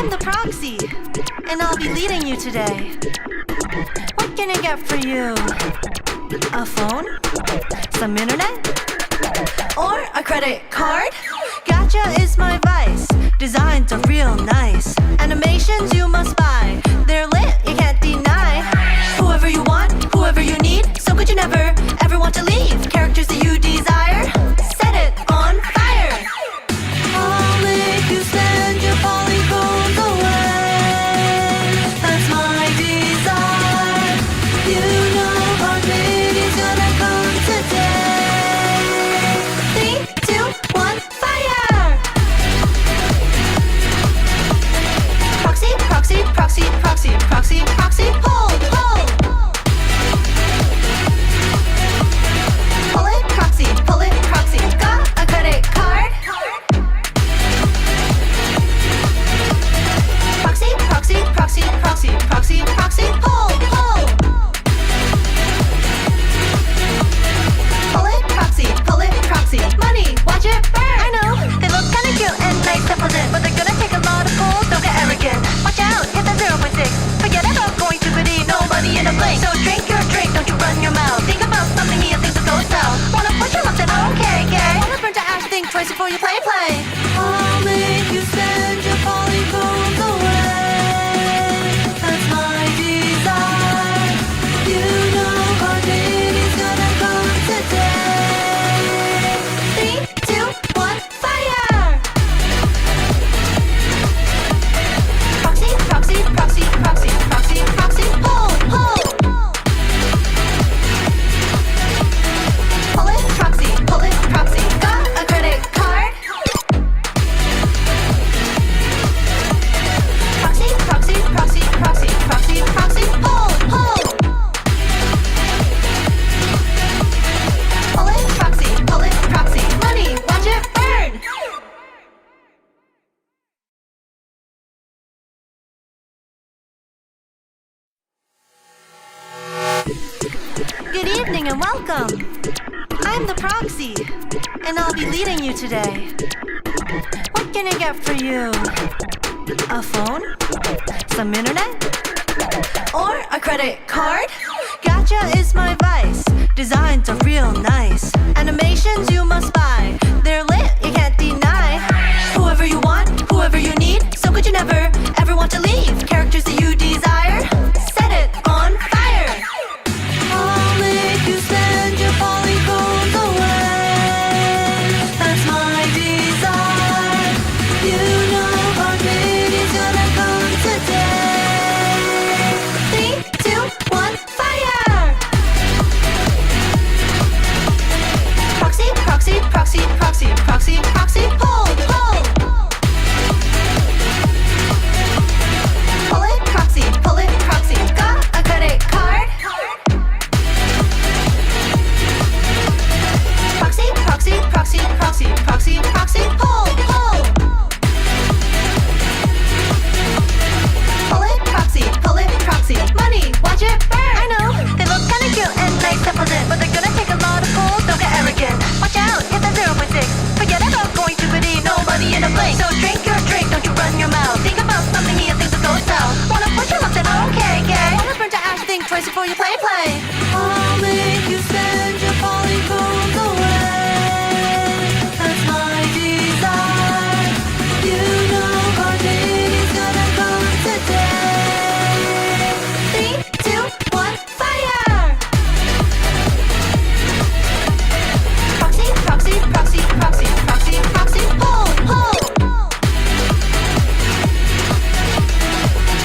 I'm the proxy, and I'll be leading you today. What can I get for you? A phone? Some internet? Or a credit card? Gotcha is my vice. Designs are real nice. Animations you must buy. They're lit, you can't deny. Whoever you want, whoever you need. So could you never, ever want to leave? Characters that you desire, set it on fire. I'll make you spend your polygons away. That's my desire. You know our baby's gonna come today. 3, 2, 1, fire! Proxy, proxy, proxy, proxy, proxy, proxy, hold, hold. Pull it, proxy, got a credit card? Proxy, proxy, proxy, proxy, proxy, proxy, hold, hold. Pull it, proxy, money, watch it burn. I know, they look kinda cute and nice and pleasant, but they're gonna take a lot of pull, don't get arrogant. Watch out, hit that 0.6. Forget about going to biddy, nobody in a blink. So drink your drink, don't you run your mouth. Think about something here, things will go south. Wanna push your luck, then okay, gay. Wanna burn to ash, think twice before you play. I'll make you spend your polygons away. That's my desire. You know our baby's gonna come today. 3, 2, 1, fire! Proxy, proxy, proxy, proxy, proxy, proxy, hold, hold. Pull it, proxy, got a credit card? Proxy, proxy, proxy, proxy, proxy, proxy, hold, hold. Pull it, proxy, money, watch it burn. Good evening and welcome. I'm the proxy, and I'll be leading you today. What can I get for you? A phone? Some internet? Or a credit card? Gotcha is my vice. Designs are real nice. Animations you must buy. They're lit, you can't deny. Whoever you want, whoever you need. So could you never, ever want to leave? Characters that you desire, set it on fire. I'll make you spend your polygons away. That's my desire. You know our baby's gonna come today. 3, 2, 1, fire! Proxy, proxy, proxy, proxy, proxy, proxy, hold, hold. Pull it, proxy, got a credit card? Proxy, proxy, proxy, proxy, proxy, proxy, hold, hold. Pull it, proxy, money, watch it burn. I know, they look kinda cute and nice and pleasant, but they're gonna take a lot of pull, don't get arrogant. Watch out, hit that 0.6. Forget about going to biddy, nobody in a blink. So drink your drink, don't you run your mouth. Think about something here, things will go south. Wanna push your luck, then okay, gay. Wanna burn to ash, think twice before you play. I'll make you spend your polygons away. That's my desire. You know our baby's gonna come today. 3, 2, 1, fire! Proxy, proxy, proxy, proxy, proxy, proxy, hold, hold.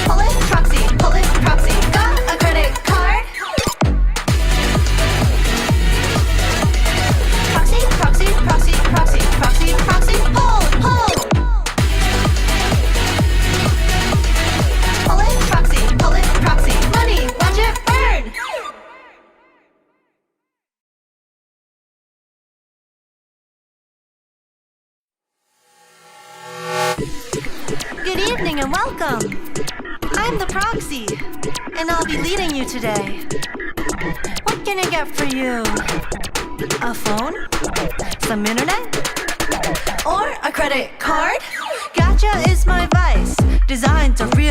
Pull it, proxy, got a credit card? Proxy, proxy, proxy, proxy, proxy, proxy, hold, hold. Pull it, proxy, money, watch it burn. Good evening and welcome. I'm the proxy, and I'll be leading you today. What can I get for you? A phone? Some internet? Or a credit card? Gotcha is my vice. Design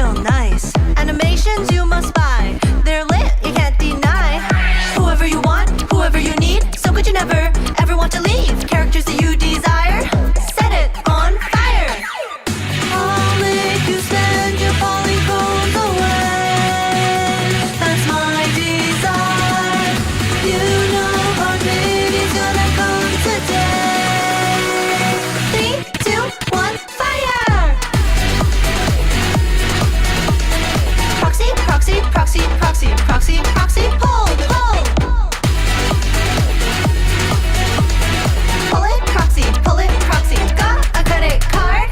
real nice. Animations you must buy. They're lit, you can't deny. Whoever you want, whoever you need. So good you never, ever want to leave. Characters that you desire, set it on fire. I'll make you spend your polygones away. That's my desire. You know our baby's gonna come today. 3, 2, 1, fire! Proxy, proxy, proxy, proxy, proxy, proxy, pull, pull. Pull it, proxy, got a credit card.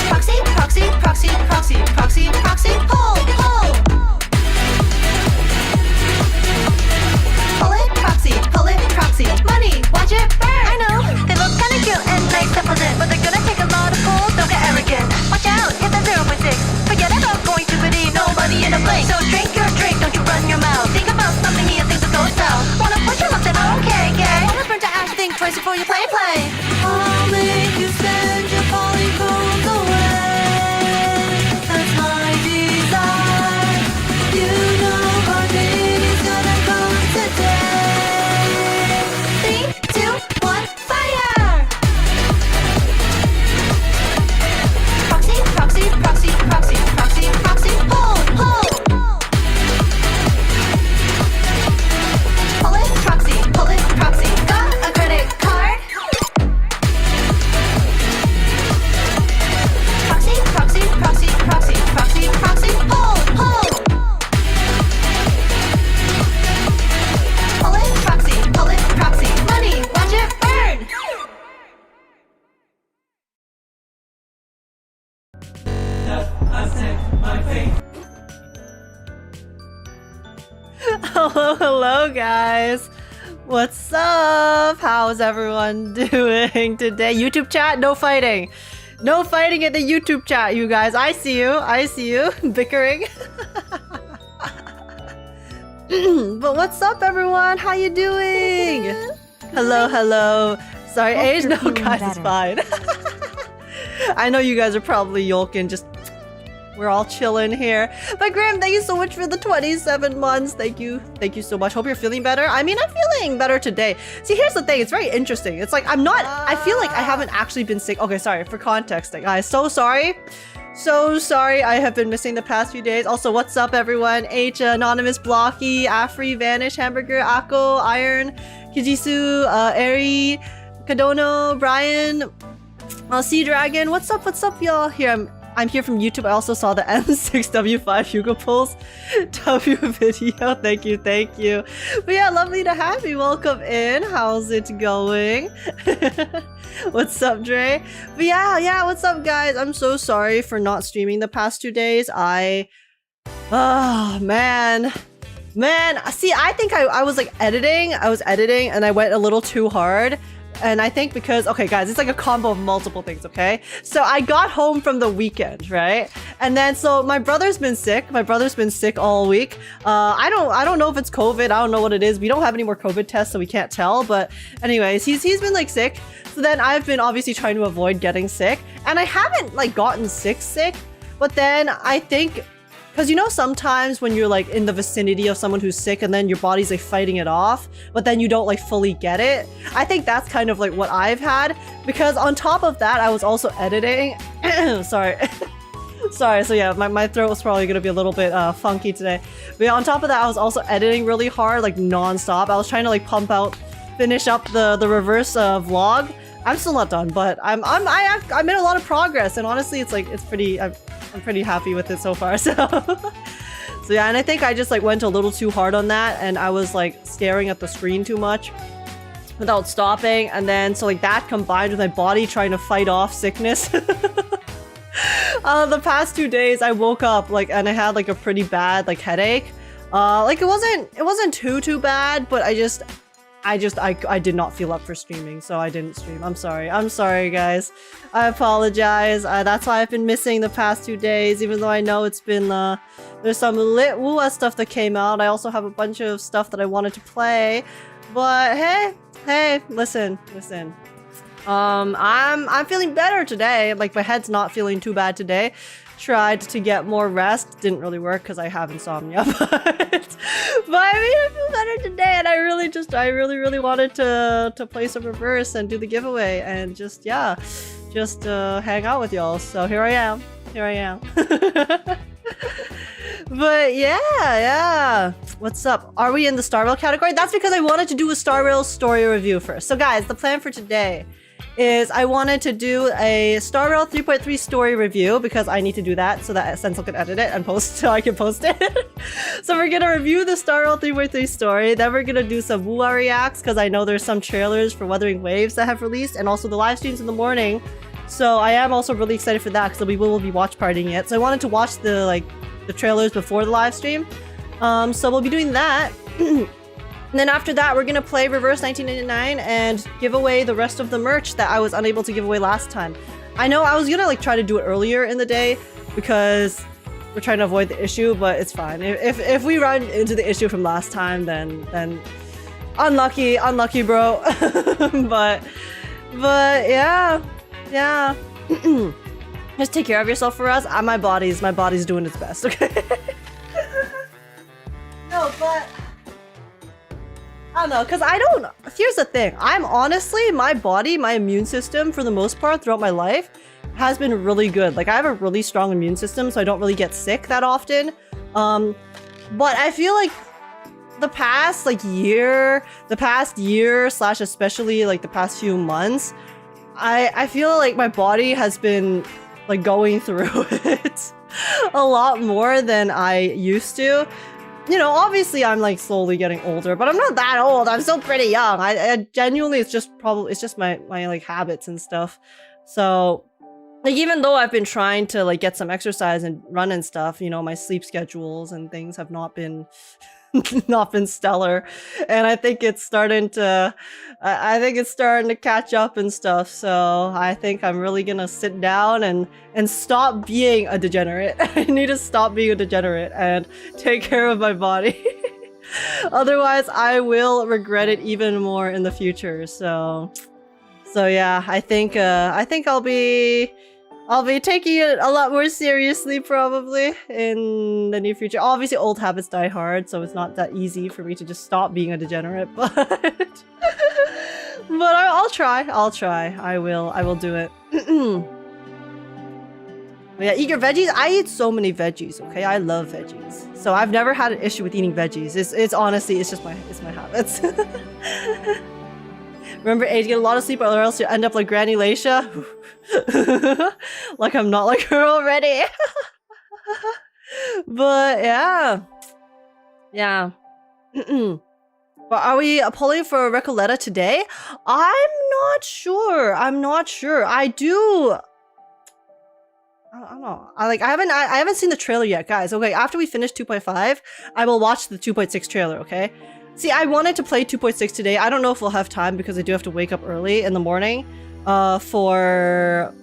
Proxy, proxy, proxy, proxy, proxy, proxy, pull, pull. Pull it, proxy, money, watch it burn. I know, they look kinda cute and nice deposit, but they're gonna take a lot of pulls, don't get arrogant. Watch out, hit that 0.6. Forget about going to believe nobody in a blink. So drink your drink, don't you run your mouth. Think about something here, things will go south. Wanna push your luck, then okay, gay. Wanna burn to ash, think twice before you play, play. I'll make you spend your polygones away. That's my desire. You know our baby's gonna come today. 3, 2, 1, fire! Proxy, proxy, proxy, proxy, proxy, proxy, pull, pull. Pull it, proxy, got a credit card. Proxy, proxy, proxy, proxy, proxy, proxy, pull, pull. Pull it, proxy, money, watch it burn. Hello guys, what's up? How's everyone doing today? YouTube chat, no fighting at the YouTube chat, you guys. I see you bickering. But what's up everyone, how you doing? Hello. Sorry, age, no guys, it's fine. I know you guys are probably yolking, just we're all chilling here. But Graham, thank you so much for the 27 months. Thank you so much. Hope you're feeling better. I mean, I'm feeling better today. See, here's the thing. It's very interesting. It's like I feel like I haven't actually been sick. Okay, sorry, for context, guys. So sorry. I have been missing the past few days. Also, what's up, everyone? H, Anonymous, Blocky, Afri, Vanish, Hamburger, Akko, Iron, Kijisu, Eri, Kadono, Brian, Sea Dragon. What's up, y'all? Here, I'm here from YouTube. I also saw the M6W5 Hugo Pulse W video. Thank you. But yeah, lovely to have you. Welcome in. How's it going? What's up, Dre? But yeah, what's up, guys? I'm so sorry for not streaming the past 2 days. Oh, man. See, I think I was like editing. I was editing and I went a little too hard. And I think because, okay guys, it's like a combo of multiple things, okay? So I got home from the weekend, right? And then, so my brother's been sick. All week. I don't know if it's COVID. I don't know what it is. We don't have any more COVID tests, so we can't tell. But anyways, he's been like sick. So then I've been obviously trying to avoid getting sick. And I haven't like gotten sick. But then I think, because you know sometimes when you're like in the vicinity of someone who's sick and then your body's like fighting it off, but then you don't like fully get it. I think that's kind of like what I've had, because on top of that I was also editing. Sorry. So yeah, my throat was probably gonna be a little bit funky today. But yeah, on top of that I was also editing really hard, like non-stop. I was trying to like finish up the reverse vlog. I'm still not done, but I made a lot of progress, and honestly it's pretty, I'm pretty happy with it so far. So yeah, and I think I just like went a little too hard on that, and I was like staring at the screen too much without stopping, and then so like that combined with my body trying to fight off sickness. The past 2 days I woke up like and I had like a pretty bad like headache. Like it wasn't too bad, but I did not feel up for streaming, so I didn't stream. I'm sorry guys. I apologize. That's why I've been missing the past 2 days, even though I know it's been there's some lit Wua stuff that came out. I also have a bunch of stuff that I wanted to play. But hey, listen. I'm feeling better today. Like my head's not feeling too bad today. Tried to get more rest. Didn't really work because I have insomnia. But I mean, I feel better today, and I really wanted to play some reverse and do the giveaway and just hang out with y'all. So here I am. But yeah. What's up? Are we in the Star Rail category? That's because I wanted to do a Star Rail story review first. So guys, the plan for today is I wanted to do a Star Rail 3.3 story review because I need to do that so that Stencil can edit it and post so I can post it. So we're gonna review the Star Rail 3.3 story, then we're gonna do some Wuwa reacts because I know there's some trailers for Wuthering Waves that have released and also the live streams in the morning. So I am also really excited for that because we will be watch partying it. So I wanted to watch the trailers before the live stream. So we'll be doing that. And then after that, we're gonna play Reverse 1999 and give away the rest of the merch that I was unable to give away last time. I know I was gonna try to do it earlier in the day because we're trying to avoid the issue, but it's fine. If we run into the issue from last time, then unlucky, bro. but yeah. Just take care of yourself for us. My body's doing its best, okay? No, but I don't know, because here's the thing. I'm honestly, my body, my immune system, for the most part, throughout my life, has been really good. Like, I have a really strong immune system, so I don't really get sick that often. But I feel like the past year / especially like the past few months, I feel like my body has been like going through it a lot more than I used to. You know, obviously I'm like slowly getting older, but I'm not that old. I'm still pretty young. I genuinely, it's just my like habits and stuff. So like, even though I've been trying to like get some exercise and run and stuff, you know, my sleep schedules and things have not been stellar, and I think it's starting to catch up and stuff. So I think I'm really gonna sit down and stop being a degenerate. I need to stop being a degenerate and take care of my body. Otherwise I will regret it even more in the future. So yeah, I think I'll be taking it a lot more seriously probably in the near future. Obviously, old habits die hard, so it's not that easy for me to just stop being a degenerate, but I'll try. I will do it. Yeah, eat your veggies. I eat so many veggies, okay? I love veggies. So I've never had an issue with eating veggies. It's honestly, it's my habits. Remember, A, to get a lot of sleep or else you end up like Granny Laisha. Like I'm not like her already. But yeah. But are we pulling for Recoleta today? I'm not sure. I don't know. I haven't seen the trailer yet, guys. Okay, after we finish 2.5, I will watch the 2.6 trailer, okay? See, I wanted to play 2.6 today. I don't know if we'll have time because I do have to wake up early in the morning for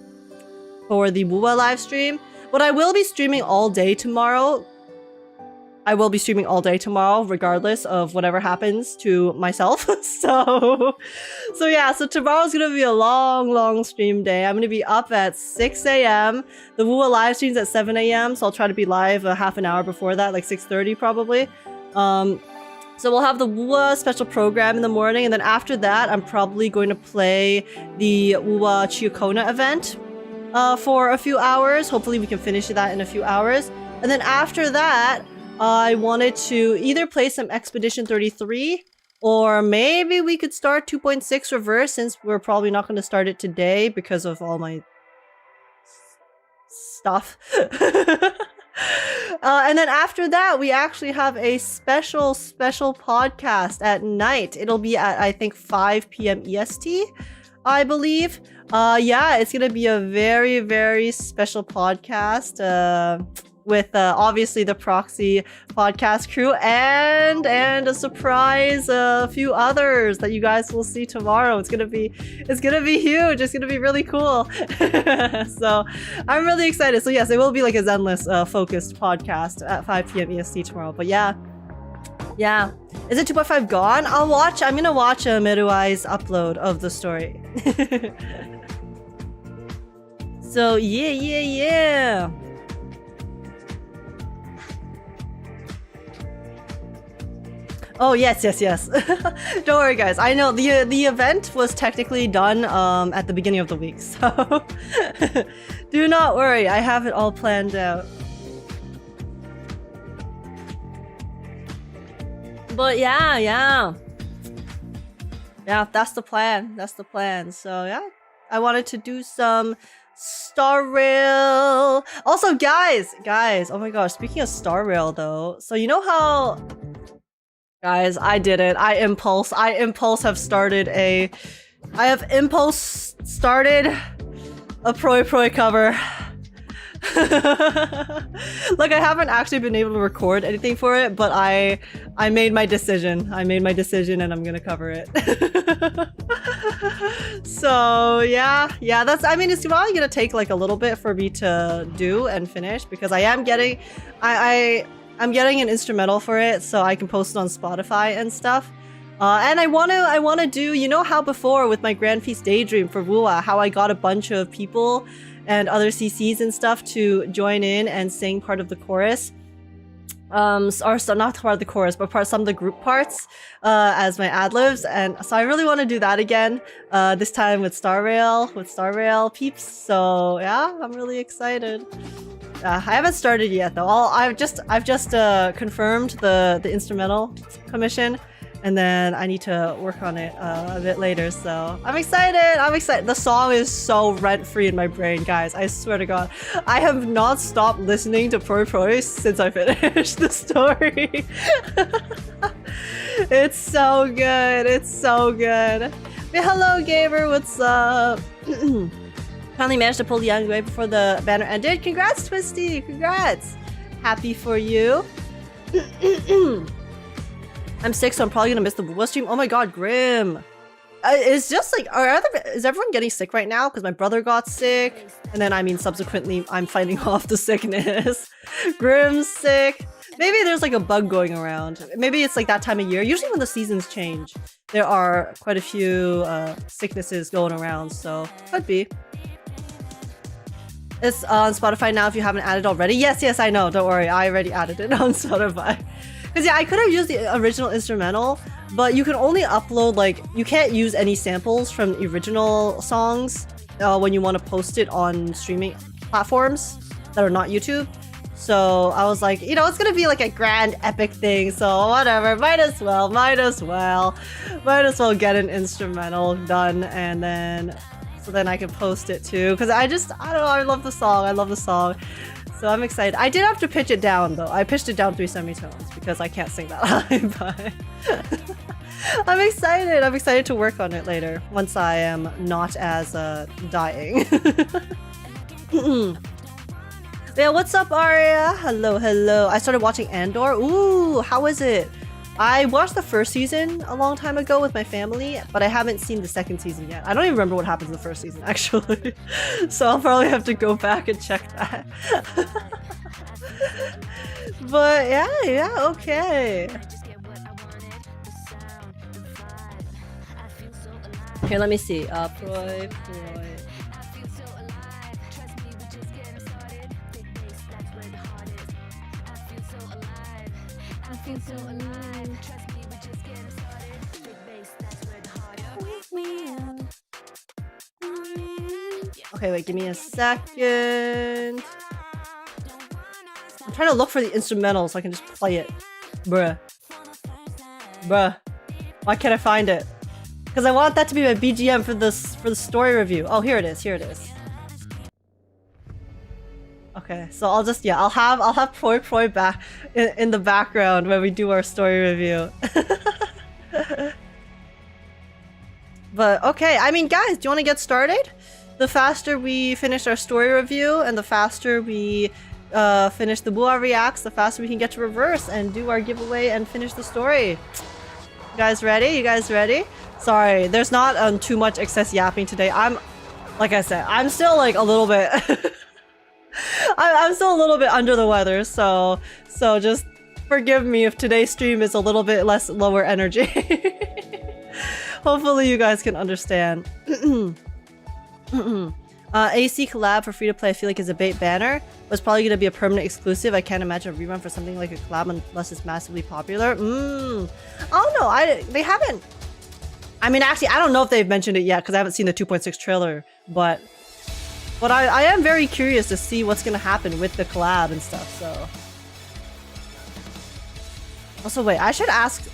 the Wuwa live stream. But I will be streaming all day tomorrow. Regardless of whatever happens to myself. So yeah, so tomorrow's gonna be a long stream day. I'm gonna be up at 6 a.m. The Wuwa live stream's at 7 a.m. So I'll try to be live a half an hour before that, like 6:30 probably. So we'll have the Wuwa special program in the morning, and then after that, I'm probably going to play the Wuwa Chiokona event for a few hours. Hopefully we can finish that in a few hours. And then after that, I wanted to either play some Expedition 33, or maybe we could start 2.6 Reverse, since we're probably not going to start it today because of all my stuff. And then after that, we actually have a special podcast at night. It'll be at, I think, 5 p.m. EST, I believe. Yeah, it's gonna be a very special podcast with obviously the Proxy podcast crew and a surprise few others that you guys will see tomorrow. It's gonna be huge. It's gonna be really cool. So I'm really excited. So yes, it will be like a Zenless focused podcast at 5 p.m. EST tomorrow. But yeah, Yeah. Is it 2.5 gone? I'm gonna watch Meruai's upload of the story. So, yeah. Oh, yes. Don't worry, guys. I know the event was technically done at the beginning of the week, so do not worry. I have it all planned out. But yeah, that's the plan. So yeah, I wanted to do some Star Rail. Also, guys, oh my gosh, speaking of Star Rail though, so you know how, guys, I did it. I have started a Proi cover. Like, I haven't actually been able to record anything for it, but I made my decision. And I'm gonna cover it. So yeah, that's, I mean, it's probably gonna take like a little bit for me to do and finish, because I am getting I'm getting an instrumental for it, so I can post it on Spotify and stuff. And I wanna do, you know how before with my Grand Feast Daydream for Wua, how I got a bunch of people and other CCs and stuff to join in and sing part of the chorus. Or so not part of the chorus, but some of the group parts as my ad-libs. And so I really want to do that again, this time with Star Rail peeps. So yeah, I'm really excited. I haven't started yet though. I've just confirmed the instrumental commission, and then I need to work on it a bit later. So I'm excited. The song is so rent-free in my brain, guys. I swear to God, I have not stopped listening to Proi since I finished the story. It's so good. Hey, hello, Gamer. What's up? Finally managed to pull Liang away before the banner ended. Congrats, Twisty. Congrats. Happy for you. I'm sick, so I'm probably gonna miss the Wua stream. Oh my god, Grim. It's just like, is everyone getting sick right now? Because my brother got sick, and then, I mean, subsequently, I'm fighting off the sickness. Grim's sick. Maybe there's like a bug going around. Maybe it's like that time of year. Usually when the seasons change, there are quite a few sicknesses going around, so could be. It's on Spotify now if you haven't added already. Yes, I know. Don't worry. I already added it on Spotify. Because yeah, I could have used the original instrumental, but you can only upload, like, you can't use any samples from the original songs when you want to post it on streaming platforms that are not YouTube. So I was like, you know, it's gonna be like a grand epic thing, so whatever, might as well get an instrumental done, and then so then I can post it too, because I don't know, I love the song. So I'm excited. I did have to pitch it down though. I pitched it down 3 semitones because I can't sing that high, but I'm excited to work on it later once I am not as dying. Yeah, what's up, Aria? Hello. I started watching Andor. Ooh, how is it? I watched the first season a long time ago with my family, but I haven't seen the second season yet. I don't even remember what happens in the first season, actually. So I'll probably have to go back and check that. But yeah, okay. Here, let me see. Proi. Okay, wait, give me a second. I'm trying to look for the instrumental so I can just play it. Bruh. Why can't I find it? Because I want that to be my BGM for the story review. Oh, here it is. Okay, so I'll have Proi back in the background when we do our story review. But okay, I mean, guys, do you want to get started? The faster we finish our story review and the faster we finish the Wua reacts, the faster we can get to reverse and do our giveaway and finish the story. You guys ready? Sorry, there's not too much excess yapping today. Like I said, I'm still like a little bit I'm still a little bit under the weather, so just Forgive me if today's stream is a little bit lower energy. Hopefully you guys can understand. AC collab for free to play I feel like is a bait banner. But it's probably going to be a permanent exclusive. I can't imagine a rerun for something like a collab unless it's massively popular. I don't know. They haven't. I mean, actually, I don't know if they've mentioned it yet because I haven't seen the 2.6 trailer. But I am very curious to see what's going to happen with the collab and stuff. So. Also, wait. I should ask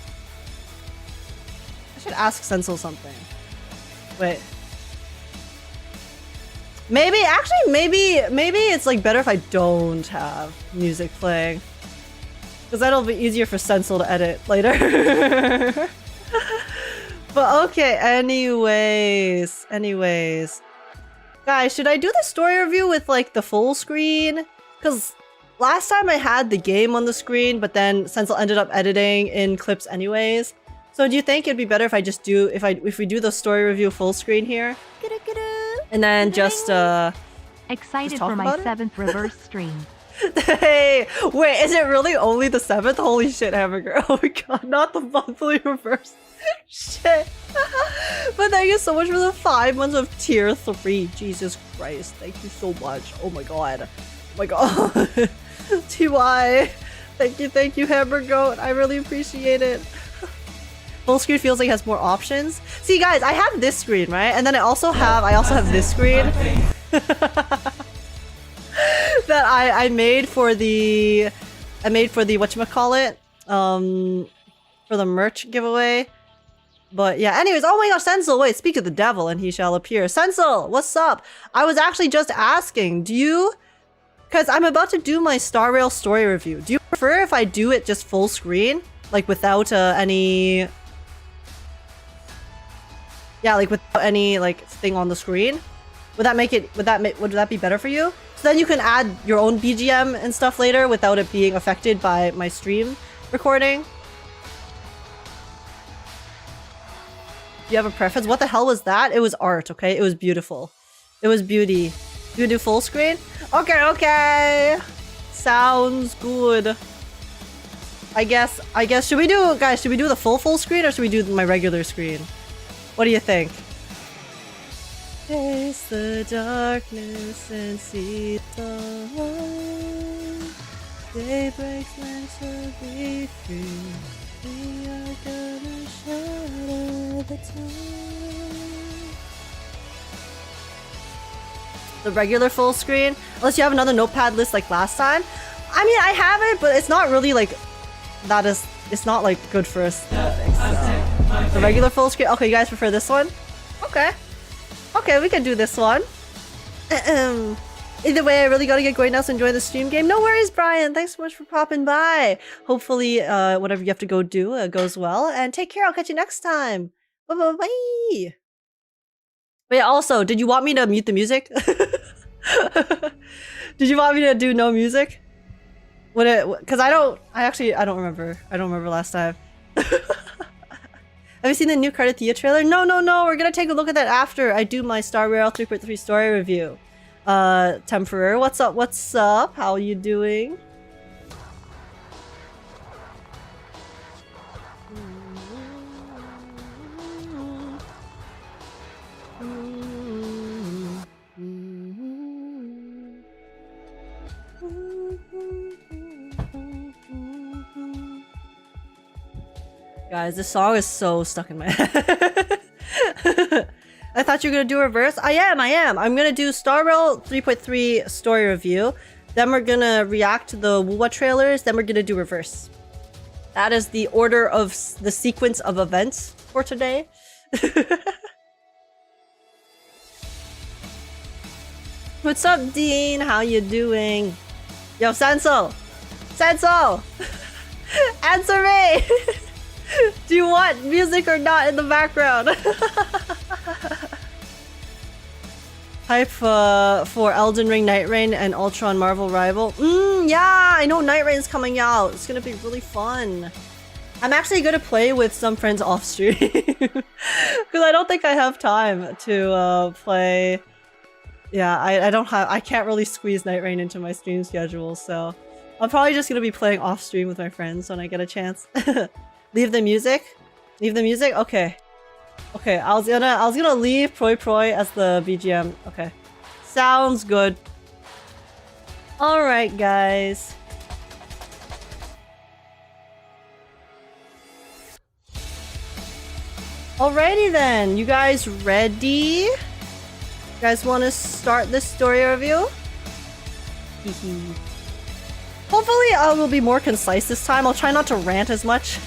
Sensil something. Wait. Maybe it's like better if I don't have music playing. Because that'll be easier for Sensil to edit later. But okay, anyways. Guys, should I do the story review with like the full screen? Because last time I had the game on the screen, but then Sensil ended up editing in clips anyways. So do you think it'd be better if I just do if we do the story review full screen here? And then just excited for my 7th reverse stream. Hey, wait, is it really only the 7th? Holy shit, Hamburger. Oh my god, not the monthly reverse. Shit. But thank you so much for the 5 months of tier 3. Jesus Christ, thank you so much. Oh my god. Oh my god. TY. Thank you, Hamburger. I really appreciate it. Full screen feels like it has more options. See, guys, I have this screen, right? And then I also have this screen that I made for the whatchamacallit, for the merch giveaway. But yeah, anyways, oh my gosh, Sensil, wait, speak to the devil and he shall appear. Sensil, what's up? I was actually just asking, because I'm about to do my Star Rail story review. Do you prefer if I do it just full screen? Like without any... Yeah, like without any like thing on the screen. Would that be better for you? So then you can add your own BGM and stuff later without it being affected by my stream recording. Do you have a preference? What the hell was that? It was art, okay? It was beautiful. It was beauty. You do full screen? Okay. Sounds good. I guess should we do the full screen or should we do my regular screen? What do you think? Face the darkness and see the light. Day breaks meant to be free. We are gonna shadow the time. The regular full screen? Unless you have another notepad list like last time. I mean, I have it, but it's not really like... It's not like good for aesthetics, so. The regular full screen? Okay, you guys prefer this one? Okay, we can do this one. Either way, I really gotta get going now, so enjoy the stream game. No worries, Brian. Thanks so much for popping by. Hopefully, whatever you have to go do goes well. And take care. I'll catch you next time. Bye. Wait, also, did you want me to mute the music? Did you want me to do no music? Because I don't remember. I don't remember last time. Have you seen the new Card of Thea trailer? No. We're gonna take a look at that after I do my Star Rail 3.3 story review. Temporary, what's up? How are you doing? Guys, this song is so stuck in my head. I thought you were gonna do a reverse. I am. I'm gonna do Star Rail 3.3 story review. Then we're gonna react to the Wuwa trailers. Then we're gonna do reverse. That is the order of the sequence of events for today. What's up, Dean? How you doing? Yo, Sensil! Answer me! Do you want music or not in the background? Hype for Elden Ring, Night Rain, and Ultron Marvel Rival. Yeah, I know Night Rain's coming out. It's gonna be really fun. I'm actually gonna play with some friends off stream because I don't think I have time to play. Yeah, I can't really squeeze Night Rain into my stream schedule, so I'm probably just gonna be playing off stream with my friends when I get a chance. Leave the music? Leave the music? Okay. Okay, I was gonna leave Proi Proi as the BGM. Okay. Sounds good. Alright, guys. Alrighty then, you guys ready? You guys want to start this story review? Hopefully I will be more concise this time. I'll try not to rant as much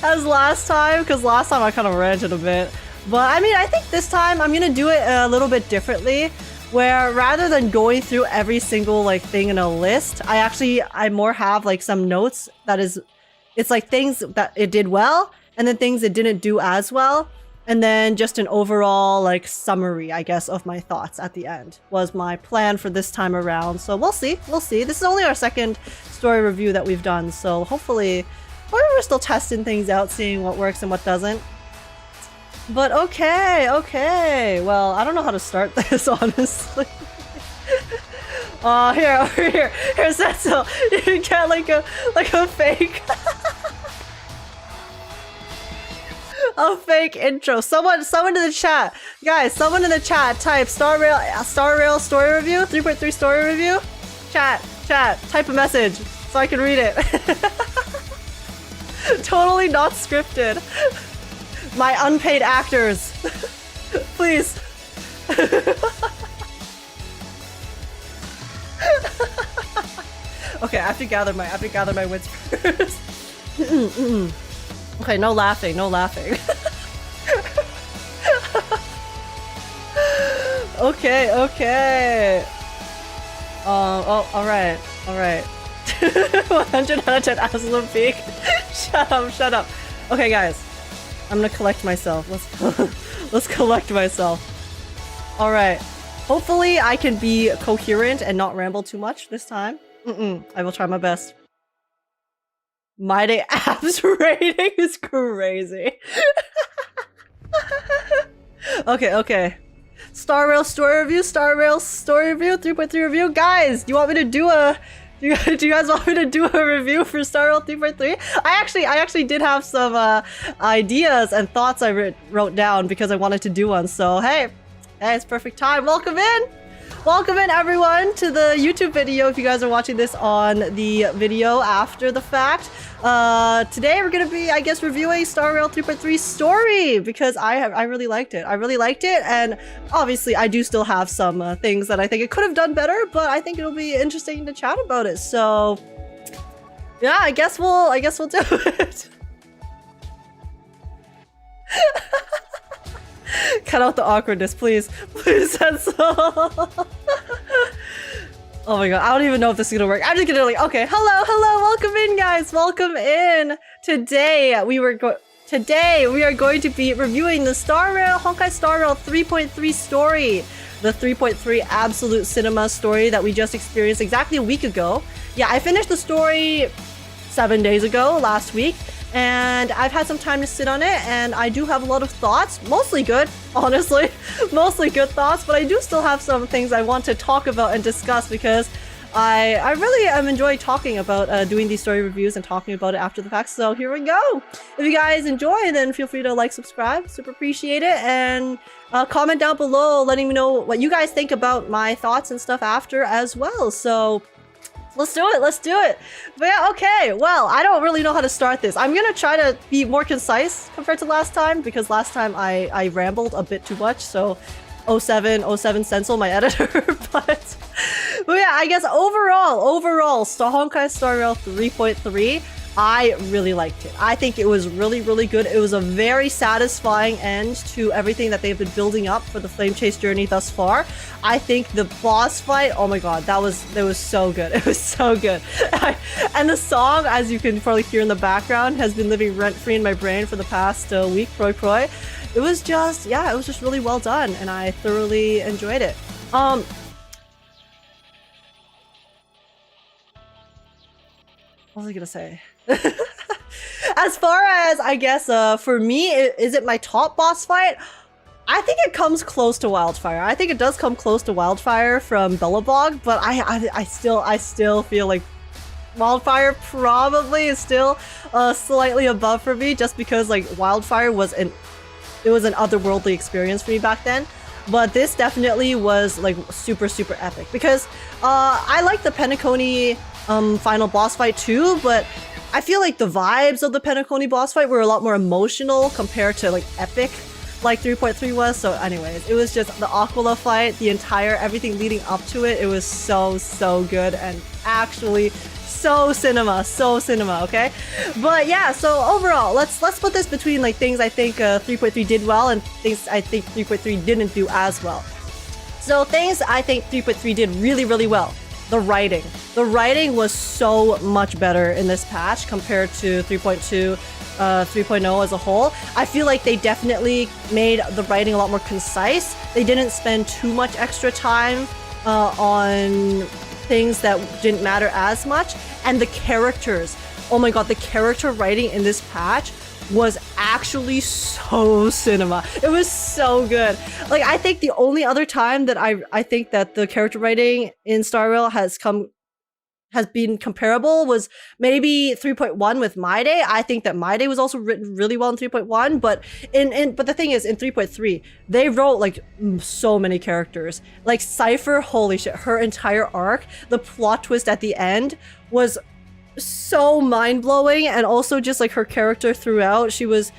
as last time, because last time I kind of ranted a bit. But I mean, I think this time I'm gonna do it a little bit differently, where rather than going through every single like thing in a list, I more have like some notes that is, it's like things that it did well, and then things it didn't do as well, and then just an overall like summary, I guess, of my thoughts at the end was my plan for this time around. So we'll see. This is only our second story review that we've done, so hopefully we're still testing things out, seeing what works and what doesn't. But okay. Well, I don't know how to start this, honestly. Here, Setsu. You get like a fake a fake intro. Someone in the chat. Guys, someone in the chat type Star Rail story review, 3.3 story review. Chat, type a message so I can read it. Totally not scripted. My unpaid actors. Please. Okay, I have to gather my wits first. Okay, no laughing. Okay. Alright. 100 out of 10 absolute peak. Shut up. Okay, guys. I'm gonna collect myself. Let's collect myself. Alright. Hopefully I can be coherent and not ramble too much this time. I will try my best. My Day Abs rating is crazy. Okay. Star Rail story review, 3.3 review. Guys, do you want me to do a... Do you guys want me to do a review for Star Rail 3.3? I actually did have some ideas and thoughts I wrote down because I wanted to do one. So hey, it's perfect time. Welcome in everyone to the YouTube video if you guys are watching this on the video after the fact. Today we're gonna be, I guess, reviewing Star Rail 3.3 story because I really liked it. And obviously I do still have some things that I think it could have done better, but I think it'll be interesting to chat about it. So yeah, I guess we'll do it. Cut out the awkwardness, please. That's all. Oh my god, I don't even know if this is gonna work. I'm just gonna like, okay, hello, welcome in, guys, welcome in. Today we are going to be reviewing the Honkai Star Rail 3.3 story, the 3.3 absolute cinema story that we just experienced exactly a week ago. Yeah, I finished the story 7 days ago, last week. And I've had some time to sit on it, and I do have a lot of thoughts, mostly good, honestly, mostly good thoughts, but I do still have some things I want to talk about and discuss because I really am enjoying talking about doing these story reviews and talking about it after the fact. So here we go. If you guys enjoy, then feel free to like, subscribe, super appreciate it, and comment down below letting me know what you guys think about my thoughts and stuff after as well. So let's do it. But yeah, okay, well, I don't really know how to start this. I'm gonna try to be more concise compared to last time, because last time I rambled a bit too much, so 07 Stencil, my editor. but yeah, I guess overall, Honkai Star Rail 3.3, I really liked it. I think it was really good. It was a very satisfying end to everything that they've been building up for the Flame Chase journey thus far. I think the boss fight, oh my god, that was so good. It was so good. And the song, as you can probably hear in the background, has been living rent-free in my brain for the past week, Proi Proi. It was just really well done, and I thoroughly enjoyed it. What was I gonna say? As far as, I guess, for me, is it my top boss fight? I think it comes close to Wildfire. I think it does come close to Wildfire from Bellabog, but I still feel like Wildfire probably is still slightly above for me, just because like Wildfire was an otherworldly experience for me back then. But this definitely was like super epic, because I like the Penacony final boss fight too, but I feel like the vibes of the Penacony boss fight were a lot more emotional compared to like epic like 3.3 was. So anyways, it was just the Aquila fight, the entire everything leading up to it. It was so good and actually so cinema, okay? But yeah, so overall, let's put this between like things I think 3.3 did well and things I think 3.3 didn't do as well. So things I think 3.3 did really well. The writing. The writing was so much better in this patch compared to 3.2, 3.0 as a whole. I feel like they definitely made the writing a lot more concise. They didn't spend too much extra time on things that didn't matter as much. And the characters, oh my god, the character writing in this patch was actually so cinema. It was so good. Like, I think the only other time that I think that the character writing in Star Rail has been comparable was maybe 3.1 with My Day. I think that My Day was also written really well in 3.1, but but the thing is, in 3.3, they wrote like so many characters. Like Cypher, holy shit, her entire arc, the plot twist at the end was so mind-blowing, and also just like her character throughout, she was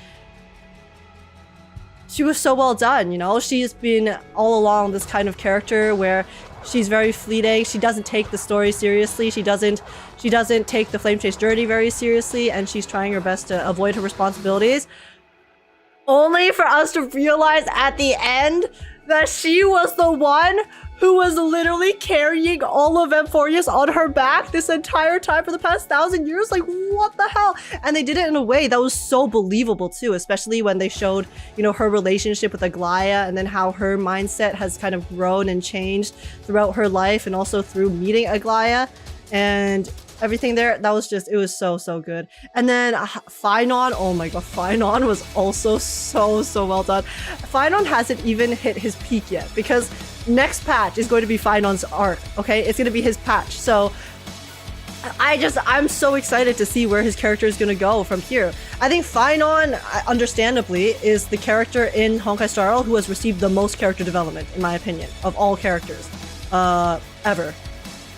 so well done, you know? She's been all along this kind of character where she's very fleeting. She doesn't take the story seriously. She doesn't take the Flame Chase journey very seriously, and she's trying her best to avoid her responsibilities. Only for us to realize at the end that she was the one who was literally carrying all of Emphorius on her back this entire time for the past 1,000 years. Like, what the hell? And they did it in a way that was so believable too, especially when they showed, you know, her relationship with Aglaia, and then how her mindset has kind of grown and changed throughout her life, and also through meeting Aglaia and everything there. That was just, it was so good. And then Phynon, oh my god, Phynon was also so well done. Phynon hasn't even hit his peak yet, because next patch is going to be Phynon's arc, okay? It's going to be his patch. So I'm so excited to see where his character is going to go from here. I think Phynon, understandably, is the character in Honkai Star Rail who has received the most character development, in my opinion, of all characters ever,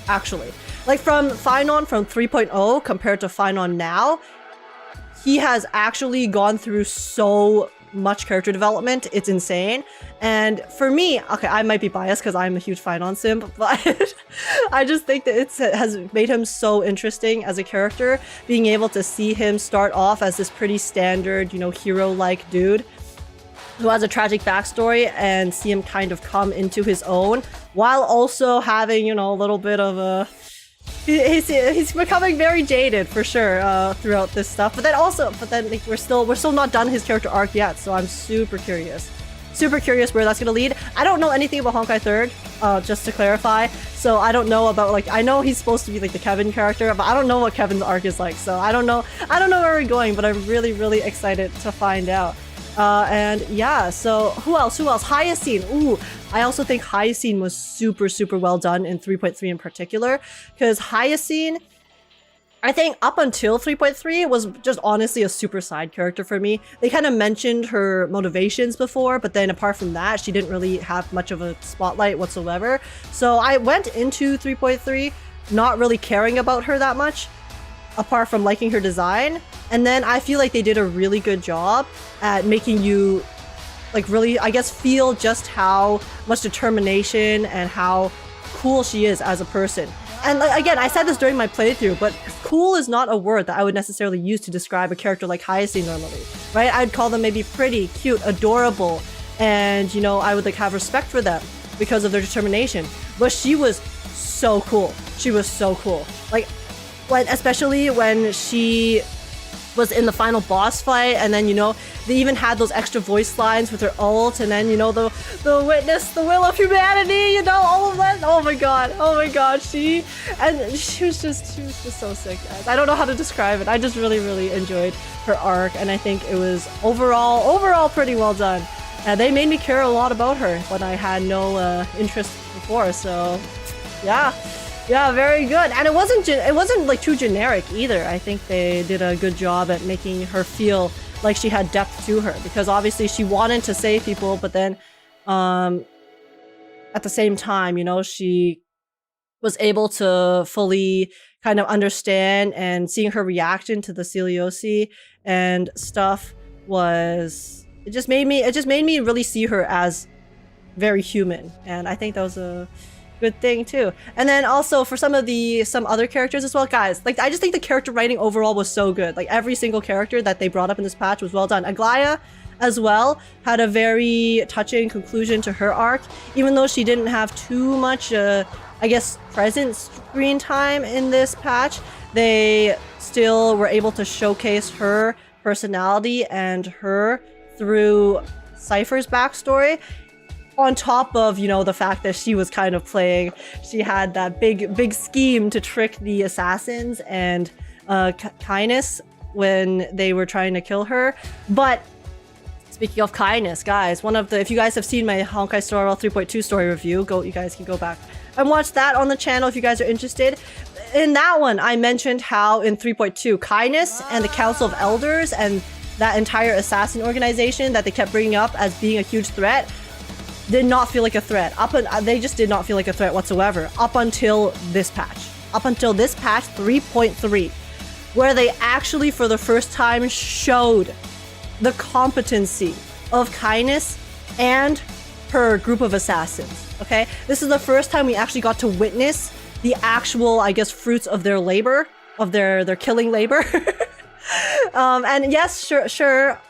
actually. Like, from Phynon from 3.0 compared to Phynon now, he has actually gone through so much character development. It's insane. And for me, okay, I might be biased because I'm a huge Phynon simp, but I just think that it has made him so interesting as a character, being able to see him start off as this pretty standard, you know, hero-like dude who has a tragic backstory, and see him kind of come into his own while also having, you know, a little bit of a... He's becoming very jaded for sure throughout this stuff, but then like, we're still not done his character arc yet, so I'm super curious where that's gonna lead. I don't know anything about Honkai 3rd, just to clarify, so I don't know about, like, I know he's supposed to be like the Kevin character, but I don't know what Kevin's arc is like, so I don't know where we're going, but I'm really excited to find out. And yeah, so who else? Hyacine. Ooh, I also think Hyacine was super well done in 3.3 in particular, because Hyacine, I think up until 3.3 was just honestly a super side character for me. They kind of mentioned her motivations before, but then apart from that, she didn't really have much of a spotlight whatsoever. So I went into 3.3 not really caring about her that much, apart from liking her design. And then I feel like they did a really good job at making you, like, really, I guess, feel just how much determination and how cool she is as a person. And again, I said this during my playthrough, but cool is not a word that I would necessarily use to describe a character like Hyacine normally, right? I'd call them maybe pretty, cute, adorable, and, you know, I would like have respect for them because of their determination. But she was so cool. She was so cool. Like, especially when she was in the final boss fight, and then, you know, they even had those extra voice lines with her ult, and then, you know, the witness the will of humanity, you know, all of that. Oh my god, she was just so sick, guys. I don't know how to describe it. I just really enjoyed her arc, and I think it was overall pretty well done. They made me care a lot about her when I had no interest before. So, yeah, very good. And it wasn't like too generic either. I think they did a good job at making her feel like she had depth to her, because obviously she wanted to save people, but then at the same time, you know, she was able to fully kind of understand, and seeing her reaction to the Celiosi and stuff was, it just made me really see her as very human, and I think that was a good thing too. And then also for some other characters as well, guys, like I just think the character writing overall was so good. Like every single character that they brought up in this patch was well done. Aglaia as well had a very touching conclusion to her arc, even though she didn't have too much I guess present screen time in this patch. They still were able to showcase her personality and her through Cypher's backstory, on top of, you know, the fact that she was kind of playing, she had that big scheme to trick the assassins and Kindness when they were trying to kill her. But speaking of Kindness, guys, if you guys have seen my Honkai Star Rail 3.2 story review, you guys can go back and watch that on the channel if you guys are interested. In that one, I mentioned how in 3.2, Kindness and the Council of Elders and that entire assassin organization that they kept bringing up as being a huge threat did not feel like a threat. They just did not feel like a threat whatsoever up until this patch. Up until this patch 3.3, where they actually for the first time showed the competency of Kindness and her group of assassins. Okay, this is the first time we actually got to witness the actual, I guess, fruits of their labor, of their killing labor. And yes, sure,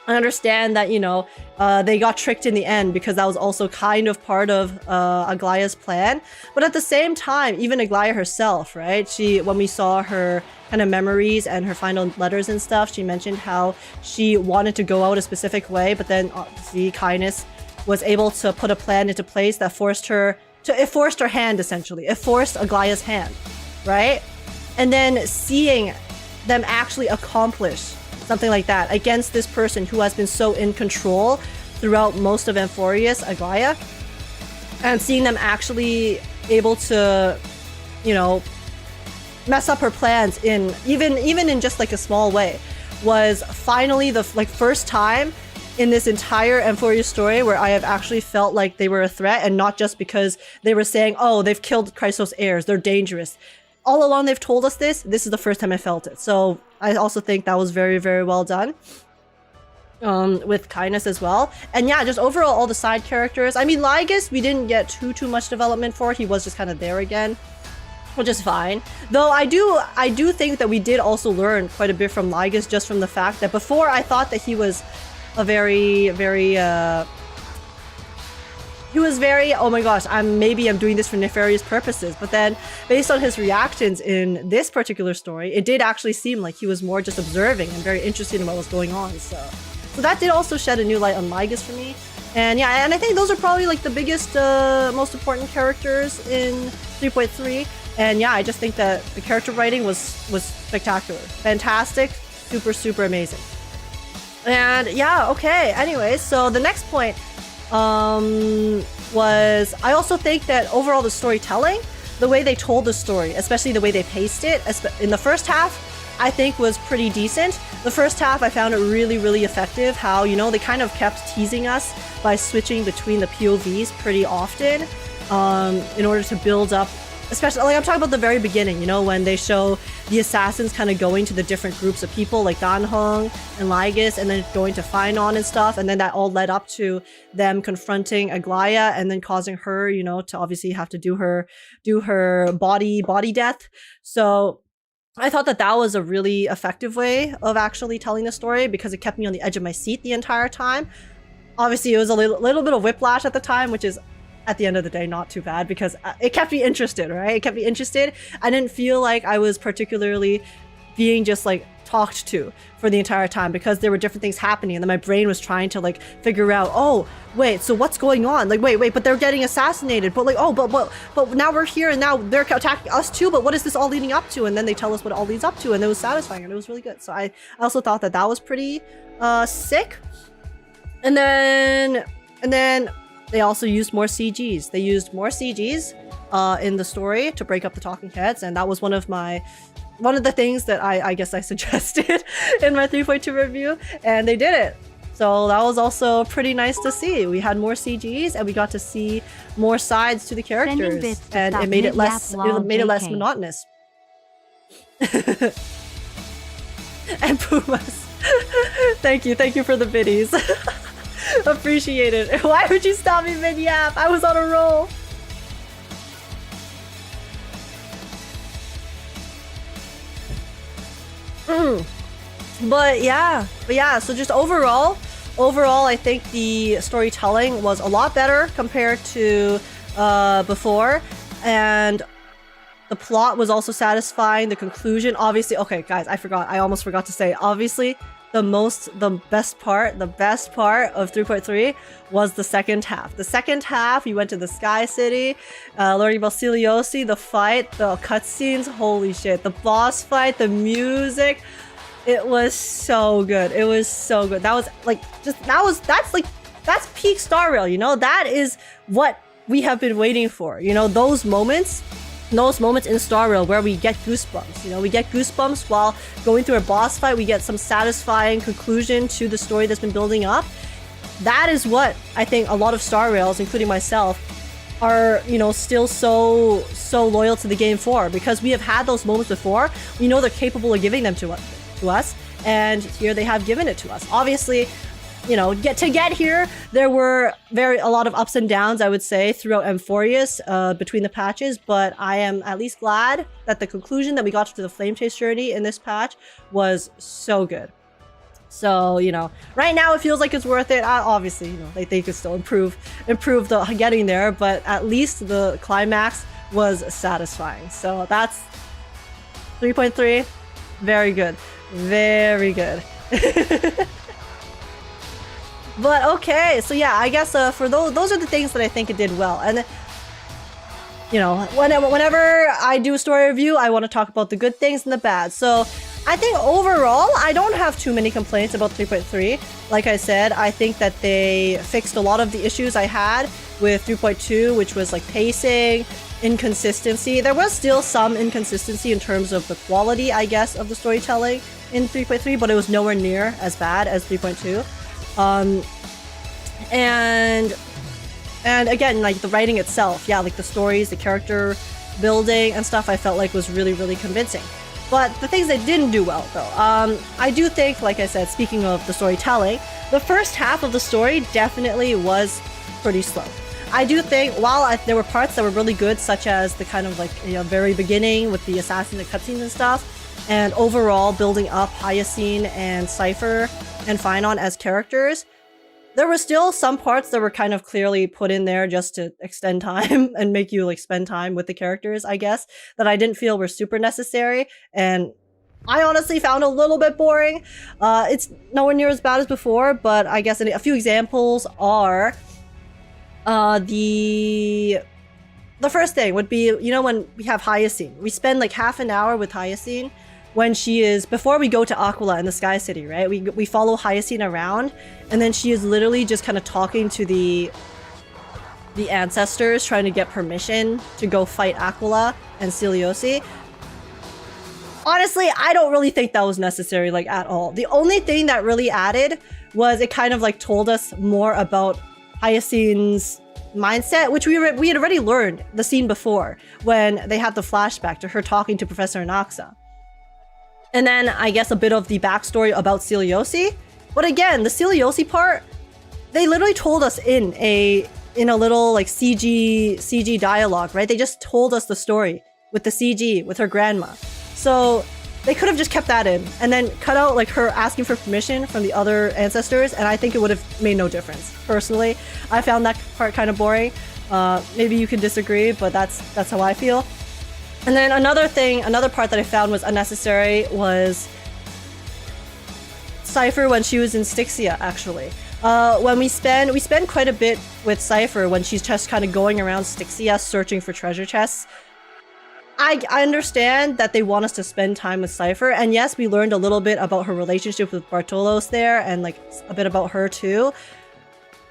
I understand that, you know, they got tricked in the end, because that was also kind of part of Aglaia's plan. But at the same time, even Aglaia herself, right? When we saw her kind of memories and her final letters and stuff, she mentioned how she wanted to go out a specific way, but then obviously Kindness was able to put a plan into place that forced her hand, essentially. It forced Aglaia's hand, right? And then seeing them actually accomplish something like that against this person who has been so in control throughout most of Amphorius, Aglaia, and seeing them actually able to, you know, mess up her plans in even in just like a small way, was finally the first time in this entire Amphorius story where I have actually felt like they were a threat, and not just because they were saying, oh, they've killed Chrysos heirs, they're dangerous. All along they've told us this is the first time I felt it. So I also think that was very, very well done with Kindness as well. And yeah, just overall all the side characters. I mean, Lygus, we didn't get too much development for. He was just kind of there again, which is fine. Though I do think that we did also learn quite a bit from Lygus, just from the fact that before I thought that he was a very, oh my gosh, maybe I'm doing this for nefarious purposes. But then based on his reactions in this particular story, it did actually seem like he was more just observing and very interested in what was going on. So that did also shed a new light on Lygus for me. And yeah, and I think those are probably like the biggest, most important characters in 3.3. And yeah, I just think that the character writing was spectacular. Fantastic. Super amazing. And yeah, okay. Anyway, so the next point was, I also think that overall the storytelling, the way they told the story, especially the way they paced it in the first half, I think was pretty decent. The first half I found it really effective, how, you know, they kind of kept teasing us by switching between the POVs pretty often in order to build up, especially, like I'm talking about the very beginning, you know, when they show the assassins kind of going to the different groups of people like Danhong and Lygus, and then going to Phainon and stuff, and then that all led up to them confronting Aglaia and then causing her, you know, to obviously have to do her body death. So I thought that was a really effective way of actually telling the story, because it kept me on the edge of my seat the entire time. Obviously, it was a little bit of whiplash at the time, which is, at the end of the day, not too bad, because it kept me interested, right? It kept me interested. I didn't feel like I was particularly being just like talked to for the entire time, because there were different things happening, and then my brain was trying to like figure out, oh wait, so what's going on? Like wait, but they're getting assassinated, but like, oh, but now we're here and now they're attacking us too, but what is this all leading up to? And then they tell us what it all leads up to, and it was satisfying and it was really good. So I also thought that was pretty sick. And then they also used more CGs. They used more CGs in the story to break up the talking heads, and that was one of the things that I guess I suggested in my 3.2 review, and they did it. So that was also pretty nice to see. We had more CGs and we got to see more sides to the characters, and it made it less monotonous. And Pumas. Thank you for the biddies. Appreciate it. Why would you stop me mid-yap? I was on a roll. But yeah, so just overall, I think the storytelling was a lot better compared to before, and the plot was also satisfying. The conclusion, obviously, okay guys, I almost forgot to say, obviously the best part of 3.3 was the second half. The second half, you went to the Sky City, learning about Celiosi, the fight, the cutscenes, holy shit, the boss fight, the music. It was so good. It was so good. That was like, that's peak Star Rail, you know? That is what we have been waiting for. You know, those moments in Star Rail where we get goosebumps. You know, we get goosebumps while going through a boss fight. We get some satisfying conclusion to the story that's been building up. That is what I think a lot of Star Rails, including myself, are, you know, still so loyal to the game for, because we have had those moments before. We know they're capable of giving them to us, and here they have given it to us. Obviously, you know, to get here, there were a lot of ups and downs, I would say, throughout Amphorius between the patches, but I am at least glad that the conclusion that we got to the Flame Chase journey in this patch was so good. So, you know, right now it feels like it's worth it. Obviously, you know, they could still improve the getting there, but at least the climax was satisfying. So that's 3.3. Very good. Very good. But okay, so yeah, I guess for those are the things that I think it did well. And you know, whenever I do a story review, I want to talk about the good things and the bad. So I think overall, I don't have too many complaints about 3.3. Like I said, I think that they fixed a lot of the issues I had with 3.2, which was like pacing, inconsistency. There was still some inconsistency in terms of the quality, I guess, of the storytelling in 3.3, but it was nowhere near as bad as 3.2. And again, like the writing itself, yeah, like the stories, the character building and stuff, I felt like was really, really convincing. But the things that didn't do well, though, I do think, like I said, speaking of the storytelling, the first half of the story definitely was pretty slow. I do think, while there were parts that were really good, such as the kind of like, you know, very beginning with the assassin, the cutscenes and stuff, and overall building up Hyacine and Cypher and Phynon as characters, there were still some parts that were kind of clearly put in there just to extend time and make you like spend time with the characters, I guess, that I didn't feel were super necessary, and I honestly found a little bit boring. It's nowhere near as bad as before, but I guess a few examples are the first thing would be, you know, when we have Hyacine, we spend like half an hour with Hyacine when she is, before we go to Aquila in the Sky City, right? We follow Hyacine around, and then she is literally just kind of talking to the ancestors, trying to get permission to go fight Aquila and Celiosi. Honestly, I don't really think that was necessary, like, at all. The only thing that really added was it kind of like told us more about Hyacine's mindset, which we had already learned the scene before when they had the flashback to her talking to Professor Anaxa. And then I guess a bit of the backstory about Celiosi. But again, the Celiosi part, they literally told us in a little like CG dialogue, right? They just told us the story with the CG with her grandma. So they could have just kept that in and then cut out like her asking for permission from the other ancestors, and I think it would have made no difference. Personally, I found that part kind of boring. Maybe you can disagree, but that's how I feel. And then another part that I found was unnecessary was Cypher when she was in Styxia, actually. When we spend quite a bit with Cypher when she's just kind of going around Styxia searching for treasure chests. I understand that they want us to spend time with Cypher, and yes, we learned a little bit about her relationship with Bartolos there, and like a bit about her too.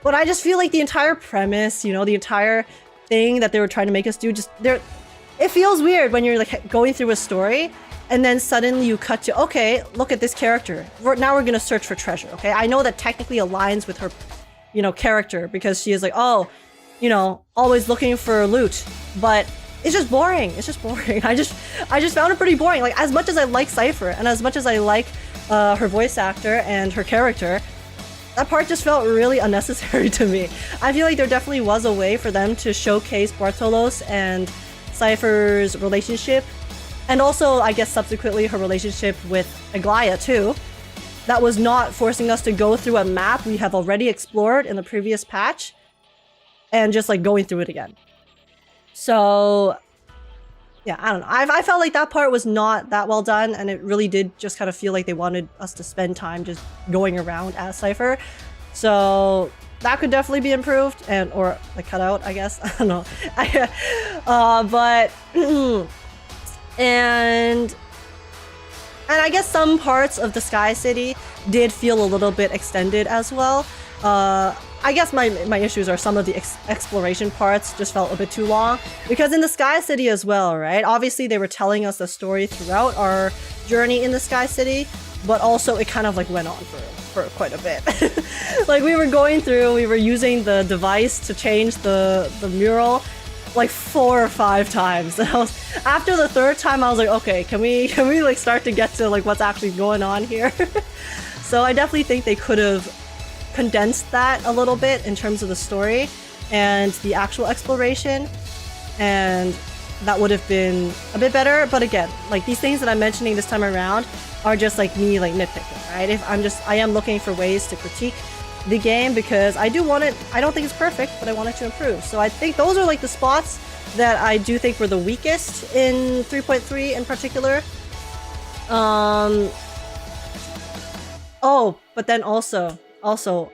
But I just feel like the entire premise, you know, the entire thing that they were trying to make us do, it feels weird when you're like going through a story and then suddenly you cut to, okay, look at this character. Now we're gonna search for treasure, okay? I know that technically aligns with her, you know, character because she is like, oh, you know, always looking for loot, but it's just boring. It's just boring. I just found it pretty boring. Like, as much as I like Cypher and as much as I like her voice actor and her character, that part just felt really unnecessary to me. I feel like there definitely was a way for them to showcase Bartolos and Cypher's relationship, and also, I guess, subsequently her relationship with Aglaia too. That was not forcing us to go through a map we have already explored in the previous patch and just like going through it again. So yeah, I don't know. I felt like that part was not that well done, and it really did just kind of feel like they wanted us to spend time just going around as Cypher. So that could definitely be improved or like cut out, I guess. I don't know. But and I guess some parts of the Sky City did feel a little bit extended as well. I guess my issues are some of the exploration parts just felt a bit too long, because in the Sky City as well, right? Obviously they were telling us the story throughout our journey in the Sky City, but also it kind of like went on for quite a bit. Like we were going through, we were using the device to change the mural like 4 or 5 times. And after the 3rd time I was like, okay, can we like start to get to like what's actually going on here? So I definitely think they could have condensed that a little bit in terms of the story and the actual exploration, and that would have been a bit better. But again, like these things that I'm mentioning this time around are just like me like nitpicking, right? I am looking for ways to critique the game because I don't think it's perfect, but I want it to improve. So I think those are like the spots that I do think were the weakest in 3.3 in particular. Oh, but then also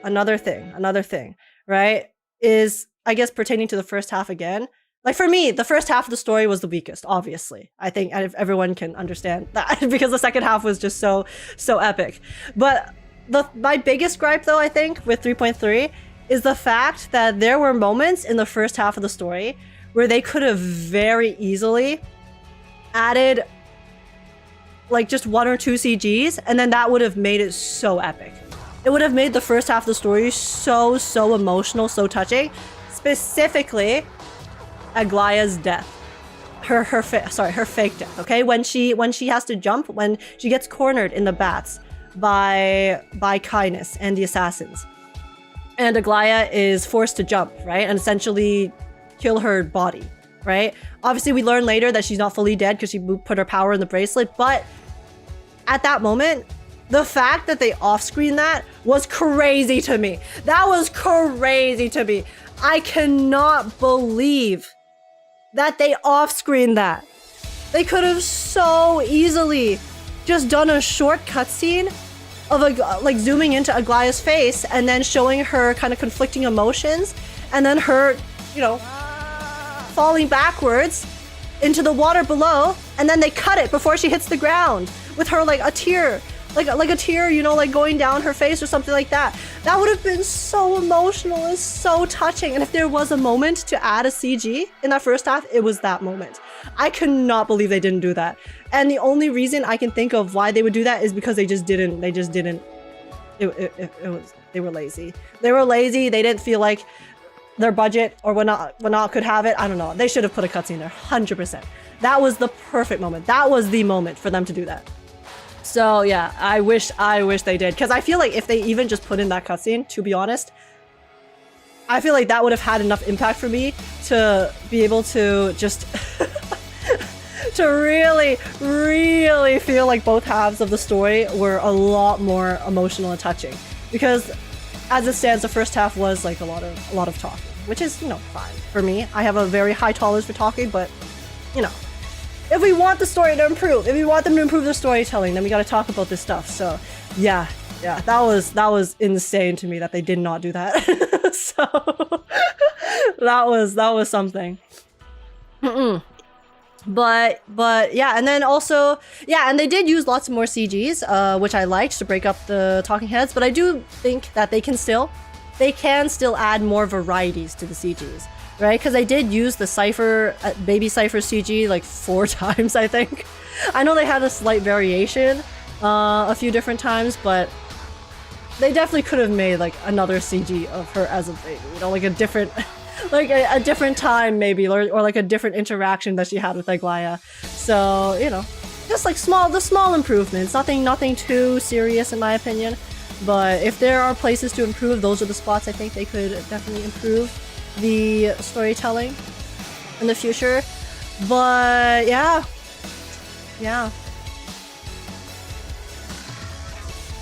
another thing, right, is I guess pertaining to the first half again. Like for me, the first half of the story was the weakest, obviously. I think everyone can understand that because the second half was just so epic. But my biggest gripe though, I think, with 3.3 is the fact that there were moments in the first half of the story where they could have very easily added like just 1 or 2 CGs, and then that would have made it so epic. It would have made the first half of the story so emotional, so touching. Specifically, Aglaia's death. Her fake death, okay? When she has to jump, when she gets cornered in the bats by Kindness and the assassins. And Aglaia is forced to jump, right? And essentially kill her body, right? Obviously, we learn later that she's not fully dead because she put her power in the bracelet, but at that moment, the fact that they off-screen that was crazy to me. That was crazy to me. I cannot believe that they off-screened that. They could have so easily just done a short cutscene of like zooming into Aglaia's face and then showing her kind of conflicting emotions, and then her, you know, falling backwards into the water below, and then they cut it before she hits the ground with her like a tear. Like a tear, you know, like going down her face or something like that. That would have been so emotional and so touching. And if there was a moment to add a CG in that first half, it was that moment. I could not believe they didn't do that. And the only reason I can think of why they would do that is because they didn't. They were lazy. They were lazy. They didn't feel like their budget or whatnot could have it. I don't know. They should have put a cutscene there, 100%. That was the perfect moment. That was the moment for them to do that. So yeah, I wish they did, because I feel like if they even just put in that cutscene, to be honest, I feel like that would have had enough impact for me to be able to just to really feel like both halves of the story were a lot more emotional and touching. Because as it stands, the first half was like a lot of talking, which is, you know, fine for me. I have a very high tolerance for talking, but you know, if we want the story to improve, if we want them to improve their storytelling, then we got to talk about this stuff. So yeah, that was insane to me that they did not do that. So that was something. But yeah, and then also, yeah, and they did use lots more CGs, which I liked to break up the talking heads, but I do think that they can still they can still add more varieties to the CGs, right? Because I did use the Cypher, Baby Cypher CG like 4 times, I think. I know they had a slight variation a few different times, but they definitely could have made like another CG of her as a baby, you know, like a different, like a different time maybe, or like a different interaction that she had with Aglaia. So, you know, just like the small improvements, nothing too serious in my opinion. But if there are places to improve, those are the spots I think they could definitely improve the storytelling in the future. But yeah.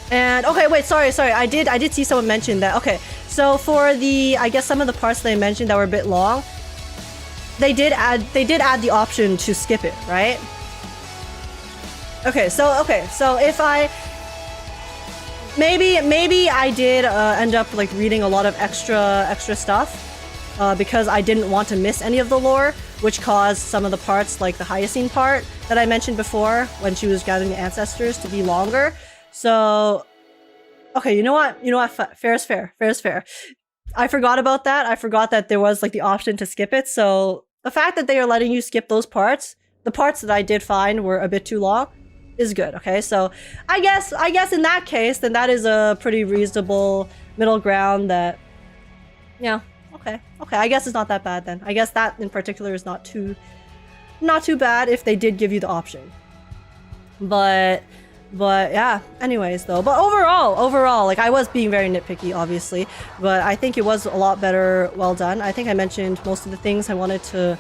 And okay, wait, sorry. I did see someone mention that. Okay, so for the, I guess some of the parts that I mentioned that were a bit long, they did add the option to skip it, right? Okay, so if I maybe I did end up like reading a lot of extra stuff because I didn't want to miss any of the lore, which caused some of the parts like the Hyacine part that I mentioned before when she was gathering the ancestors to be longer. So, okay, you know what? Fair is fair. I forgot about that. I forgot that there was like the option to skip it. So the fact that they are letting you skip those parts, the parts that I did find were a bit too long, is good. Okay, so I guess in that case, then that is a pretty reasonable middle ground. That, yeah, okay. I guess it's not that bad then. I guess that in particular is not too bad if they did give you the option. But yeah, anyways though, but overall, like I was being very nitpicky obviously, but I think it was a lot better, well done. I think I mentioned most of the things I wanted to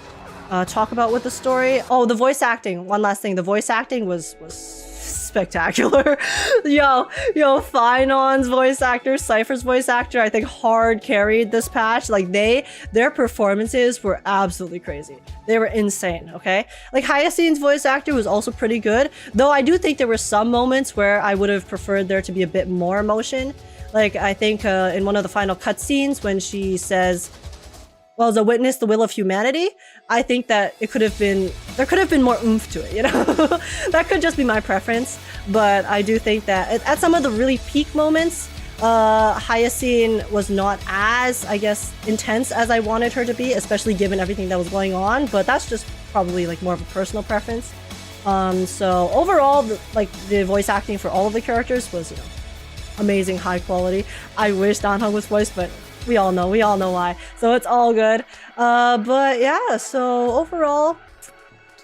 talk about with the story. Oh, the voice acting, one last thing, the voice acting was spectacular. yo Finon's voice actor, Cypher's voice actor, I think hard carried this patch. Like their performances were absolutely crazy. They were insane, okay? Like Hyacine's voice actor was also pretty good, though I do think there were some moments where I would have preferred there to be a bit more emotion. Like I think in one of the final cutscenes when she says, well, as a witness, the will of humanity, I think that there could have been more oomph to it, you know? That could just be my preference, but I do think that at some of the really peak moments, Hyacine was not as, I guess, intense as I wanted her to be, especially given everything that was going on, but that's just probably like more of a personal preference. So overall, the voice acting for all of the characters was, you know, amazing, high quality. I wish Dan Heng was voiced, but we all know why. So it's all good. But yeah, so overall,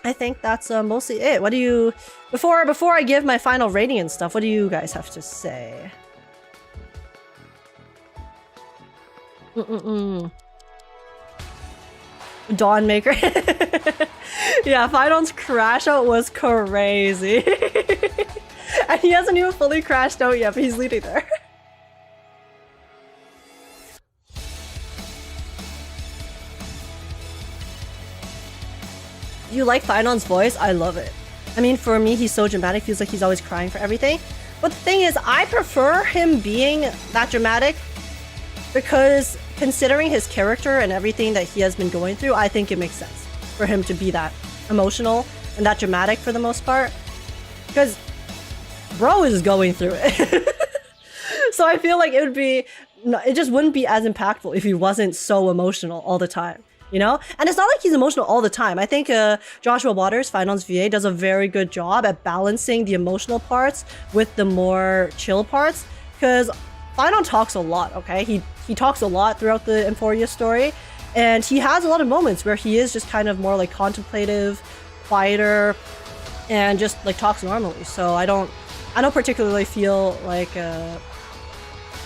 I think that's mostly it. What do you, before I give my final rating and stuff, what do you guys have to say? Dawnmaker. Yeah, Finon's crash out was crazy. And he hasn't even fully crashed out yet, but he's leading there. You like Finon's voice? I love it. I mean, for me, he's so dramatic, feels like he's always crying for everything. But the thing is, I prefer him being that dramatic because considering his character and everything that he has been going through, I think it makes sense for him to be that emotional and that dramatic for the most part. Because bro is going through it. So I feel like it just wouldn't be as impactful if he wasn't so emotional all the time. You know? And it's not like he's emotional all the time. I think Joshua Waters, Finon's VA, does a very good job at balancing the emotional parts with the more chill parts. Because Finon talks a lot, okay? He talks a lot throughout the Emphoria story. And he has a lot of moments where he is just kind of more like contemplative, quieter, and just like talks normally. So I don't particularly feel like...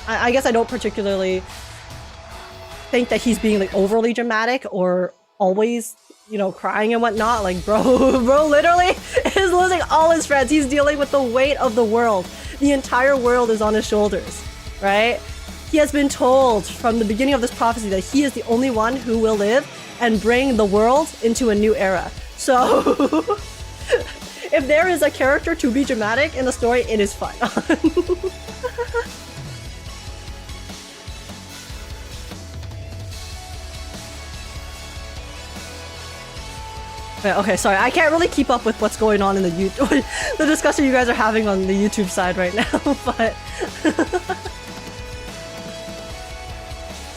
I guess I don't particularly think that he's being like overly dramatic or always, you know, crying and whatnot. Like bro literally is losing all his friends. He's dealing with the weight of the world. The entire world is on his shoulders, right? He has been told from the beginning of this prophecy that he is the only one who will live and bring the world into a new era. So if there is a character to be dramatic in the story, it is Finon. Okay, sorry, I can't really keep up with what's going on in the the discussion you guys are having on the YouTube side right now, but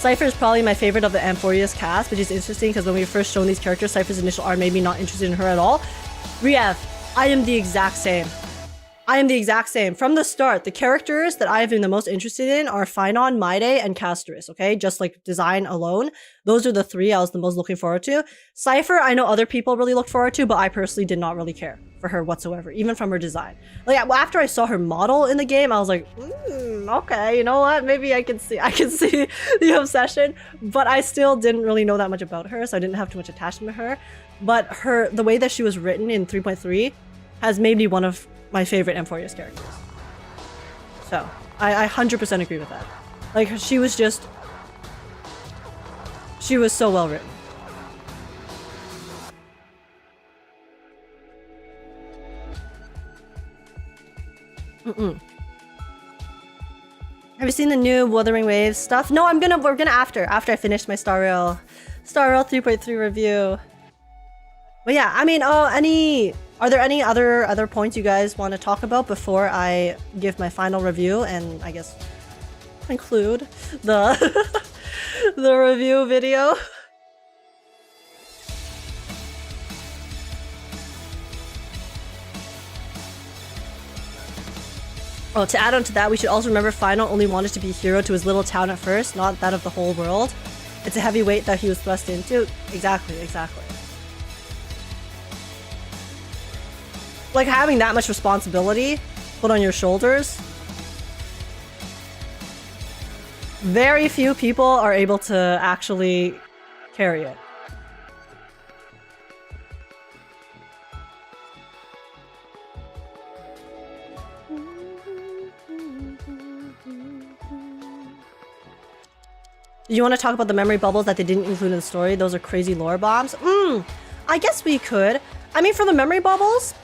Cypher is probably my favorite of the Amphorius cast, which is interesting because when we were first shown these characters, Cypher's initial art made me not interested in her at all. Riev, I am the exact same. I am the exact same. From the start, the characters that I've been the most interested in are Phynon, Maide, and Casterus, okay? Just like design alone. Those are the three I was the most looking forward to. Cypher, I know other people really looked forward to, but I personally did not really care for her whatsoever, even from her design. Like, after I saw her model in the game, I was like, okay, you know what? Maybe I can see the obsession, but I still didn't really know that much about her, so I didn't have too much attachment to her. But the way that she was written in 3.3 has made me one of my favorite Amphorius characters. So, I 100% agree with that. Like, she was so well written. Have you seen the new Wuthering Waves stuff? No, we're gonna after I finish my Star Rail 3.3 review. But yeah, I mean, are there any other points you guys want to talk about before I give my final review and I guess conclude the the review video? Oh, to add on to that, we should also remember Final only wanted to be a hero to his little town at first, not that of the whole world. It's a heavy weight that he was thrust into. Exactly. Like, having that much responsibility put on your shoulders, very few people are able to actually carry it. Do you want to talk about the memory bubbles that they didn't include in the story? Those are crazy lore bombs. I guess we could. I mean, for the memory bubbles,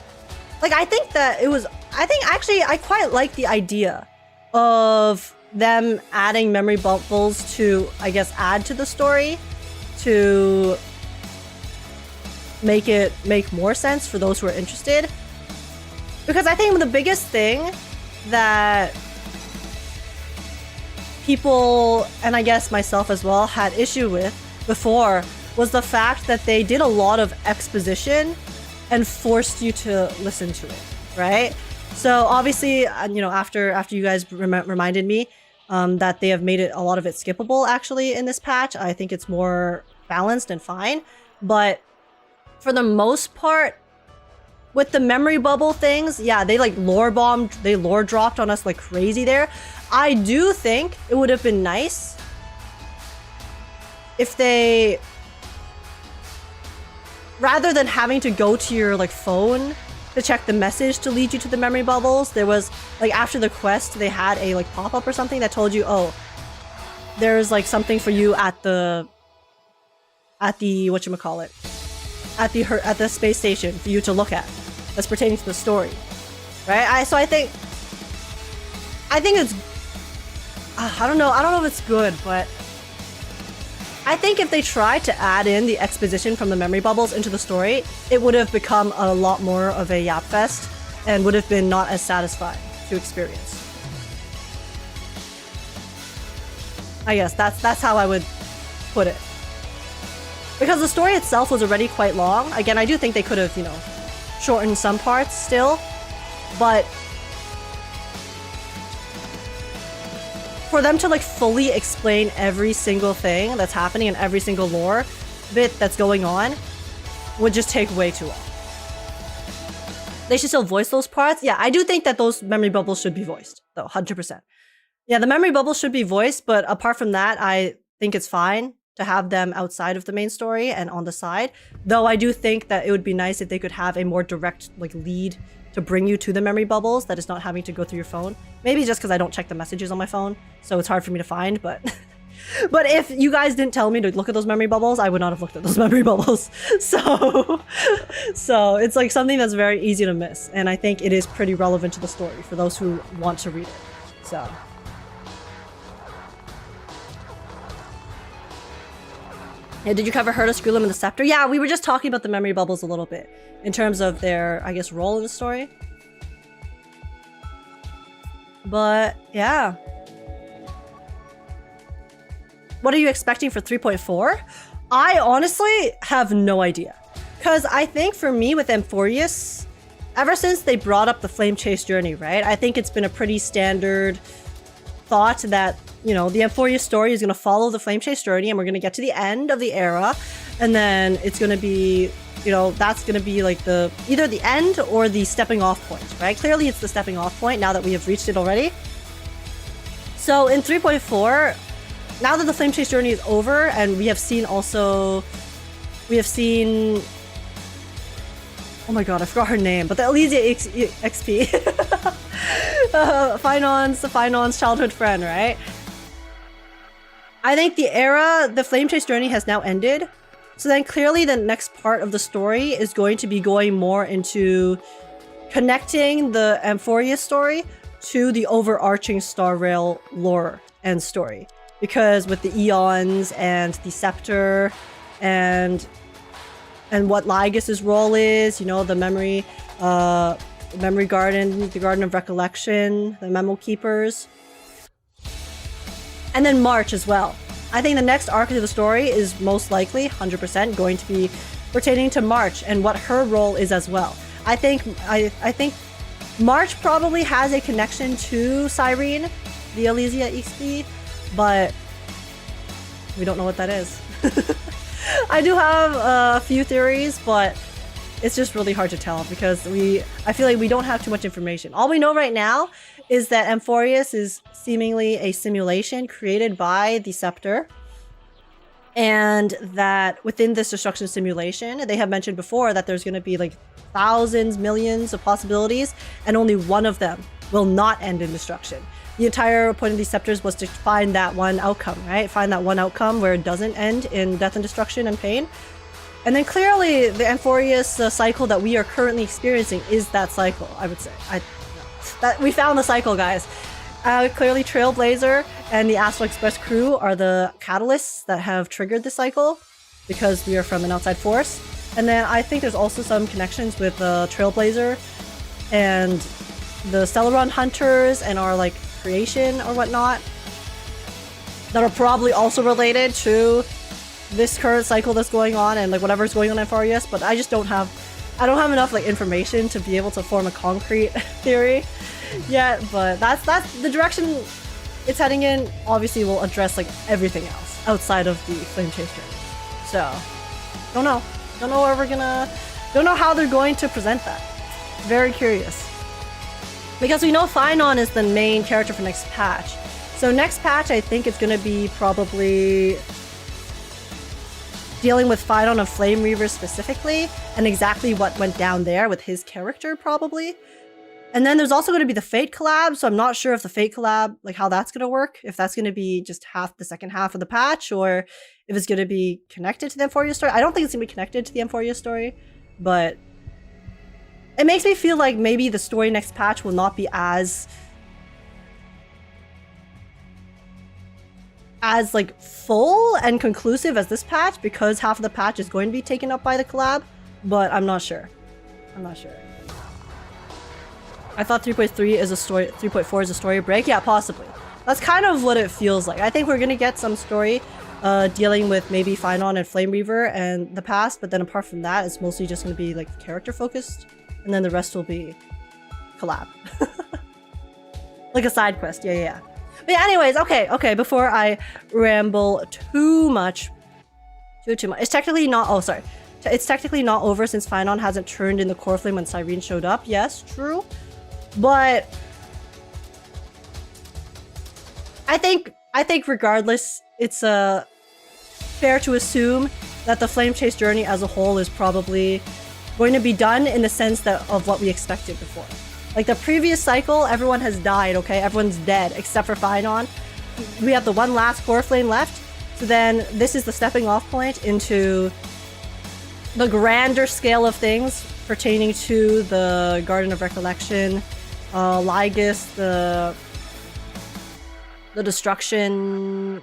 like, I think actually I quite like the idea of them adding memory bubbles to, I guess, add to the story to make more sense for those who are interested. Because I think the biggest thing that people, and I guess myself as well, had issue with before was the fact that they did a lot of exposition and forced you to listen to it, right? So obviously, you know, after you guys reminded me that they have made a lot of it skippable actually in this patch, I think it's more balanced and fine. But for the most part, with the memory bubble things, yeah, they like lore dropped on us like crazy there. I do think it would have been nice if they, rather than having to go to your like phone to check the message to lead you to the memory bubbles, there was like after the quest they had a like pop-up or something that told you, oh, there's like something for you at the whatchamacallit, at the space station for you to look at that's pertaining to the story, right? I think it's, I don't know if it's good, but I think if they tried to add in the exposition from the memory bubbles into the story, it would have become a lot more of a yap fest and would have been not as satisfying to experience. I guess that's how I would put it. Because the story itself was already quite long. Again, I do think they could have, you know, shortened some parts still, but for them to like fully explain every single thing that's happening and every single lore bit that's going on would just take way too long. They should still voice those parts. Yeah, I do think that those memory bubbles should be voiced, though, 100%. Yeah, the memory bubbles should be voiced, but apart from that, I think it's fine to have them outside of the main story and on the side. Though I do think that it would be nice if they could have a more direct like lead to bring you to the memory bubbles that is not having to go through your phone. Maybe just because I don't check the messages on my phone, so it's hard for me to find, but but if you guys didn't tell me to look at those memory bubbles, I would not have looked at those memory bubbles. So it's like something that's very easy to miss, and I think it is pretty relevant to the story for those who want to read it. So yeah, did you cover Herta, Screwlim, and the Scepter? Yeah, we were just talking about the memory bubbles a little bit in terms of their, I guess, role in the story. But yeah. what are you expecting for 3.4? I honestly have no idea. Because I think for me with Amphorius, ever since they brought up the Flame Chase journey, right? I think it's been a pretty standard thought that, you know, the Amphorius story is going to follow the Flame Chase journey and we're going to get to the end of the era. And then it's going to be, you know, that's going to be like the either the end or the stepping off point, right? Clearly it's the stepping off point now that we have reached it already. So in 3.4, now that the Flame Chase journey is over and we have seen oh my god, I forgot her name, but the Elysia XP. Finon's childhood friend, right? I think the Flame Chase journey has now ended. So then clearly the next part of the story is going to be going more into connecting the Amphorius story to the overarching Star Rail lore and story. Because with the Eons and the Scepter and what Lygus' role is, you know, the memory garden, the Garden of Recollection, the Memo Keepers. And then March as well. I think the next arc of the story is most likely, 100%, going to be pertaining to March and what her role is as well. I think March probably has a connection to Cyrene, the Elysia XP, but we don't know what that is. I do have a few theories, but it's just really hard to tell because I feel like we don't have too much information. All we know right now is that Amphorius is seemingly a simulation created by the Scepter, and that within this destruction simulation, they have mentioned before that there's going to be like thousands, millions of possibilities, and only one of them will not end in destruction. The entire point of these scepters was to find that one outcome, right? Find that one outcome where it doesn't end in death and destruction and pain. And then clearly the Amphorius cycle that we are currently experiencing is that cycle, I would say. We found the cycle, guys. Clearly Trailblazer and the Astral Express crew are the catalysts that have triggered the cycle because we are from an outside force. And then I think there's also some connections with Trailblazer and the Stellaron Hunters and our like creation or whatnot that are probably also related to this current cycle that's going on and like whatever's going on in Amphorius, but I don't have enough like information to be able to form a concrete theory yet, but that's the direction it's heading in. Obviously we'll address like everything else outside of the Flame Chase journey. So don't know where don't know how they're going to present that. Very curious. Because we know Finon is the main character for next patch. So next patch, I think it's going to be probably dealing with Finon and Flame Reaver specifically, and exactly what went down there with his character, probably. And then there's also going to be the Fate collab, so I'm not sure if the Fate collab, like how that's going to work, if that's going to be just the second half of the patch, or if it's going to be connected to the Amphorius story. I don't think it's going to be connected to the Amphorius story, but it makes me feel like maybe the story next patch will not be as like full and conclusive as this patch because half of the patch is going to be taken up by the collab, but I'm not sure. I thought 3.3 is a story, 3.4 is a story break. Yeah, possibly. That's kind of what it feels like. I think we're gonna get some story dealing with maybe Finon and Flame Reaver and the past, but then apart from that, it's mostly just gonna be like character focused. And then the rest will be collab. Like a side quest, yeah. But yeah, anyways, okay, before I ramble too much. It's technically not, it's technically not over since Finon hasn't turned in the core flame when Cyrene showed up. Yes, true. But I think regardless, it's fair to assume that the Flame Chase journey as a whole is probably going to be done in the sense of what we expected before. Like the previous cycle, everyone has died, okay? Everyone's dead except for Finon. We have the one last core flame left. So then this is the stepping off point into the grander scale of things pertaining to the Garden of Recollection, Lygus, the destruction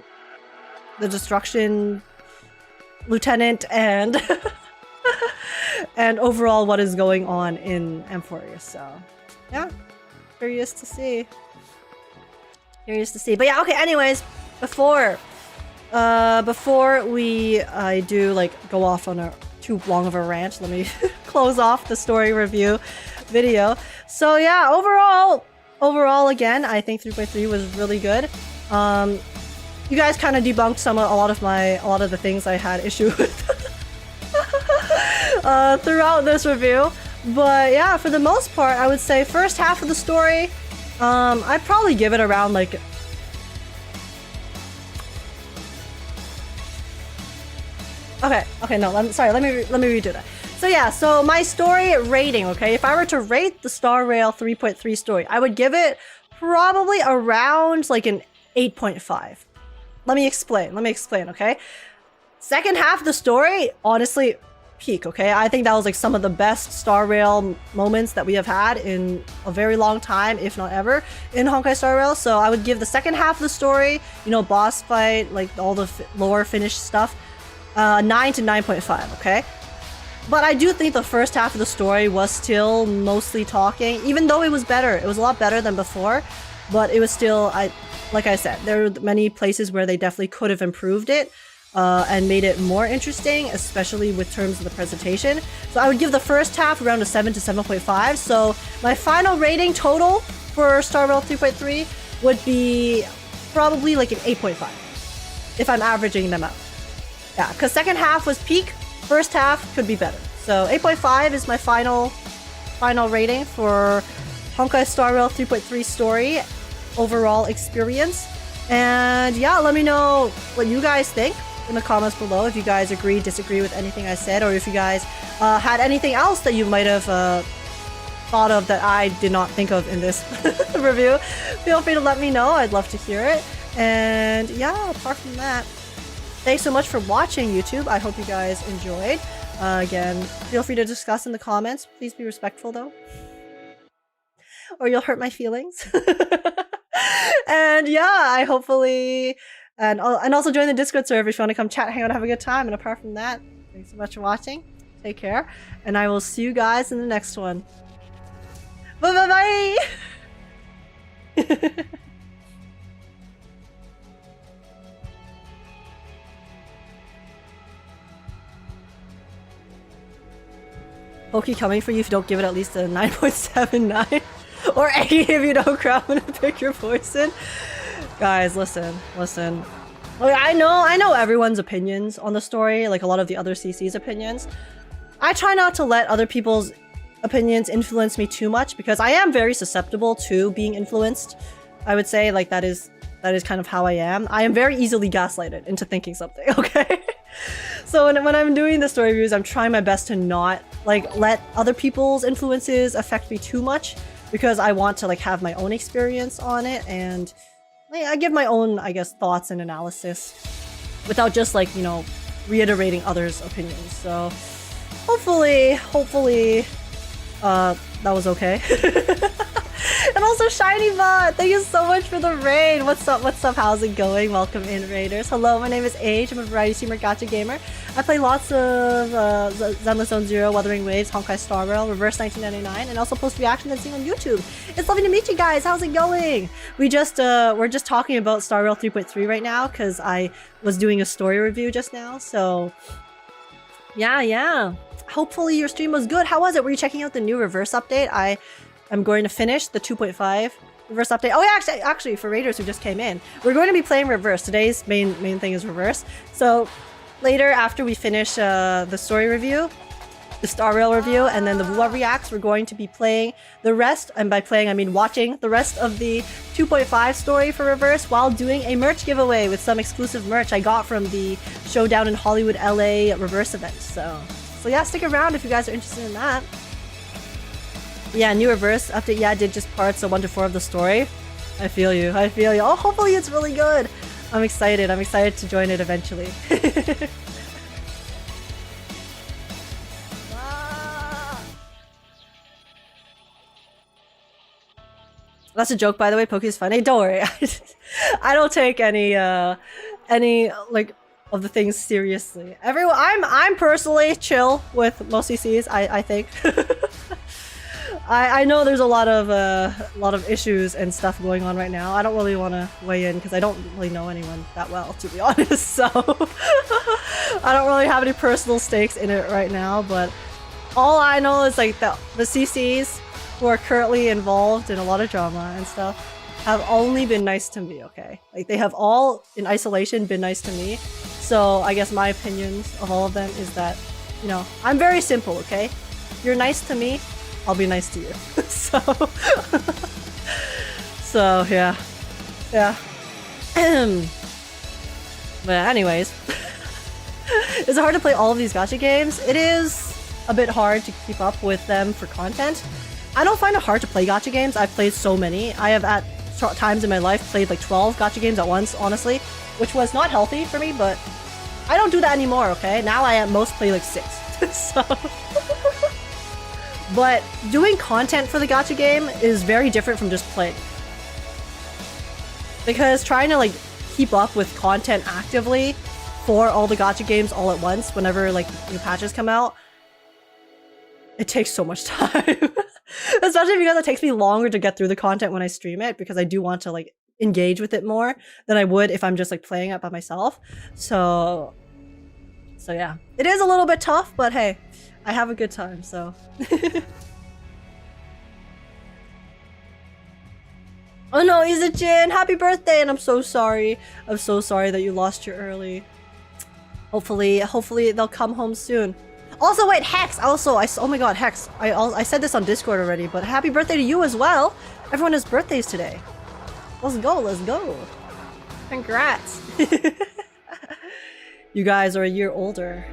lieutenant, and and overall what is going on in Amphorius. So yeah, curious to see. But yeah, okay, anyways, before Before I do like go off on a too long of a rant, let me close off the story review video. So yeah, overall again, I think 3.3 was really good. You guys kind of debunked a lot of the things I had issue with throughout this review. But yeah, for the most part, I would say first half of the story, I'd probably give it around like Okay, no, let me redo that. So yeah, so my story rating, okay? If I were to rate the Star Rail 3.3 story, I would give it probably around like an 8.5. Let me explain, okay? Second half of the story, honestly, peak, okay? I think that was like some of the best Star Rail moments that we have had in a very long time, if not ever, in Honkai Star Rail. So I would give the second half of the story, you know, boss fight, like all the lore finished stuff, 9 to 9.5, okay? But I do think the first half of the story was still mostly talking, even though it was better. It was a lot better than before, but it was still, like I said, there were many places where they definitely could have improved it and made it more interesting, especially with terms of the presentation. So I would give the first half around a 7 to 7.5. So my final rating total for Star Rail 3.3 would be probably like an 8.5 if I'm averaging them out. Yeah, because second half was peak, first half could be better. So 8.5 is my final rating for Honkai Star Rail 3.3 story overall experience. And yeah, let me know what you guys think in the comments below, if you guys agree, disagree with anything I said, or if you guys had anything else that you might have thought of that I did not think of in this review. Feel free to let me know, I'd love to hear it. And yeah, apart from that, thanks so much for watching, YouTube. I hope you guys enjoyed. Again, feel free to discuss in the comments. Please be respectful, though, or you'll hurt my feelings. And yeah, I hopefully... And also join the Discord server if you want to come chat, hang out, have a good time. And apart from that, thanks so much for watching. Take care. And I will see you guys in the next one. Bye-bye-bye! Pokey coming for you if you don't give it at least a 9.79. Or 8 if you don't crowd and pick your poison. Guys, listen. Like, I know everyone's opinions on the story, like a lot of the other CC's opinions. I try not to let other people's opinions influence me too much because I am very susceptible to being influenced. I would say like that is kind of how I am. I am very easily gaslighted into thinking something, okay? So when I'm doing the story reviews, I'm trying my best to not like let other people's influences affect me too much because I want to like have my own experience on it, and I give my own, I guess, thoughts and analysis without just like, you know, reiterating others' opinions. So hopefully that was okay. And also ShinyBot, thank you so much for the raid. What's up, how's it going? Welcome in, raiders. Hello, my name is Age, I'm a variety streamer, gacha gamer. I play lots of Zenless Zone Zero, Wuthering Waves, Honkai Star Rail, Reverse 1999, and also post reaction and sing on YouTube. It's lovely to meet you guys, how's it going? We're just talking about Star Rail 3.3 right now, because I was doing a story review just now, so yeah. Hopefully your stream was good. How was it? Were you checking out the new Reverse update? I'm going to finish the 2.5 Reverse update. Oh yeah, actually, for raiders who just came in, we're going to be playing Reverse. Today's main thing is Reverse. So later, after we finish the story review, the Star Rail review, and then the Wuthering Reacts, we're going to be playing the rest, and by playing I mean watching the rest of the 2.5 story for Reverse while doing a merch giveaway with some exclusive merch I got from the Showdown in Hollywood, LA Reverse event. So yeah, stick around if you guys are interested in that. Yeah, new Reverse update. Yeah, I did just parts of 1 to 4 of the story. I feel you. Oh, hopefully it's really good. I'm excited to join it eventually. That's a joke, by the way. Poke's funny. Don't worry. I don't take any like of the things seriously. I'm personally chill with most CCs, I think. I know there's a lot of issues and stuff going on right now. I don't really want to weigh in because I don't really know anyone that well, to be honest. So I don't really have any personal stakes in it right now. But all I know is like the CCs who are currently involved in a lot of drama and stuff have only been nice to me. Okay, like they have all in isolation been nice to me. So I guess my opinions of all of them is that, you know, I'm very simple. Okay, you're nice to me, I'll be nice to you. So, so yeah. But anyways, is it hard to play all of these gacha games? It is a bit hard to keep up with them for content. I don't find it hard to play gacha games. I've played so many. I have at times in my life played like 12 gacha games at once, honestly, which was not healthy for me, but I don't do that anymore, okay? Now I at most play like 6. So... But doing content for the gacha game is very different from just playing. Because trying to like keep up with content actively for all the gacha games all at once whenever like new patches come out, it takes so much time. Especially because it takes me longer to get through the content when I stream it, because I do want to like engage with it more than I would if I'm just like playing it by myself. So yeah, it is a little bit tough, but hey, I have a good time, so. Oh no, Iza-jin, happy birthday, and I'm so sorry. I'm so sorry that you lost your early. Hopefully they'll come home soon. Also, wait, Hex, also, oh my god, Hex, I said this on Discord already, but happy birthday to you as well. Everyone has birthdays today. Let's go. Congrats. You guys are a year older.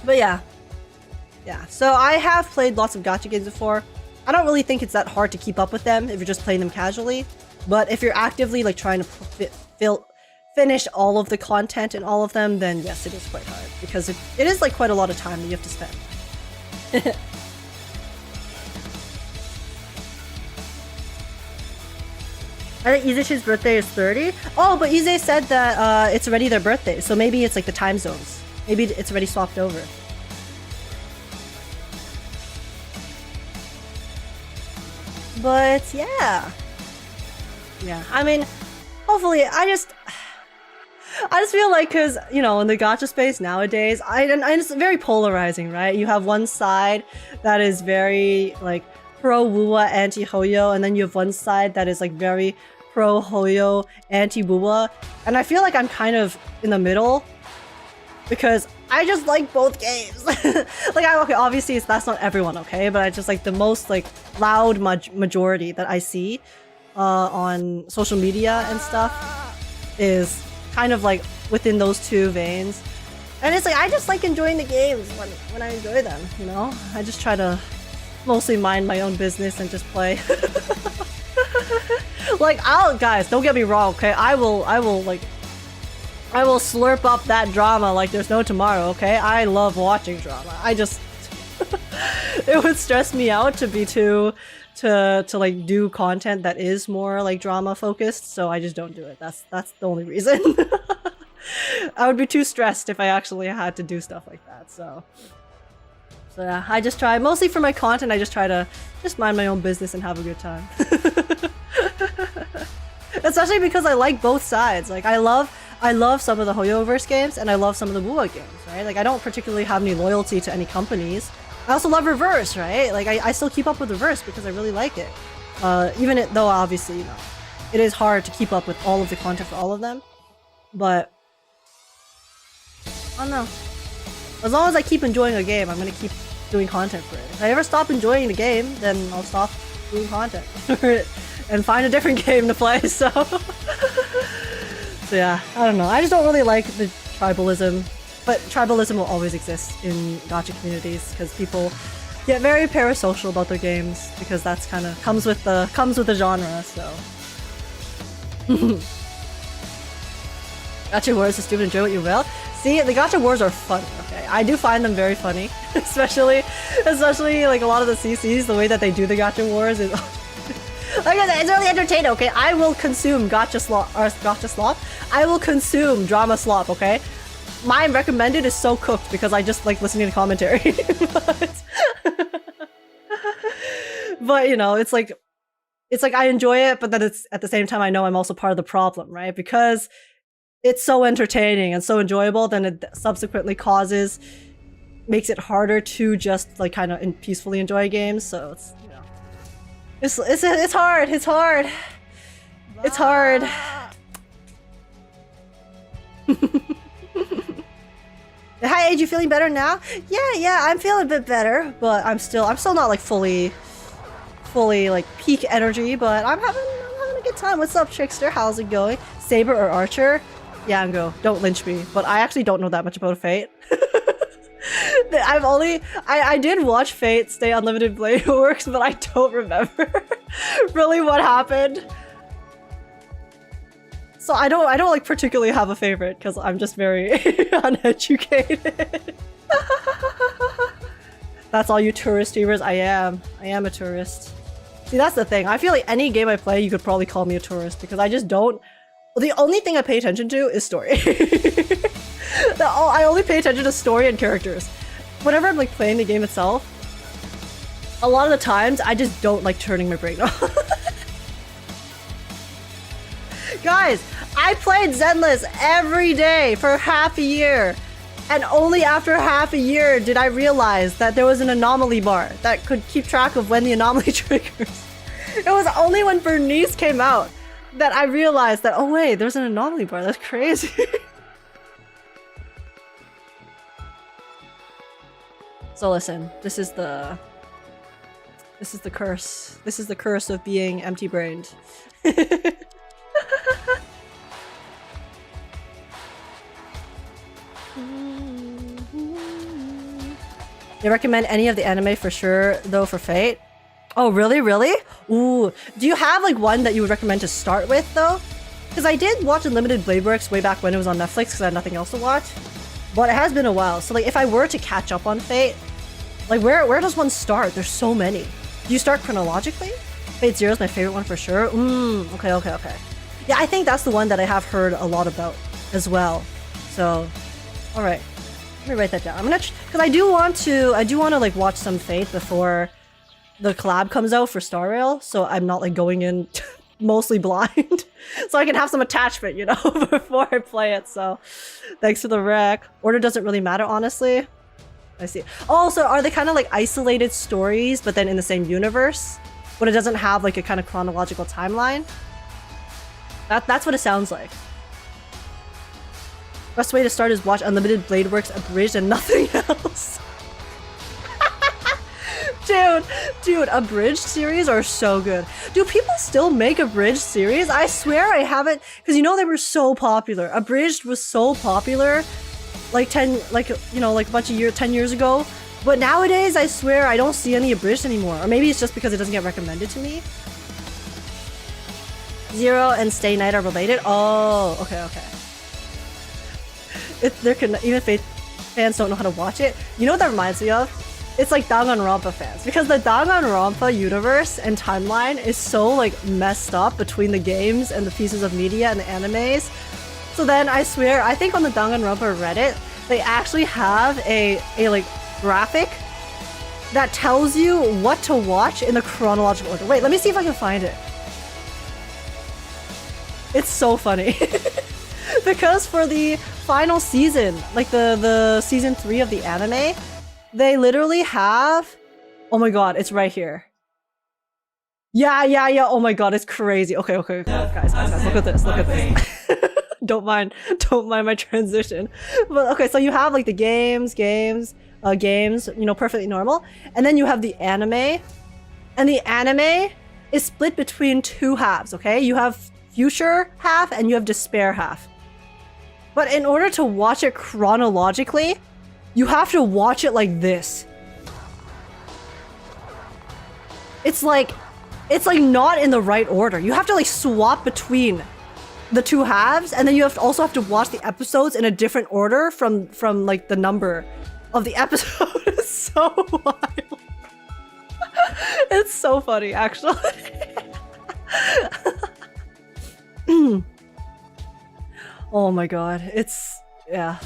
But yeah, so I have played lots of gacha games before. I don't really think it's that hard to keep up with them if you're just playing them casually, but if you're actively like trying to finish all of the content in all of them, then yes, it is quite hard, because it is like quite a lot of time that you have to spend. I think Izuchi's birthday is 30. Oh, but Ize said that it's already their birthday, so maybe it's like the time zones. Maybe it's already swapped over. But yeah. I mean, hopefully, I just feel like, because, you know, in the gacha space nowadays, it's very polarizing, right? You have one side that is very like pro-Wuwa, anti-Hoyo, and then you have one side that is like very pro-Hoyo, anti-Wuwa, and I feel like I'm kind of in the middle, because I just like both games. Like, okay, obviously that's not everyone, okay, but I just like the most like loud majority that I see on social media and stuff is kind of like within those two veins, and it's like I just like enjoying the games when I enjoy them, you know. I just try to mostly mind my own business and just play. Like, guys, don't get me wrong, okay? I will slurp up that drama like there's no tomorrow, okay? I love watching drama. I just it would stress me out to be to like do content that is more like drama focused, so I just don't do it. That's the only reason. I would be too stressed if I actually had to do stuff like that, so yeah, I just try, mostly for my content, I just try to just mind my own business and have a good time. Especially because I like both sides. Like, I love some of the Hoyoverse games, and I love some of the Wuwa games, right? Like, I don't particularly have any loyalty to any companies. I also love Reverse, right? Like, I still keep up with Reverse because I really like it. Though obviously, you know, it is hard to keep up with all of the content for all of them. But I don't know. As long as I keep enjoying a game, I'm gonna keep doing content for it. If I ever stop enjoying the game, then I'll stop doing content for it and find a different game to play, so... So yeah, I don't know. I just don't really like the tribalism, but tribalism will always exist in gacha communities because people get very parasocial about their games, because that's kind of comes with the genre, so... Gacha wars are stupid, enjoy what you will. See, the gacha wars are fun, okay? I do find them very funny, especially like a lot of the CCs, the way that they do the gacha wars is Like I said, it's really entertaining, okay? I will consume gotcha slop. I will consume drama slop, okay? My recommended is so cooked because I just like listening to commentary. But you know, it's like I enjoy it, but then it's at the same time I know I'm also part of the problem, right? Because it's so entertaining and so enjoyable, then it subsequently makes it harder to just like kind of peacefully enjoy games. So it's, you know, it's hard. It's hard. It's hard. Hi, Age, you feeling better now? Yeah, I'm feeling a bit better, but I'm still not like fully like peak energy, but I'm having a good time. What's up, Trickster? How's it going? Saber or Archer? Yango, don't lynch me, but I actually don't know that much about Fate. I did watch Fate Stay Unlimited Blade Works, but I don't remember really what happened. So I don't like particularly have a favorite because I'm just very uneducated. That's all you tourist streamers. I am a tourist. See, that's the thing. I feel like any game I play, you could probably call me a tourist because I just don't. Well, the only thing I pay attention to is story. I only pay attention to story and characters. Whenever I'm like playing the game itself, a lot of the times I just don't like turning my brain off. Guys, I played Zenless every day for half a year. And only after half a year did I realize that there was an anomaly bar that could keep track of when the anomaly triggers. It was only when Bernice came out that I realized that, oh wait, there's an anomaly bar. That's crazy. So listen, this is the curse. This is the curse of being empty-brained. They recommend any of the anime for sure, though, for Fate. Oh, really? Really? Ooh. Do you have, like, one that you would recommend to start with, though? Because I did watch Unlimited Blade Works way back when it was on Netflix because I had nothing else to watch. But it has been a while. So, like, if I were to catch up on Fate, like, where does one start? There's so many. Do you start chronologically? Fate Zero is my favorite one for sure. Okay. Yeah, I think that's the one that I have heard a lot about as well. So, all right. Let me write that down. I'm gonna, because I do want to like watch some Fate before the collab comes out for Star Rail, so I'm not like going in mostly blind, so I can have some attachment, you know, before I play it. So, thanks for the rec. Order doesn't really matter, honestly. I see. Oh, so are they kind of like isolated stories, but then in the same universe, but it doesn't have like a kind of chronological timeline? That's what it sounds like. Best way to start is watch Unlimited Blade Works abridged and nothing else. Dude, abridged series are so good. Do people still make abridged series? I swear I haven't, because you know they were so popular. Abridged was so popular, like 10 years ago. But nowadays, I swear I don't see any abridged anymore. Or maybe it's just because it doesn't get recommended to me. Zero and Stay Night are related. Oh, okay. Even if fans don't know how to watch it. You know what that reminds me of? It's like Danganronpa fans. Because the Danganronpa universe and timeline is so like messed up between the games and the pieces of media and the animes. So then I swear, I think on the Danganronpa Reddit, they actually have a like graphic that tells you what to watch in the chronological order. Wait, let me see if I can find it. It's so funny. Because for the final season, like the season 3 of the anime, they literally have, oh my god, it's right here. Yeah, oh my god, it's crazy. Okay, guys, look at this. Don't mind my transition. But okay, so you have like the games, you know, perfectly normal, and then you have the anime, and the anime is split between two halves. Okay, you have future half and you have despair half. But in order to watch it chronologically, you have to watch it like this. It's like not in the right order. You have to like swap between the two halves, and then you also have to watch the episodes in a different order from like the number of the episode. It's so wild. It's so funny, actually. Oh my god, it's yeah.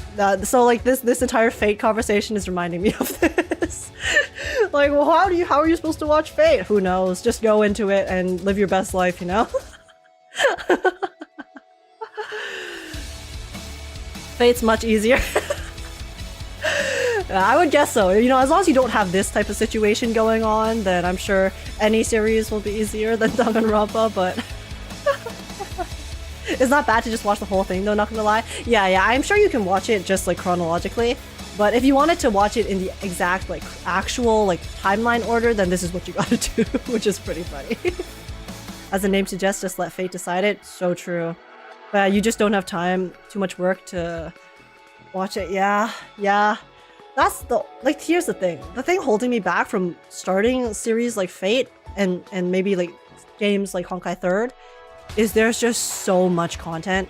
So like this entire Fate conversation is reminding me of this. Like, well, how are you supposed to watch Fate? Who knows? Just go into it and live your best life, you know? Fate's much easier. I would guess so. You know, as long as you don't have this type of situation going on, then I'm sure any series will be easier than Danganronpa, but it's not bad to just watch the whole thing though, not gonna lie. Yeah, I'm sure you can watch it just like chronologically, but if you wanted to watch it in the exact like actual like timeline order, then this is what you gotta do, which is pretty funny. As the name suggests, just let fate decide it. So true. But you just don't have time, too much work to watch it. Yeah. That's the like. Here's the thing holding me back from starting a series like Fate and maybe like games like Honkai Third is there's just so much content.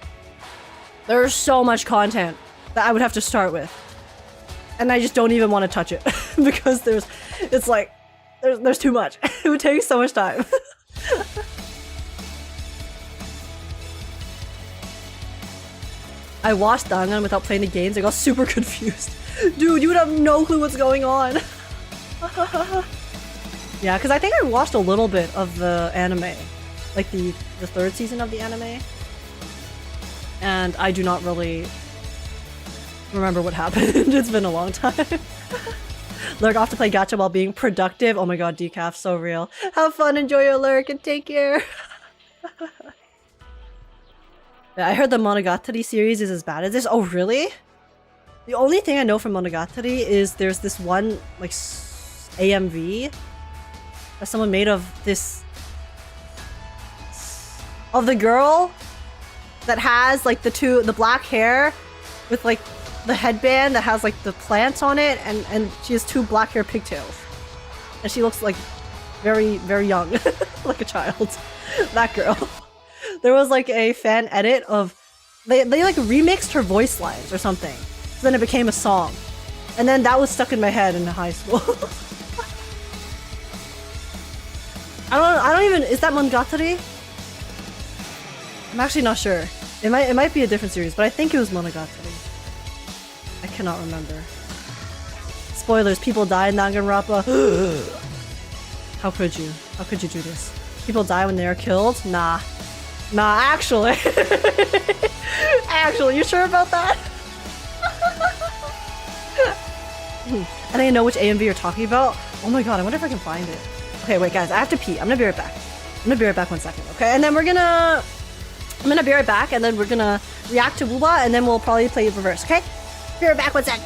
There's so much content that I would have to start with, and I just don't even want to touch it because there's too much. It would take so much time. I watched Dangan without playing the games. I got super confused. Dude, you would have no clue what's going on. Yeah, because I think I watched a little bit of the anime. Like the third season of the anime. And I do not really remember what happened. It's been a long time. Lurk off to play gacha while being productive. Oh my god, decaf, so real. Have fun, enjoy your lurk, and take care. I heard the Monogatari series is as bad as this. Oh, really? The only thing I know from Monogatari is there's this one, like, AMV that someone made of this... of the girl that has, like, the black hair with, like, the headband that has, like, the plants on it, and she has two black hair pigtails. And she looks, like, very, very young. Like a child. That girl. There was like a fan edit of they like remixed her voice lines or something. So then it became a song. And then that was stuck in my head in high school. I don't even, is that Monogatari? I'm actually not sure. It might be a different series, but I think it was Monogatari. I cannot remember. Spoilers, people die in Danganronpa. How could you? How could you do this? People die when they are killed? Nah, actually. Actually, you sure about that? I don't even know which AMV you're talking about. Oh my god, I wonder if I can find it. Okay, wait guys, I have to pee. I'm gonna be right back. I'm gonna be right back 1 second, okay? And then I'm gonna be right back, and then we're gonna react to Wooba, and then we'll probably play reverse, okay? Be right back 1 sec.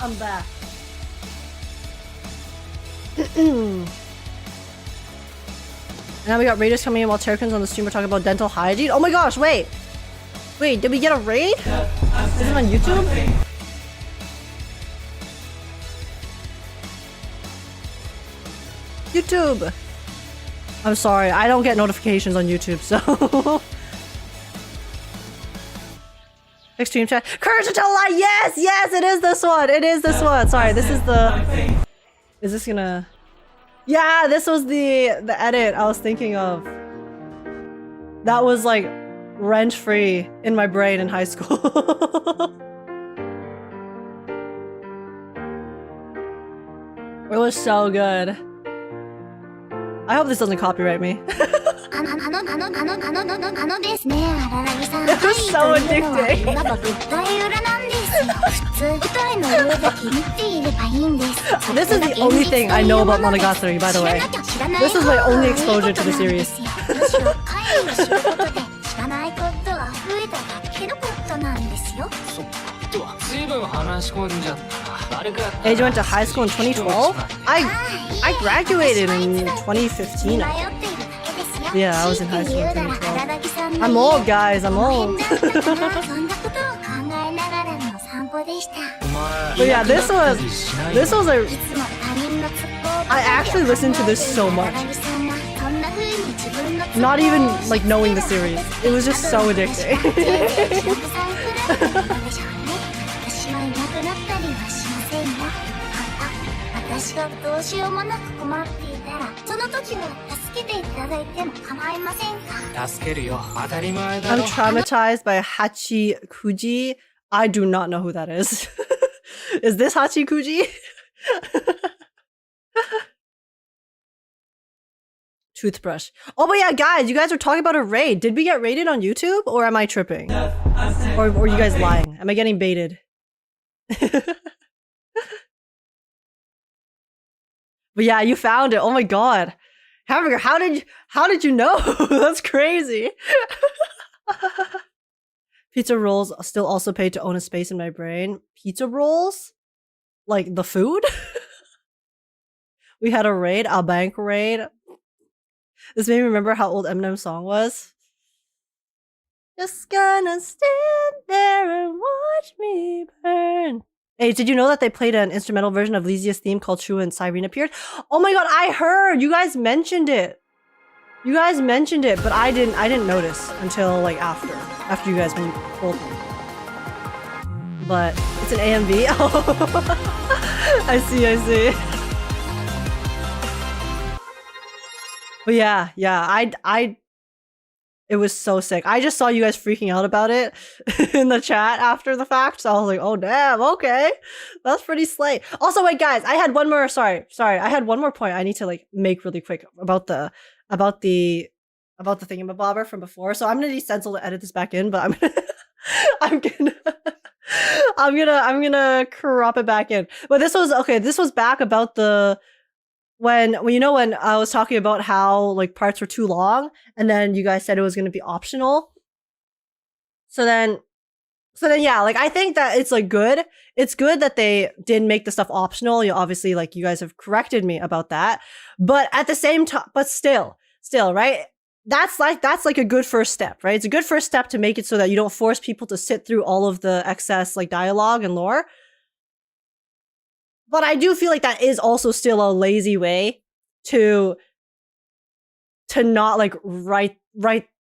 I'm back. Now we got raiders coming in while Terracons on the stream are talking about dental hygiene. Oh my gosh, wait! Wait, did we get a raid? Is it on YouTube? YouTube! I'm sorry, I don't get notifications on YouTube, so... Extreme chat. Courage to tell a lie! Yes! Yes, it is this one! It is this one! Sorry, this is the... Is this gonna... Yeah, this was the edit I was thinking of. That was like rent-free in my brain in high school. It was so good. I hope this doesn't copyright me. It was so addicting. This is the only thing I know about Monogatari, by the way. This is my only exposure to the series. Age went to high school in 2012? I graduated in 2015. Yeah, I was in high school in 2012. I'm old, guys. I'm old. But yeah, this was a... I actually listened to this so much. Not even like knowing the series. It was just so addicting. I'm traumatized by Hachi Kuji. I do not know who that is. Is this Hachi Kuji? Toothbrush. Oh, but yeah, guys, you guys were talking about a raid. Did we get raided on YouTube, or am I tripping? Or are you guys lying? Am I getting baited? But yeah, you found it. Oh my god. Hamburger, how did you know? That's crazy. Pizza rolls still also paid to own a space in my brain. Pizza rolls? Like the food? We had a raid, a bank raid. This made me remember how old Eminem's song was. Just gonna stand there and watch me burn. Hey, did you know that they played an instrumental version of Lysia's theme called Shua and Cyrene appeared? Oh my god, I heard! You guys mentioned it! You guys mentioned it, but I didn't notice until like after you guys when you told me. But it's an AMV? Oh, I see. But yeah, it was so sick. I just saw you guys freaking out about it in the chat after the fact, so I was like, oh damn, okay. That's pretty slay. Also, wait guys, I had one more, sorry. I had one more point I need to like make really quick about the thingamabobber from before. So I'm gonna need Stencil to edit this back in, but I'm gonna crop it back in. But this was back about the when I was talking about how like parts were too long, and then you guys said it was gonna be optional. So then yeah, like I think that it's like good. It's good that they didn't make the stuff optional. You obviously like you guys have corrected me about that. But at the same time, but still, right? That's like a good first step, right? It's a good first step to make it so that you don't force people to sit through all of the excess like dialogue and lore. But I do feel like that is also still a lazy way to not like write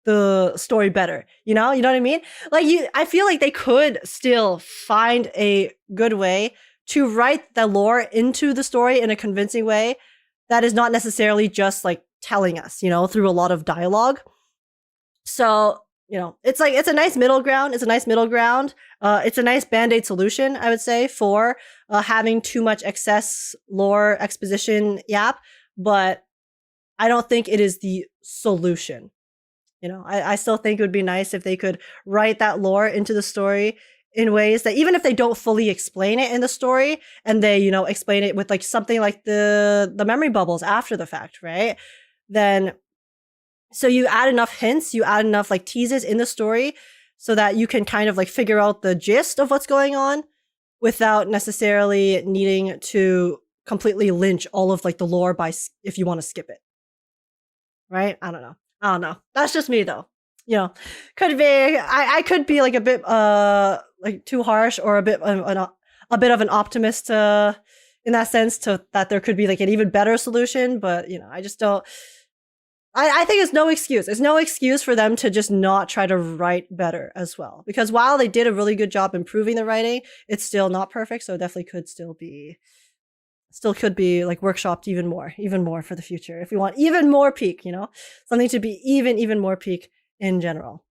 the story better. You know what I mean? Like I feel like they could still find a good way to write the lore into the story in a convincing way that is not necessarily just like telling us, through a lot of dialogue. So, it's a nice middle ground. It's a nice Band-Aid solution, I would say, for having too much excess lore exposition but I don't think it is the solution. I still think it would be nice if they could write that lore into the story in ways that even if they don't fully explain it in the story and they, explain it with like something like the memory bubbles after the fact, right? Then, so you add enough hints, you add enough like teases in the story so that you can kind of like figure out the gist of what's going on without necessarily needing to completely lynch all of like the lore by if you want to skip it. Right? I don't know. That's just me though. You know, could be I could be like a bit like too harsh or a bit of an optimist in that sense to that there could be like an even better solution, but you know, I just don't I think it's no excuse. It's no excuse for them to just not try to write better as well. Because while they did a really good job improving the writing, it's still not perfect. So it definitely could still could be like workshopped even more for the future. If we want even more peak, you know, something to be even more peak in general.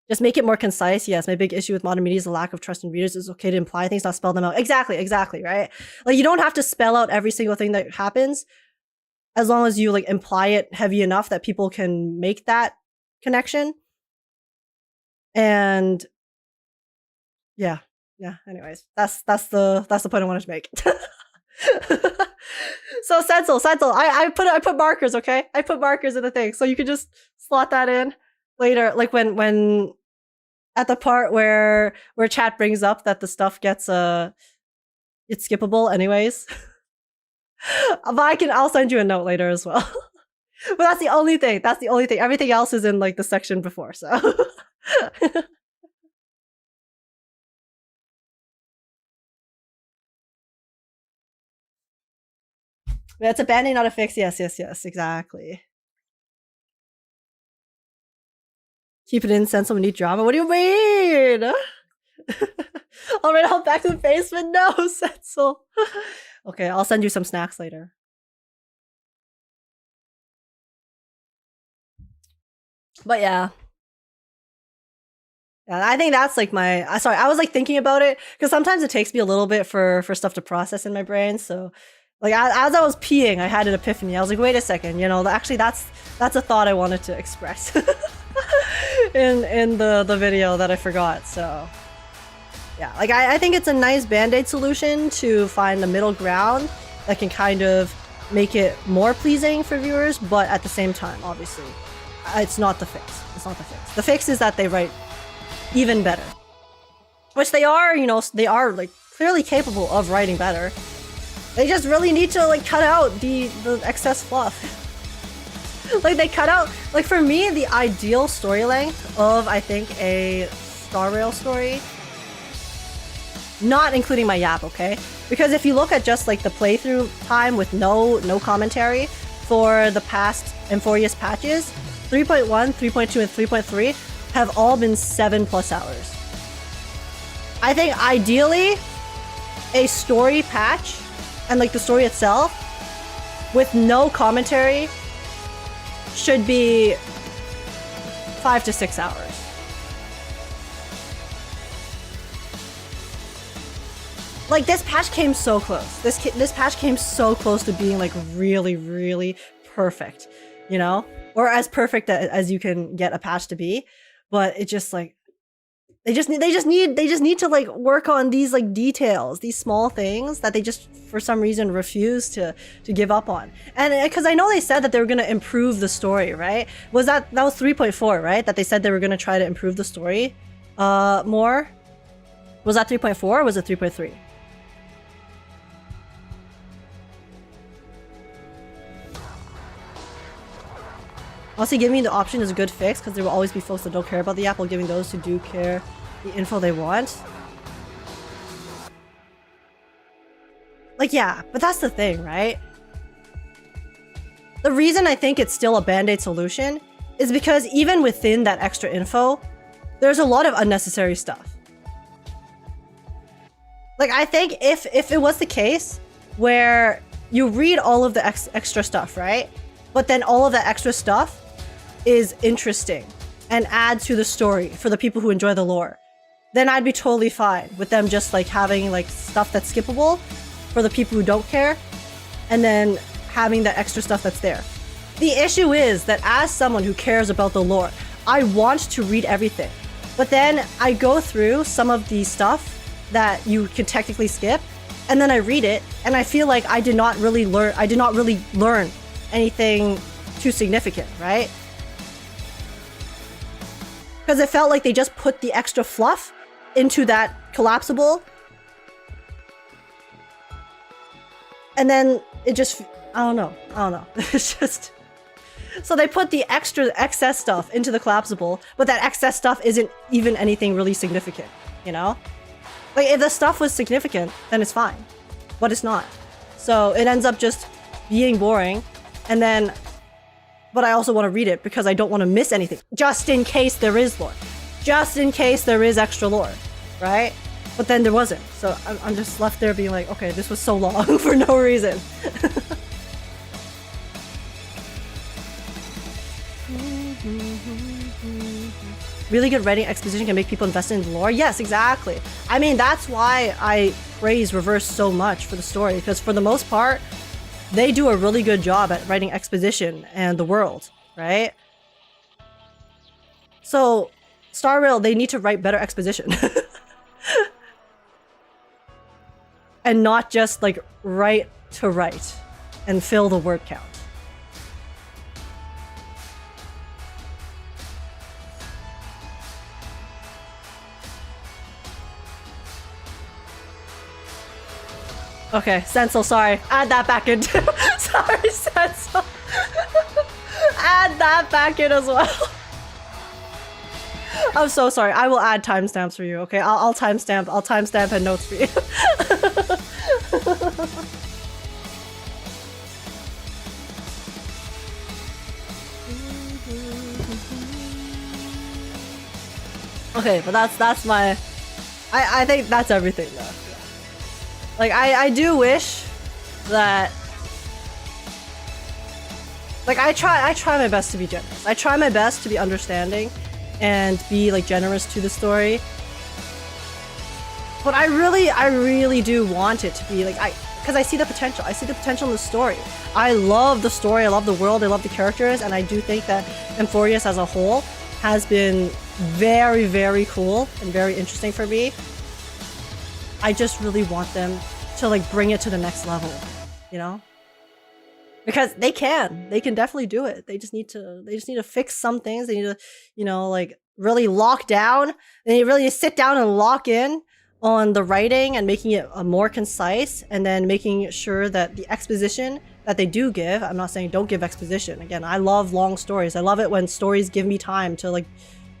Just make it more concise. Yes, my big issue with modern media is the lack of trust in readers. It's okay to imply things, not spell them out. Exactly, right? Like you don't have to spell out every single thing that happens. As long as you like imply it heavy enough that people can make that connection. And yeah. Anyways, that's the point I wanted to make. So Sensil, I put markers, okay? I put markers in the thing, so you can just slot that in later, like when at the part where chat brings up that the stuff gets it's skippable anyways. But I'll send you a note later as well. But that's the only thing. Everything else is in like the section before, so. It's a band-aid, not a fix. Yes, exactly. Keep it in, send someone need drama. What do you mean? Alright, I'll back to the basement. No, Setzel. Okay, I'll send you some snacks later. But yeah. I think that's like my... Sorry, I was like thinking about it, because sometimes it takes me a little bit for stuff to process in my brain, so... Like, as I was peeing, I had an epiphany. I was like, wait a second, you know, actually that's a thought I wanted to express in the video that I forgot, so... Yeah, like, I think it's a nice band-aid solution to find the middle ground that can kind of make it more pleasing for viewers, but at the same time, obviously, it's not the fix. The fix is that they write even better. Which they are, you know, they are, like, clearly capable of writing better. They just really need to, like, cut out the excess fluff. Like, they cut out... Like, for me, the ideal story length of, I think, a Star Rail story... Not including my yap, okay? Because if you look at just, like, the playthrough time with no commentary for the past Amphorius patches, 3.1, 3.2, and 3.3 have all been 7+ hours. I think, ideally, a story patch... and like the story itself with no commentary should be 5 to 6 hours. Like, this patch came so close. This patch came so close to being like really perfect, you know, or as perfect as you can get a patch to be. But it just like they just need to like work on these like details, these small things that they just for some reason refuse to give up on. And because I know they said that they were going to improve the story, right? That was 3.4, right? That they said they were going to try to improve the story more. Was that 3.4 or was it 3.3? Also, giving me the option is a good fix, because there will always be folks that don't care about the app while giving those who do care the info they want. Like, yeah, but that's the thing, right? The reason I think it's still a band-aid solution is because even within that extra info, there's a lot of unnecessary stuff. Like, I think if it was the case where you read all of the extra stuff, right? But then all of that extra stuff is interesting and adds to the story for the people who enjoy the lore, then I'd be totally fine with them just like having like stuff that's skippable for the people who don't care, and then having the extra stuff that's there. The issue is that as someone who cares about the lore, I want to read everything, but then I go through some of the stuff that you can technically skip, and then I read it and I feel like I did not really learn anything too significant, right? Because it felt like they just put the extra fluff into that collapsible And then it just, I don't know. It's just, so they put the excess stuff into the collapsible, but that excess stuff isn't even anything really significant, you know? Like, if the stuff was significant, then it's fine, but it's not. So it ends up just being boring, and then, but I also want to read it because I don't want to miss anything, just in case there is lore. Just in case there is extra lore, right? But then there wasn't, so I'm just left there being like, okay, this was so long for no reason. Really good writing exposition can make people invested in the lore. Yes, exactly. I mean, that's why I praise Reverse so much for the story, because for the most part, they do a really good job at writing exposition and the world, right? So, Star Rail, they need to write better exposition. And not just like write to write and fill the word count. Okay, Sensel, sorry. Add that back in too. Sorry, Sensel. Add that back in as well. I'm so sorry. I will add timestamps for you, okay? I'll timestamp and notes for you. Okay, but that's my... I think that's everything though. Like, I do wish that... Like, I try my best to be generous. I try my best to be understanding and be, like, generous to the story. But I really do want it to be, like, because I see the potential. I see the potential in the story. I love the story, I love the world, I love the characters, and I do think that Amphorius as a whole has been very, very cool and very interesting for me. I just really want them to, like, bring it to the next level, you know? Because they can definitely do it. They just need to fix some things. They need to, you know, like, really lock down. They really sit down and lock in on the writing and making it more concise, and then making sure that the exposition that they do give, I'm not saying don't give exposition. Again, I love long stories. I love it when stories give me time to, like,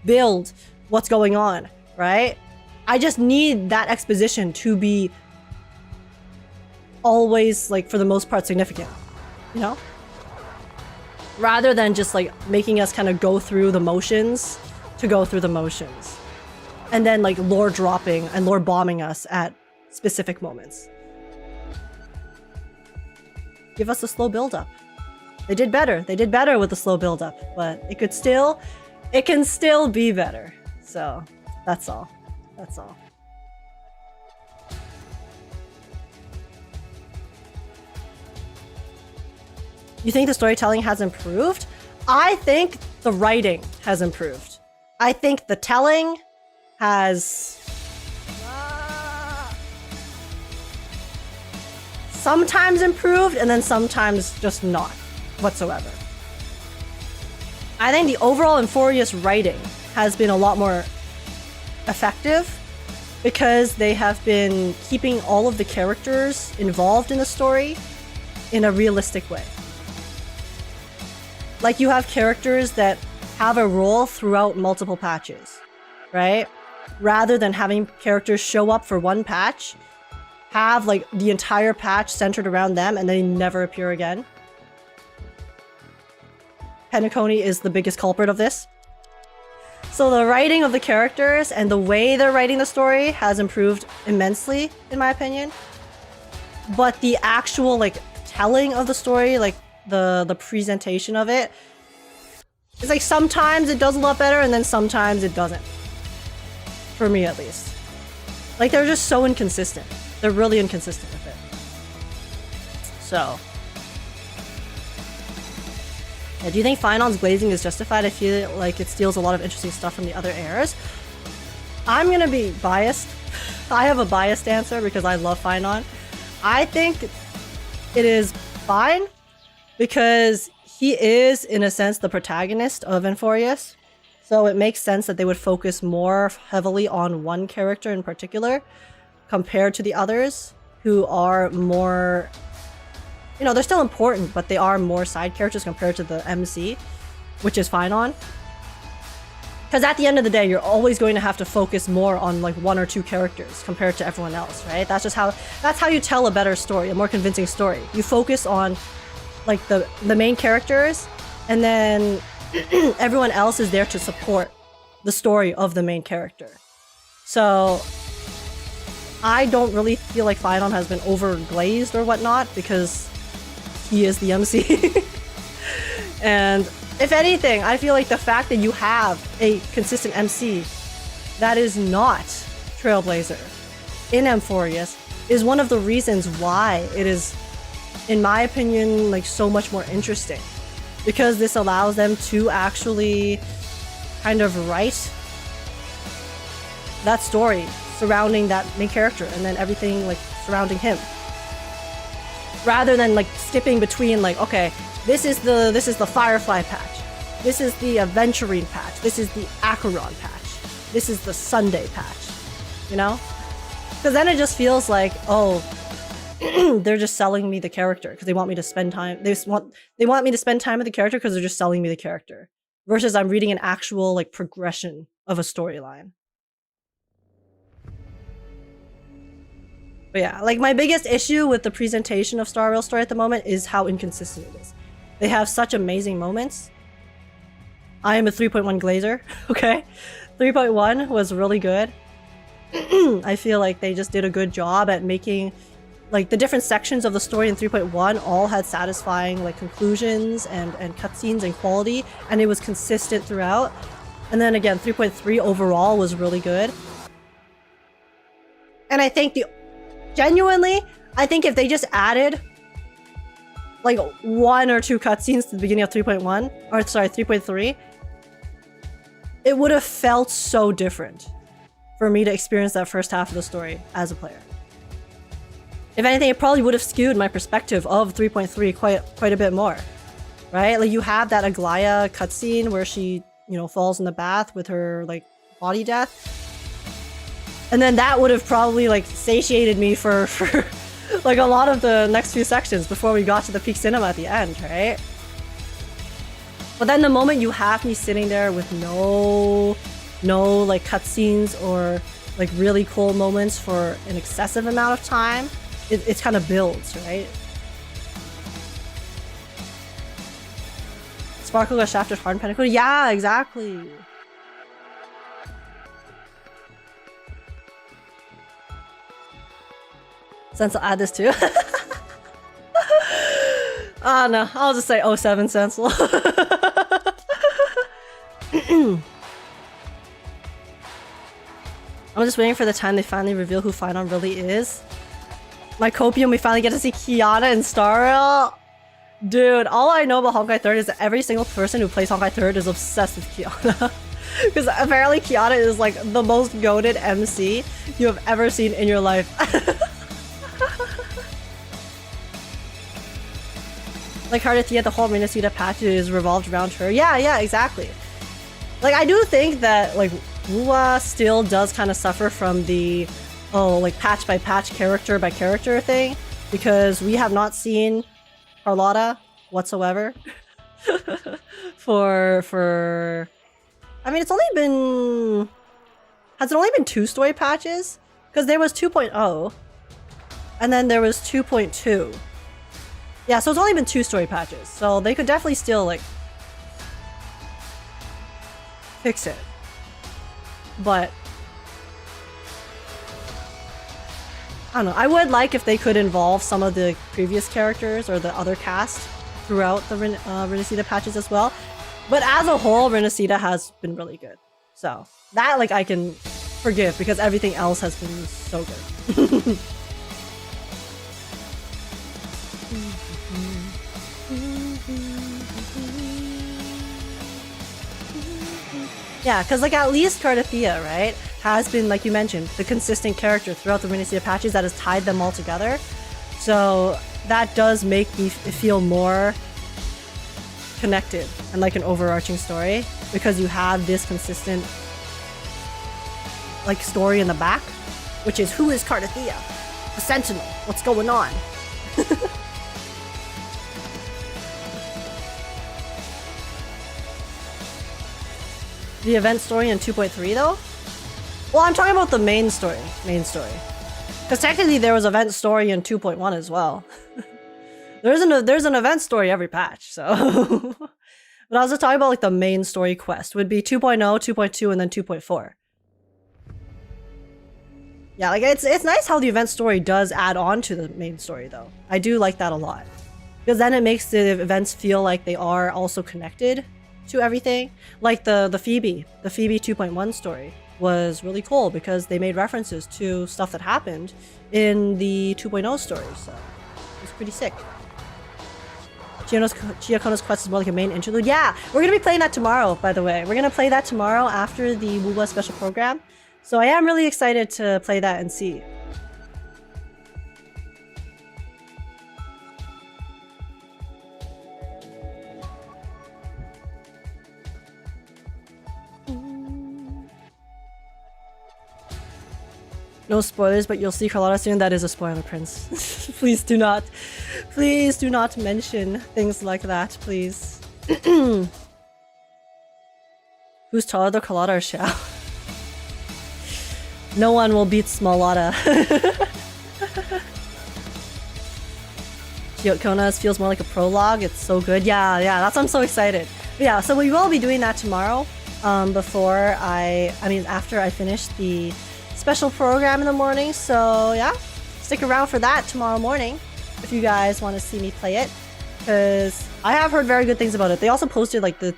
build what's going on, right? I just need that exposition to be always, like, for the most part, significant, you know? Rather than just, like, making us kind of go through the motions to go through the motions. And then, like, lore dropping and lore bombing us at specific moments. Give us a slow build-up. They did better. They did better with the slow build-up, but it can still be better. So, that's all. That's all. You think the storytelling has improved? I think the writing has improved. I think the telling has sometimes improved and then sometimes just not whatsoever. I think the overall Amphorius writing has been a lot more effective because they have been keeping all of the characters involved in the story in a realistic way. Like, you have characters that have a role throughout multiple patches, right? Rather than having characters show up for one patch, have, like, the entire patch centered around them and they never appear again. Penacony is the biggest culprit of this. So the writing of the characters and the way they're writing the story has improved immensely, in my opinion. But the actual, like, telling of the story, like, the presentation of it, it's like sometimes it does a lot better and then sometimes it doesn't. For me, at least. Like, they're just so inconsistent. They're really inconsistent with it. So. Yeah, do you think Finon's glazing is justified? I feel like it steals a lot of interesting stuff from the other heirs. I'm gonna be biased. I have a biased answer because I love Finon. I think it is fine because he is, in a sense, the protagonist of Amphorius. So it makes sense that they would focus more heavily on one character in particular compared to the others who are more you know, they're still important, but they are more side characters compared to the MC, which is fine on. Because at the end of the day, you're always going to have to focus more on like 1 or 2 characters compared to everyone else, right? That's how you tell a better story, a more convincing story. You focus on like the main characters, and then everyone else is there to support the story of the main character. So I don't really feel like Phynon has been overglazed or whatnot because he is the MC. And if anything, I feel like the fact that you have a consistent MC that is not Trailblazer in Amphorius is one of the reasons why it is, in my opinion, like so much more interesting. Because this allows them to actually kind of write that story surrounding that main character and then everything like surrounding him. Rather than like skipping between like, okay, this is the Firefly patch. This is the Aventurine patch. This is the Acheron patch. This is the Sunday patch. You know? Because then it just feels like, oh, they're just selling me the character because they want me to spend time. They want me to spend time with the character because they're just selling me the character. Versus I'm reading an actual like progression of a storyline. But yeah, like my biggest issue with the presentation of Star Rail story at the moment is how inconsistent it is. They have such amazing moments. I am a 3.1 glazer, okay? 3.1 was really good. I feel like they just did a good job at making like the different sections of the story in 3.1 all had satisfying like conclusions and cutscenes and quality, and it was consistent throughout. And then again, 3.3 overall was really good. And I think genuinely, I think if they just added like 1 or 2 cutscenes to the beginning of 3.1, or sorry, 3.3, it would have felt so different for me to experience that first half of the story as a player. If anything, it probably would have skewed my perspective of 3.3 quite a bit more, right? Like you have that Aglaya cutscene where she, you know, falls in the bath with her like body death. And then that would have probably like satiated me for like a lot of the next few sections before we got to the peak cinema at the end, right? But then the moment you have me sitting there with no like cutscenes or like really cool moments for an excessive amount of time, it kind of builds, right? Sparkle got shafted hard and Pinnacle. Yeah, exactly. Sense I'll add this too. Oh no, I'll just say 07 Sensel. I'm just waiting for the time they finally reveal who Phynon really is. My copium, we finally get to see Kiana and Star Rail. Dude, all I know about Honkai 3rd is that every single person who plays Honkai 3rd is obsessed with Kiana. Because apparently Kiana is like the most goated MC you have ever seen in your life. Like Cardathea, the whole Minnesota patch is revolved around her. Yeah, exactly. Like I do think that like Wua still does kind of suffer from the like patch by patch, character by character thing, because we have not seen Carlotta whatsoever. for I mean, has it only been 2 story patches? Because there was 2.0 and then there was 2.2. Yeah, so it's only been 2 story patches, so they could definitely still like fix it. But I don't know, I would like if they could involve some of the previous characters or the other cast throughout the Renacida patches as well. But as a whole, Renacida has been really good. So that like I can forgive because everything else has been so good. Yeah, because like at least Cardathea, right, has been, like you mentioned, the consistent character throughout the Renacida patches that has tied them all together. So that does make me feel more connected and like an overarching story because you have this consistent like story in the back, which is who is Cardathea? The Sentinel. What's going on? The event story in 2.3 though? Well, I'm talking about the main story. Main story. Because technically there was event story in 2.1 as well. there's an event story every patch, so... But I was just talking about like the main story quest. Would be 2.0, 2.2, and then 2.4. Yeah, like it's nice how the event story does add on to the main story though. I do like that a lot. Because then it makes the events feel like they are also connected to everything. Like the Phoebe 2.1 story was really cool because they made references to stuff that happened in the 2.0 story, so it was pretty sick. Chiyokono's quest is more like a main interlude. Yeah, we're gonna be playing that tomorrow, by the way. We're gonna play that tomorrow after the Wuwa special program. So I am really excited to play that and see. No spoilers, but you'll see Carlotta soon. That is a spoiler, Prince. Please do not mention things like that, please. Who's taller, though, Carlotta or Xiao? No one will beat Small-Lotta. Chiyokona's feels more like a prologue. It's so good. Yeah, that's why I'm so excited. But yeah, so we will be doing that tomorrow. After I finish the special program in the morning. So yeah, stick around for that tomorrow morning if you guys want to see me play it, because I have heard very good things about it. They also posted like the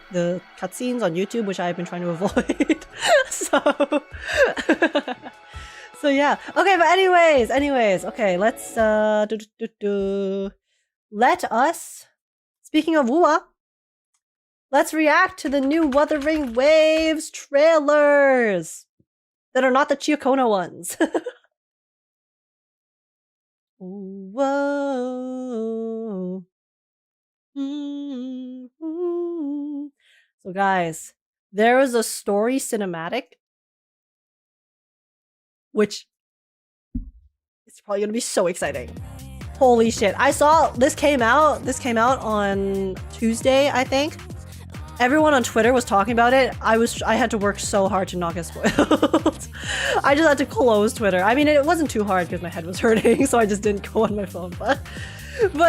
cutscenes on YouTube, which I've been trying to avoid. So yeah. Okay, but anyways, okay, let's let us, speaking of Wuwa, let's react to the new Wuthering Waves trailers that are not the Chiyokono ones. Whoa. Mm-hmm. So guys, there is a story cinematic, which is probably gonna be so exciting. Holy shit. I saw this came out on Tuesday, I think. Everyone on Twitter was talking about it. I had to work so hard to not get spoiled. I just had to close Twitter. I mean, it wasn't too hard because my head was hurting, so I just didn't go on my phone, but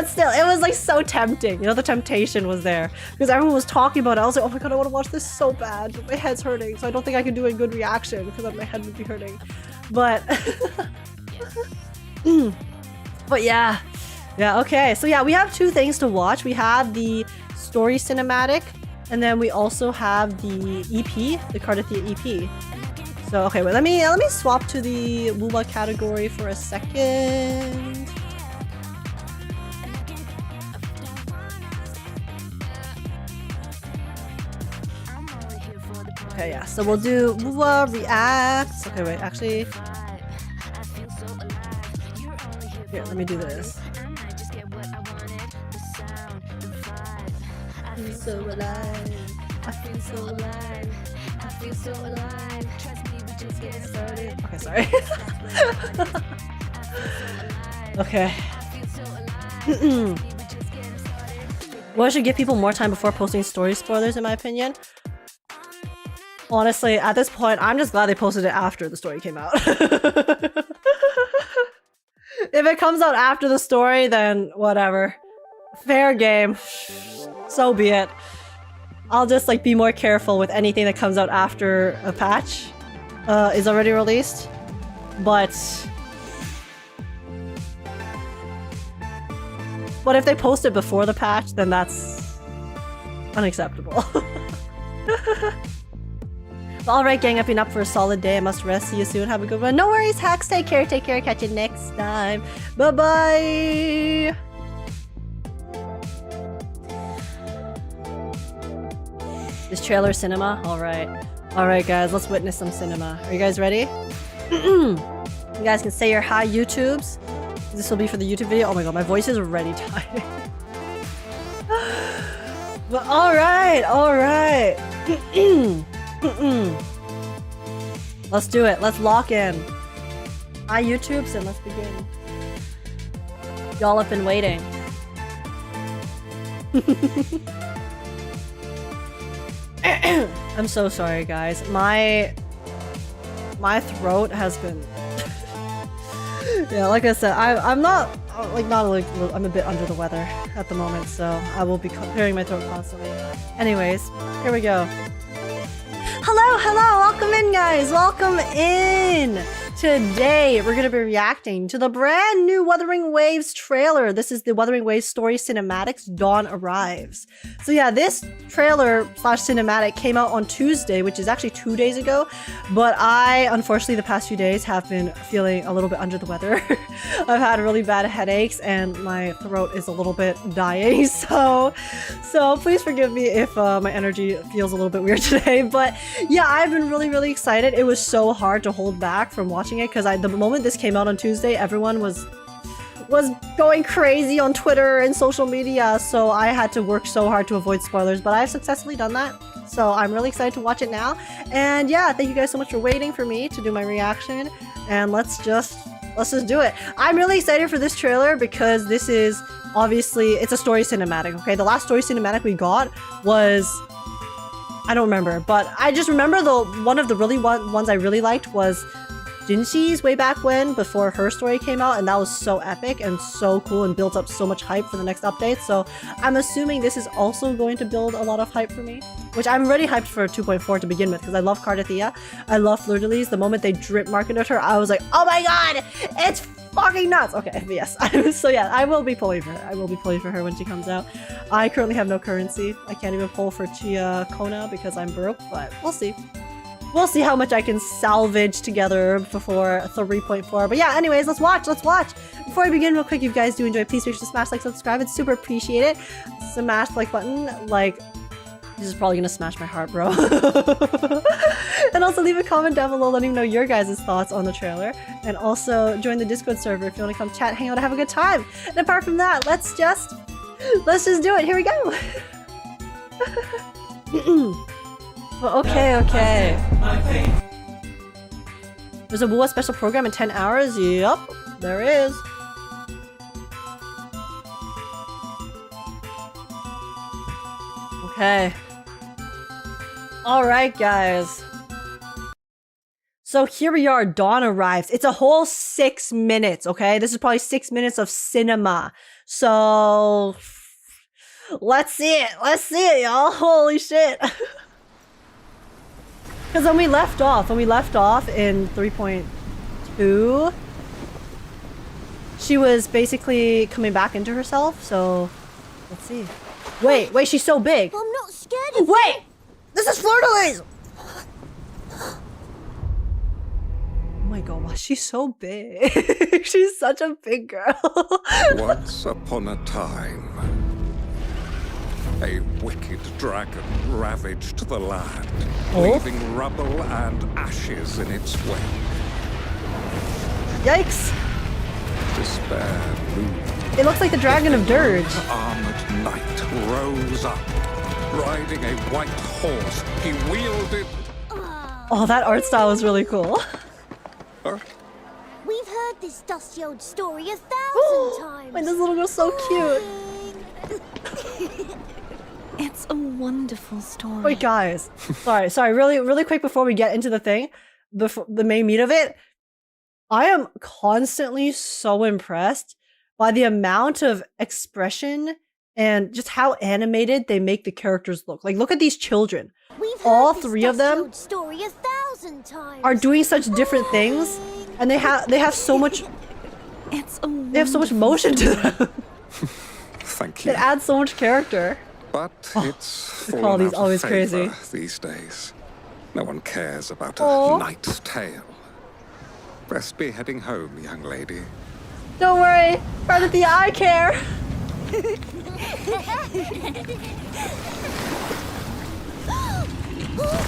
still, it was like so tempting. You know, the temptation was there because everyone was talking about it. I was like, oh my god, I want to watch this so bad, but my head's hurting, so I don't think I can do a good reaction because my head would be hurting. But but yeah, okay. So yeah, we have two things to watch. We have the story cinematic, and then we also have the EP, the Cardathia EP. So okay, wait, let me swap to the Wuwa category for a second. Okay, yeah, so we'll do Wuwa reacts. Okay, wait, actually, here, let me do this. I feel so alive. I feel so alive. I feel so alive. Trust me, we just get started. Okay, sorry. Okay. What should give people more time before posting story spoilers, in my opinion? Honestly, at this point, I'm just glad they posted it after the story came out. If it comes out after the story, then whatever. Fair game. So be it. I'll just like be more careful with anything that comes out after a patch is already released. But if they post it before the patch, then that's unacceptable. Alright gang, I've been up for a solid day. I must rest. See you soon. Have a good one. No worries, Hacks. Take care. Catch you next time. Bye-bye. This trailer cinema? Alright guys, let's witness some cinema. Are you guys ready? You guys can say your hi YouTubes. This will be for the YouTube video. Oh my god, my voice is already tired. But alright. Let's do it. Let's lock in. Hi YouTubes, and let's begin. Y'all have been waiting. I'm so sorry, guys. My throat has been. Yeah, like I said, I'm not I'm a bit under the weather at the moment, so I will be clearing my throat constantly. Anyways, here we go. Hello, welcome in, guys. Welcome in. Today, we're going to be reacting to the brand new Wuthering Waves trailer. This is the Wuthering Waves story cinematics, Dawn Arrives. So yeah, this trailer / cinematic came out on Tuesday, which is actually 2 days ago. But I, unfortunately, the past few days have been feeling a little bit under the weather. I've had really bad headaches and my throat is a little bit dying. So please forgive me if my energy feels a little bit weird today. But yeah, I've been really excited. It was so hard to hold back from watching it because the moment this came out on Tuesday, everyone was going crazy on Twitter and social media, so I had to work so hard to avoid spoilers, but I've successfully done that. So I'm really excited to watch it now. And yeah, thank you guys so much for waiting for me to do my reaction. And let's just do it. I'm really excited for this trailer because this is obviously, it's a story cinematic, okay? The last story cinematic we got was, I don't remember, but I just remember one of the ones I really liked was Jinshi's way back when, before her story came out, and that was so epic and so cool and built up so much hype for the next update. So I'm assuming this is also going to build a lot of hype for me, which I'm already hyped for 2.4 to begin with because I love Cardathea. I love Fleur-de-Lis. The moment they drip marketed her, I was like, oh my god, it's fucking nuts. Okay, yes. So yeah, I will be pulling for her. I will be pulling for her when she comes out. I currently have no currency. I can't even pull for Chia Kona because I'm broke, but we'll see. We'll see how much I can salvage together before 3.4. But yeah, anyways, let's watch. Before I begin, real quick, if you guys do enjoy, please make sure to smash like, subscribe. It's super appreciated. Smash the like button. Like, this is probably gonna smash my heart, bro. And also leave a comment down below letting me know your guys' thoughts on the trailer. And also join the Discord server if you want to come chat, hang out, and have a good time. And apart from that, let's just do it. Here we go. Okay. There's a WUA special program in 10 hours. Yup, there is. Okay. Alright, guys. So here we are, Dawn Arrives. It's a whole 6 minutes, okay? This is probably 6 minutes of cinema. So let's see it, y'all. Holy shit. Because when we left off in 3.2, she was basically coming back into herself, so let's see. Wait, she's so big. I'm not scared of Wait! This is Fleur-de-Lis! Oh my god, why is she so big? She's such a big girl. Once upon a time, a wicked dragon ravaged the land, leaving rubble and ashes in its wake. Yikes. Despair loomed. It looks like the Dragon of Dirge. An armored knight rose up, riding a white horse. He wielded... Oh, that art style is really cool. We've heard this dusty old story 1,000 times. Wait, this little girl's so cute. It's a wonderful story. Wait, guys. Sorry. Really quick before we get into the thing, the main meat of it. I am constantly so impressed by the amount of expression and just how animated they make the characters look. Like, look at these children. All three of them are doing such different things, and they have so much. They have so much motion to them. Thank you. It adds so much character. But it's the fallen quality's out always of favor crazy. these days. No one cares about Aw. a knight's tale. Best be heading home, young lady. Don't worry, Cardathea, I care.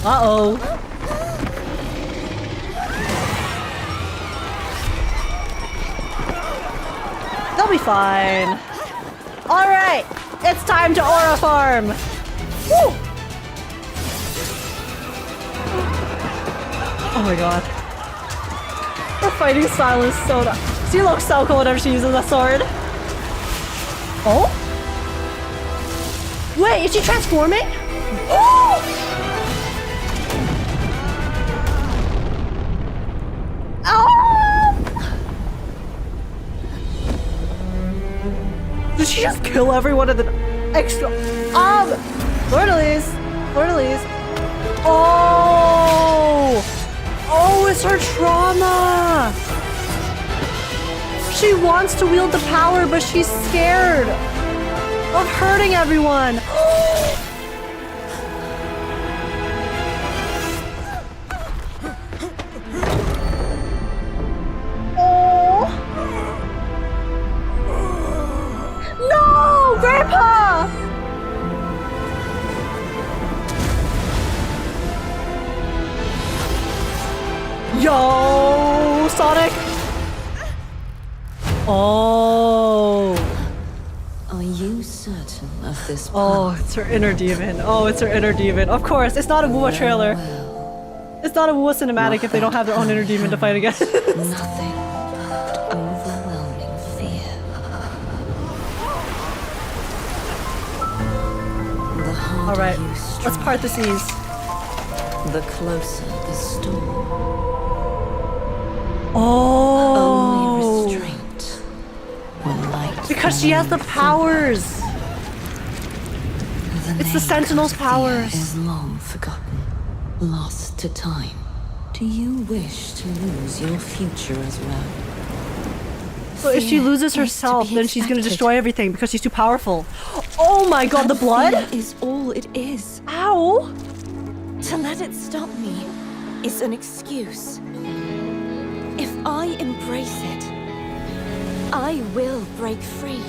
Uh-oh. They'll be fine. All right, it's time to Aura Farm. Woo! Oh my god. Her fighting style is so nice. She looks so cool whenever she uses that sword. Oh? Wait, is she transforming? Oh! she just kill everyone and then extra? Fleur-de-lis. Oh, it's her trauma. She wants to wield the power, but she's scared of hurting everyone. No, Grandpa! Yo, Sonic! Oh. Are you certain of this? Oh, it's her inner demon. Oh, it's her inner demon. Of course, it's not a Wuwa trailer. It's not a Wuwa cinematic if they don't have their own inner demon to fight against. Nothing but overwhelming fear. The harder Alright, you let's strive, part the seas. the closer the storm. Oh. Only restraint will light. Because she has the powers. It's the Sentinel's powers. Is long forgotten, lost to time. Do you wish to lose your future as well? So if she loses herself, then she's gonna destroy everything because she's too powerful. Oh my god, the blood? Fear is all it is. Ow! To let it stop me is an excuse. If I embrace it, I will break free.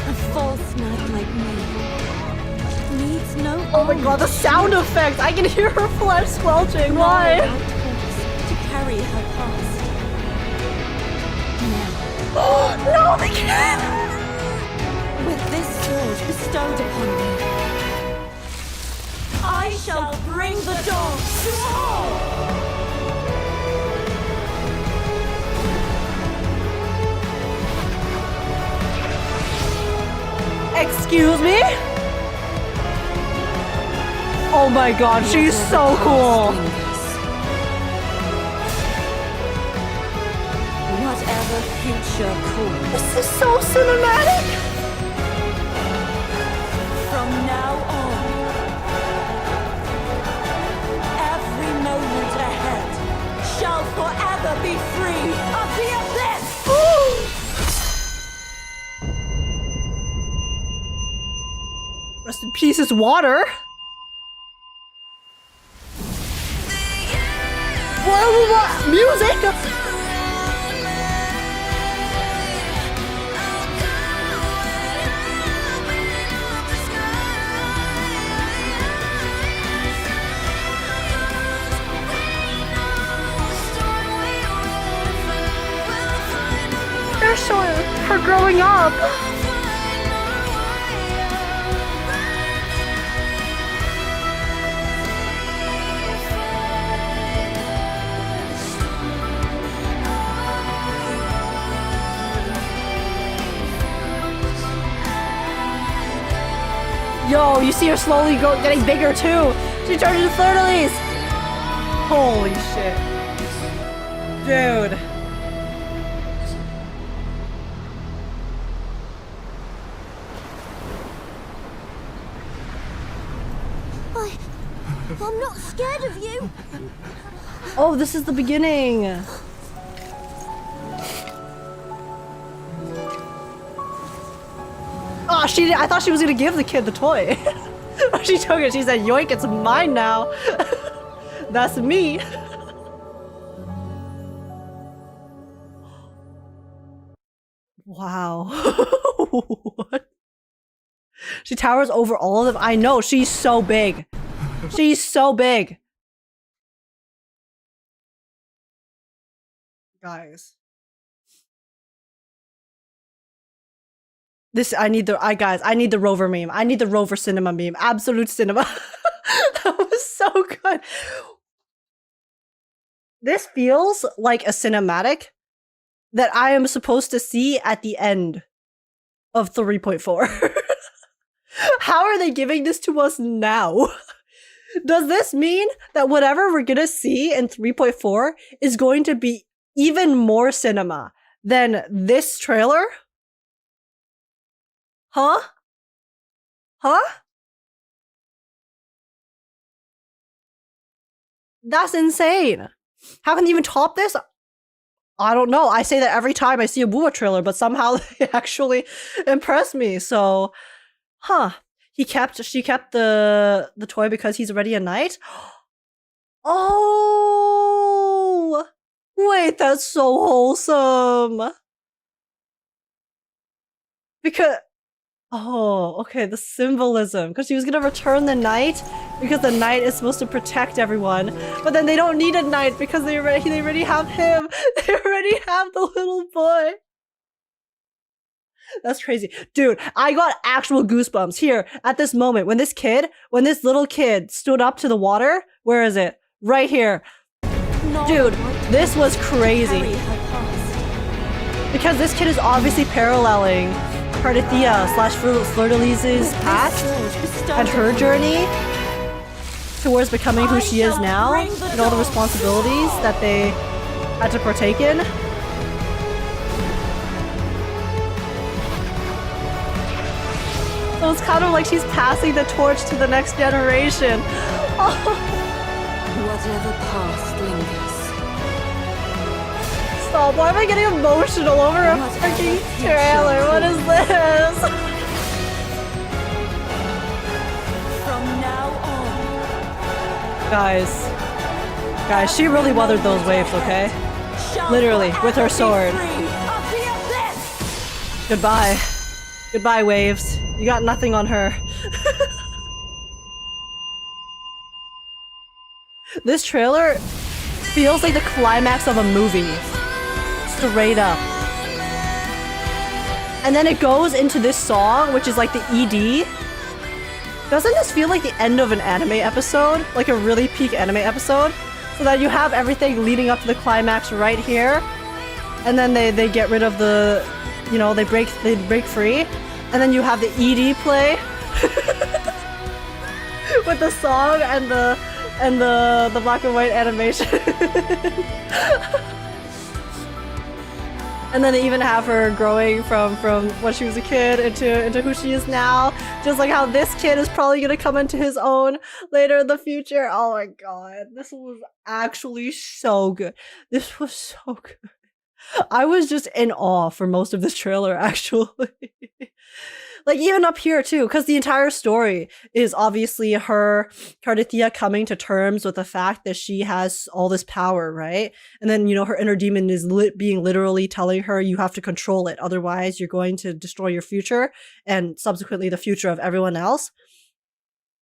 A false knight like me needs no Oh my god, the sound effects! I can hear her flesh squelching. Why? To carry her past. No, they can't! With this sword bestowed upon me, I shall bring the dawn to all! Excuse me? Oh my god, she's so cool! Whatever future calls. This is so cinematic! From now on, every moment ahead shall forever be free of the abyss! Rest in peace, it's water! What? Music? They're showing her growing up. Yo, you see her slowly getting bigger too. She turned into Fleur-de-lis. Holy shit. Dude. I'm not scared of you. Oh, this is the beginning. Oh, I thought she was gonna give the kid the toy. She took it. She said, yoink, it's mine now. That's me. Wow. What? She towers over all of them. I know, she's so big. She's so big. Guys. I need the Rover meme. I need the Rover cinema meme. Absolute cinema. That was so good. This feels like a cinematic that I am supposed to see at the end of 3.4. How are they giving this to us now? Does this mean that whatever we're gonna see in 3.4 is going to be even more cinema than this trailer? Huh? Huh? That's insane. How can you even top this? I don't know. I say that every time I see a Bua trailer, but somehow they actually impress me. So, huh. She kept the toy because he's already a knight? Oh! Wait, that's so wholesome. Because oh, okay, the symbolism. Because she was gonna return the knight because the knight is supposed to protect everyone. But then they don't need a knight because they already have him. They already have the little boy. That's crazy. Dude, I got actual goosebumps here at this moment when this little kid stood up to the water. Where is it? Right here. Dude, this was crazy. Because this kid is obviously paralleling Cardithea / Fleur-de-Lis's past and her journey towards becoming who she is now and all the responsibilities that they had to partake in. So it's kind of like she's passing the torch to the next generation. Whatever past lingers. Stop, why am I getting emotional over a freaking trailer? What is this? From now on. Guys, she really weathered those waves, okay? Literally, with her sword. Goodbye. Goodbye, waves. You got nothing on her. This trailer feels like the climax of a movie. Straight up. And then it goes into this song, which is like the ED. Doesn't this feel like the end of an anime episode? Like a really peak anime episode? So that you have everything leading up to the climax right here. And then they get rid of the, you know, they break free. And then you have the ED play. With the song and the black and white animation. And then they even have her growing from when she was a kid into who she is now. Just like how this kid is probably gonna come into his own later in the future. Oh my god. This was actually so good. This was so good. I was just in awe for most of this trailer, actually. Like, even up here, too, because the entire story is obviously her, Cardithea, coming to terms with the fact that she has all this power, right? And then, you know, her inner demon is being literally telling her you have to control it, otherwise you're going to destroy your future, and subsequently the future of everyone else.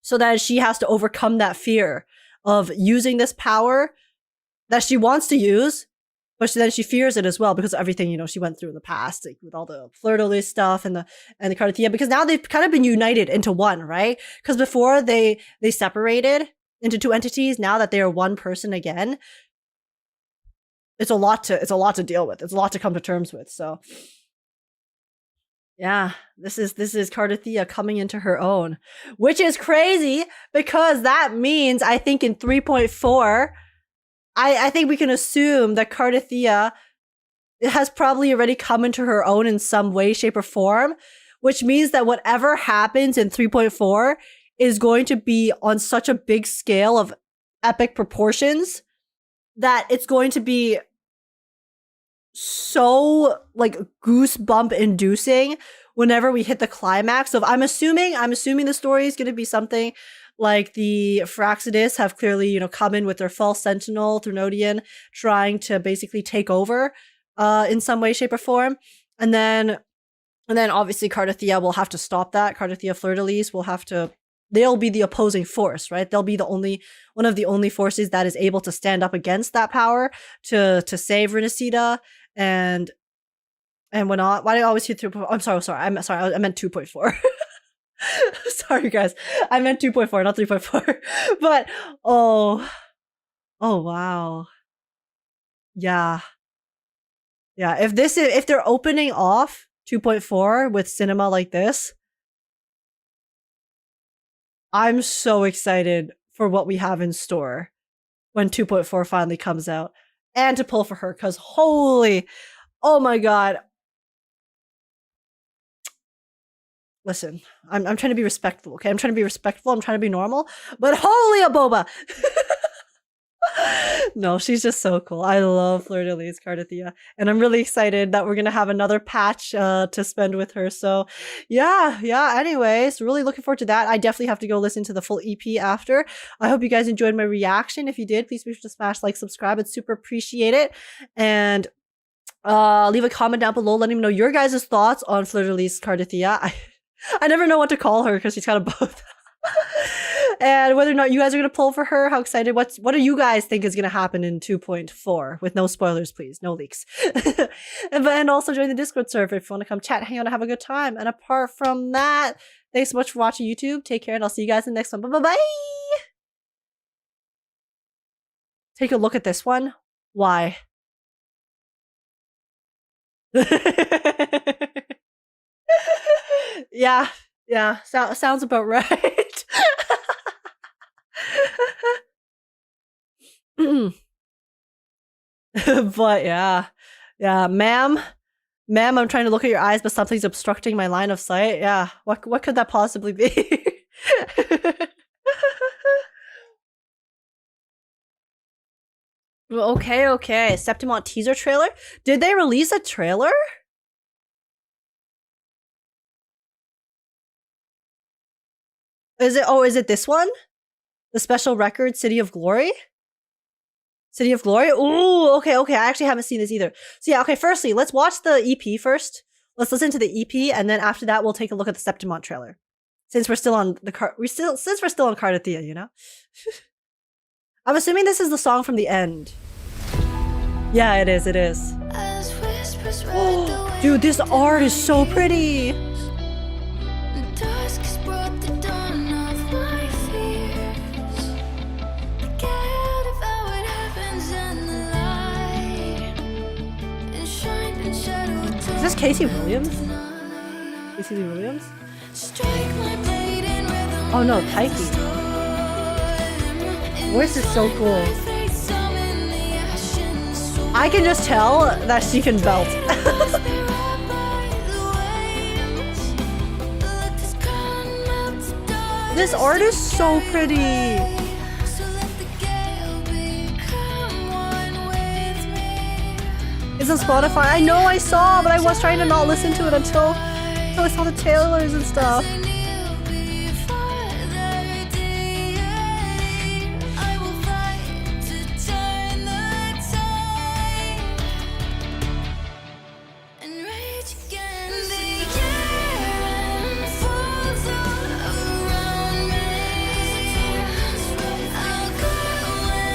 So that she has to overcome that fear of using this power that she wants to use, but then she fears it as well because of everything, you know, she went through in the past, like with all the Fleur-de-Lis stuff and the Cardithea, because now they've kind of been united into one, right? Because before they separated into two entities, now that they are one person again, it's a lot to deal with. It's a lot to come to terms with. So yeah, this is Cardithea coming into her own, which is crazy because that means I think in 3.4 I think we can assume that Cardithea has probably already come into her own in some way, shape, or form, which means that whatever happens in 3.4 is going to be on such a big scale of epic proportions that it's going to be so like goosebump inducing whenever we hit the climax. So I'm assuming the story is going to be something like the Firaxidis have clearly, you know, come in with their false sentinel, Thrunodian, trying to basically take over in some way, shape, or form. And then obviously Cardithea will have to stop that. Cardithea Fleur-de-Lis will have to, they'll be the opposing force, right? They'll be one of the only forces that is able to stand up against that power to save Renacida and whatnot. Why do I always hear 3.4? I'm sorry. I meant 2.4. Sorry, guys. I meant 2.4, not 3.4. But, oh, wow. Yeah. Yeah, if they're opening off 2.4 with cinema like this, I'm so excited for what we have in store when 2.4 finally comes out. And to pull for her, because oh my god. listen, I'm trying to be respectful, okay? I'm trying to be respectful. I'm trying to be normal. But holy a boba! No, she's just so cool. I love Fleur-de-Lis Cardithia. And I'm really excited that we're going to have another patch to spend with her. So yeah. Anyways, really looking forward to that. I definitely have to go listen to the full EP after. I hope you guys enjoyed my reaction. If you did, please be sure to smash like, subscribe. I'd super appreciate it. And leave a comment down below letting me know your guys' thoughts on Fleur-de-Lis Cardithia. I never know what to call her because she's kind of both. And whether or not you guys are going to pull for her, how excited, what do you guys think is going to happen in 2.4? With no spoilers, please. No leaks. and also join the Discord server if you want to come chat, hang out, and have a good time. And apart from that, thanks so much for watching YouTube. Take care, and I'll see you guys in the next one. Bye-bye! Take a look at this one. Why? Yeah. Sounds about right. But yeah, ma'am, I'm trying to look at your eyes, but something's obstructing my line of sight. Yeah, what could that possibly be? Okay. Septimont teaser trailer. Did they release a trailer? Is it this one? The special record, City of Glory? City of Glory? Ooh, okay. I actually haven't seen this either. So yeah, okay, firstly, let's watch the EP first. Let's listen to the EP, and then after that, we'll take a look at the Septimont trailer. Since we're still on Cardithia, you know? I'm assuming this is the song from the end. Yeah, it is. Oh, dude, this art is so pretty! Is this Casey Williams? Casey Lee Williams? Oh no, Taiki. Voice is so cool. I can just tell that she can belt. This art is so pretty. It's on Spotify. I know I saw, but I was trying to not listen to it until I saw the trailers and stuff.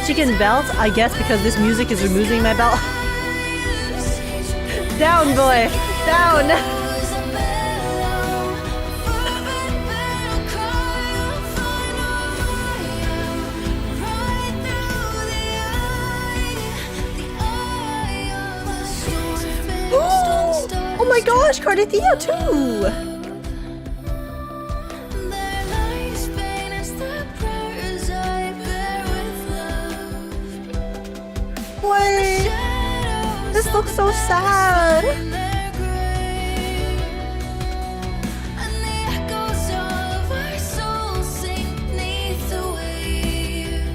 Chicken belt, I guess, because this music is removing my belt. Down, boy! Down! Oh my gosh, Cardithia too! Wait! This looks so sad!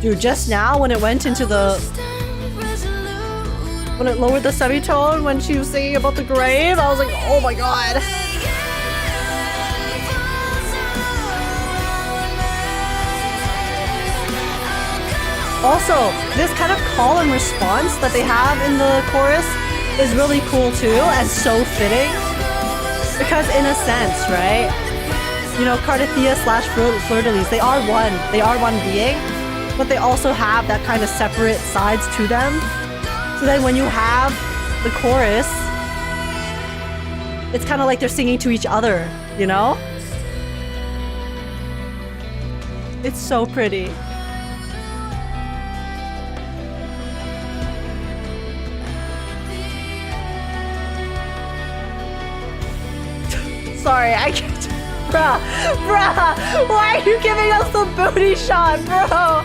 Dude, just now when it went into the... when it lowered the semitone when she was singing about the grave, I was like, oh my god! Also, this kind of call and response that they have in the chorus is really cool too, and so fitting. Because in a sense, right? You know, Cardithia / Fleur-de-Lis, they are one being, but they also have that kind of separate sides to them. So then when you have the chorus, it's kind of like they're singing to each other, you know? It's so pretty. Sorry, I can't. Bruh, why are you giving us the booty shot, bro?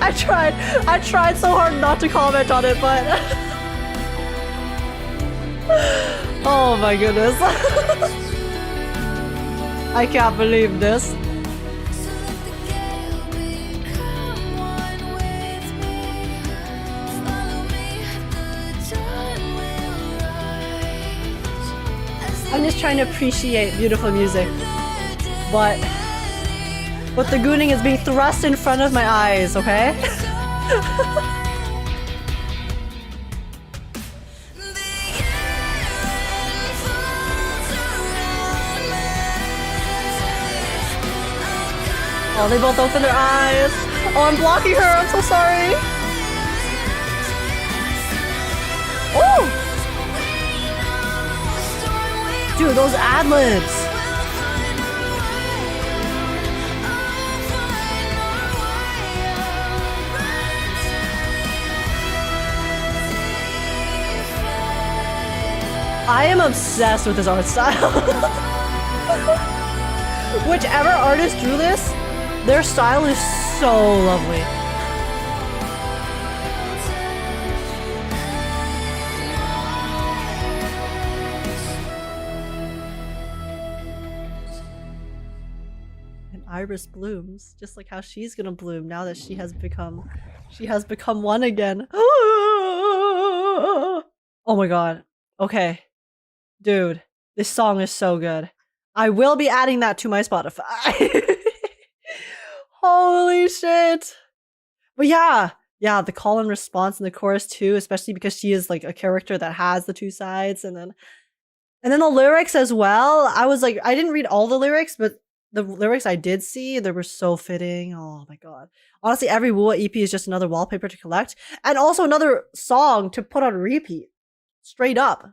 I tried so hard not to comment on it, but Oh my goodness. I can't believe this. I'm just trying to appreciate beautiful music. But the gooning is being thrust in front of my eyes, okay? Oh, they both open their eyes. Oh, I'm blocking her. I'm so sorry. Oh! Dude, those ad-libs. I am obsessed with this art style. Whichever artist drew this, their style is so lovely. And Iris blooms, just like how she's gonna bloom now that she has become one again. Oh my god. Okay. Dude, this song is so good. I will be adding that to my Spotify. Holy shit. But yeah, the call and response in the chorus too, especially because she is like a character that has the two sides, and then the lyrics as well. I was like, I didn't read all the lyrics, but the lyrics I did see, they were so fitting. Oh my god. Honestly, every Wua EP is just another wallpaper to collect, and also another song to put on repeat. Straight up.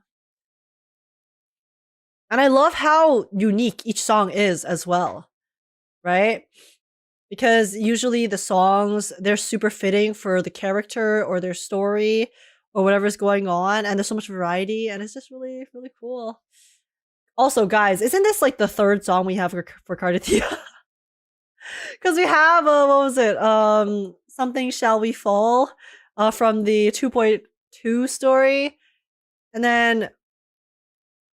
And I love how unique each song is as well, right? Because usually the songs, they're super fitting for the character or their story or whatever's going on, and there's so much variety, and it's just really, really cool. Also, guys, isn't this like the third song we have for Cardithia? Because we have, what was it? Something Shall We Fall from the 2.2 story. And then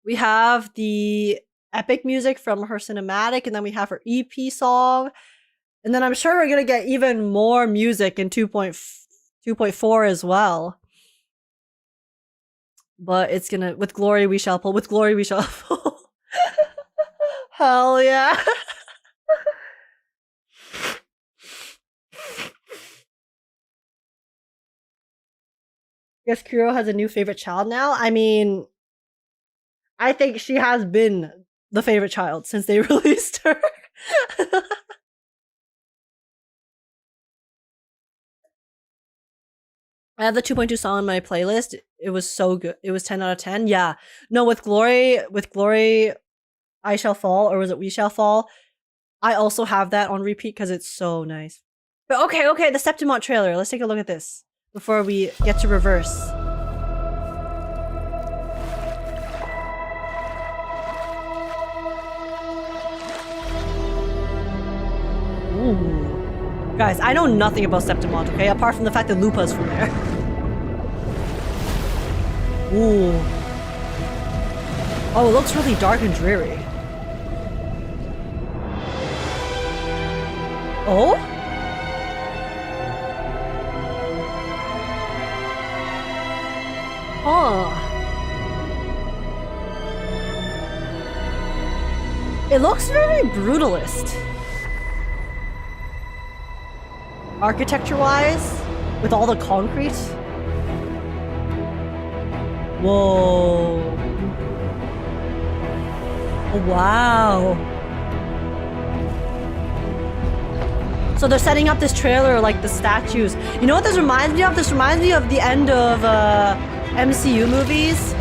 we have the epic music from her cinematic, and then we have her EP song. And then I'm sure we're gonna get even more music in 2.4 as well. But it's gonna, with glory we shall pull. With glory we shall pull. Hell yeah. Guess Kuro has a new favorite child now. I mean, I think she has been the favorite child since they released her. I have the 2.2 song on my playlist. It was so good. It was 10 out of 10. Yeah. No, with Glory, I Shall Fall, or was it We Shall Fall? I also have that on repeat because it's so nice. But okay, the Septimont trailer. Let's take a look at this before we get to reverse. Ooh. Guys, I know nothing about Septimont, okay? Apart from the fact that Lupa's from there. Ooh. Oh, it looks really dark and dreary. Oh? Huh. It looks very brutalist. Architecture-wise, with all the concrete. Whoa. Oh, wow. So they're setting up this trailer like the statues. You know what this reminds me of? This reminds me of the end of MCU movies.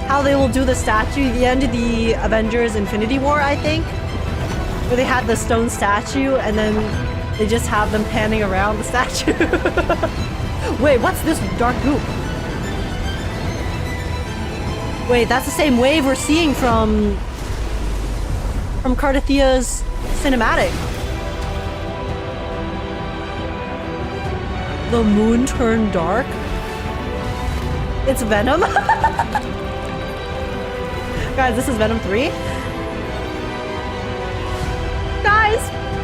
How they will do the statue, the end of the Avengers Infinity War, I think. Where they had the stone statue and then they just have them panning around the statue. Wait, what's this dark goop? Wait, that's the same wave we're seeing from Cardithia's cinematic. The moon turned dark? It's Venom. Guys, this is Venom 3.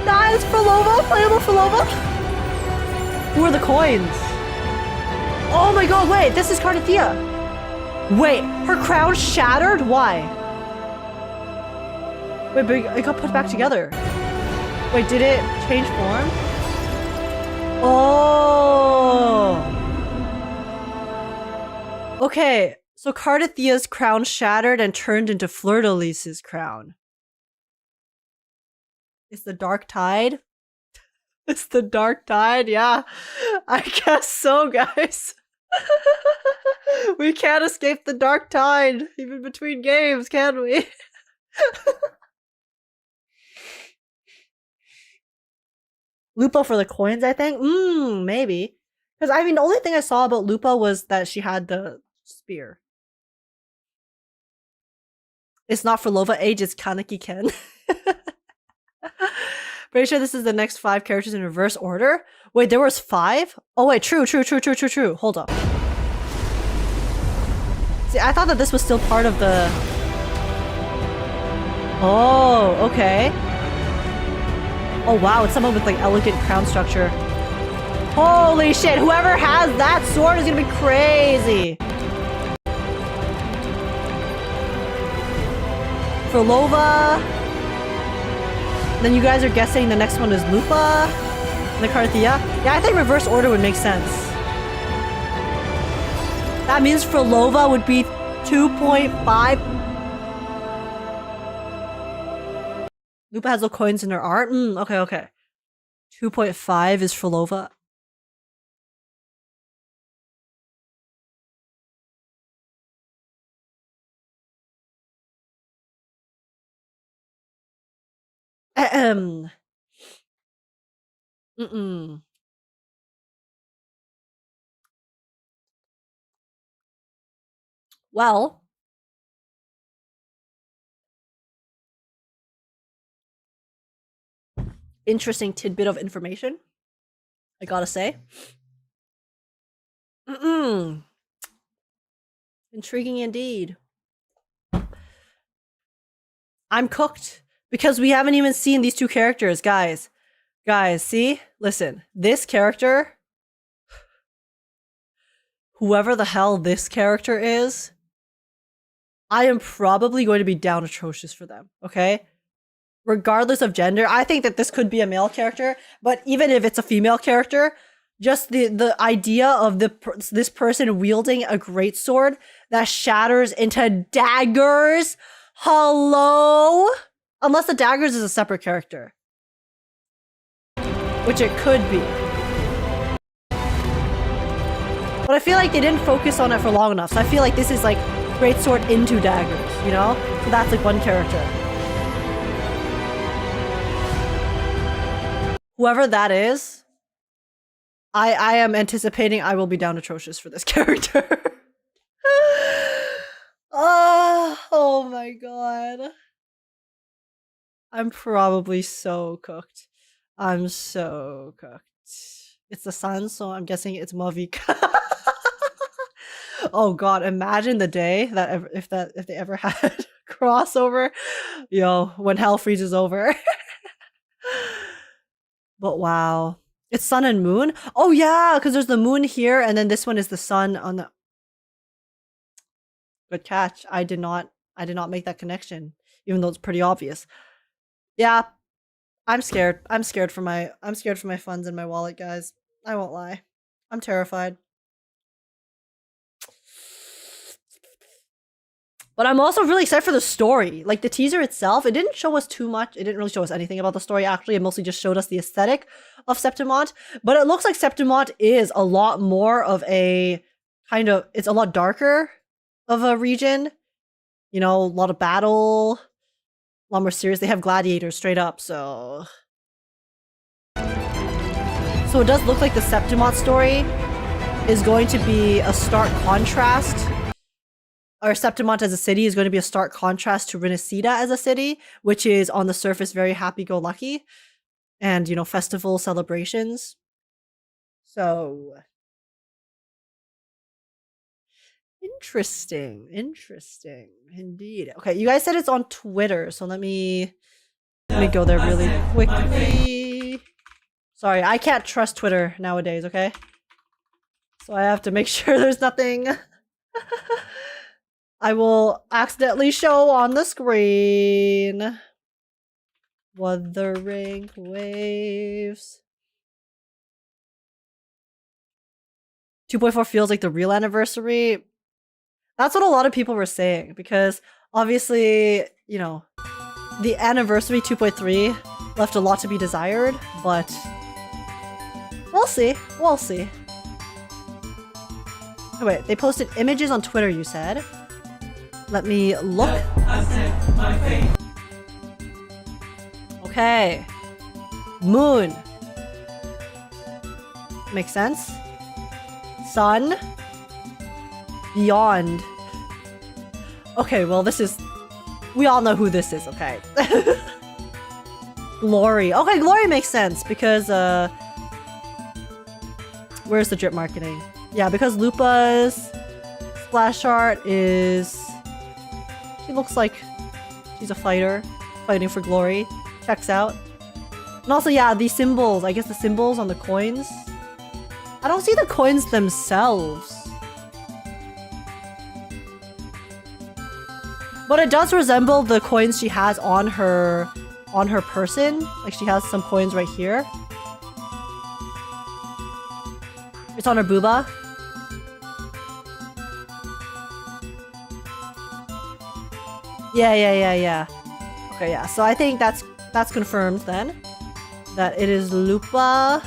Guys, Falova, playable Falova. Who are the coins? Oh my god, wait, this is Cardathia. Wait, her crown shattered? Why? Wait, but it got put back together. Wait, did it change form? Oh. Okay, so Cardathia's crown shattered and turned into Fleur-de-Lis's crown. It's the Dark Tide? It's the Dark Tide, yeah. I guess so, guys. We can't escape the Dark Tide, even between games, can we? Lupa for the coins, I think? Maybe. Because, I mean, the only thing I saw about Lupa was that she had the spear. It's not for Lova age, it's Kaneki Ken. Pretty sure this is the next 5 characters in reverse order. Wait, there was 5? Oh wait, true. Hold up. See, I thought that this was still part of the... Oh, okay. Oh wow, it's someone with like elegant crown structure. Holy shit, whoever has that sword is gonna be crazy. For Lova. Then you guys are guessing the next one is Lupa. And the Carthia. Yeah, I think reverse order would make sense. That means for Lova would be 2.5. Lupa has no coins in her art? Okay. 2.5 is for Lova. Well, interesting tidbit of information, I gotta say. Intriguing indeed. I'm cooked because we haven't even seen these 2 characters, guys. Guys, see? Listen, this character, whoever the hell this character is, I am probably going to be down atrocious for them, okay? Regardless of gender, I think that this could be a male character, but even if it's a female character, just the idea of this person wielding a greatsword that shatters into daggers. Hello? Unless the daggers is a separate character. Which it could be. But I feel like they didn't focus on it for long enough, so I feel like this is like greatsword into daggers, you know? So that's like one character. Whoever that is, I am anticipating I will be down atrocious for this character. Oh my god. I'm probably so cooked. I'm so cooked. It's the sun, so I'm guessing it's Mavika. Oh god, imagine the day that if they ever had crossover. Yo, when hell freezes over. But wow. It's sun and moon? Oh yeah, because there's the moon here, and then this one is the sun on the... Good catch. I did not make that connection, even though it's pretty obvious. Yeah. I'm scared. I'm scared for my funds in my wallet, guys. I won't lie. I'm terrified. But I'm also really excited for the story. Like, the teaser itself, it didn't show us too much. It didn't really show us anything about the story, actually. It mostly just showed us the aesthetic of Septimont. But it looks like Septimont is a lot more of a kind of... It's a lot darker of a region. You know, a lot of battle. A lot more serious. They have gladiators straight up, so... So it does look like the Septimont story is going to be a stark contrast... Or Septimont as a city is going to be a stark contrast to Renacida as a city, which is on the surface very happy-go-lucky. And, you know, festival celebrations. So... Interesting. Interesting. Indeed. Okay, you guys said it's on Twitter, so let me go there really quickly. Sorry, I can't trust Twitter nowadays, okay? So I have to make sure there's nothing I will accidentally show on the screen. Wuthering Waves. 2.4 feels like the real anniversary. That's what a lot of people were saying, because obviously, you know, the anniversary 2.3 left a lot to be desired, but we'll see. We'll see. Oh, wait, they posted images on Twitter, you said. Let me look. Okay. Moon. Makes sense. Sun. Beyond. Okay, well, this is... We all know who this is, okay? Glory. Okay, Glory makes sense, because, where's the drip marketing? Yeah, because Lupa's splash art is... She looks like she's a fighter, fighting for glory. Checks out. And also, yeah, these symbols. I guess the symbols on the coins. I don't see the coins themselves. But it does resemble the coins she has on her person. Like, she has some coins right here. It's on her booba. Yeah. Okay, yeah. So I think that's confirmed then. That it is Lupa.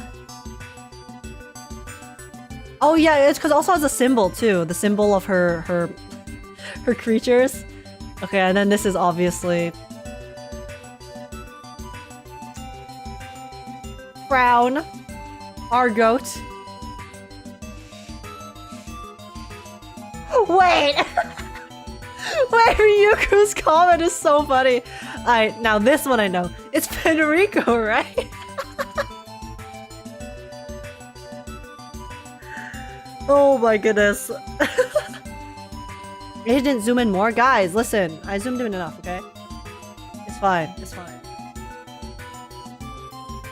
Oh yeah, it's because also has a symbol too. The symbol of her creatures. Okay, and then this is obviously Crown. Our goat. Wait! Wait, Ryuku's comment is so funny. Alright, now this one I know. It's Federico, right? Oh my goodness. He didn't zoom in more? Guys, listen. I zoomed in enough, okay? It's fine. It's fine.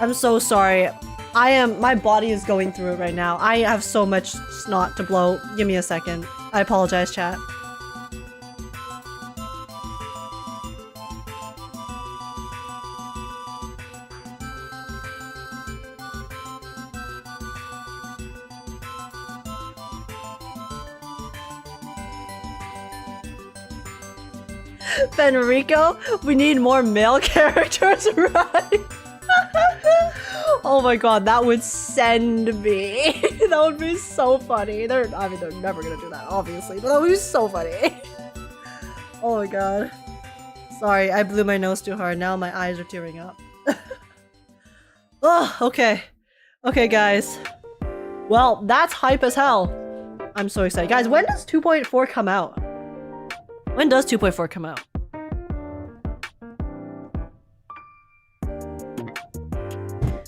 I'm so sorry. My body is going through it right now. I have so much snot to blow. Give me a second. I apologize, chat. Federico, we need more male characters, right? Oh my god, that would send me. That would be so funny. They're never gonna do that, obviously, but that would be so funny. Oh my god. Sorry, I blew my nose too hard. Now my eyes are tearing up. Oh, okay. Okay, guys. Well, that's hype as hell. I'm so excited. Guys, when does 2.4 come out? When does 2.4 come out?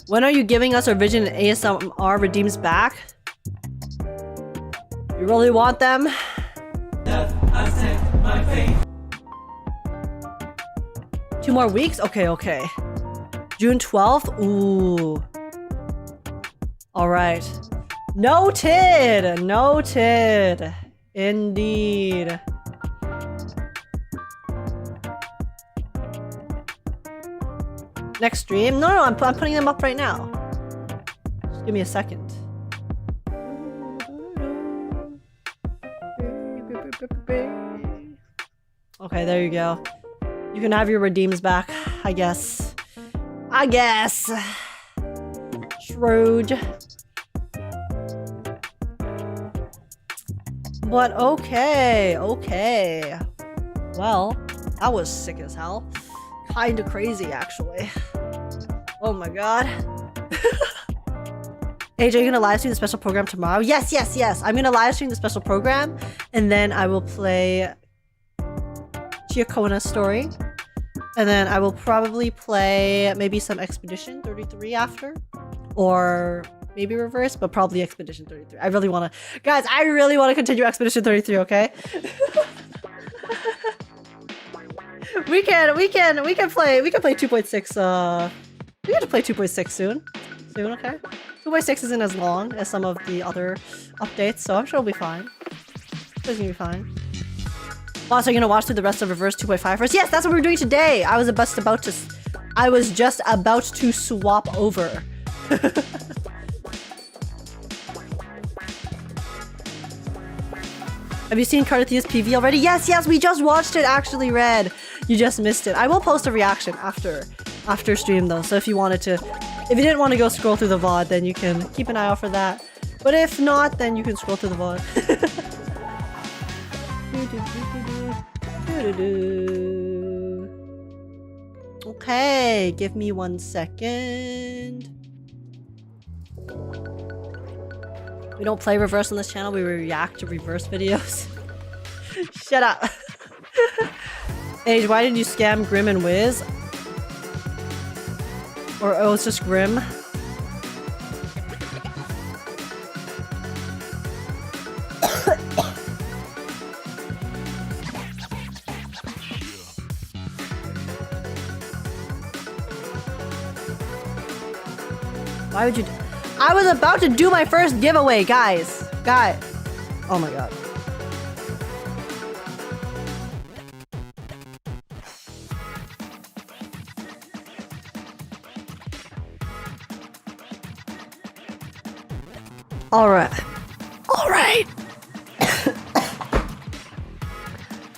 When are you giving us our Vision and ASMR redeems back? You really want them? Two more weeks? Okay. June 12th? Ooh. Alright. Noted! Indeed. Next stream? No, I'm putting them up right now. Just give me a second. Okay, there you go. You can have your redeems back, I guess. Shrewd. But okay. Well, that was sick as hell. Kinda crazy, actually. Oh my god. AJ, you're gonna live stream the special program tomorrow? Yes. I'm gonna live stream the special program, and then I will play Chiakona's story. And then I will probably play maybe some Expedition 33 after. Or maybe reverse, but probably Expedition 33. I really want to, guys. I really want to continue Expedition 33. Okay. we can play 2.6. We got to play 2.6 soon. Okay. 2.6 isn't as long as some of the other updates, so I'm sure it'll be fine. It's gonna be fine. Boss, are you gonna watch through the rest of Reverse 2.5 first? Yes, that's what we're doing today. I was just about to swap over. Have you seen Cardathia's PV already? Yes, we just watched it actually, Red. You just missed it. I will post a reaction after stream though, so if you didn't want to go scroll through the VOD, then you can keep an eye out for that. But if not, then you can scroll through the VOD. Okay, give me 1 second. We don't play Reverse on this channel, we react to Reverse videos. Shut up. Age, why did you scam Grim and Wiz? Or oh, it's just Grim? Why would you I was about to do my first giveaway, guys. Oh my god. Alright.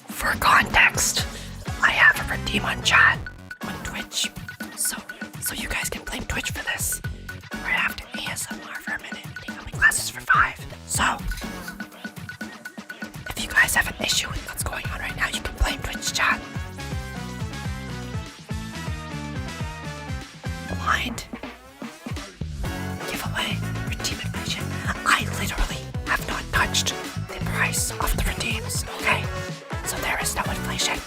For context, I have a redeem on chat on Twitch. So you guys can blame Twitch for this. We're gonna have to ASMR for a minute and take out my glasses for 5. So, if you guys have an issue with what's going on right now, you can blame Twitch chat. Blind giveaway redeem inflation. I literally have not touched the price of the redeems, okay? So there is no inflation.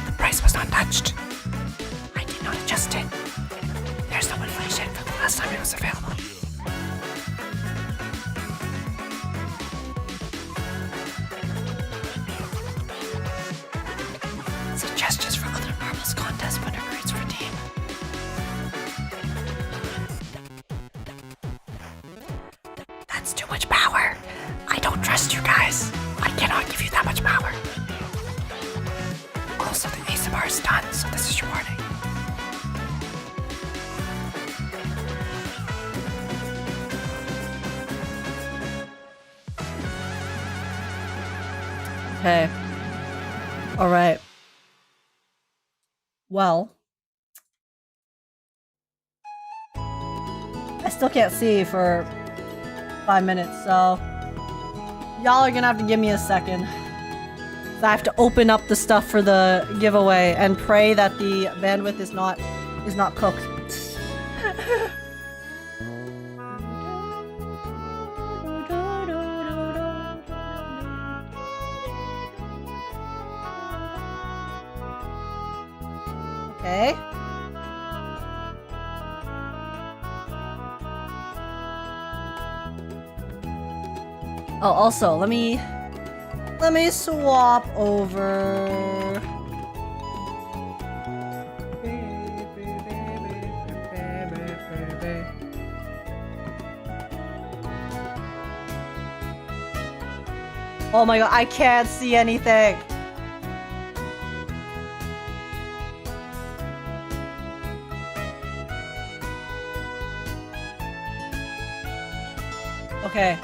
The price was not touched. I did not adjust it. There's no inflation from the last time it was available. Suggestions for other Marbles contest winner grades redeem. That's too much power. I don't trust you guys. I cannot give you that much power. Also, the ASMR is done, so this is your warning. Okay. Alright. Well. I still can't see for 5 minutes, so y'all are gonna have to give me a second. So I have to open up the stuff for the giveaway and pray that the bandwidth is not cooked. Okay. Oh, also, let me swap over. Oh my god, I can't see anything. Okay.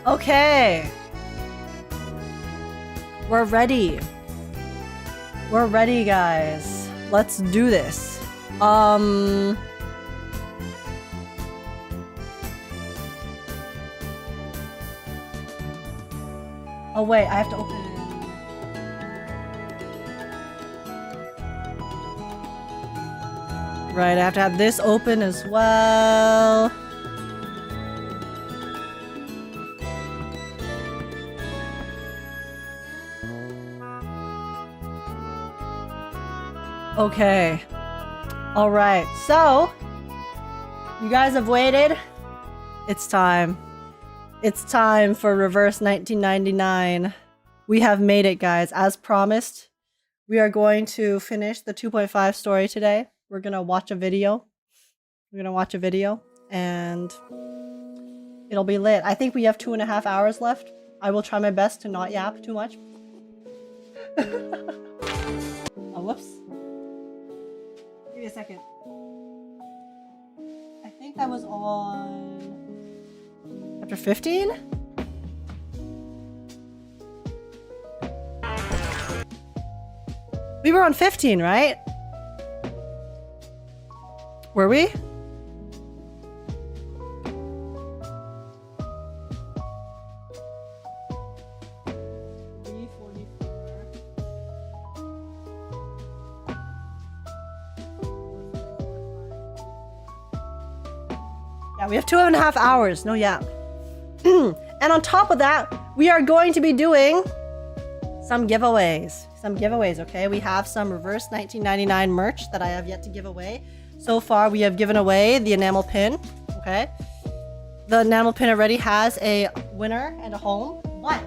Okay. We're ready. We're ready, guys. Let's do this. Oh wait, I have to open. Right, I have to have this open as well. Okay. All right. So, you guys have waited. It's time. It's time for Reverse 1999. We have made it, guys. As promised, we are going to finish the 2.5 story today. We're going to watch a video. And it'll be lit. I think we have 2.5 hours left. I will try my best to not yap too much. Oh, whoops. Give me a second. I think that was on chapter 15? We were on 15, right? Were we? Yeah, we have 2.5 hours. No yap. And on top of that, we are going to be doing some giveaways. Okay? We have some Reverse 1999 merch that I have yet to give away. So far, we have given away the enamel pin. Okay? The enamel pin already has a winner and a home. But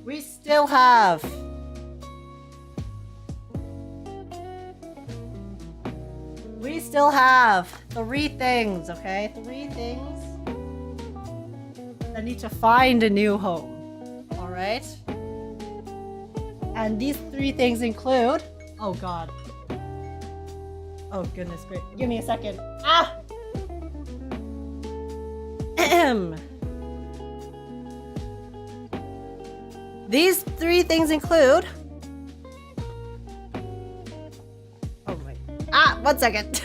we still have three things, okay? 3 things that need to find a new home. Alright? And these 3 things include... Oh god. Oh goodness, great. Give me a second. Ah! These 3 things include... Oh my... Ah! 1 second.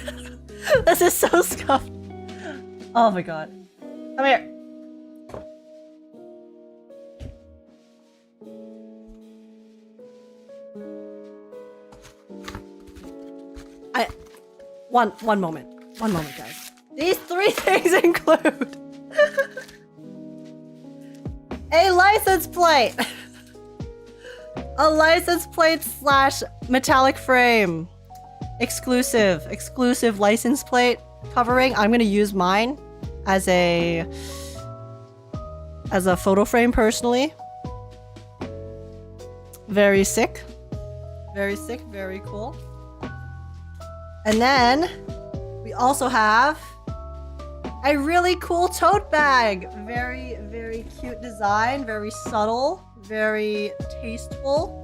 This is so scuffed. Oh my god. Come here. One moment, guys. These 3 things include a license plate, a license plate / metallic frame, exclusive license plate covering. I'm gonna use mine as a photo frame personally. Very sick, very cool. And then we also have a really cool tote bag. Very cute design, very subtle, very tasteful.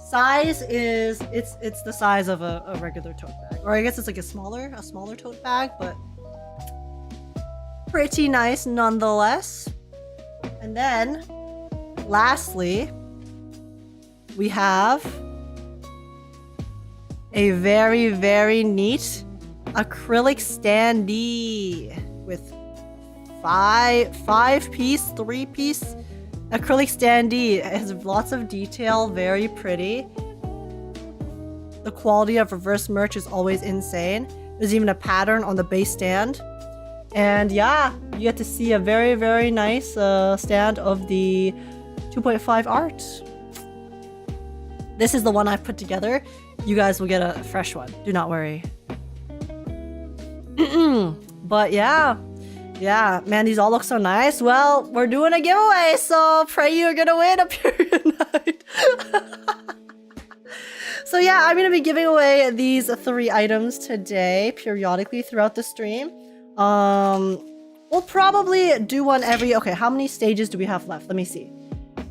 Size is it's the size of a regular tote bag, or I guess it's like a smaller tote bag, but pretty nice nonetheless. And then lastly, we have a very neat acrylic standee with 3-piece acrylic standee. It has lots of detail, very pretty. The quality of reverse merch is always insane. There's even a pattern on the base stand. And yeah, you get to see a very nice stand of the 2.5 art. This is the one I put together. You guys will get a fresh one. Do not worry. But yeah, man, these all look so nice. Well, we're doing a giveaway, so pray you're gonna win a period night. So yeah, I'm gonna be giving away these 3 items today, periodically throughout the stream. We'll probably do one every... Okay, how many stages do we have left? Let me see.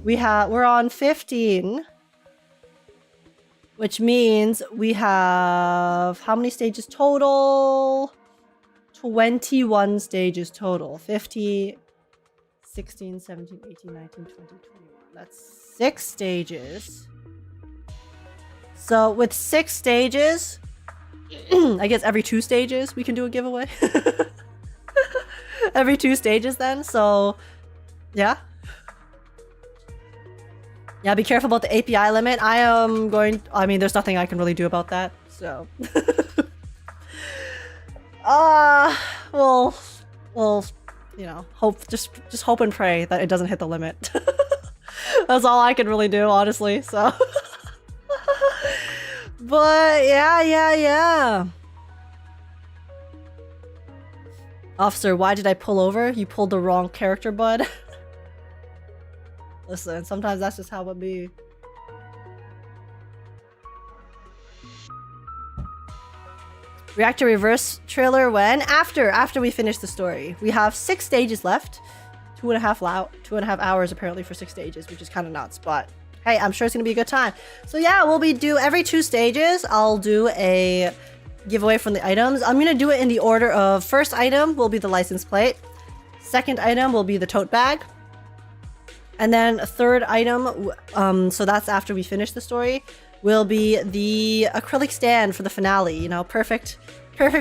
We're on 15. Which means we have... How many stages total? 21 stages total. 50, 16, 17, 18, 19, 20, 21. That's 6 stages. So with 6 stages, I guess every 2 stages we can do a giveaway. Every 2 stages then, so yeah. Yeah, be careful about the API limit. I mean, there's nothing I can really do about that, so. We'll, you know, just hope and pray that it doesn't hit the limit. That's all I can really do, honestly, so. But yeah. Officer, why did I pull over? You pulled the wrong character, bud. Listen, sometimes that's just how it be. React to reverse trailer when? After we finish the story. We have 6 stages left. 2.5 hours apparently for 6 stages, which is kind of nuts, but hey, I'm sure it's gonna be a good time. So yeah, we'll be every 2 stages, I'll do a giveaway from the items. I'm gonna do it in the order of first item will be the license plate. Second item will be the tote bag. And then third item, so that's after we finish the story, will be the acrylic stand for the finale. You know, perfect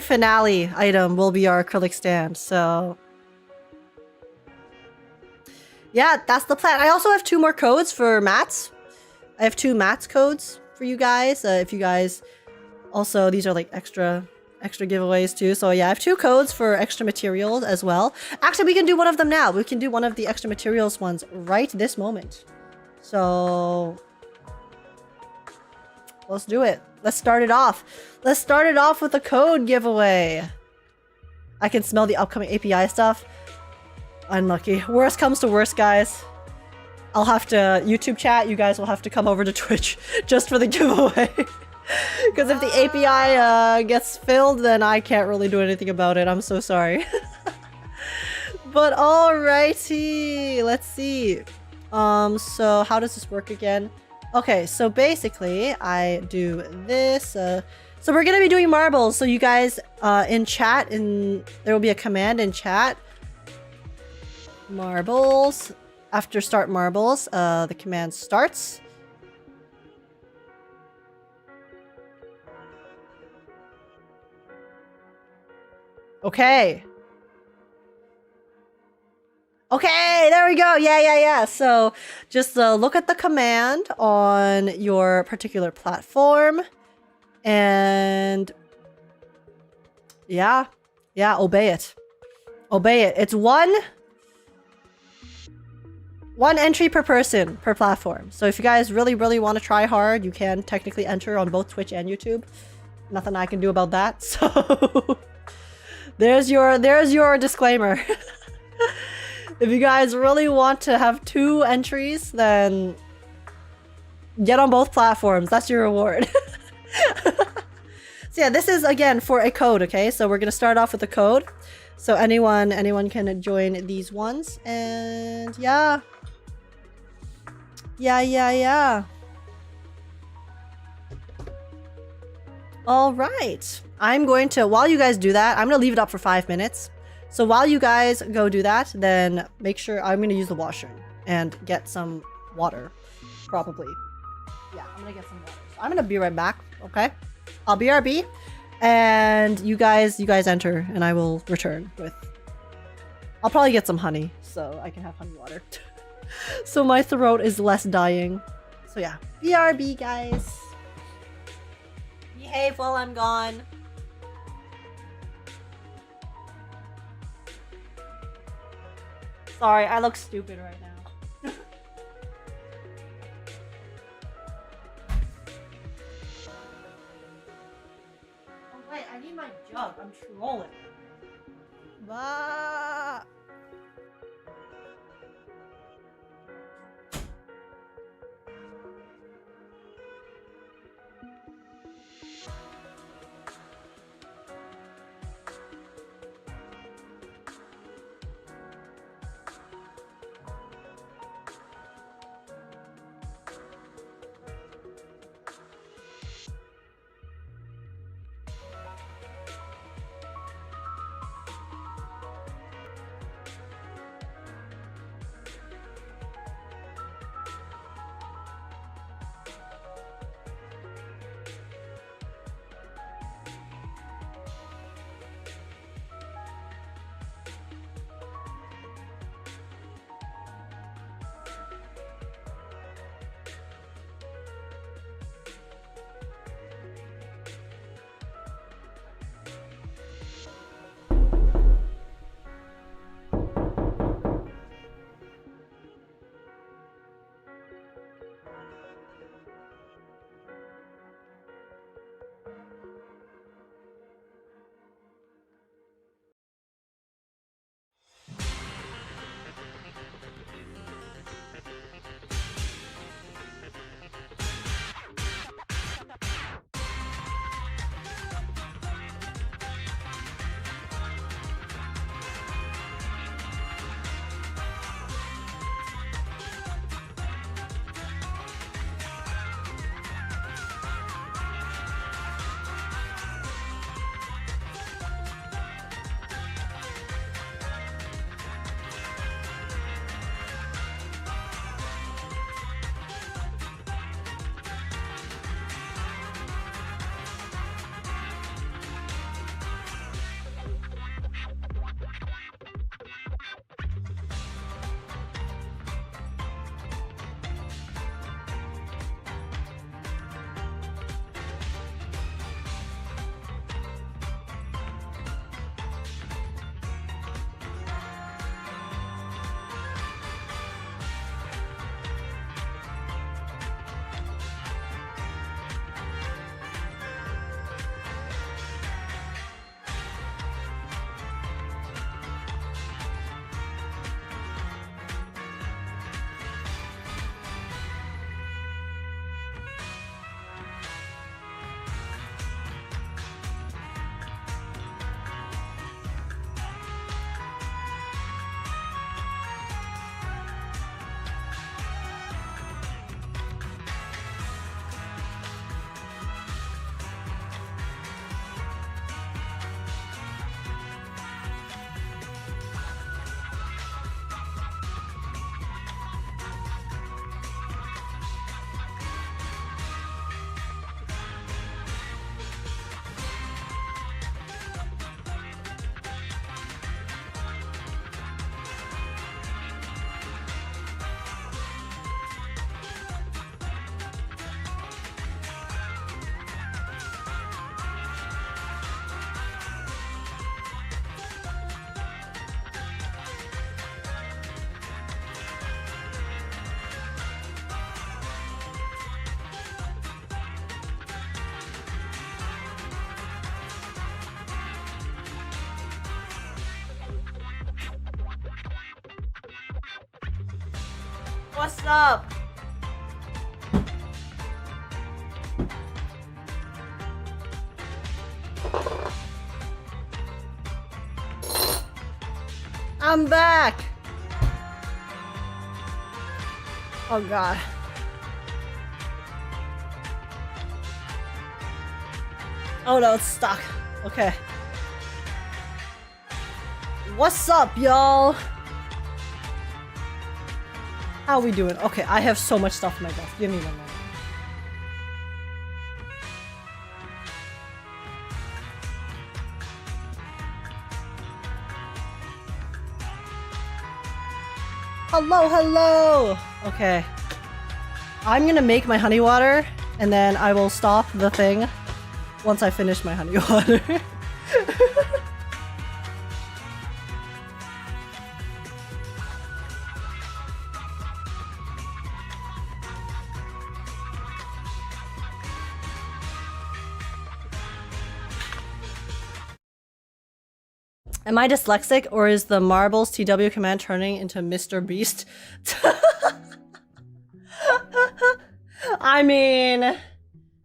finale item will be our acrylic stand. So yeah, that's the plan. I also have 2 more codes for mats. I have 2 mats codes for you guys. If you guys also, these are like extra giveaways too. So yeah, I have 2 codes for extra materials as well. Actually, we can do one of them now. We can do one of the extra materials ones right this moment. So let's do it. Let's start it off. Let's start it off with a code giveaway. I can smell the upcoming API stuff. Unlucky. Worst comes to worst, guys. I'll have to YouTube chat. You guys will have to come over to Twitch just for the giveaway. Because if the API gets filled, then I can't really do anything about it. I'm so sorry. But alrighty, let's see. So how does this work again? Okay, so basically I do this. So we're gonna be doing marbles. So you guys in chat, there will be a command in chat. Marbles. After start marbles, the command starts. Okay. Okay, there we go. Yeah. So just look at the command on your particular platform. And yeah, obey it. Obey it. It's one entry per person per platform. So if you guys really want to try hard, you can technically enter on both Twitch and YouTube. Nothing I can do about that. So there's your disclaimer. If you guys really want to have 2 entries, then get on both platforms. That's your reward. So yeah, this is again for a code, okay? So we're gonna start off with a code. So anyone can join these ones, and yeah. All right. I'm going to, while you guys do that, I'm gonna leave it up for 5 minutes. So while you guys go do that, then make sure I'm gonna use the washroom and get some water, probably. Yeah, I'm gonna get some water. So I'm gonna be right back, okay? I'll BRB, and you guys enter, and I will return with. I'll probably get some honey, so I can have honey water. So my throat is less dying. So yeah, BRB, guys. Behave while I'm gone. Sorry, I look stupid right now. Oh wait, I need my jug. I'm trolling. Bah. What's up? I'm back. Oh god. Oh no, it's stuck. Okay. What's up, y'all? How are we doing? Okay, I have so much stuff in my desk. Give me 1 minute. Hello, hello! Okay. I'm gonna make my honey water, and then I will stop the thing once I finish my honey water. Am I dyslexic, or is the marbles TW command turning into Mr. Beast? I mean,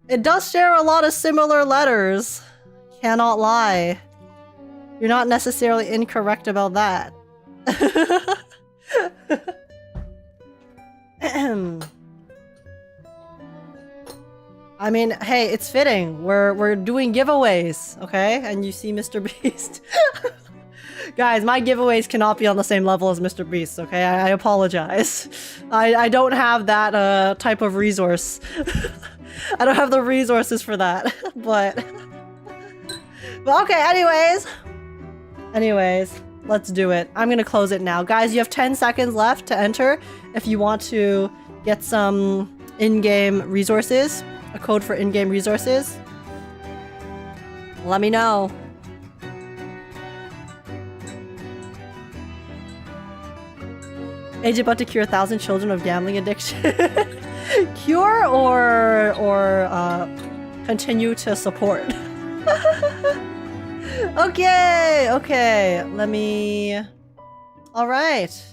it does share a lot of similar letters. Cannot lie. You're not necessarily incorrect about that. I mean, hey, it's fitting. We're doing giveaways, okay? And you see Mr. Beast. Guys, my giveaways cannot be on the same level as Mr. Beast, okay? I apologize. I don't have that type of resource. I don't have the resources for that. But okay, anyways, let's do it. I'm gonna close it now. Guys, you have 10 seconds left to enter if you want to get some in-game resources. A code for in-game resources. Let me know. Age about to cure 1,000 children of gambling addiction. Cure or continue to support. Okay, let me... Alright.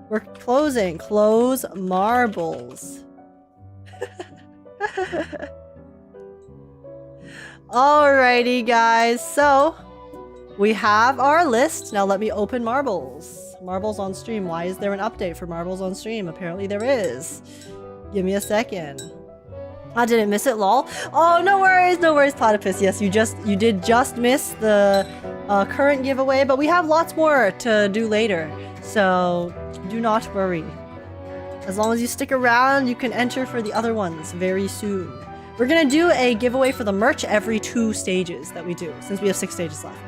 We're closing. Close marbles. Alrighty, guys. So, we have our list. Now let me open marbles. Marbles on stream. Why is there an update for marbles on stream? Apparently there is. Give me a second. I didn't miss it, lol. Oh, no worries, Platypus. Yes, you did just miss the current giveaway, but we have lots more to do later. So, do not worry. As long as you stick around, you can enter for the other ones very soon. We're gonna do a giveaway for the merch every 2 stages that we do, since we have 6 stages left.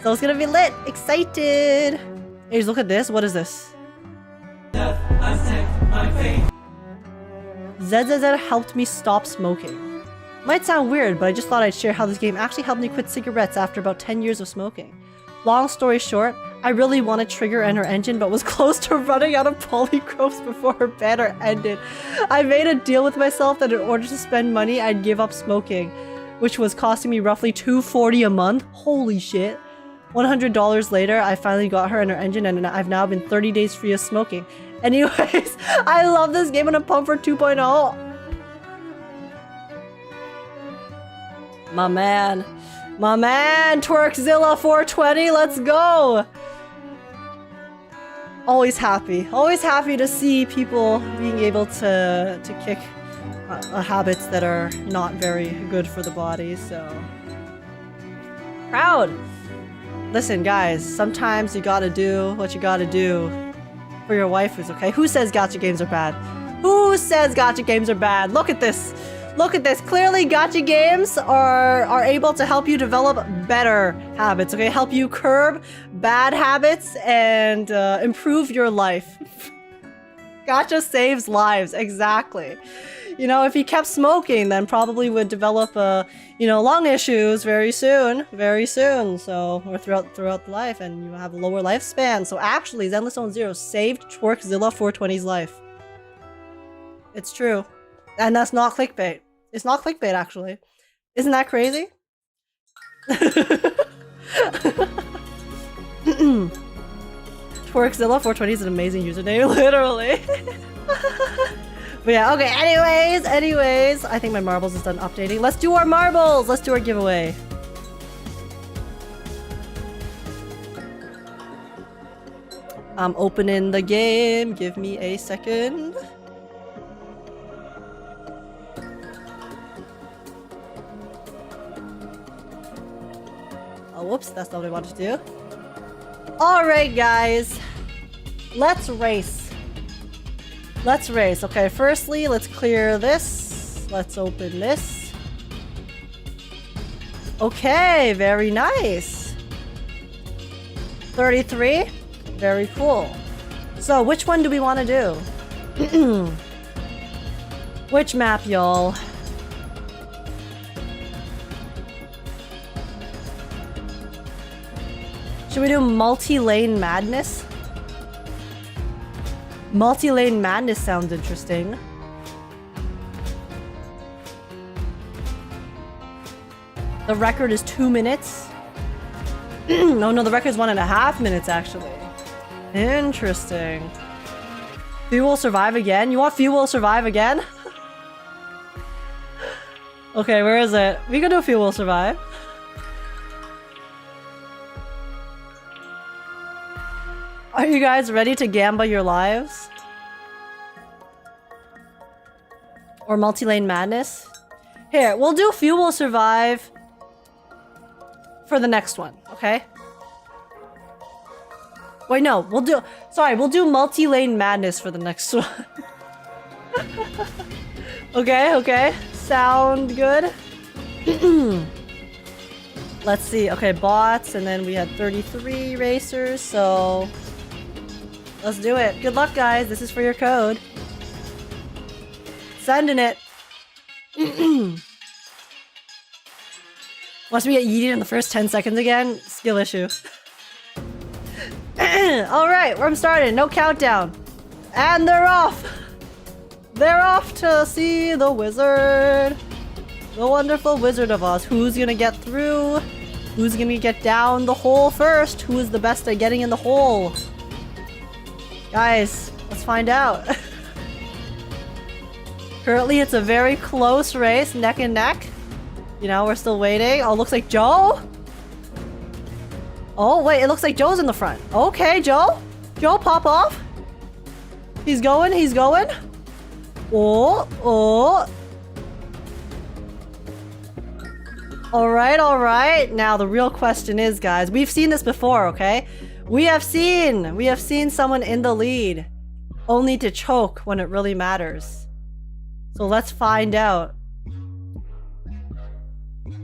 So it's gonna be lit! Excited! Hey, look at this. What is this? ZZZ helped me stop smoking. Might sound weird, but I just thought I'd share how this game actually helped me quit cigarettes after about 10 years of smoking. Long story short, I really wanted Trigger and her engine, but was close to running out of polychromes before her banner ended. I made a deal with myself that in order to spend money, I'd give up smoking, which was costing me roughly $240 a month. Holy shit. $100 later, I finally got her and her engine, and I've now been 30 days free of smoking. Anyways, I love this game and I'm pumped for 2.0. My man, Twerkzilla 420, let's go! Always happy to see people being able to kick habits that are not very good for the body, so... Proud! Listen, guys, sometimes you gotta do what you gotta do for your waifus, okay? Who says gacha games are bad? Who says gacha games are bad? Look at this! Look at this! Clearly, gacha games are able to help you develop better habits, okay? Help you curb bad habits and improve your life. Gacha saves lives, exactly. You know, if he kept smoking, then probably would develop, lung issues very soon, so, or throughout life, and you have a lower lifespan. So actually, Zenless Zone Zero saved Twerkzilla 420's life. It's true. And that's not clickbait. It's not clickbait, actually. Isn't that crazy? Porkzilla420 is an amazing username, literally. But yeah, okay, anyways, I think my marbles is done updating. Let's do our marbles! Let's do our giveaway. I'm opening the game. Give me a second. Oh, whoops, that's not what I wanted to do. Alright, guys. Let's race. Let's race. Okay, firstly, let's clear this. Let's open this. Okay, very nice. 33. Very cool. So, which one do we want to do? Which map, y'all? Should we do multi-lane madness? Multi-lane madness sounds interesting. The record is 2 minutes. No, the record is 1.5 minutes, actually. Interesting. Few will survive again? You want few will survive again? Okay, where is it? We can do few will survive. Are you guys ready to gamble your lives? Or multi-lane madness? Here, we'll do few will survive for the next one, okay? Wait, no, we'll do multi-lane madness for the next one. Okay. Sound good? Let's see. Okay, bots, and then we had 33 racers, so let's do it. Good luck, guys. This is for your code. Sending it. Once we get yeeted in the first 10 seconds again, skill issue. Alright, I'm starting. No countdown. And they're off! They're off to see the wizard. The wonderful Wizard of Oz. Who's gonna get through? Who's gonna get down the hole first? Who is the best at getting in the hole? Guys, let's find out. Currently, it's a very close race, neck and neck. You know, we're still waiting. Oh, looks like Joe? Oh, wait, it looks like Joe's in the front. Okay, Joe? Joe, pop off. He's going. Oh. Alright. Now, the real question is, guys, we've seen this before, okay? We have seen someone in the lead, only to choke when it really matters. So let's find out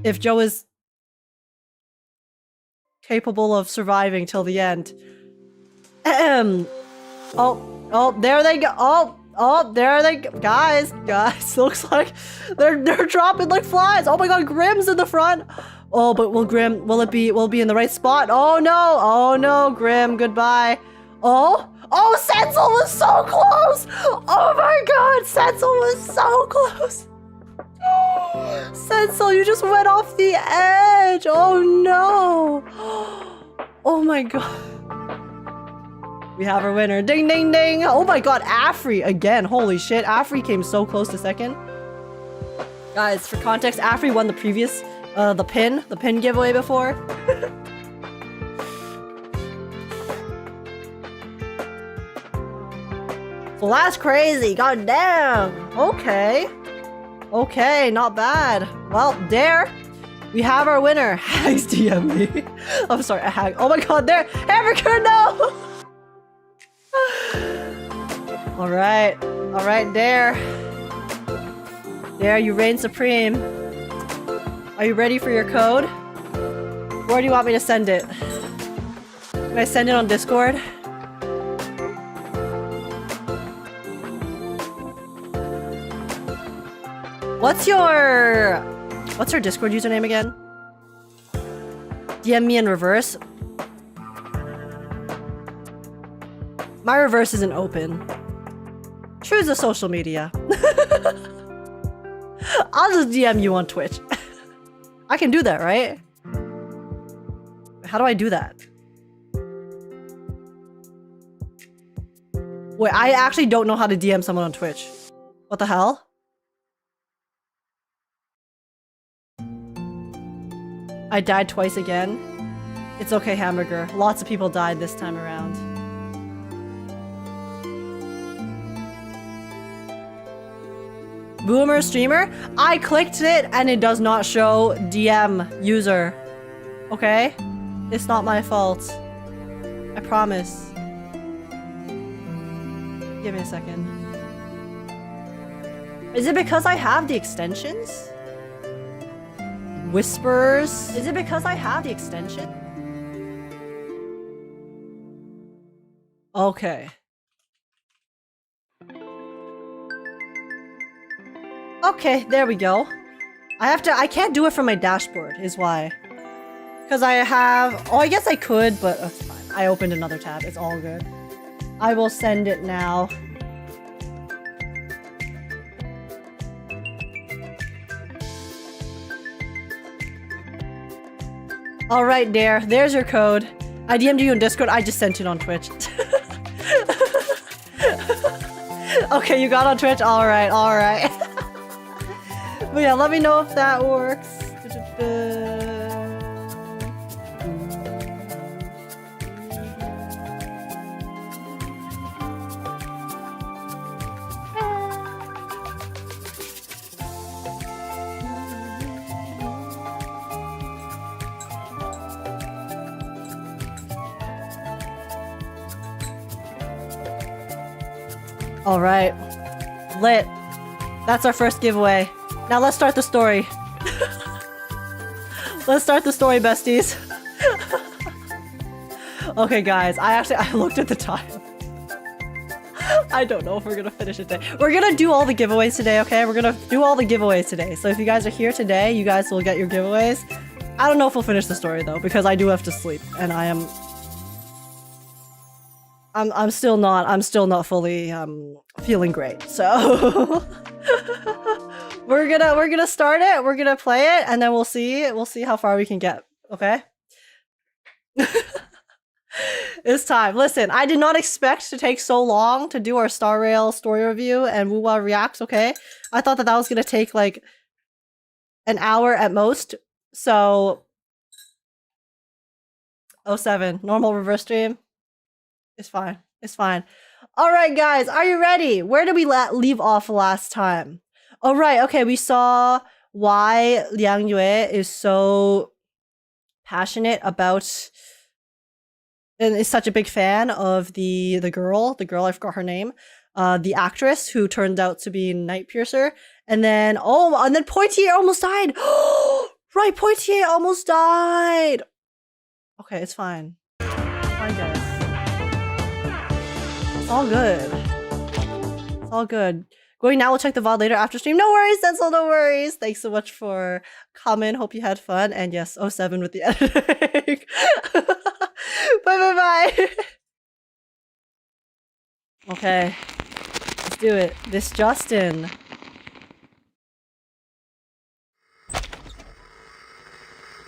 if Joe is capable of surviving till the end. Oh, there they go. Oh, there they go. Guys, looks like they're dropping like flies. Oh my god, Grimm's in the front. Oh, but will be in the right spot? Oh no, Grimm, goodbye. Oh, Sensel was so close. Oh my god, Sensel was so close. Sensel, you just went off the edge. Oh no. Oh my god. We have our winner. Ding, ding, ding. Oh my god, Afri again. Holy shit. Afri came so close to second. Guys, for context, Afri won the previous, the pin giveaway before. So that's crazy. God damn. Okay, not bad. Well, there. We have our winner. Hags DM me. I'm sorry, Hag. Oh my god, there. Africa, no! Alright, Dare. Dare, you reign supreme. Are you ready for your code? Where do you want me to send it? Can I send it on Discord? What's her Discord username again? DM me in reverse. My reverse isn't open. Choose a social media. I'll just DM you on Twitch. I can do that, right? How do I do that? Wait, I actually don't know how to DM someone on Twitch. What the hell? I died twice again. It's okay, Hamburger. Lots of people died this time around. Boomer streamer? I clicked it and it does not show DM user. Okay? It's not my fault. I promise. Give me a second. Is it because I have the extensions? Whispers? Is it because I have the extension? Okay. Okay, there we go. I can't do it from my dashboard, is why. Because I have, oh, I guess I could, but it's fine. I opened another tab, it's all good. I will send it now. All right, there's your code. I DM'd you in Discord, I just sent it on Twitch. Okay, you got on Twitch? All right. But yeah, let me know if that works. All right, lit. That's our first giveaway. Now let's start the story. Let's start the story, besties. Okay, guys, I looked at the time. I don't know if we're gonna finish it today. We're gonna do all the giveaways today, okay? We're gonna do all the giveaways today. So if you guys are here today, you guys will get your giveaways. I don't know if we'll finish the story though, because I do have to sleep, and I'm still not fully feeling great. So we're gonna start it, we're gonna play it, and then we'll see how far we can get, okay? It's time. Listen, I did not expect to take so long to do our Star Rail story review and Wuwa reacts, okay? I thought that was gonna take like an hour at most. So 07, normal reverse stream. It's fine. It's fine. All right, guys, are you ready? Where did we leave off last time? All right, okay, we saw why Liang Yue is so passionate about and is such a big fan of the girl, I forgot her name, the actress who turned out to be Night Piercer. And then, and then Poitier almost died. Right, Poitier almost died. Okay, it's fine. It's fine, guys. It's all good. It's all good. Going now, we'll check the VOD later after stream. No worries, Denzel, no worries. Thanks so much for coming. Hope you had fun. And yes, 07 with the editing. Bye. Okay. Let's do it. This Justin.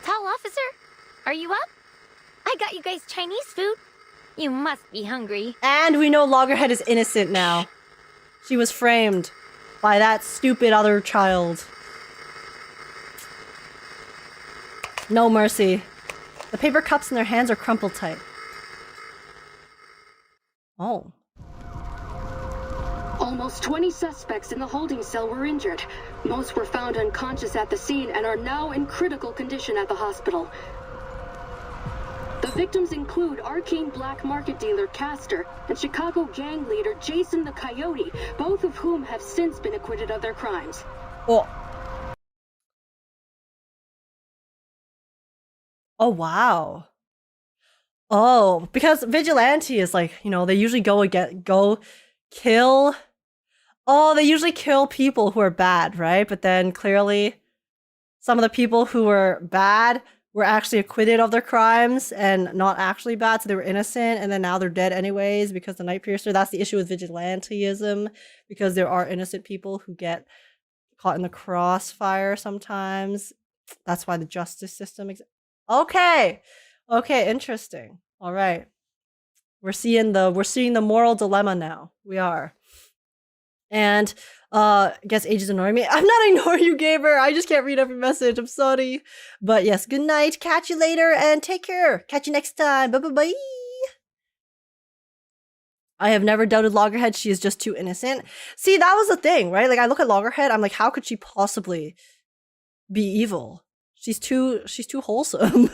Tall officer, are you up? I got you guys Chinese food. You must be hungry. And we know Loggerhead is innocent now. She was framed by that stupid other child. No mercy. The paper cups in their hands are crumpled tight. Oh. Almost 20 suspects in the holding cell were injured. Most were found unconscious at the scene and are now in critical condition at the hospital. The victims include arcane black market dealer Castor and Chicago gang leader Jason the Coyote, both of whom have since been acquitted of their crimes. Oh. Oh, wow. Oh, because vigilante is like, you know, they usually go kill. Oh, they usually kill people who are bad, right? But then clearly some of the people who were bad were actually acquitted of their crimes and not actually bad, so they were innocent, and then now they're dead anyways because the Night Piercer. That's the issue with vigilanteism, because there are innocent people who get caught in the crossfire sometimes. That's why the justice system exists. Okay, interesting. All right. We're seeing the moral dilemma now. We are. And I guess Age is ignoring me. I'm not ignoring you, Gamer. I just can't read every message. I'm sorry. But yes, good night. Catch you later and take care. Catch you next time. Bye. I have never doubted Loggerhead. She is just too innocent. See, that was the thing, right? Like I look at Loggerhead, I'm like, how could she possibly be evil? She's too wholesome.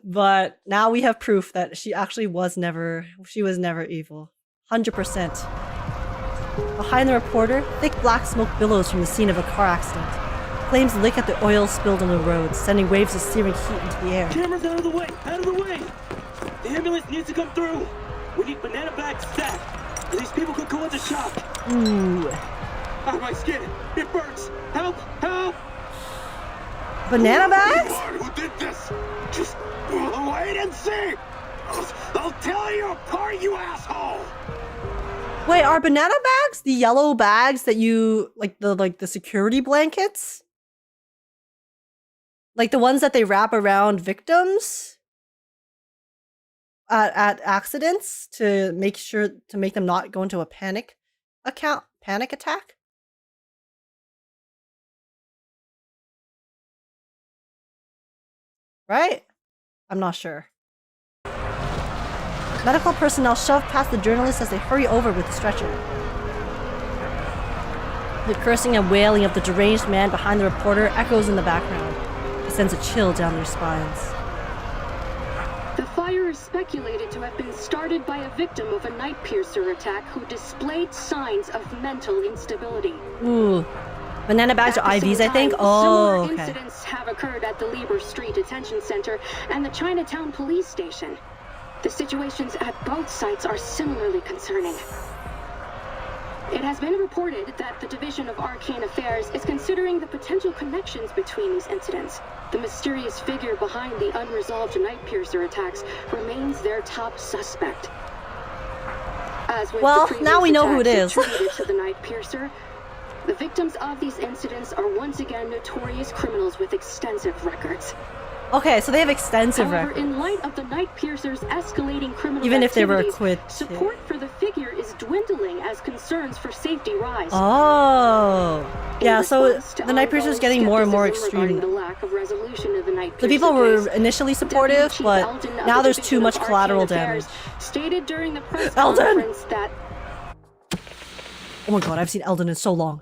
But now we have proof that she actually was never evil. 100%. Behind the reporter, thick black smoke billows from the scene of a car accident. Flames lick at the oil spilled on the road, sending waves of searing heat into the air. Cameras out of the way! Out of the way! The ambulance needs to come through! We need banana bags stat! These people could go into shock! Ooh. Ah, my skin! It burns! Help! Help! Banana bags? Who did this? Just wait and see! I'll tear you apart, you asshole! Wait, are banana bags the yellow bags that you like the security blankets? Like the ones that they wrap around victims at accidents to make them not go into a panic attack? Right? I'm not sure. Medical personnel shove past the journalists as they hurry over with the stretcher. The cursing and wailing of the deranged man behind the reporter echoes in the background. It sends a chill down their spines. The fire is speculated to have been started by a victim of a night piercer attack who displayed signs of mental instability. Ooh. Banana bags are IVs, I think? Oh, similar okay. Incidents have occurred at the Lieber Street Detention Center and the Chinatown Police Station. The situations at both sites are similarly concerning. It has been reported that the Division of Arcane Affairs is considering the potential connections between these incidents. The mysterious figure behind the unresolved night piercer attacks remains their top suspect. As with Well, the now we know who it attacks is. attributed to the night piercer, the victims of these incidents are once again notorious criminals with extensive records. Okay, so they have extensive However, records. in light of the night piercer's escalating criminal Even if they were activities, acquitted. support for the figure is dwindling as concerns for safety rise. Oh. In Yeah, so response to the night piercer is ongoing getting more and more skepticism regarding extreme. The lack of resolution of the night The piercer people were case, initially supportive, Deputy Chief but Eldon of now the there's Division too much of collateral Arcane damage. Affairs stated during the press Eldon! conference that Oh my god, I've seen Eldon in so long.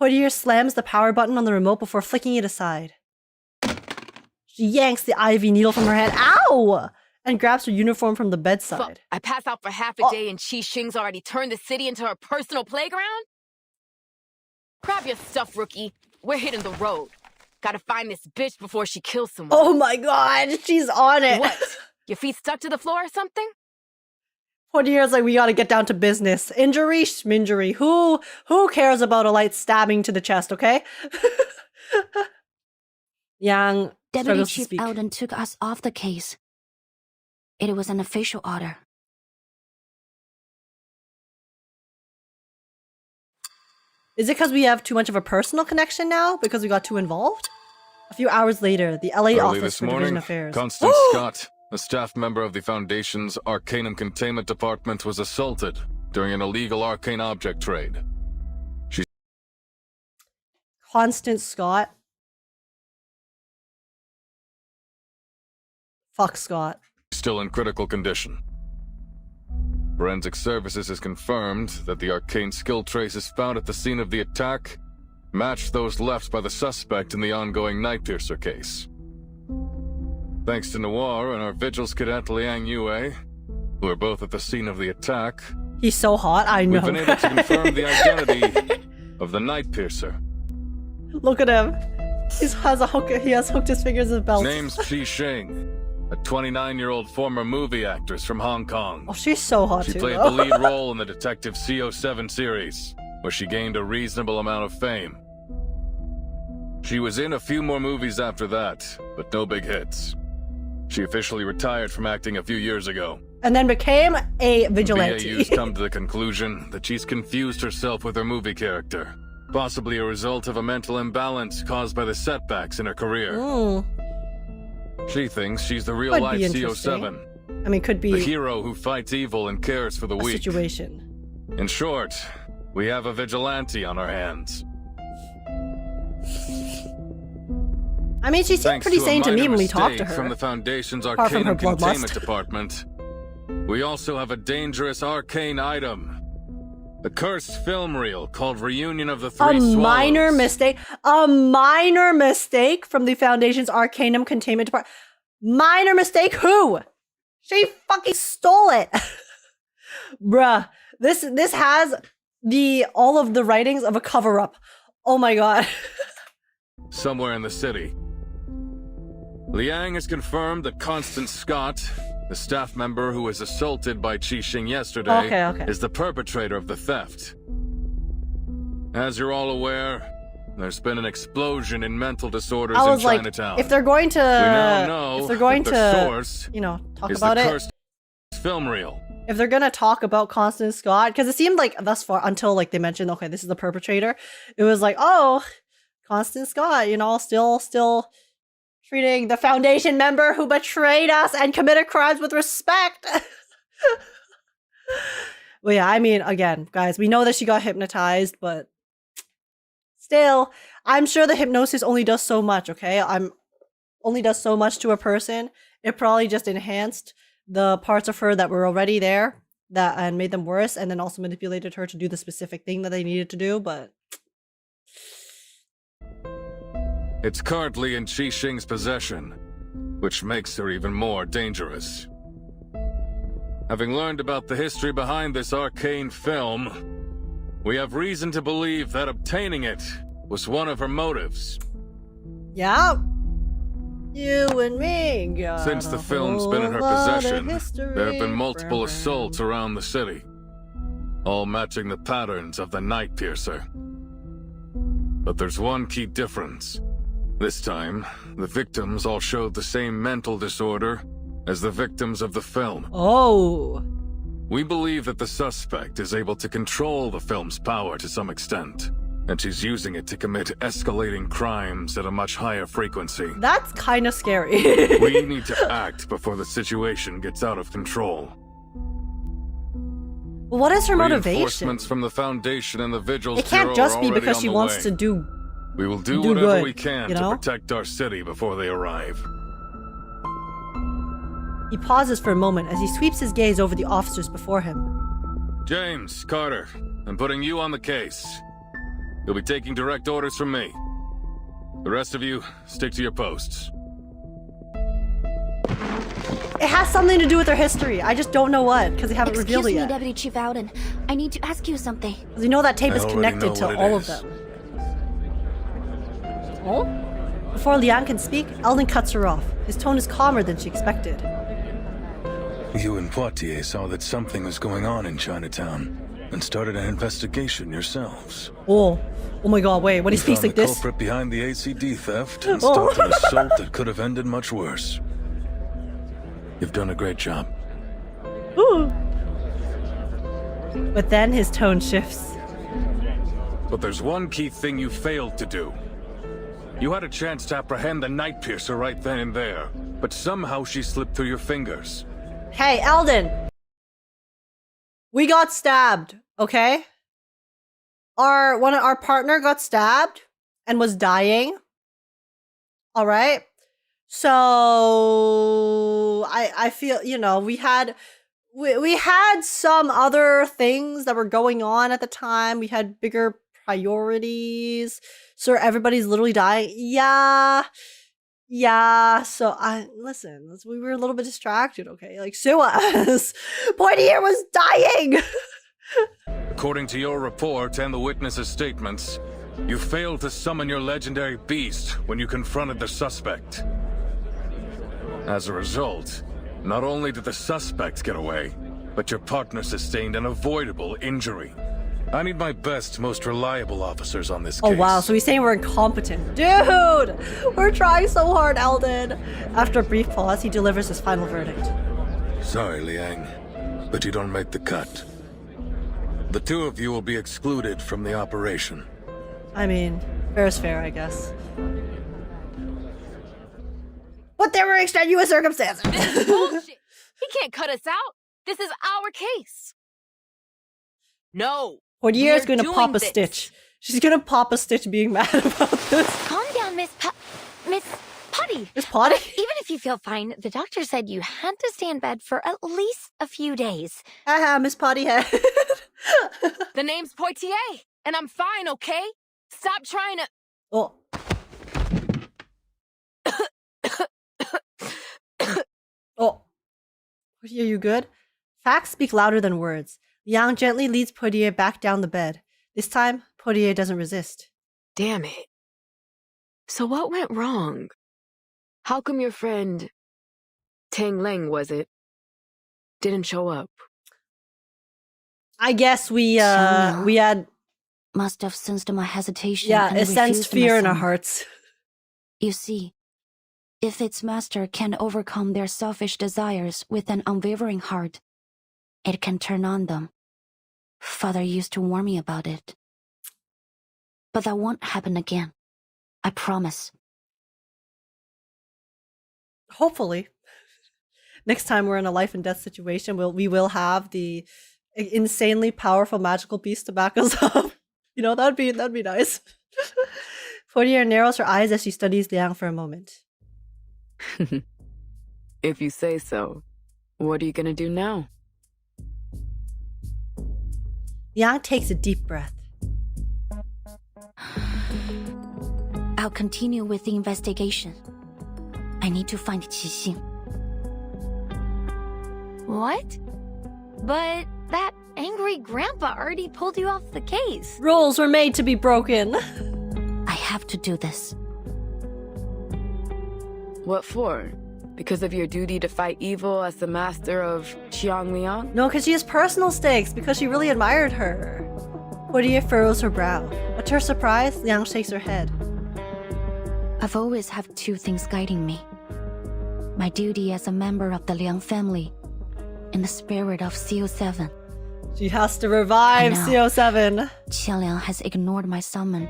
Poitier slams the power button on the remote before flicking it aside. She yanks the IV needle from her hand, ow! And grabs her uniform from the bedside. Fuck, I pass out for half a day and Chi Xing's already turned the city into her personal playground? Grab your stuff, rookie. We're hitting the road. Gotta find this bitch before she kills someone. Oh my god, she's on it. What? Your feet stuck to the floor or something? Poitier's like, we gotta get down to business. Injury, schminjury. Who cares about a light stabbing to the chest, okay? Yang Deputy struggles to Chief speak. Eldon took us off the case. It was an official order. Is it because we have too much of a personal connection now? Because we got too involved? A few hours later, the LA Early office this for Division morning, Affairs. Constance Scott, a staff member of the Foundation's Arcanum Containment Department, was assaulted during an illegal arcane object trade. She's Constance Scott. Fuck Scott. still in critical condition. Forensic Services has confirmed that the arcane skill traces found at the scene of the attack matched those left by the suspect in the ongoing Night Piercer case. Thanks to Noire and our Vigils cadet Liang Yue, who are both at the scene of the attack, He's so hot, I know. we've been able to confirm the identity of the Night Piercer. Look at him. He has hooked his fingers in his belt. Name's Chi Xing, a 29-year-old former movie actress from Hong Kong. Oh, she's so hot She too. played though. the lead role in the Detective CO7 series, where she gained a reasonable amount of fame. She was in a few more movies after that, but no big hits. She officially retired from acting a few years ago. And then became a vigilante. BAU's come to the conclusion that she's confused herself with her movie character, possibly a result of a mental imbalance caused by the setbacks in her career. She thinks she's the Could real-life be interesting. CO7. I mean, could be The hero who fights evil and cares for the a weak. situation. In short, we have a vigilante on our hands. I mean, she seemed Thanks pretty to a sane to me minor when we talked to mistake from her. the Foundation's Apart from Arcane her and bloodlust. Containment Department. We also have a dangerous arcane item. A cursed film reel called Reunion of the Three Swallows. Minor mistake. A minor mistake from the Foundation's Arcanum Containment Department. Minor mistake? Who? She fucking stole it. Bruh. This has all of the writings of a cover-up. Oh my god. Somewhere in the city. Liang has confirmed that Constance Scott, the staff member who was assaulted by Qixing yesterday, Okay. is the perpetrator of the theft. As you're all aware, there's been an explosion in mental disorders I in was like, Chinatown. if they're going to, we now know if they're going that to, the source you know, talk is about the it. cursed film reel. If they're gonna talk about Constance Scott, because it seemed like thus far until like they mentioned, okay, this is the perpetrator. It was like, oh, Constance Scott, you know, still treating the Foundation member who betrayed us and committed crimes with respect. Well, yeah, I mean, again, guys, we know that she got hypnotized, but still, I'm sure the hypnosis only does so much, okay? Only does so much to a person. It probably just enhanced the parts of her that were already there and made them worse, and then also manipulated her to do the specific thing that they needed to do, but It's currently in Qixing's possession, which makes her even more dangerous. Having learned about the history behind this arcane film, we have reason to believe that obtaining it was one of her motives. yeah. You and me got Since the a film's been in her whole lot of possession, history. there have been multiple assaults around the city, all matching the patterns of the Night Piercer. But there's one key difference. This time, the victims all showed the same mental disorder as the victims of the film. Oh. We believe that the suspect is able to control the film's power to some extent, and she's using it to commit escalating crimes at a much higher frequency. That's kind of scary. We need to act before the situation gets out of control. What is her motivation? Reinforcements from the Foundation and the Vigils It can't Bureau just are be already because on she the wants way. to do We will do do whatever good, we can you know? to protect our city before they arrive. He pauses for a moment as he sweeps his gaze over the officers before him. James, Carter, I'm putting you on the case. You'll be taking direct orders from me. The rest of you, stick to your posts. It has something to do with their history. I just don't know what, because they haven't revealed it Excuse me, yet. Deputy Chief Alden. I need to ask you something. Because you know that tape I is already connected know to what it all of is. them. Oh? Before Liang can speak, Alden cuts her off. His tone is calmer than she expected. You and Poitier saw that something was going on in Chinatown and started an investigation yourselves. Oh my god, wait, when he You speaks found like the this? culprit behind the ACD theft and Oh. stopped an assault that could have ended much worse. You've done a great job. Ooh. But then his tone shifts. But there's one key thing you failed to do. You had a chance to apprehend the Night Piercer right then and there, but somehow she slipped through your fingers. Hey, Alden! We got stabbed, okay? Our partner got stabbed and was dying. Alright? So I feel, you know, we had some other things that were going on at the time. We had bigger priorities. So everybody's literally dying. Yeah, so listen, we were a little bit distracted, okay? Like, sue us. Poitier was dying. According to your report and the witnesses' statements, you failed to summon your legendary beast when you confronted the suspect. As a result, not only did the suspect get away, but your partner sustained an avoidable injury. I need my best, most reliable officers on this case. Oh wow, so he's saying we're incompetent. Dude! We're trying so hard, Alden. After a brief pause, he delivers his final verdict. Sorry, Liang, but you don't make the cut. The two of you will be excluded from the operation. I mean, fair is fair, I guess. But But there were extraneous circumstances. This is bullshit. He can't cut us out. This is our case. No. Portier is we're going to doing pop a this. stitch. She's going to pop a stitch being mad about this. Calm down, Miss Putty. Miss Potty? Even if you feel fine, the doctor said you had to stay in bed for at least a few days. Haha, Miss Potty head. The name's Poitier, and I'm fine, okay? Stop trying to... Oh. Oh. Portier, you good? Facts speak louder than words. Liang gently leads Portier back down the bed. This time, Portier doesn't resist. Damn it. So what went wrong? How come your friend... Tang Leng, was it? Didn't show up? I guess we had... Must have sensed my hesitation. Yeah, and it sensed refused fear my in our son. hearts. You see, if its master can overcome their selfish desires with an unwavering heart, it can turn on them. Father used to warn me about it. But that won't happen again. I promise. Hopefully. Next time we're in a life and death situation, we will have the insanely powerful magical beast to back us up. You know, that'd be nice. Portier narrows her eyes as she studies Liang for a moment. If you say so. What are you gonna do now? Liang takes a deep breath. I'll continue with the investigation. I need to find Qixing. What? But that angry grandpa already pulled you off the case. Rules were made to be broken. I have to do this. What for? Because of your duty to fight evil as the master of Liang? No, because she has personal stakes, because she really admired her. Portier furrows her brow. But to her surprise, Liang shakes her head. I've always had two things guiding me. My duty as a member of the Liang family and the spirit of CO7. She has to revive CO7. Liang has ignored my summon,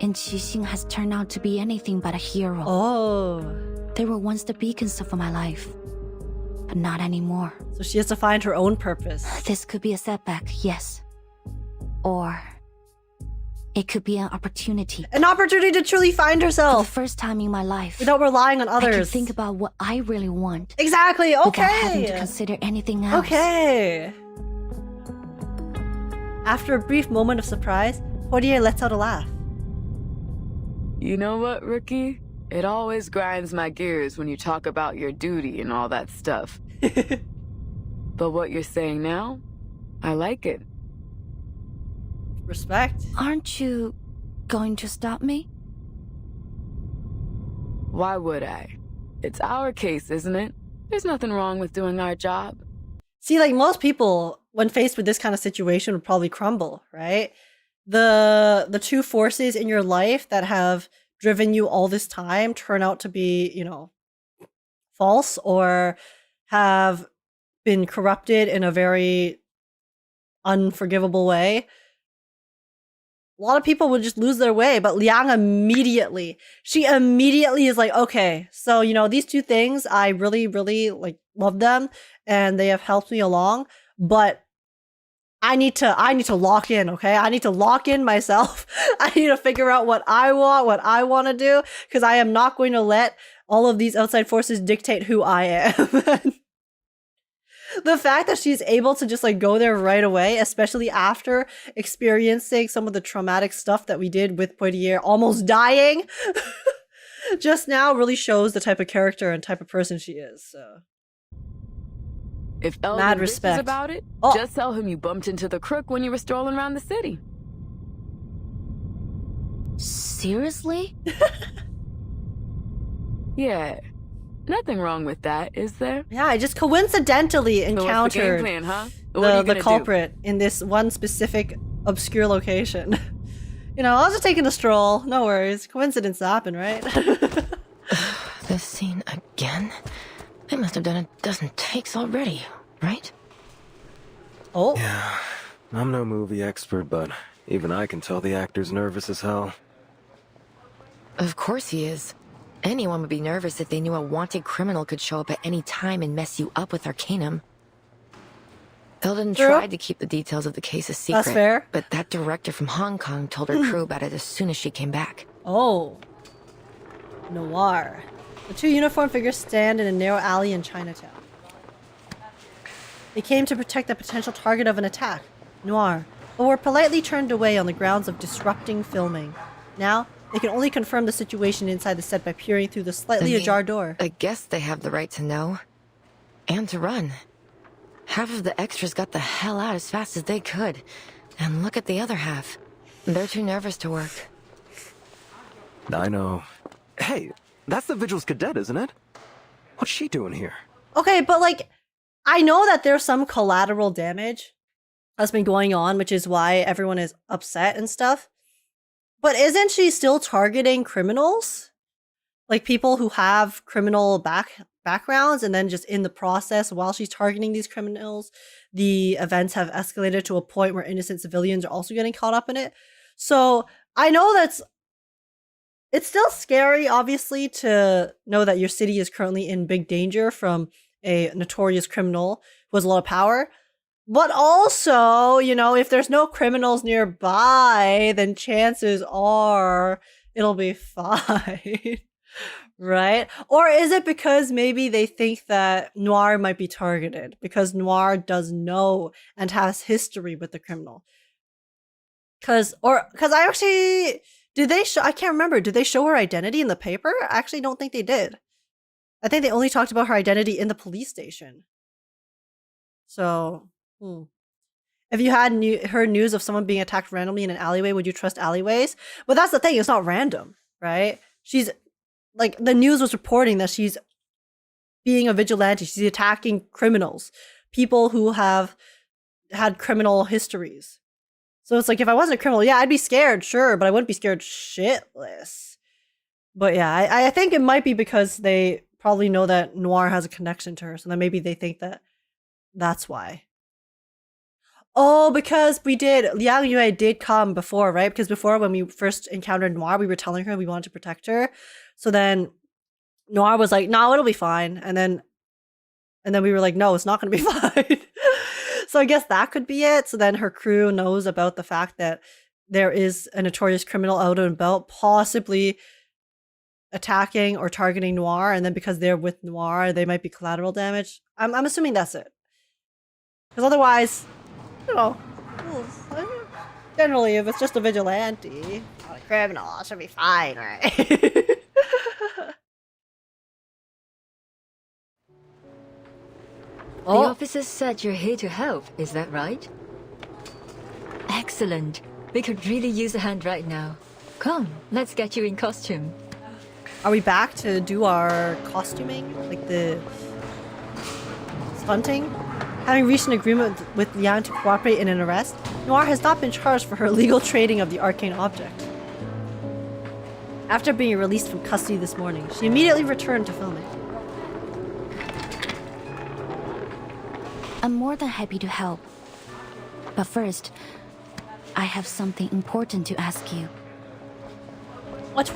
and Qixing has turned out to be anything but a hero. Oh. They were once the beacons of my life, but not anymore. So she has to find her own purpose. This could be a setback, yes. Or it could be an opportunity. An opportunity to truly find herself. For the first time in my life. Without relying on others. I can think about what I really want. Exactly, okay. Without having to consider anything else. Okay. After a brief moment of surprise, Portier lets out a laugh. You know what, Rookie? It always grinds my gears when you talk about your duty and all that stuff. But what you're saying now, I like it. Respect. Aren't you going to stop me? Why would I? It's our case, isn't it? There's nothing wrong with doing our job. See, like most people, when faced with this kind of situation, would probably crumble, right? The two forces in your life that have driven you all this time turn out to be, you know, false or have been corrupted in a very unforgivable way. A lot of people would just lose their way, but Liang immediately is like, okay, so, you know, these two things, I really, really like love them and they have helped me along, but I need to lock in, okay? I need to lock in myself. I need to figure out what I want to do, because I am not going to let all of these outside forces dictate who I am. The fact that she's able to just like go there right away, especially after experiencing some of the traumatic stuff that we did with Portier almost dying just now, really shows the type of character and type of person she is. So if Elvin mad bitches respect about it, just tell him you bumped into the crook when you were strolling around the city. Seriously? Yeah. Nothing wrong with that, is there? Yeah, I just coincidentally encountered the game plan, huh? the culprit in this one specific obscure location. You know, I was just taking a stroll. No worries. Coincidence happen, right? This scene again? They must have done a dozen takes already, right? Oh. Yeah, I'm no movie expert, but even I can tell the actor's nervous as hell. Of course he is. Anyone would be nervous if they knew a wanted criminal could show up at any time and mess you up with Arcanum. Eldon tried to keep the details of the case a secret. That's fair. But that director from Hong Kong told her crew about it as soon as she came back. Oh. Noire. The two uniformed figures stand in a narrow alley in Chinatown. They came to protect the potential target of an attack, Noire, but were politely turned away on the grounds of disrupting filming. Now, they can only confirm the situation inside the set by peering through the slightly ajar door. I guess they have the right to know. And to run. Half of the extras got the hell out as fast as they could. And look at the other half. They're too nervous to work. I know. Hey, that's the Vigil's cadet, isn't it? What's she doing here? Okay, but like, I know that there's some collateral damage that's been going on, which is why everyone is upset and stuff. But isn't she still targeting criminals? Like people who have criminal backgrounds, and then just in the process, while she's targeting these criminals, the events have escalated to a point where innocent civilians are also getting caught up in it. So I know it's still scary, obviously, to know that your city is currently in big danger from a notorious criminal who has a lot of power. But also, you know, if there's no criminals nearby, then chances are it'll be fine. Right? Or is it because maybe they think that Noire might be targeted because Noire does know and has history with the criminal? Because I actually, I can't remember. Did they show her identity in the paper? I actually don't think they did. I think they only talked about her identity in the police station. So, if you had heard news of someone being attacked randomly in an alleyway, would you trust alleyways? But that's the thing, it's not random, right? She's, like, the news was reporting that she's being a vigilante. She's attacking criminals, people who have had criminal histories. So it's like, if I wasn't a criminal, yeah, I'd be scared, sure, but I wouldn't be scared shitless. But yeah, I think it might be because they probably know that Noire has a connection to her, so then maybe they think that that's why. Oh, because Liang Yue did come before, right? Because before, when we first encountered Noire, we were telling her we wanted to protect her. So then Noire was like, no, it'll be fine. And then we were like, no, it's not going to be fine. So I guess that could be it. So then her crew knows about the fact that there is a notorious criminal out and about, possibly attacking or targeting Noire. And then because they're with Noire, they might be collateral damage. I'm assuming that's it. Because otherwise, you know, generally, if it's just a vigilante, not a criminal, it should be fine, right? The officers said you're here to help, is that right? Excellent. We could really use a hand right now. Come, let's get you in costume. Are we back to do our costuming? Like the stunting? Having reached an agreement with Liang to cooperate in an arrest, Noire has not been charged for her illegal trading of the arcane object. After being released from custody this morning, she immediately returned to filming. I'm more than happy to help. But first, I have something important to ask you. What?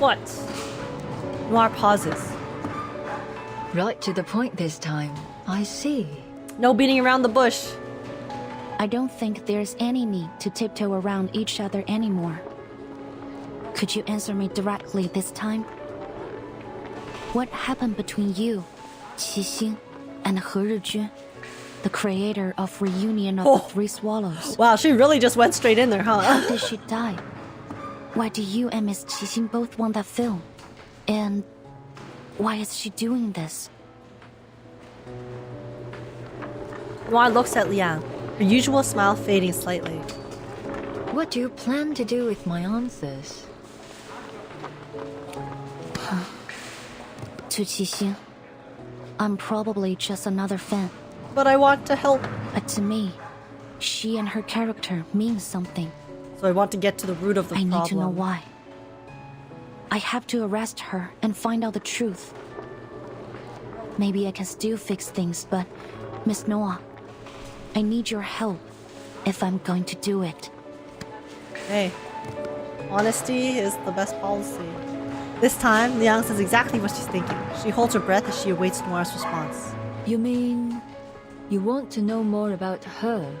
Noire pauses. Right to the point this time. I see. No beating around the bush. I don't think there's any need to tiptoe around each other anymore. Could you answer me directly this time? What happened between you, Qixing, and He Rizhun, the creator of Reunion of the Three Swallows? Wow, she really just went straight in there, huh? How did she die? Why do you and Miss Qixing both want that film? And why is she doing this? Noire looks at Liang, her usual smile fading slightly. What do you plan to do with my answers? To Qixing, I'm probably just another fan. But I want to help. But to me, she and her character means something. So I want to get to the root of the problem. I need to know why. I have to arrest her and find out the truth. Maybe I can still fix things, but Miss Noire, I need your help if I'm going to do it. Hey, honesty is the best policy. This time, Liang says exactly what she's thinking. She holds her breath as she awaits Noire's response. You mean you want to know more about her?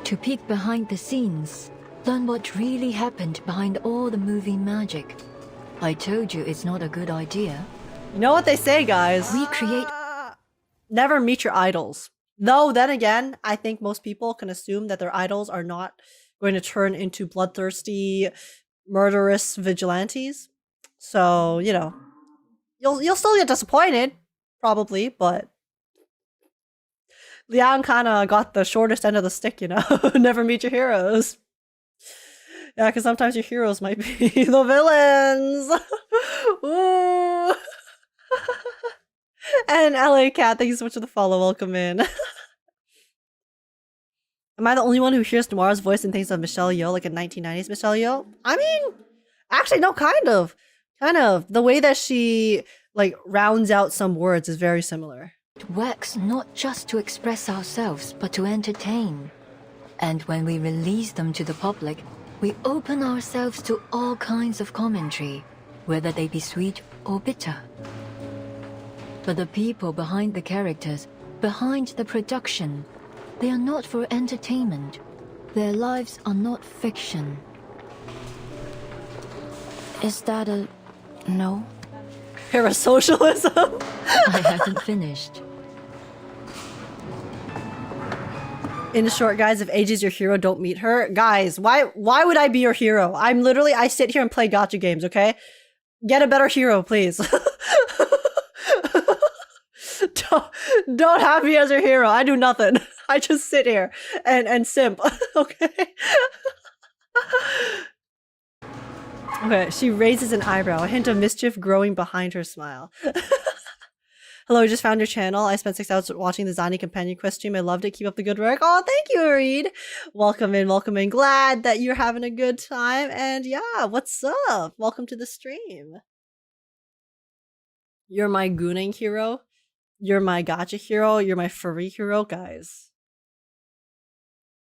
To peek behind the scenes, learn what really happened behind all the movie magic. I told you it's not a good idea. You know what they say, guys? We create... Never meet your idols. Though, then again, I think most people can assume that their idols are not going to turn into bloodthirsty, murderous vigilantes. So, you know, you'll still get disappointed, probably, but Liang kind of got the shortest end of the stick, you know? Never meet your heroes. Yeah, because sometimes your heroes might be the villains. Ooh. And LA Cat, thank you so much for the follow. Welcome in. Am I the only one who hears Noire's voice and thinks of Michelle Yeoh, like a 1990s Michelle Yeoh? I mean, actually, no, kind of. Kind of. The way that she, like, rounds out some words is very similar. It works not just to express ourselves, but to entertain. And when we release them to the public, we open ourselves to all kinds of commentary, whether they be sweet or bitter. But the people behind the characters, behind the production, they are not for entertainment. Their lives are not fiction. Is that a no? Parasocialism? I haven't finished. In short, guys, if Age is your hero, don't meet her. Guys, why would I be your hero? I sit here and play gacha games, okay? Get a better hero, please. Don't have me as your hero. I do nothing. I just sit here and simp. Okay. Okay, she raises an eyebrow, a hint of mischief growing behind her smile. Hello, I just found your channel. I spent 6 hours watching the Zani Companion Quest stream. I loved it. Keep up the good work. Oh, thank you, Reed. Welcome in, welcome in. Glad that you're having a good time. And yeah, what's up? Welcome to the stream. You're my gooning hero. You're my gacha hero. You're my furry hero, guys.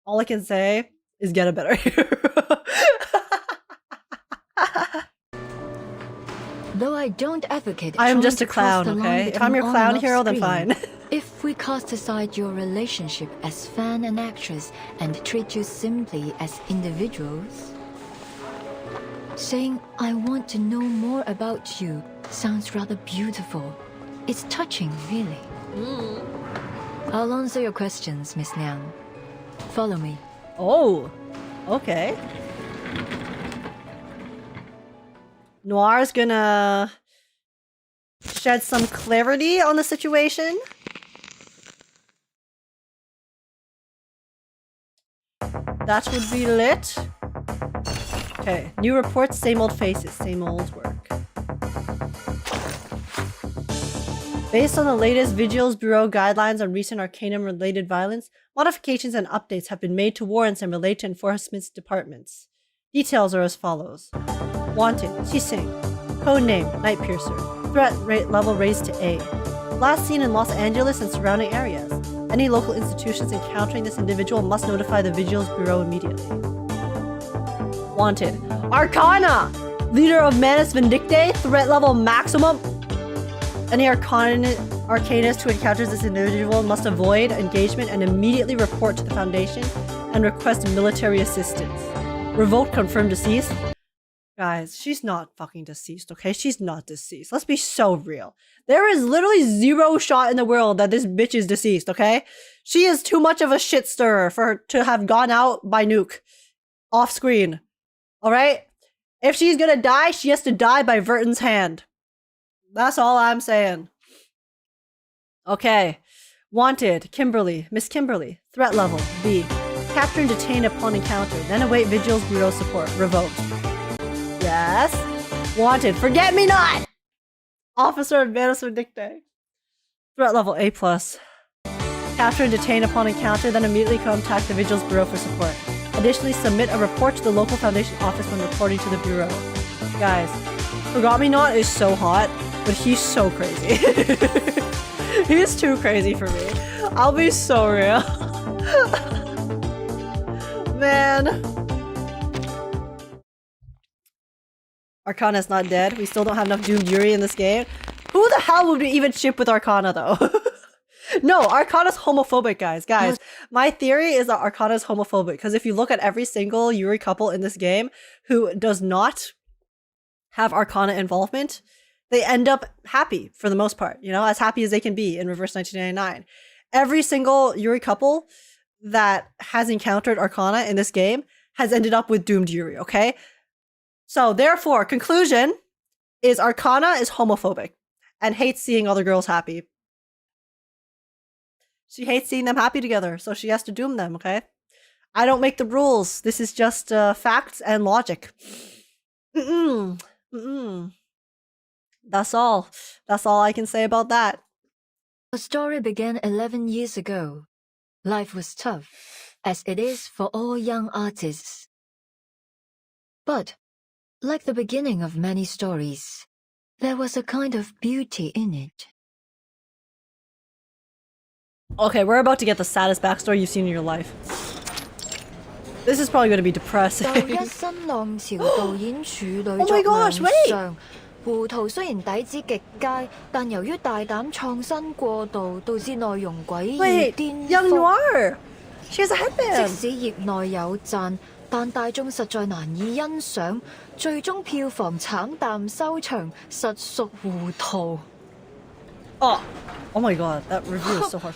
All I can say is get a better hero. Though I don't advocate I am trying just a to cross clown, the okay? line If I'm your between on clown and hero, off then screen, fine. If we cast aside your relationship as fan and actress and treat you simply as individuals, saying I want to know more about you sounds rather beautiful. It's touching, really. I'll answer your questions, Miss Liang. Follow me. Oh, okay. Noire's gonna shed some clarity on the situation. That would be lit. Okay, new reports, same old faces, same old work. Based on the latest Vigils Bureau guidelines on recent Arcanum-related violence, modifications and updates have been made to warrants and relate to enforcement departments. Details are as follows. Wanted, Qixing. Codename, Night Piercer. Threat rate level raised to A. Last seen in Los Angeles and surrounding areas. Any local institutions encountering this individual must notify the Vigils Bureau immediately. Wanted. Arcana! Leader of Manus Vindictae, threat level maximum. Any arcanist who encounters this individual must avoid engagement and immediately report to the Foundation and request military assistance. Revoked, confirmed deceased. Guys, she's not fucking deceased, okay? She's not deceased. Let's be so real. There is literally zero shot in the world that this bitch is deceased, okay? She is too much of a shit stirrer for her to have gone out by nuke. Off screen. Alright? If she's gonna die, she has to die by Verton's hand. That's all I'm saying. Okay. Wanted, Kimberly. Miss Kimberly. Threat level, B. Capture and detain upon encounter. Then await Vigils Bureau support. Revoked. Yes. Wanted, Forget Me Not! Officer of Manus Vindictae. Threat level, A+. Capture and detain upon encounter. Then immediately contact the Vigils Bureau for support. Additionally, submit a report to the local Foundation office when reporting to the Bureau. Guys, Forgot Me Not is so hot, but he's so crazy. He's too crazy for me. I'll be so real. Man. Arcana's not dead. We still don't have enough Doomed Yuri in this game. Who the hell would even ship with Arcana, though? No, Arcana's homophobic, guys. Guys, my theory is that Arcana's homophobic, because if you look at every single Yuri couple in this game who does not have Arcana involvement, they end up happy for the most part, you know, as happy as they can be in Reverse 1999. Every single Yuri couple that has encountered Arcana in this game has ended up with Doomed Yuri, okay? So therefore, conclusion is Arcana is homophobic and hates seeing other girls happy. She hates seeing them happy together, so she has to doom them, okay? I don't make the rules. This is just facts and logic. That's all. That's all I can say about that. The story began 11 years ago. Life was tough, as it is for all young artists. But, like the beginning of many stories, there was a kind of beauty in it. Okay, we're about to get the saddest backstory you've seen in your life. This is probably going to be depressing. Oh my gosh, wait! 胡桃雖然底子極佳，但由於大膽創新過度，導致內容詭異顛覆。Young Noire! She has a headband! 即使業內有讚，但大眾實在難以欣賞，最終票房慘淡收場，實屬糊塗。Oh my god, that review is so harsh.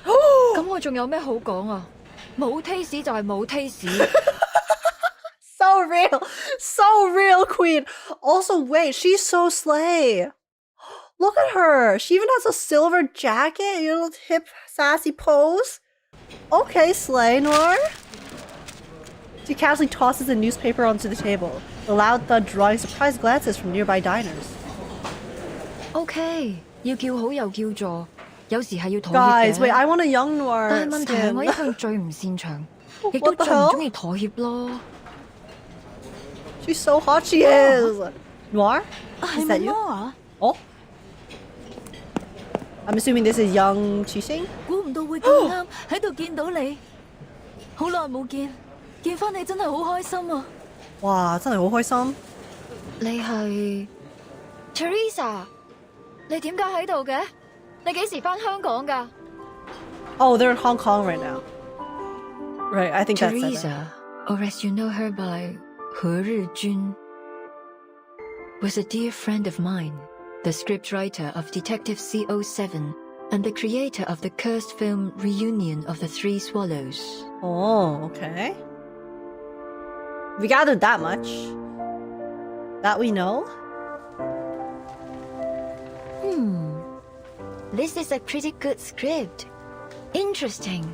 咁我仲有咩好講啊？冇 taste 就係冇 taste。So real, Queen. Also, wait, she's so slay. Look at her. She even has a silver jacket, you know, hip, sassy pose. Okay, slay, Noire. She casually tosses a newspaper onto the table, the loud thud drawing surprised glances from nearby diners. Okay, 要叫好又叫座，有時係要妥協嘅。Guys, wait, I want a young Noire. 但係問題係我一向最唔擅長，亦都最唔中意妥協咯。She's so hot, she is! Noire? Is that you? Oh? I'm assuming this is young Qixing? 估唔到會咁啱喺度見到你，好耐冇見，見返你真係好開心啊！哇，真係好開心！你係 Teresa？ 你點解喺度嘅？你幾時返香港㗎？ Oh, they're in Hong Kong right now. Right, I think that's Teresa, or as you know her by 何日君, was a dear friend of mine, the scriptwriter of Detective C07 and the creator of the cursed film Reunion of the Three Swallows. Oh, okay. We gathered that much. That we know. This is a pretty good script. Interesting.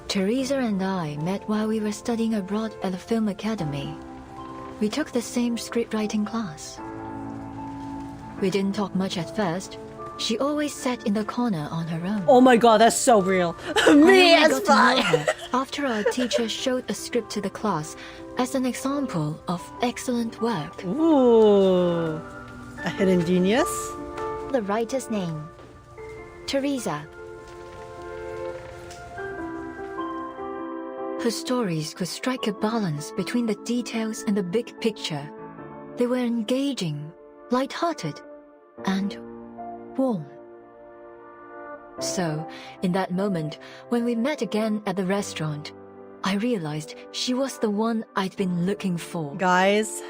Teresa and I met while we were studying abroad at the Film Academy. We took the same scriptwriting class. We didn't talk much at first. She always sat in the corner on her own. Oh my god, that's so real. Me as fuck! After our teacher showed a script to the class as an example of excellent work. Ooh. A hidden genius? The writer's name. Teresa. Her stories could strike a balance between the details and the big picture. They were engaging, light-hearted, and warm. So, in that moment, when we met again at the restaurant, I realized she was the one I'd been looking for. Guys,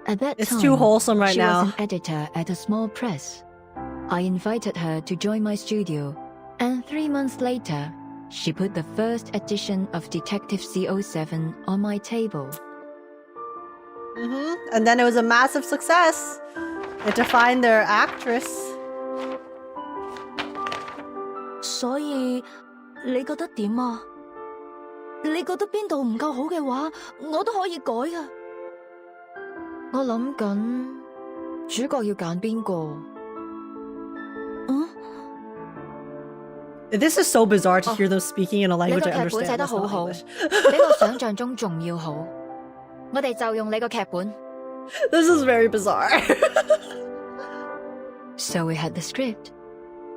at that it's time, too wholesome right now. She was an editor at a small press. I invited her to join my studio, and 3 months later, she put the first edition of Detective C07 on my table. And then it was a massive success. They had to find their actress. 所以你覺得點啊？你覺得邊度唔夠好嘅話，我都可以改啊。我諗緊主角要揀邊個？ This is so bizarre to hear them speaking in a language I understand. 你個劇本寫得好好，比我想象中仲要好。我哋就用你個劇本。This is very bizarre. So we had the script,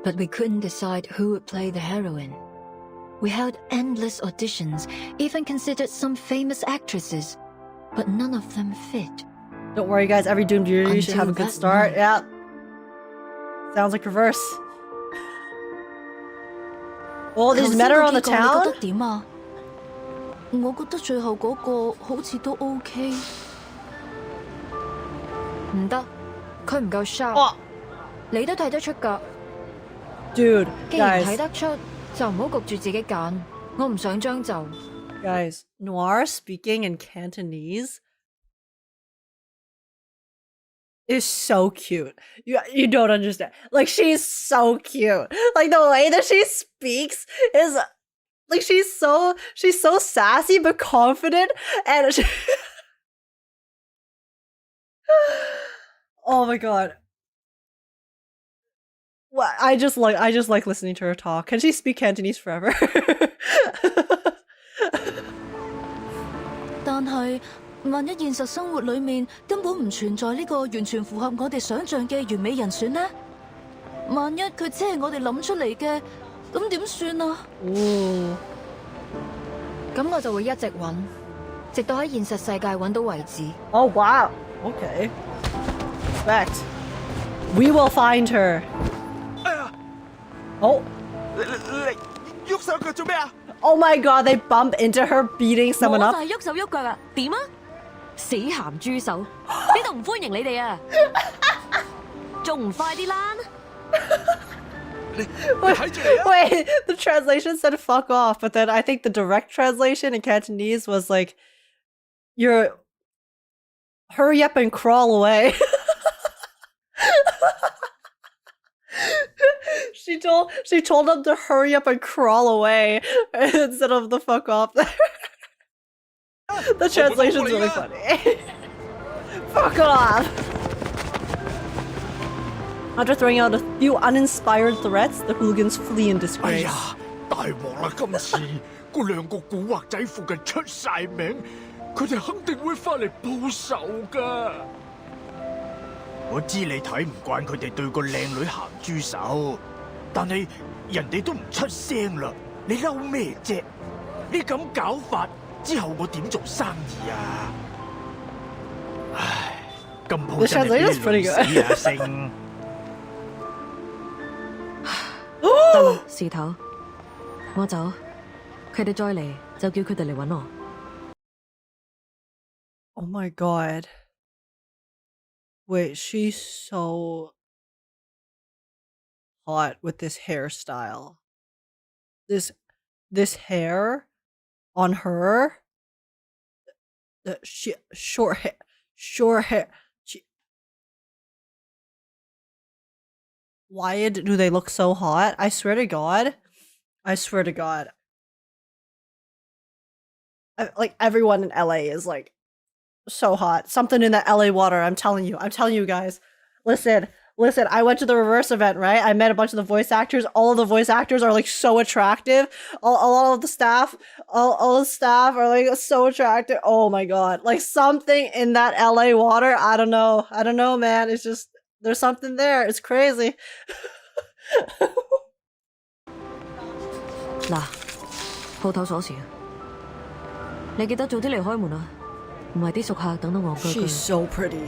but we couldn't decide who would play the heroine. We held endless auditions, even considered some famous actresses, but none of them fit. Don't worry, guys. Every doomed beauty should have a good start. Night. Yeah. Sounds like reverse. Oh, there's men on the town? 點啊？我覺得最後嗰個好似都 OK。唔得，佢唔夠 sharp。你都睇得出㗎。Dude, 既然 guys. 睇得出，就唔好焗住自己揀。我唔想將就。Guys, Noire speaking in Cantonese is so cute. You don't understand. Like, she's so cute. Like, the way that she speaks is like she's so sassy but confident, and oh my god. Well, I just like listening to her talk. Can she speak Cantonese forever? 但係萬一現實生活裏面根本唔存在呢個完全符合我哋想象嘅完美人選呢？萬一佢只係我哋諗出嚟嘅，咁點算啊？咁我就會一直揾，直到喺現實世界揾到為止。Oh wow. Okay. Respect. We will find her. 哎呀！ Oh. 你喐手腳做咩啊？ Oh my god, they bump into her beating someone 我 up. 就係喐手喐腳啊！點啊？死鹹豬手，呢度唔歡迎你哋啊！仲唔快啲啦！ Wait, the translation said fuck off, but then I think the direct translation in Cantonese was like, you're hurry up and crawl away. She told them to hurry up and crawl away instead of the fuck off. The translation's really funny. Fuck off. After throwing out a few uninspired threats, the hooligans flee in 哎 disgrace. 呀，大鑊啦！今次嗰兩個古惑仔附近出晒名，佢哋肯定會翻嚟報仇㗎。我知你睇唔慣佢哋對個靚女鹹豬手，但係人哋都唔出聲啦，你嬲咩啫？你咁搞法之後，我點做生意啊？唉，咁鋪真係俾你累死啊，星！得啦，事頭，我走。佢哋再嚟就叫佢哋嚟揾我。Oh my god. Wait, she's so hot with this hairstyle. This hair on her. Short hair. Why do they look so hot? I swear to God. Like everyone in LA is like so hot. Something in that LA water. I'm telling you guys. Listen. I went to the reverse event, right? I met a bunch of the voice actors. All of the voice actors are like so attractive. All of the staff, all the staff are like so attractive. Oh my god. Like something in that LA water. I don't know, man. It's just there's something there. It's crazy. 嗱，鋪頭鎖匙啊！你記得早啲嚟開門啊，唔係啲熟客等到戇居居。She's so pretty.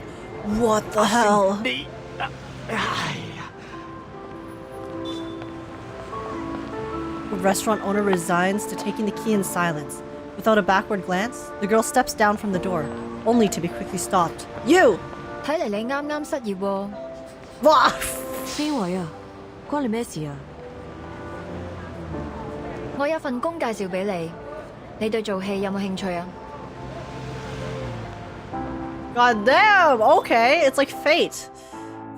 What the hell? The restaurant owner resigns to taking the key in silence. Without a backward glance, the girl steps down from the door, only to be quickly stopped. You! 睇嚟你啱啱失業喎。哇！邊位啊？關你咩事啊？我有份工介紹俾你，你對做戲有冇興趣啊？ God damn! Okay, it's like fate.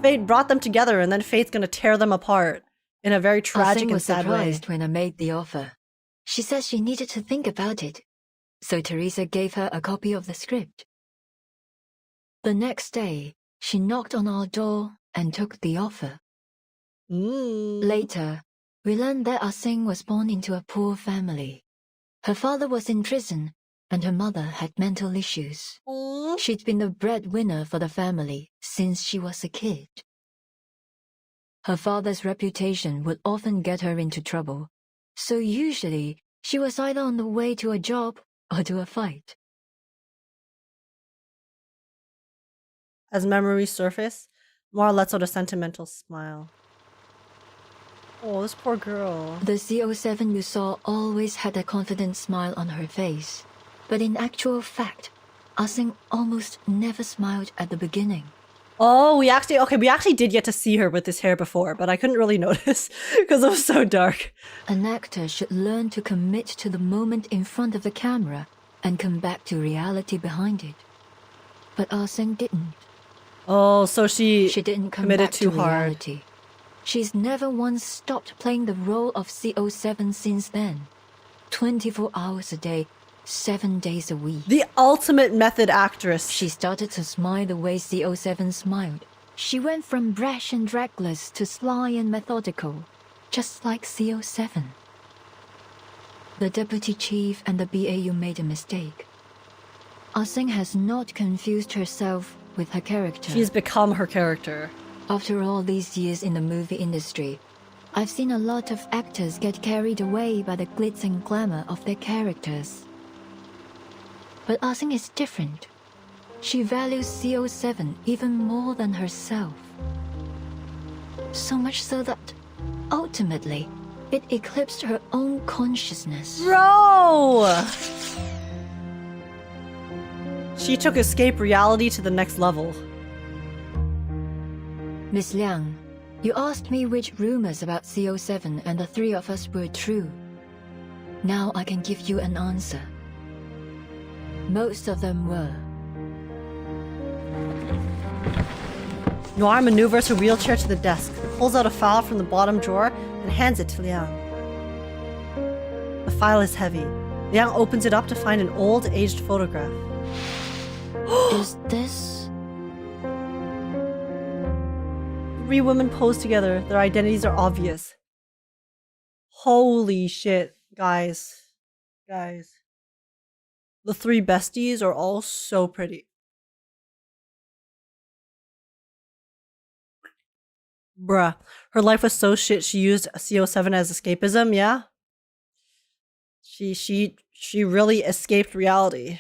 Fate brought them together, and then fate's gonna tear them apart in a very tragic and sad way. I was surprised when I made the offer. She said she needed to think about it, so Teresa gave her a copy of the script. The next day, she knocked on our door and took the offer. Later, we learned that Ah Sing was born into a poor family. Her father was in prison, and her mother had mental issues. She'd been the breadwinner for the family since she was a kid. Her father's reputation would often get her into trouble, so usually she was either on the way to a job or to a fight. As memories surface, Noire lets out a sentimental smile. Oh, this poor girl. The CO7 you saw always had a confident smile on her face. But in actual fact, Ah-Seng almost never smiled at the beginning. Oh, we actually did get to see her with this hair before, but I couldn't really notice because it was so dark. An actor should learn to commit to the moment in front of the camera and come back to reality behind it. But Ah-Seng didn't. Oh, so she didn't come committed back too to hard. reality. She's never once stopped playing the role of CO7 since then. 24 hours a day, 7 days a week. The ultimate method actress. She started to smile the way CO7 smiled. She went from brash and reckless to sly and methodical, just like CO7. The deputy chief and the BAU made a mistake. Ah-Seng has not confused herself with her character. She's become her character. After all these years in the movie industry, I've seen a lot of actors get carried away by the glitz and glamour of their characters. But Ah-Seng is different. She values CO7 even more than herself. So much so that, ultimately, it eclipsed her own consciousness. Bro! She took escape reality to the next level. Miss Liang, you asked me which rumors about CO7 and the three of us were true. Now I can give you an answer. Most of them were. Noire maneuvers her wheelchair to the desk, pulls out a file from the bottom drawer, and hands it to Liang. The file is heavy. Liang opens it up to find an old, aged photograph. Is this... Three women pose together. Their identities are obvious. Holy shit, guys. Guys. The three besties are all so pretty. Bruh. Her life was so shit she used CO7 as escapism, yeah? She really escaped reality.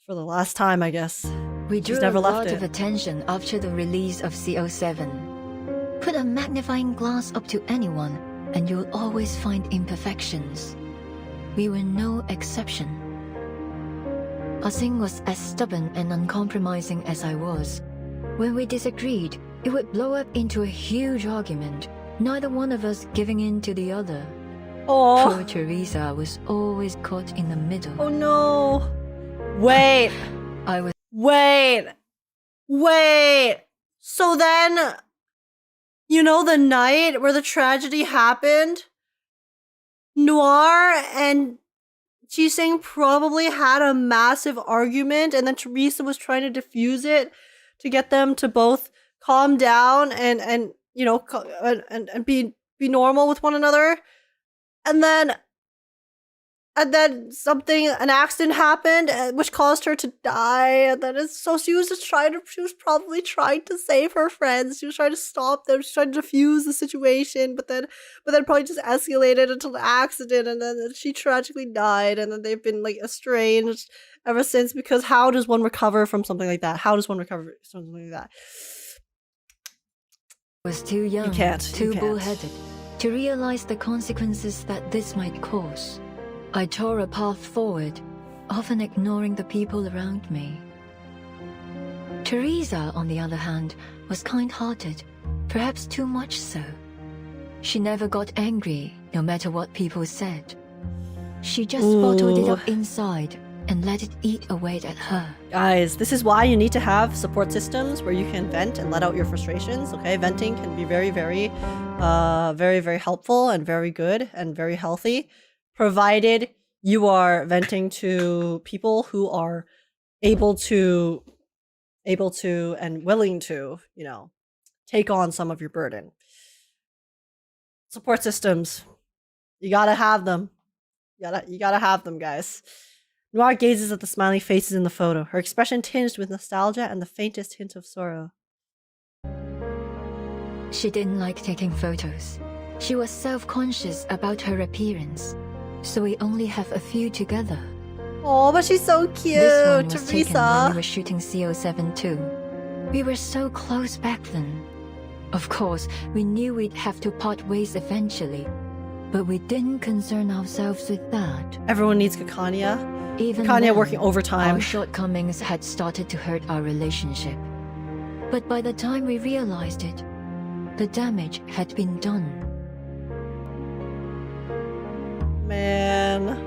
For the last time, I guess. We drew She's never a left lot it. of attention after the release of CO7. Put a magnifying glass up to anyone, and you'll always find imperfections. We were no exception. Ah-Seng was as stubborn and uncompromising as I was. When we disagreed, it would blow up into a huge argument, neither one of us giving in to the other. Oh. Poor Teresa was always caught in the middle. Oh no. Wait. I was... Wait. So then, you know, the night where the tragedy happened, Noire and Jising probably had a massive argument, and then Teresa was trying to diffuse it to get them to both calm down and you know, and be normal with one another. And then an accident happened, which caused her to die. And then she was probably trying to save her friends. She was trying to stop them. She was trying to defuse the situation, but then probably just escalated until the accident. And then she tragically died. And then they've been like estranged ever since. Because how does one recover from something like that? How does one recover from something like that? Was too young, too bullheaded to realize the consequences that this might cause. I tore a path forward, often ignoring the people around me. Teresa, on the other hand, was kind-hearted, perhaps too much so. She never got angry, no matter what people said. She just bottled it up inside and let it eat away at her. Guys, this is why you need to have support systems where you can vent and let out your frustrations, okay? Venting can be very, very helpful and very good and very healthy, provided you are venting to people who are able to and willing to, you know, take on some of your burden. Support systems. You gotta have them. You gotta have them, guys. Noire gazes at the smiling faces in the photo, her expression tinged with nostalgia and the faintest hint of sorrow. She didn't like taking photos. She was self-conscious about her appearance, so we only have a few together. Oh, but she's so cute, This one was taken when Teresa. we were shooting CO7 too. We were so close back then. Of course, we knew we'd have to part ways eventually, but we didn't concern ourselves with that. Everyone needs Kakanya. Even Kakanya then, working overtime. Our shortcomings had started to hurt our relationship. But by the time we realized it, the damage had been done. Man.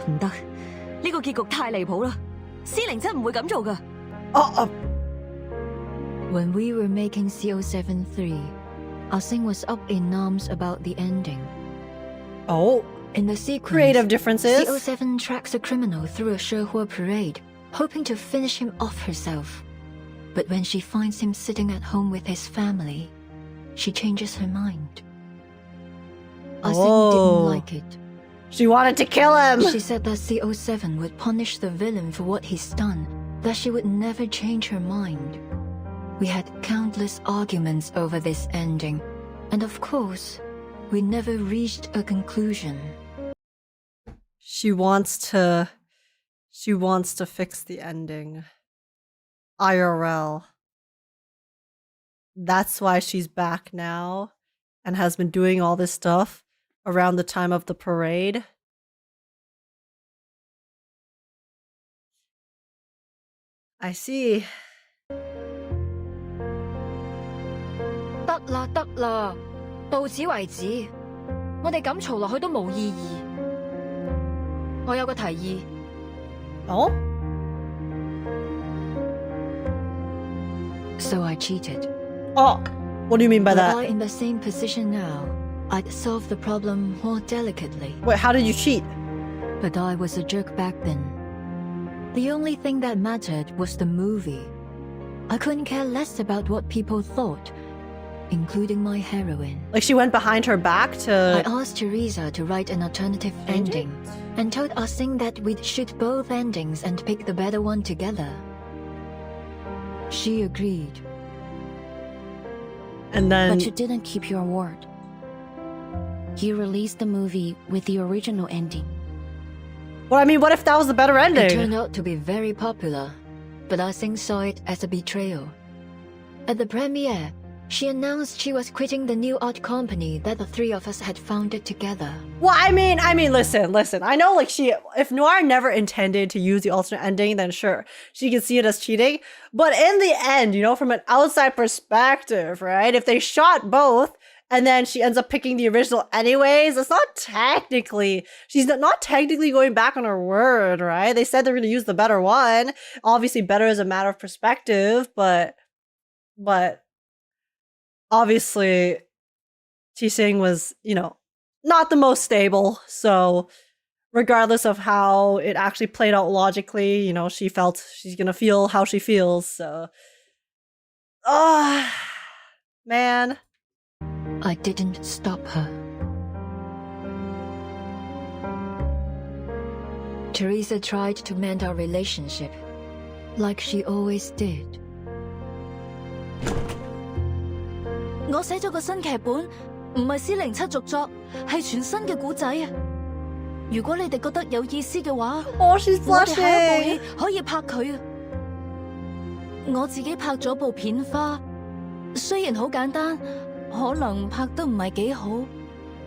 唔得，呢個結局太離譜啦！司令真唔會咁做㗎。When we were making CO7-3, Ah-Sing was up in arms about the ending. Oh. In the sequence, Creative differences. CO7 tracks a criminal through a Shehua parade, hoping to finish him off herself. But when she finds him sitting at home with his family, she changes her mind. Ah-Sing didn't like it. She wanted to kill him! She said that CO7 would punish the villain for what he's done, that she would never change her mind. We had countless arguments over this ending, and of course, we never reached a conclusion. She wants to fix the ending. IRL. That's why she's back now and has been doing all this stuff around the time of the parade. I see. 得啦得啦，到此為止。我哋咁嘈落去都冇意義。我有個提議。Oh? So I cheated. Oh, what do you mean by Were that? I in the same position now, I'd solve the problem more delicately. Wait, how did you cheat? But I was a jerk back then. The only thing that mattered was the movie. I couldn't care less about what people thought, including my heroine. Like she went behind her back I to... asked Teresa to write an alternative ending and told Ah-Sing that we'd shoot both endings and pick the better one together. She agreed. And then... But you didn't keep your word. You released the movie with the original ending. Well, I mean, what if that was the better ending? It turned out to be very popular, but Ah-Sing saw it as a betrayal. At the premiere, she announced she was quitting the new art company that the three of us had founded together. Well, I mean, listen. I know, like, if Noire never intended to use the alternate ending, then sure, she can see it as cheating. But in the end, you know, from an outside perspective, right? If they shot both, and then she ends up picking the original anyways, it's not technically, she's not technically going back on her word, right? They said they're going to use the better one. Obviously, better is a matter of perspective, but obviously, T-Sing was, you know, not the most stable. So regardless of how it actually played out logically, you know, she felt she's going to feel how she feels. So, man. I didn't stop her. Teresa tried to mend our relationship, like she always did. 我寫咗個新劇本，唔係407續作，係全新嘅故仔啊！如果你哋覺得有意思嘅話，我哋下一部戲可以拍佢啊！我自己拍咗部片花，雖然好簡單，可能拍得唔係幾好，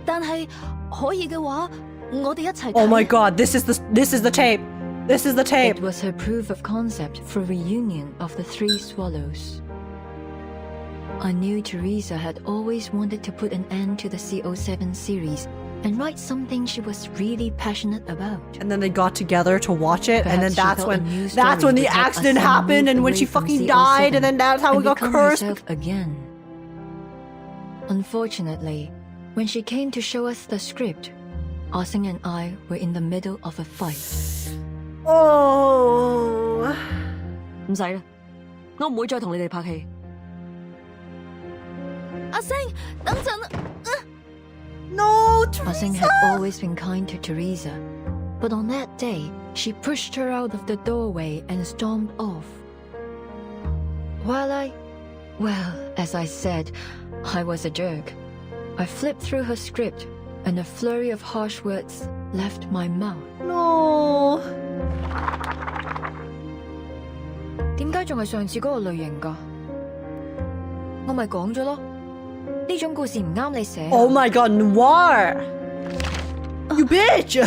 但係可以嘅話，我哋一齊睇。Oh my god, this is the tape. This is the tape. It was her proof of concept for reunion of the three swallows. I knew Teresa had always wanted to put an end to the CO7 series and write something she was really passionate about. And then they got together to watch it, Perhaps and then she that's thought when a new the story would help accident Ah-Sing happened, move and when away she from fucking CO7 died, and then that's how we and got become cursed. herself again. Unfortunately, when she came to show us the script, Ah-Sing and I were in the middle of a fight. Oh. 唔使啦，我唔會再同你哋拍戲。阿星，等陣啊！ No, Ah-Sing had always been kind to Teresa, but on that day, she pushed her out of the doorway and stormed off. Well, as I said, I was a jerk. I flipped through her script, and a flurry of harsh words left my mouth. No. 點解仲係上次嗰個類型㗎？我咪講咗咯，呢種故事唔啱你寫。Oh my god, Noire! You bitch!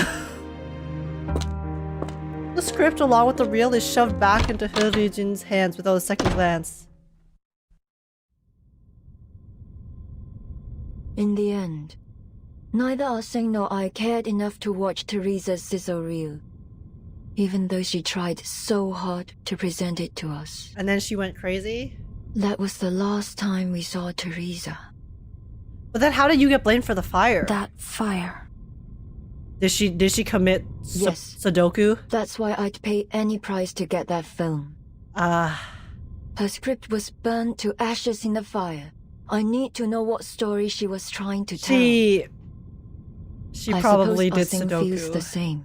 The script, along with the reel, is shoved back into Hyojin's hands without a second glance. In the end, neither Ah-Seng nor I cared enough to watch Teresa's sizzle reel, even though she tried so hard to present it to us. And then she went crazy? That was the last time we saw Teresa. But then how did you get blamed for the fire? That fire. Did she commit Yes. Sudoku? That's why I'd pay any price to get that film. Her script was burned to ashes in the fire. I need to know what story she was trying to tell. She probably did Ah-Seng Sudoku. feels the same.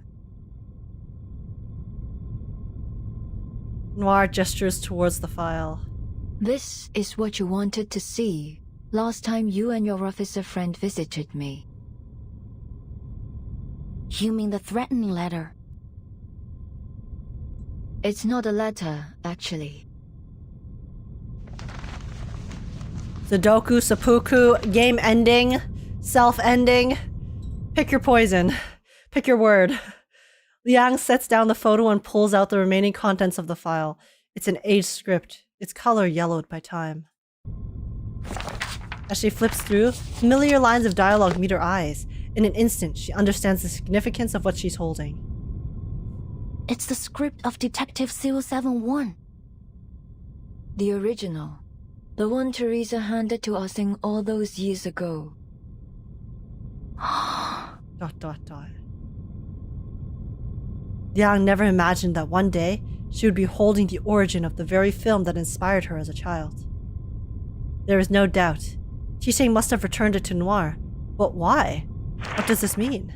Noire gestures towards the file. This is what you wanted to see last time you and your officer friend visited me. You mean the threatening letter? It's not a letter, actually. Sudoku, seppuku, game ending, self-ending. Pick your poison. Pick your word. Liang sets down the photo and pulls out the remaining contents of the file. It's an aged script, its color yellowed by time. As she flips through, familiar lines of dialogue meet her eyes. In an instant, she understands the significance of what she's holding. It's the script of Detective 071. The original. The one Teresa handed to Ah-Seng all those years ago. ... Liang never imagined that one day, she would be holding the origin of the very film that inspired her as a child. There is no doubt. Qisheng must have returned it to Noire. But why? What does this mean?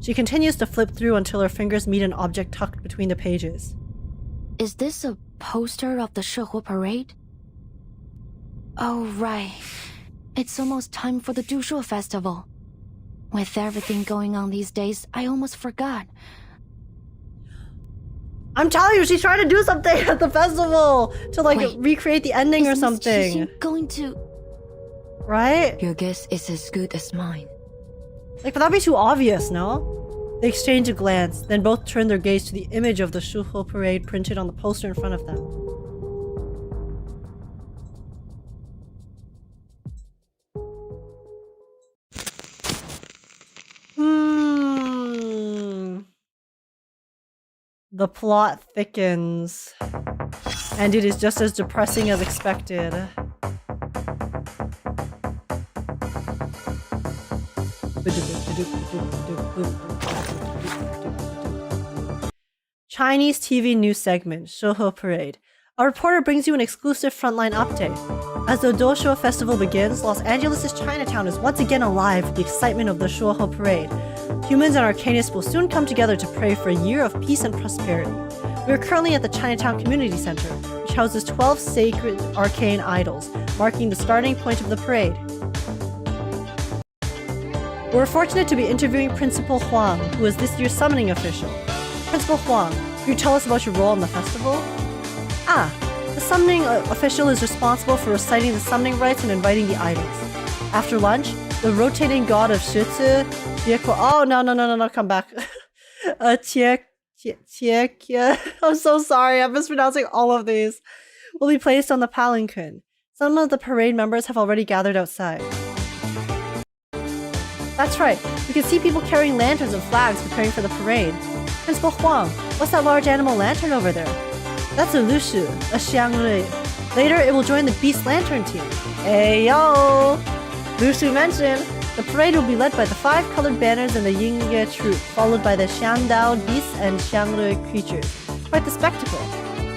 She continues to flip through until her fingers meet an object tucked between the pages. Is this a poster of the Shehuo parade? Oh, right. It's almost time for the Dushuo festival. With everything going on these days, I almost forgot. I'm telling you, she's trying to do something at the festival to recreate the ending or something. Is going to... Right? Your guess is as good as mine. But that'd be too obvious, no? They exchange a glance, then both turn their gaze to the image of the Shehuo parade printed on the poster in front of them. The plot thickens. And it is just as depressing as expected. Chinese TV news segment, Shehuo Parade. A reporter brings you an exclusive frontline update. As the Doshuo Festival begins, Los Angeles' Chinatown is once again alive with the excitement of the Shehuo Parade. Humans and Arcanists will soon come together to pray for a year of peace and prosperity. We are currently at the Chinatown Community Center, which houses 12 sacred arcane idols, marking the starting point of the parade. We're fortunate to be interviewing Principal Huang, who is this year's summoning official. Principal Huang, can you tell us about your role in the festival? The summoning official is responsible for reciting the summoning rites and inviting the idols. After lunch, the rotating god of Shitsu, no, come back. I'm so sorry, I'm mispronouncing all of these. Will be placed on the palanquin. Some of the parade members have already gathered outside. That's right, we can see people carrying lanterns and flags preparing for the parade. Principal Huang, what's that large animal lantern over there? That's a Lushu, a Xiangrui. Later, it will join the Beast Lantern team. Hey yo! Lushu mentioned, the parade will be led by the 5 colored banners and the Yingge troop, followed by the Xiandao beasts and Xiangrui creatures. Quite the spectacle.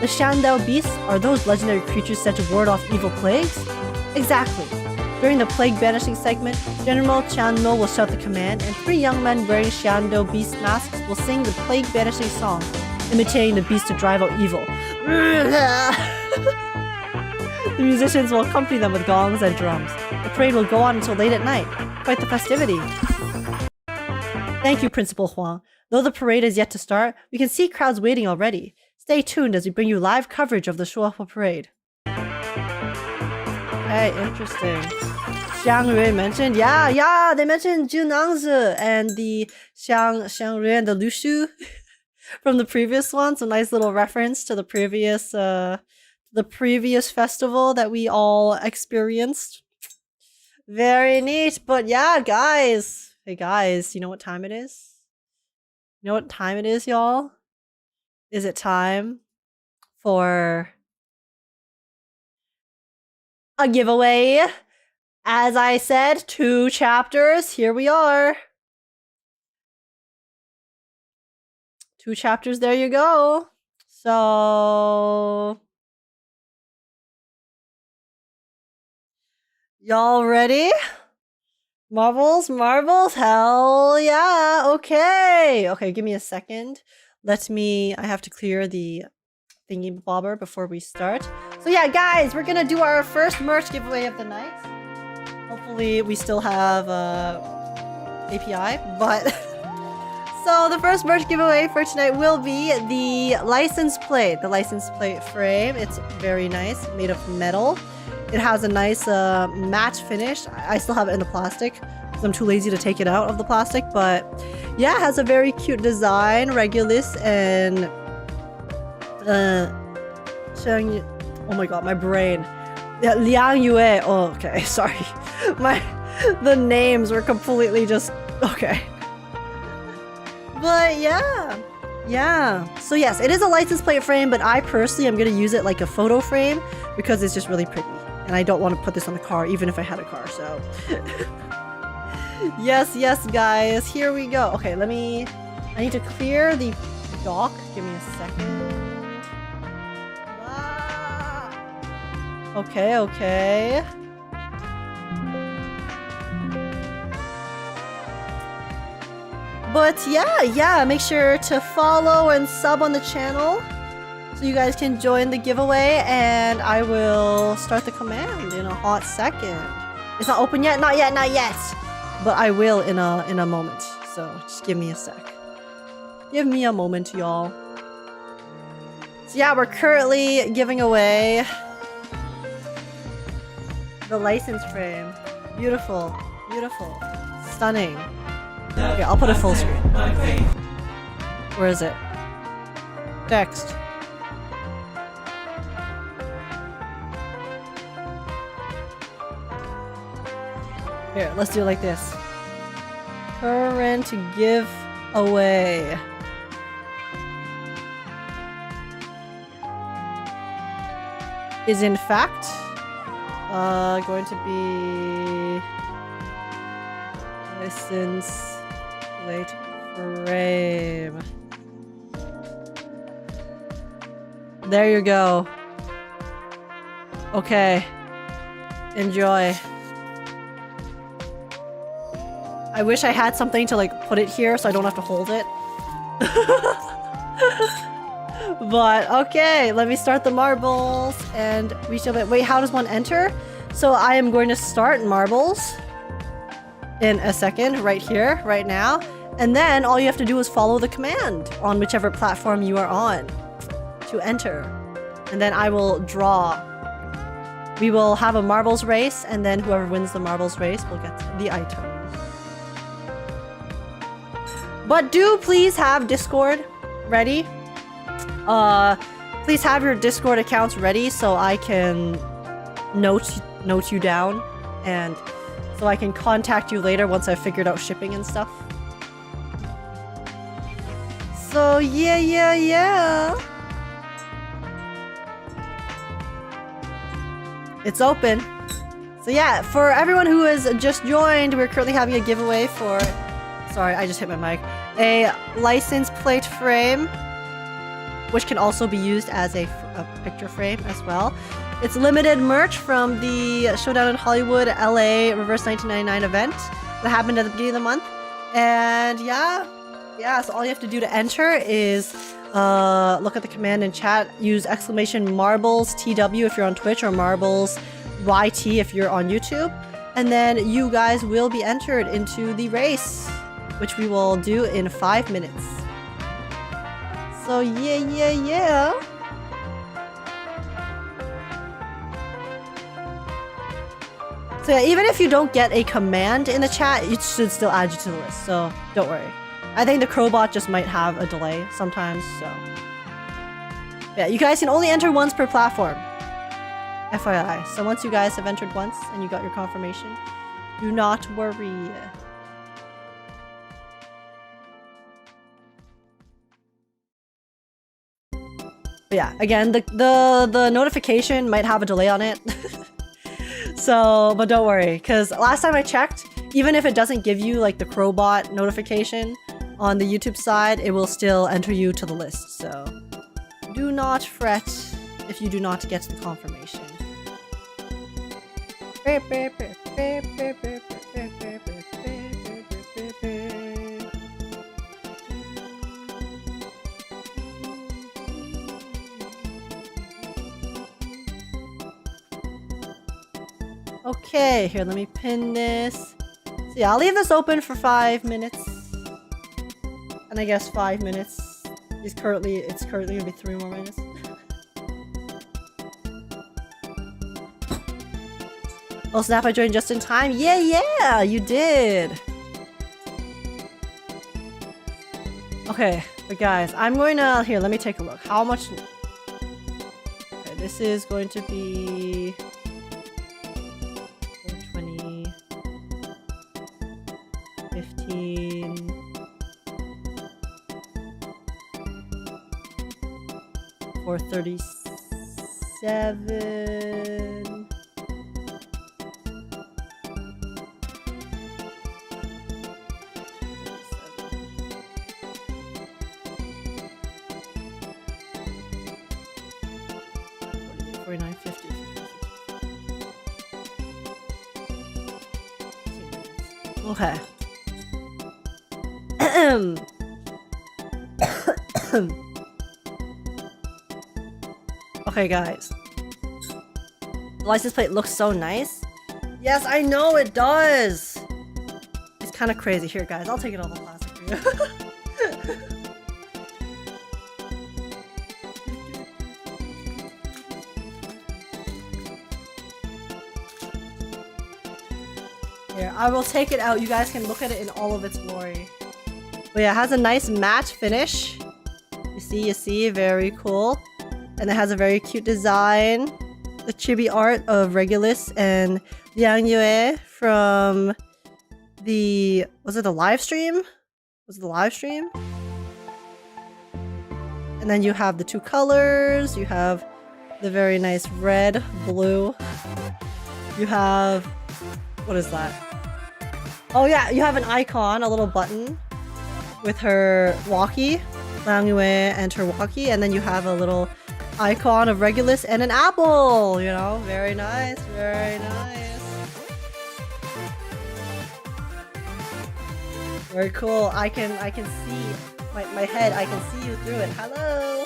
The Xiandao beasts are those legendary creatures said to ward off evil plagues? Exactly. During the plague banishing segment, General Chanmo will shout the command, and 3 young men wearing Xiandao beast masks will sing the plague banishing song, imitating the beast to drive out evil. The musicians will accompany them with gongs and drums. The parade will go on until late at night. Quite the festivity. Thank you, Principal Huang. Though the parade is yet to start, we can see crowds waiting already. Stay tuned as we bring you live coverage of the Shuohu parade. Hey, interesting. Xiang Rui mentioned, yeah, they mentioned Junangzi and the Xiang Rui and the Lushu from the previous one. So nice little reference to the previous festival that we all experienced. Very neat. But yeah, guys. Hey guys, you know what time it is? You know what time it is, y'all? Is it time for a giveaway? As I said, 2 chapters. Here we are. 2 chapters, there you go. So y'all ready? Marbles, hell yeah. Okay, give me a second. I have to clear the thingy bobber before we start. So yeah, guys, we're gonna do our first merch giveaway of the night. Hopefully we still have API, but so the first merch giveaway for tonight will be the license plate frame. It's very nice, made of metal. It has a nice matte finish. I still have it in the plastic because I'm too lazy to take it out of the plastic. But yeah, it has a very cute design. Regulus and oh my god, my brain. Yeah, Liang Yue. Oh, okay, sorry. The names were completely just okay. But yeah. So yes, it is a license plate frame, but I personally am gonna use it like a photo frame because it's just really pretty. And I don't want to put this on the car, even if I had a car, so. Yes, guys, here we go. Okay, I need to clear the dock. Give me a second. Okay. But yeah, make sure to follow and sub on the channel so you guys can join the giveaway, and I will start the command in a hot second. It's not open yet? Not yet. But I will in a moment. So just give me a sec. Give me a moment, y'all. So yeah, we're currently giving away the license frame. Beautiful. Stunning. Okay, I'll put it full screen. Where is it? Text. Here, let's do it like this. Current giveaway. Is in fact going to be license plate frame. There you go. Okay. Enjoy. I wish I had something to like put it here so I don't have to hold it. But okay, let me start the marbles and we shall wait, how does one enter? So I am going to start marbles in a second, right here, right now. And then all you have to do is follow the command on whichever platform you are on to enter. And then I will draw. We will have a marbles race, and then whoever wins the marbles race will get the item. But do please have Discord ready. Please have your Discord accounts ready so I can note you down, and so I can contact you later once I've figured out shipping and stuff. So yeah. It's open. So yeah, for everyone who has just joined, we're currently having a giveaway for, sorry, I just hit my mic, a license plate frame, which can also be used as a picture frame as well. It's limited merch from the Showdown in Hollywood LA Reverse 1999 event that happened at the beginning of the month. And yeah, so all you have to do to enter is look at the command in chat, use exclamation marbles TW if you're on Twitch, or marbles YT if you're on YouTube, and then you guys will be entered into the race. which we will do in 5 minutes. So yeah. So yeah, even if you don't get a command in the chat, it should still add you to the list, so don't worry. I think the Crowbot just might have a delay sometimes, so... Yeah, you guys can only enter once per platform. FYI. So once you guys have entered once and you got your confirmation, do not worry. But yeah, again, the notification might have a delay on it. So, but don't worry, because last time I checked, even if it doesn't give you like the Crowbot notification on the YouTube side, it will still enter you to the list. So do not fret if you do not get the confirmation. Okay, here, let me pin this. So yeah, I'll leave this open for 5 minutes. And I guess 5 minutes is currently gonna be 3 more minutes. Oh snap, I joined just in time. Yeah, you did. Okay, but guys, I'm going to, here, let me take a look. How much? Okay, this is going to be 420, 15, 437. Okay. Okay, guys. The license plate looks so nice. Yes, I know it does. It's kind of crazy. Here, guys, I'll take it off the plastic for you. Here, I will take it out. You guys can look at it in all of its glory. But yeah, it has a nice matte finish. You see, very cool. And it has a very cute design. The chibi art of Regulus and Liang from the... Was it the live stream? Was it the live stream? And then you have the 2 colors. You have the very nice red, blue. You have... What is that? Oh yeah, you have an icon, a little button with her walkie, Liang and her walkie, and then you have a little icon of Regulus and an apple, you know, very nice, very nice. Very cool. I can see my head, I can see you through it. Hello.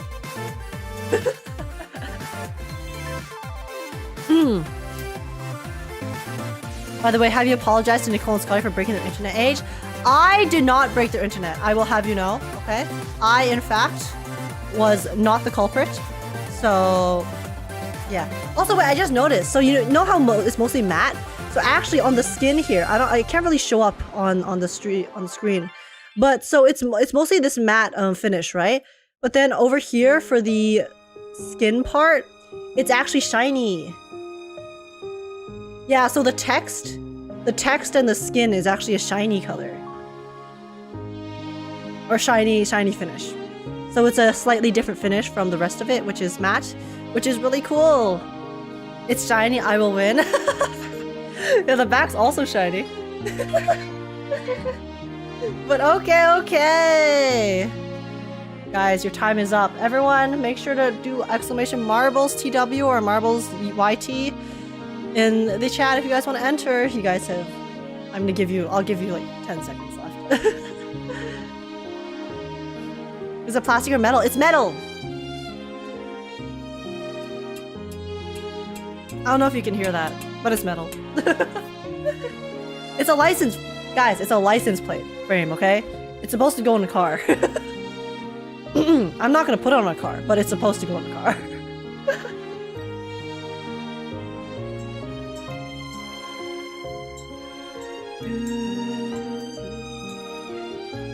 By the way, have you apologized to Nicole and Scotty for breaking their internet age? I did not break their internet. I will have you know, okay? I, in fact, was not the culprit. So, yeah. Also, wait, I just noticed. So you know how it's mostly matte? So actually, on the skin here, I can't really show up on the screen. But so it's mostly this matte finish, right? But then over here for the skin part, it's actually shiny. Yeah, so the text and the skin is actually a shiny color. Or shiny finish. So it's a slightly different finish from the rest of it, which is matte, which is really cool. It's shiny, I will win. Yeah, the back's also shiny. But okay. Guys, your time is up. Everyone, make sure to do exclamation marbles TW or marbles YT in the chat if you guys want to enter. You guys have... I'll give you like 10 seconds left. Is it plastic or metal? It's metal! I don't know if you can hear that, but it's metal. It's a license. Guys, it's a license plate frame, okay? It's supposed to go in the car. I'm not gonna put it on my car, but it's supposed to go in the car.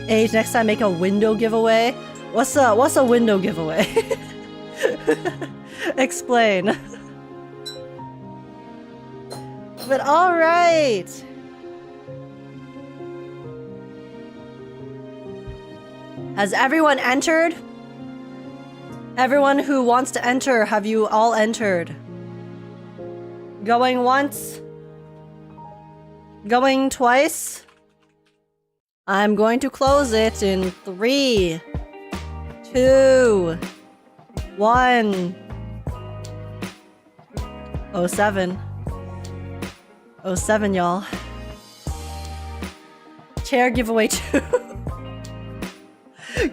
Age, next time make a window giveaway. What's a window giveaway? Explain. But alright. Has everyone entered? Everyone who wants to enter, have you all entered? Going once? Going twice? I'm going to close it in 3, 2, 1. 07. 07, y'all. Chair giveaway 2.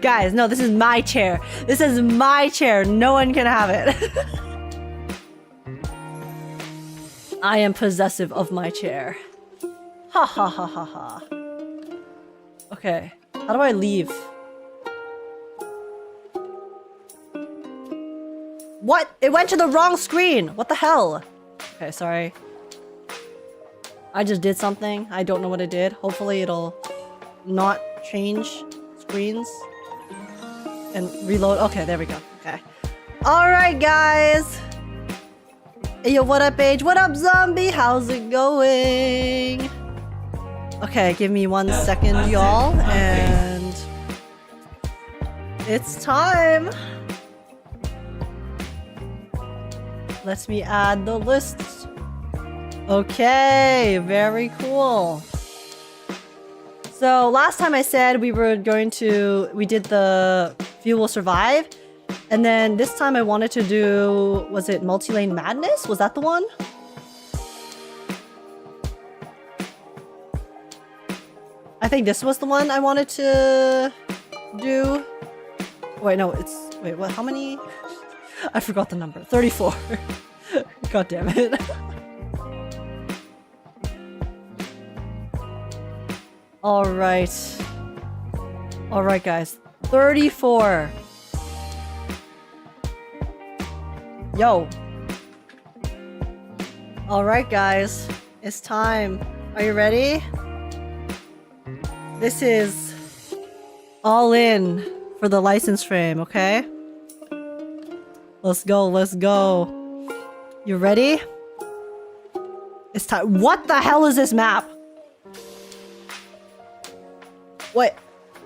Guys, no, this is my chair. This is my chair. No one can have it. I am possessive of my chair. Ha ha ha ha ha. Okay, how do I leave? What? It went to the wrong screen! What the hell? Okay, sorry. I just did something. I don't know what I did. Hopefully it'll not change screens. And reload. Okay, there we go. Okay. Alright, guys! Hey, yo, what up, Age? What up, Zombie? How's it going? Okay, give me 1 second, y'all, and it's time. Let me add the lists. Okay, very cool. So last time I said we did the Few Will Survive, and then this time I wanted to do, was it Multi-Lane Madness? Was that the one? I think this was the one I wanted to do. Wait, no, wait, what, how many? I forgot the number. 34. God damn it. Alright. Alright, guys. 34. Yo. Alright, guys. It's time. Are you ready? This is all in for the license frame, okay? Let's go, let's go. You ready? It's time. What the hell is this map? Wait,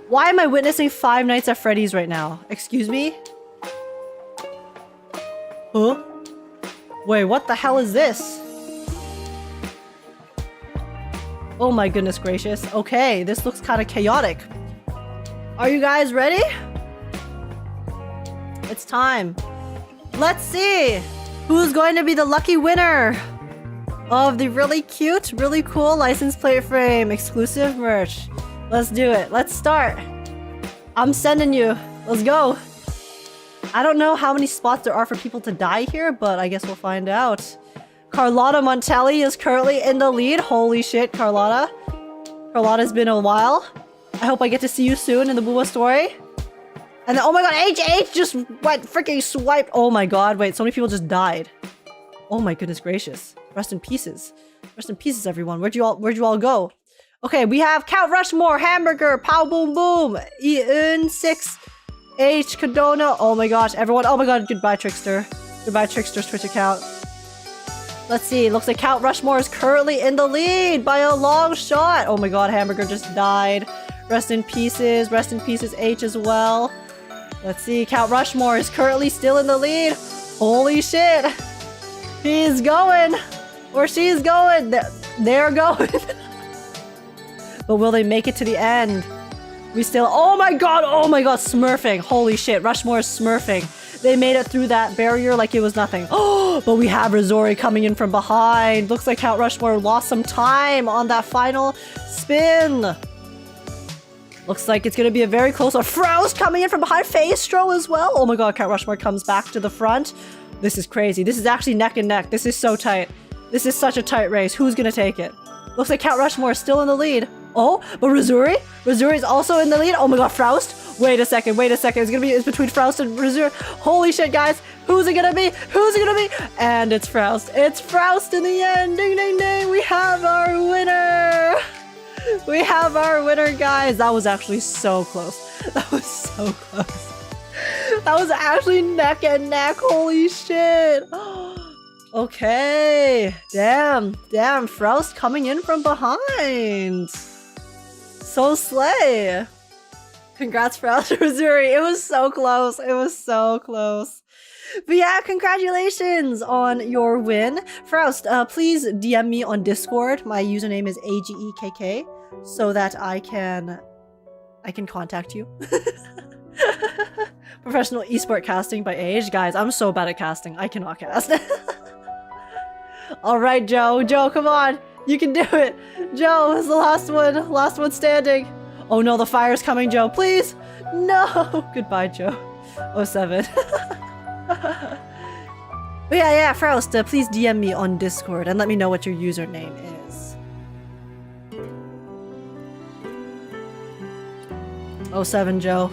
why am I witnessing Five Nights at Freddy's right now? Excuse me? Huh? Wait, what the hell is this? Oh my goodness gracious. Okay, this looks kind of chaotic. Are you guys ready? It's time. Let's see who's going to be the lucky winner of the really cute, really cool license plate frame exclusive merch. Let's do it. Let's start. I'm sending you. Let's go. I don't know how many spots there are for people to die here, but I guess we'll find out. Carlotta Montelli is currently in the lead. Holy shit, Carlotta. Carlotta's been a while. I hope I get to see you soon in the Booba story. And then, oh my god, H just went freaking swiped. Oh my god, wait, so many people just died. Oh my goodness gracious. Rest in pieces. Rest in pieces, everyone. Where'd you all go? Okay, we have Count Rushmore, Hamburger, Pow Boom Boom, Ian 6, H Cadona. Oh my gosh, everyone. Oh my god, goodbye, Trickster. Goodbye, Trickster's Twitch account. Let's see, looks like Count Rushmore is currently in the lead by a long shot. Oh my god, Hamburger just died. Rest in pieces H as well. Let's see, Count Rushmore is currently still in the lead. Holy shit. He's going. Or she's going. They're going. But will they make it to the end? We still, oh my god, smurfing. Holy shit, Rushmore is smurfing. They made it through that barrier like it was nothing. Oh, but we have Rizori coming in from behind. Looks like Count Rushmore lost some time on that final spin. Looks like it's gonna be a very close one. Froze coming in from behind. Faestro as well. Oh my god, Count Rushmore comes back to the front. This is crazy. This is actually neck and neck. This is so tight. This is such a tight race. Who's gonna take it? Looks like Count Rushmore is still in the lead. Oh, but Razuri? Razuri is also in the lead. Oh my god, Froust. Wait a second. It's between Froust and Razuri. Holy shit, guys. Who's it gonna be? And it's Froust. It's Froust in the end. Ding, ding, ding. We have our winner. Guys. That was actually so close. That was actually neck and neck. Holy shit. Okay. Damn. Froust coming in from behind. So slay. Congrats, Froust Razuri. It was so close. But yeah, congratulations on your win. Froust, please DM me on Discord. My username is AGEKK so that I can contact you. Professional esport casting by age. Guys, I'm so bad at casting. I cannot cast. All right, Joe. Joe, come on. You can do it. Joe is the last one standing. Oh no, the fire's coming, Joe. Please. No. Goodbye, Joe. 07. But yeah, Froust, please DM me on Discord and let me know what your username is. 07, Joe.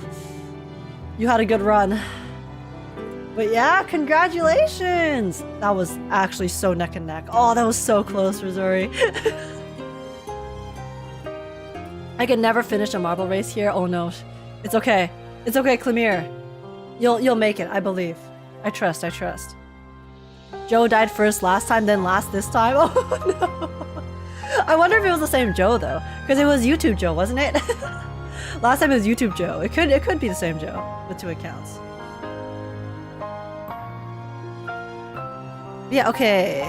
You had a good run. But yeah, congratulations! That was actually so neck and neck. Oh, that was so close, Razuri. I can never finish a marble race here. Oh no. It's okay. It's okay, Clemire. You'll make it, I believe. I trust. Joe died first last time, then last this time. Oh no. I wonder if it was the same Joe though. Because it was YouTube Joe, wasn't it? Last time it was YouTube Joe. It could be the same Joe with 2 accounts. Yeah, okay.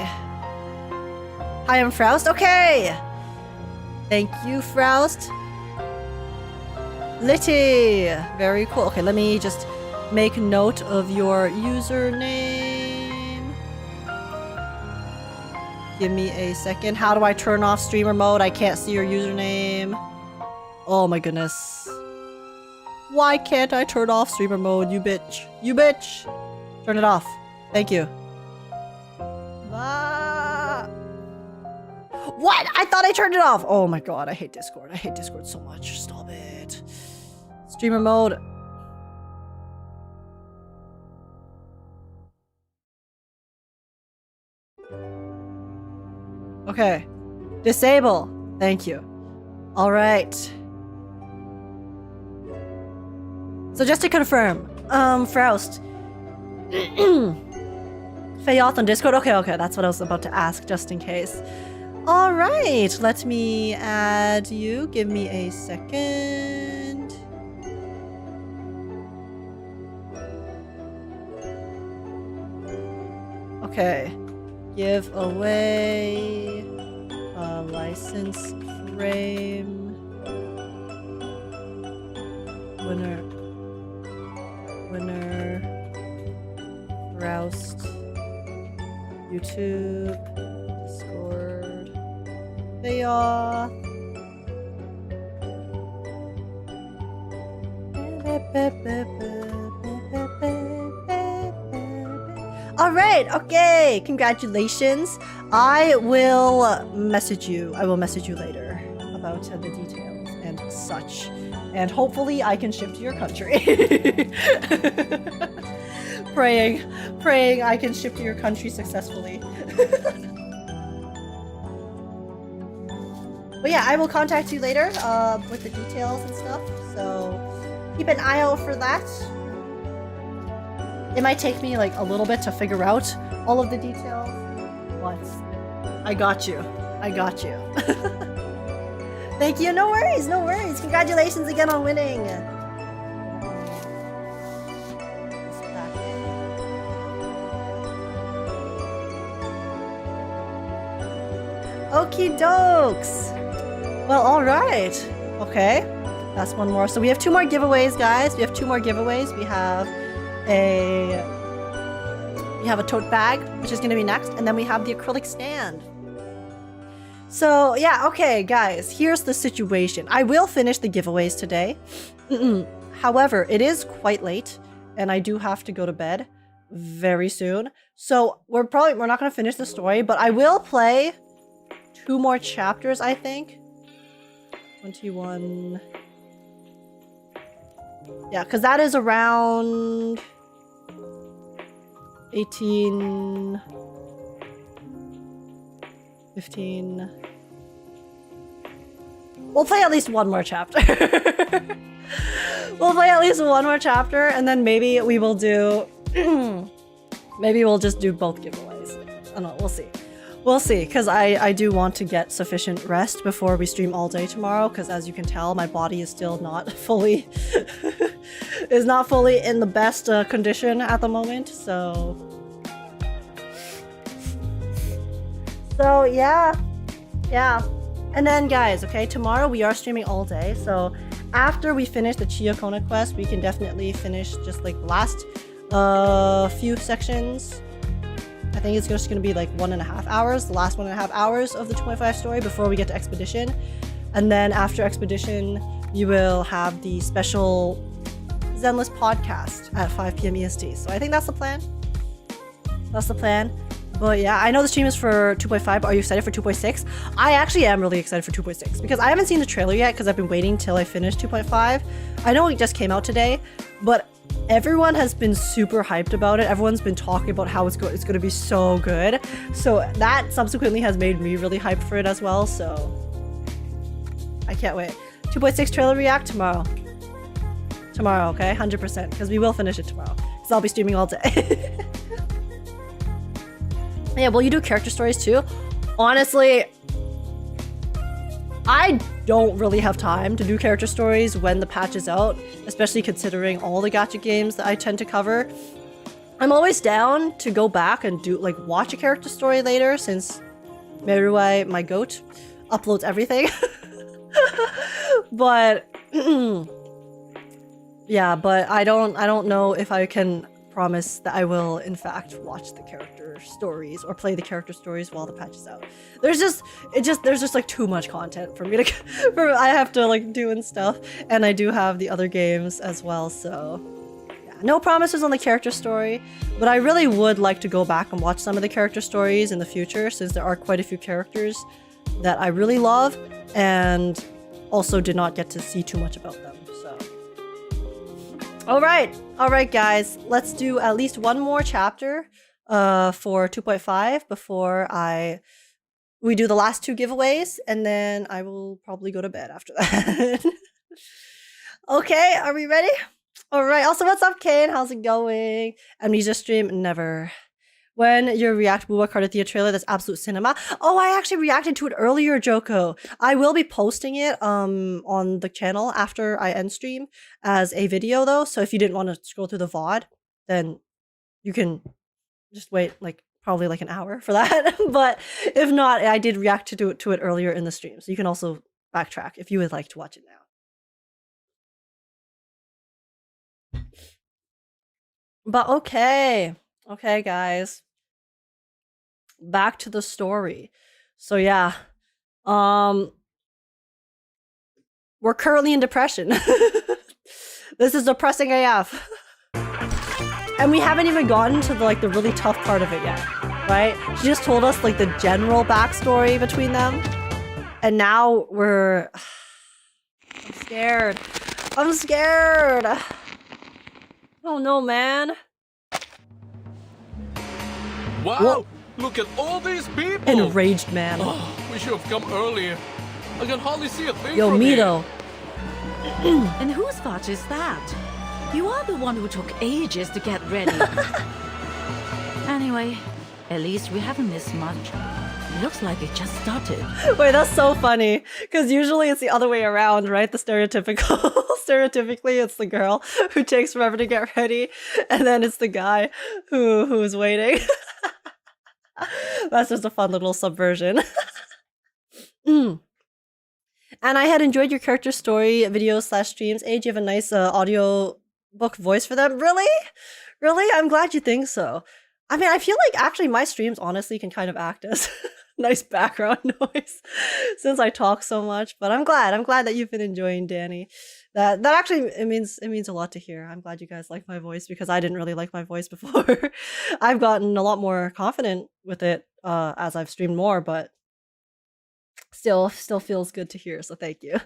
Hi, I'm Froust. Okay! Thank you, Froust. Litty! Very cool. Okay, let me just make note of your username. Give me a second. How do I turn off streamer mode? I can't see your username. Oh my goodness. Why can't I turn off streamer mode, you bitch? You bitch! Turn it off. Thank you. What? I thought I turned it off. Oh my god, I hate Discord. I hate Discord so much. Stop it. Streamer mode. Okay. Disable. Thank you. All right. So just to confirm, Froust. Fayoth on Discord? Okay, that's what I was about to ask, just in case. Alright, let me add you. Give me a second. Okay. Give away a license frame. Winner. Froust. YouTube. Discord. Fayoth. Alright, okay, congratulations. I will message you. later about the details and such. And hopefully I can ship to your country. Praying I can ship to your country successfully. But yeah, I will contact you later with the details and stuff. So keep an eye out for that. It might take me like a little bit to figure out all of the details. But I got you. Thank you. No worries. Congratulations again on winning. Okie dokes. Well, all right. Okay, that's one more. So we have 2 more giveaways, guys. We have a tote bag, which is going to be next, and then we have the acrylic stand. So yeah, okay, guys, here's the situation. I will finish the giveaways today. However, it is quite late, and I do have to go to bed very soon. So we're not going to finish the story, but I will play 2 more chapters, I think. 21. Yeah, because that is around 18, 15. We'll play at least one more chapter. We'll play at least one more chapter, and then maybe we will do... maybe we'll just do both giveaways. I don't know, we'll see. We'll see, because I do want to get sufficient rest before we stream all day tomorrow, because as you can tell, my body is still not fully... is not fully in the best condition at the moment, so... So, yeah. Yeah. And then, guys, okay, tomorrow we are streaming all day, so after we finish the Chiokona quest, we can definitely finish just, like, the last few sections. I think it's just gonna be like 1.5 hours, the last 1.5 hours of the 2.5 story before we get to Expedition. And then after Expedition, you will have the special Zenless podcast at 5 p.m. EST. So I think that's the plan. That's the plan. But yeah, I know the stream is for 2.5, but are you excited for 2.6? I actually am really excited for 2.6 because I haven't seen the trailer yet because I've been waiting till I finish 2.5. I know it just came out today, but everyone has been super hyped about it. Everyone's been talking about how it's going to be so good. So that subsequently has made me really hyped for it as well. So I can't wait. 2.6 trailer react tomorrow. Tomorrow, okay? 100%. Because we will finish it tomorrow. Because I'll be streaming all day. Yeah, will you do character stories too? Honestly, I don't really have time to do character stories when the patch is out, especially considering all the gacha games that I tend to cover. I'm always down to go back and do like watch a character story later since Meruai, my goat, uploads everything. But yeah, but I don't know if I can promise that I will in fact watch the character stories or play the character stories while the patch is out. There's just like too much content for me to I have to like do and stuff, and I do have the other games as well, so yeah, no promises on the character story, but I really would like to go back and watch some of the character stories in the future since there are quite a few characters that I really love and also did not get to see too much about them. All right, guys, let's do at least one more chapter for 2.5 before we do the last two giveaways, and then I will probably go to bed after that. Okay, are we ready? All right, also, what's up, Kane? How's it going? Amnesia stream? Never. When you react to Wuwa Carter Theater trailer, that's absolute cinema. Oh, I actually reacted to it earlier, Joko. I will be posting it on the channel after I end stream as a video though. So if you didn't want to scroll through the VOD, then you can just wait like probably like an hour for that. But if not, I did react to it earlier in the stream. So you can also backtrack if you would like to watch it now. But okay, guys. Back to the story. So yeah, we're currently in depression. This is depressing AF. And we haven't even gotten to the really tough part of it yet, right? She just told us like the general backstory between them, and now we're I'm scared. Oh no, man. Wow! Whoa. Look at all these people! Enraged man. Oh, we should have come earlier. I can hardly see a thing Yo, from Mito. And whose fault is that? You are the one who took ages to get ready. Anyway, at least we haven't missed much. It looks like it just started. Wait, that's so funny. Because usually it's the other way around, right? The stereotypically, it's the girl who takes forever to get ready, and then it's the guy who's waiting. That's just a fun little subversion. And I had enjoyed your character story videos / streams. Hey, do you have a nice audio book voice for them? Really? I'm glad you think so. I mean, I feel like actually my streams honestly can kind of act as nice background noise since I talk so much. But I'm glad that you've been enjoying Danny. That actually it means a lot to hear. I'm glad you guys like my voice because I didn't really like my voice before. I've gotten a lot more confident with it as I've streamed more, but still feels good to hear, so thank you.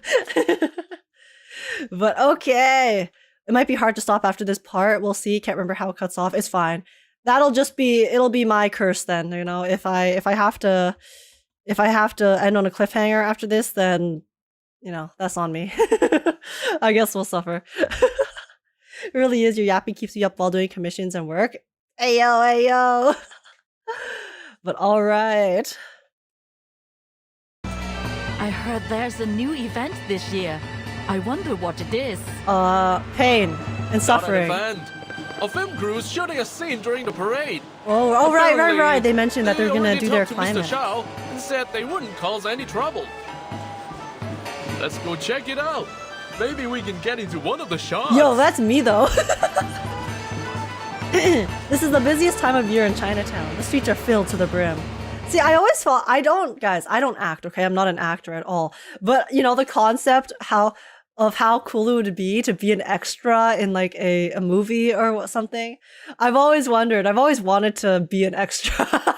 But okay. It might be hard to stop after this part. We'll see. Can't remember how it cuts off. It's fine. It'll be my curse then, you know. If I have to end on a cliffhanger after this, then you know, that's on me. I guess we'll suffer. It really is. Your yapping keeps you up while doing commissions and work. Ayo, ayo. But all right. I heard there's a new event this year. I wonder what it is. Pain and suffering. Not an event. A film crew is shooting a scene during the parade. Oh, right. They mentioned that they're gonna do their climax. Mr. Shao and said they wouldn't cause any trouble. Let's go check it out. Maybe we can get into one of the shots. Yo, that's me though. This is the busiest time of year in Chinatown. The streets are filled to the brim. See, I always felt I don't act, okay? I'm not an actor at all. But you know, the concept of how cool it would be to be an extra in like a movie or something. I've always wanted to be an extra.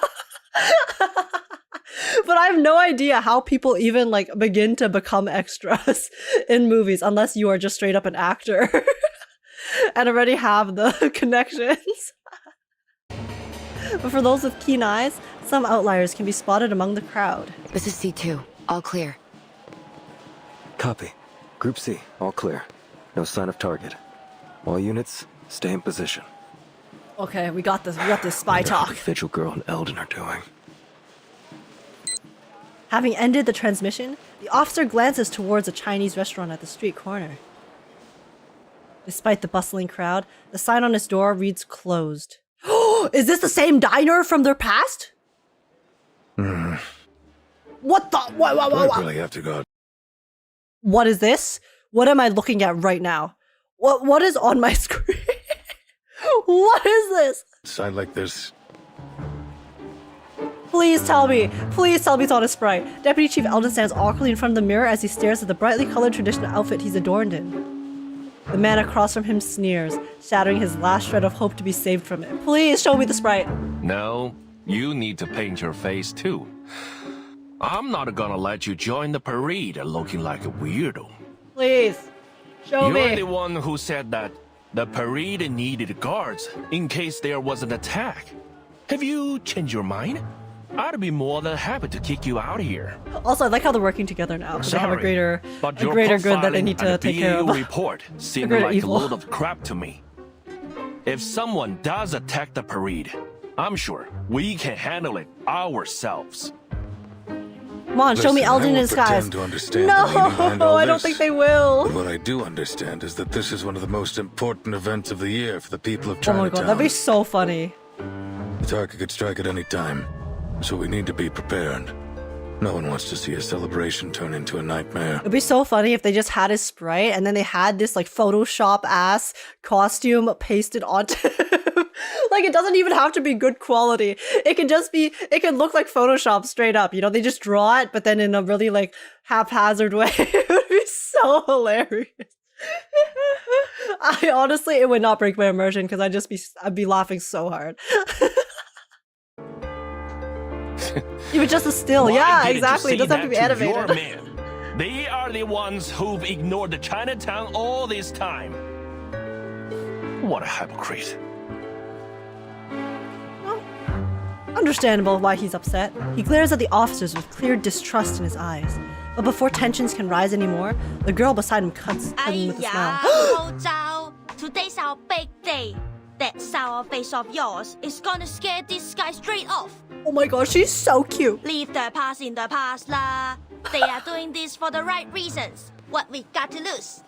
But I have no idea how people even like begin to become extras in movies unless you are just straight up an actor and already have the connections. But for those with keen eyes, some outliers can be spotted among the crowd. This is C2. All clear. Copy. Group C, all clear. No sign of target. All units, stay in position. Okay, we got this spy talk. How the Vigil Girl and Eldon are doing. Having ended the transmission, the officer glances towards a Chinese restaurant at the street corner. Despite the bustling crowd, the sign on its door reads closed. Is this the same diner from their past? What the? What? I really have to go. What is this? What am I looking at right now? What is on my screen? What is this? Sound like this. Please tell me it's not a sprite. Deputy Chief Eldon stands awkwardly in front of the mirror as he stares at the brightly colored traditional outfit he's adorned in. The man across from him sneers, shattering his last shred of hope to be saved from it. Please show me the sprite. No, you need to paint your face too. I'm not gonna let you join the parade looking like a weirdo. Please, show me. You're the one who said that the parade needed guards in case there was an attack. Have you changed your mind? I'd be more than happy to kick you out of here. Also, I like how they're working together now. They have a greater good that they need to take care of. Report seemed like a load of crap to me. If someone does attack the parade, I'm sure we can handle it ourselves. Come on, show me Eldon and his guys. No, I don't think they will. But what I do understand is that this is one of the most important events of the year for the people of Chinatown. Oh my god, that'd be so funny. The target could strike at any time, so we need to be prepared. No one wants to see a celebration turn into a nightmare. It'd be so funny if they just had his sprite and then they had this like Photoshop ass costume pasted onto him. Like, it doesn't even have to be good quality. It can look like Photoshop straight up. You know, they just draw it, but then in a really like haphazard way. It would be so hilarious. It would not break my immersion because I'd be laughing so hard. Even just a still, yeah, exactly. It doesn't have to be animated. They are the ones who've ignored the Chinatown all this time. What a hypocrite. Well, understandable why he's upset. He glares at the officers with clear distrust in his eyes. But before tensions can rise anymore, the girl beside him cuts him with a smile. Today's our big day. That sour face of yours is gonna scare this guy straight off. Oh my god, she's so cute. Leave the past in the past lah. They are doing this for the right reasons. What we got to lose?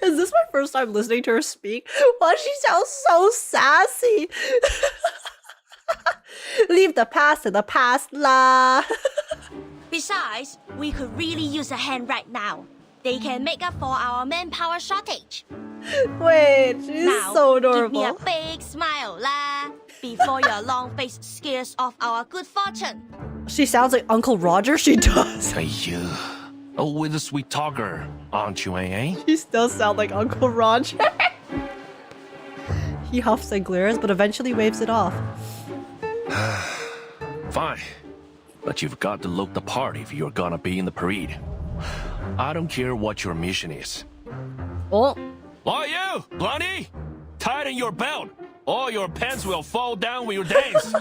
Is this my first time listening to her speak? Why she sounds so sassy? Leave the past in the past lah. Besides, we could really use a hand right now. They can make up for our manpower shortage. Wait, she's now, so adorable. Give me a big smile lah, before your long face scares off our good fortune. She sounds like Uncle Roger. She does. Hey, you. Always a sweet talker, aren't you, eh? She does sound like Uncle Roger. He huffs and glares, but eventually waves it off. Fine. But you've got to look the part if you're gonna be in the parade. I don't care what your mission is. Oh. Are you, Blondie? Tighten your belt, or your pants will fall down when you dance.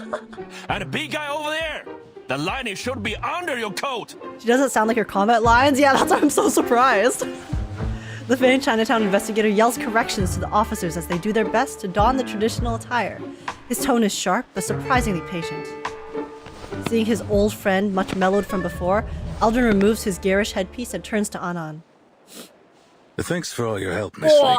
And the big guy over there, the lining should be under your coat. She doesn't sound like her combat lines. Yeah, that's why I'm so surprised. The famed Chinatown investigator yells corrections to the officers as they do their best to don the traditional attire. His tone is sharp, but surprisingly patient. Seeing his old friend, much mellowed from before, Eldrin removes his garish headpiece and turns to Anan. Thanks for all your help, Miss Lee.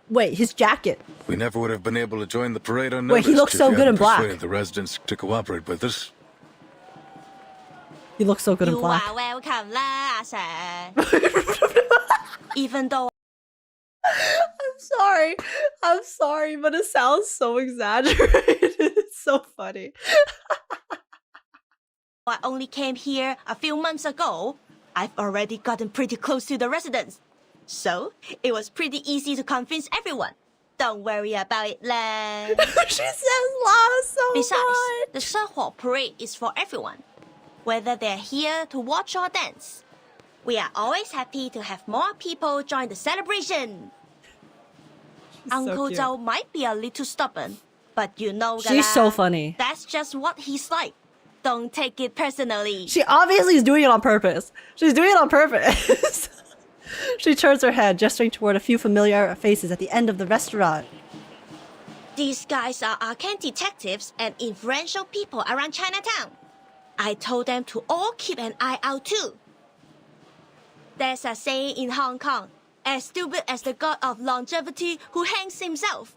Wait, his jacket. We never would have been able to join the parade unnoticed. Wait, he looks so good in black. Persuaded the residents to cooperate with us. He looks so good in black. You are welcome, lah, sir. Even though I'm sorry, but it sounds so exaggerated. It's so funny. I only came here a few months ago, I've already gotten pretty close to the residents. So, it was pretty easy to convince everyone. Don't worry about it, Liang. She says "la" so Besides, much. the Shehua parade is for everyone, whether they're here to watch or dance. We are always happy to have more people join the celebration. Uncle cute. Zhou might be a little stubborn, but you know, She's so funny. That's just what he's like. Don't take it personally. She obviously is doing it on purpose. She's doing it on purpose. She turns her head, gesturing toward a few familiar faces at the end of the restaurant. These guys are arcane detectives and influential people around Chinatown. I told them to all keep an eye out too. There's a saying in Hong Kong, as stupid as the god of longevity who hangs himself.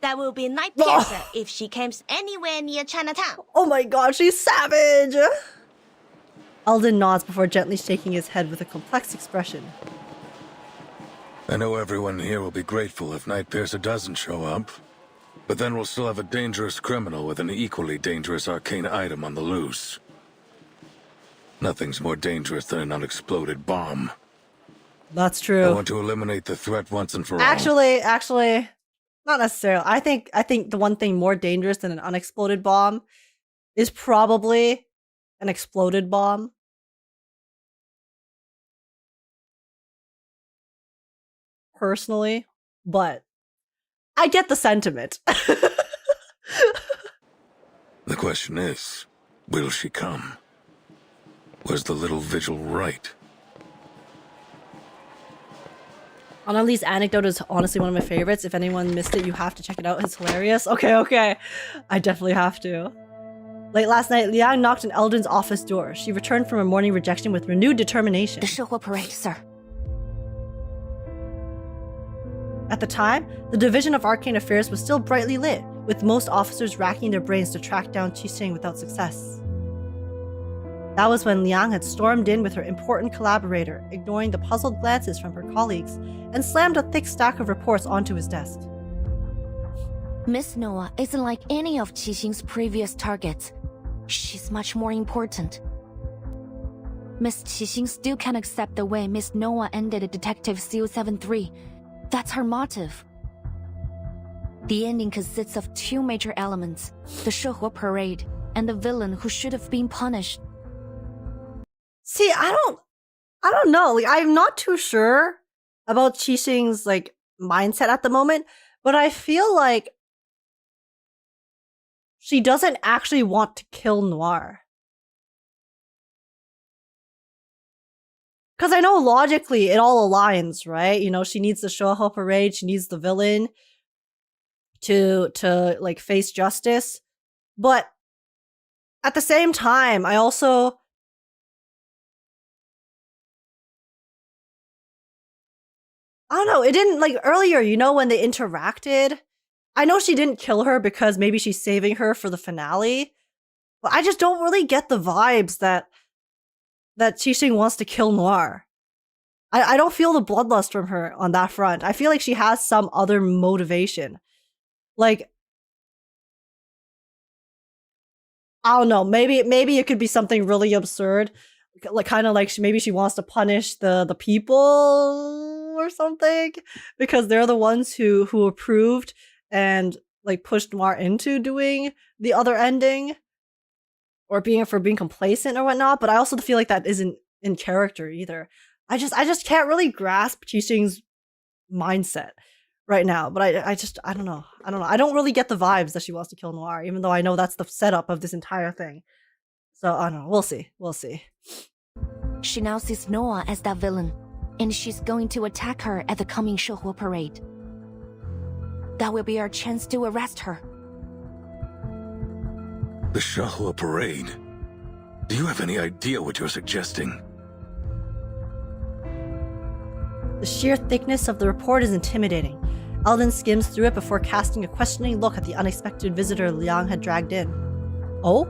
That will be Night Piercer if she comes anywhere near Chinatown. Oh my god, she's savage! Eldon nods before gently shaking his head with a complex expression. I know everyone here will be grateful if Night Piercer doesn't show up. But then we'll still have a dangerous criminal with an equally dangerous arcane item on the loose. Nothing's more dangerous than an unexploded bomb. That's true. I want to eliminate the threat once and for all. Actually, not necessarily. I think the one thing more dangerous than an unexploded bomb is probably an exploded bomb. Personally, but I get the sentiment. The question is, will she come? Was the little vigil right? Annalie's anecdote is honestly one of my favorites. If anyone missed it, you have to check it out. It's hilarious. Okay. I definitely have to. Late last night, Liang knocked on Eldrin's office door. She returned from her morning rejection with renewed determination. The Shehua parade, sir. At the time, the Division of Arcane Affairs was still brightly lit, with most officers racking their brains to track down Qixing without success. That was when Liang had stormed in with her important collaborator, ignoring the puzzled glances from her colleagues, and slammed a thick stack of reports onto his desk. Miss Noah isn't like any of Qixing's previous targets. She's much more important. Miss Qixing still can't accept the way Miss Noah ended Detective CO73. That's her motive. The ending consists of two major elements, the Shehua parade and the villain who should have been punished. See, I don't know. Like, I'm not too sure about Qixing's like mindset at the moment, but I feel like she doesn't actually want to kill Noire. Because I know logically it all aligns, right? You know, she needs the Shehua parade, she needs the villain to like face justice. But at the same time, I don't know, it didn't, like, earlier, you know, when they interacted, I know she didn't kill her because maybe she's saving her for the finale, but I just don't really get the vibes that Qixing wants to kill Noire. I don't feel the bloodlust from her on that front. I feel like she has some other motivation. Like, I don't know, maybe it could be something really absurd, like kind of like maybe she wants to punish the people or something because they're the ones who approved and like pushed Noire into doing the other ending. or for being complacent or whatnot, but I also feel like that isn't in character either. I just can't really grasp Qixing's mindset right now, but I don't know. I don't really get the vibes that she wants to kill Noire, even though I know that's the setup of this entire thing. So I don't know. We'll see. She now sees Noah as that villain, and she's going to attack her at the coming Shouhua parade. That will be our chance to arrest her. The Shouhua parade? Do you have any idea what you're suggesting? The sheer thickness of the report is intimidating. Alden skims through it before casting a questioning look at the unexpected visitor Liang had dragged in. Oh?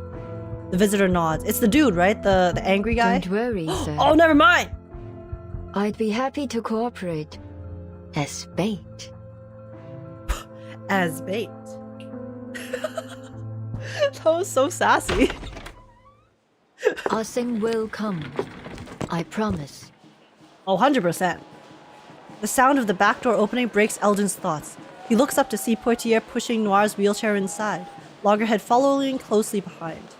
The visitor nods. It's the dude, right? The angry guy? Don't worry, sir. Oh, never mind! I'd be happy to cooperate. As bait. As bait. That was so sassy. Our thing will come. I promise. Oh, 100%. The sound of the back door opening breaks Eldon's thoughts. He looks up to see Poitier pushing Noire's wheelchair inside, Loggerhead following closely behind.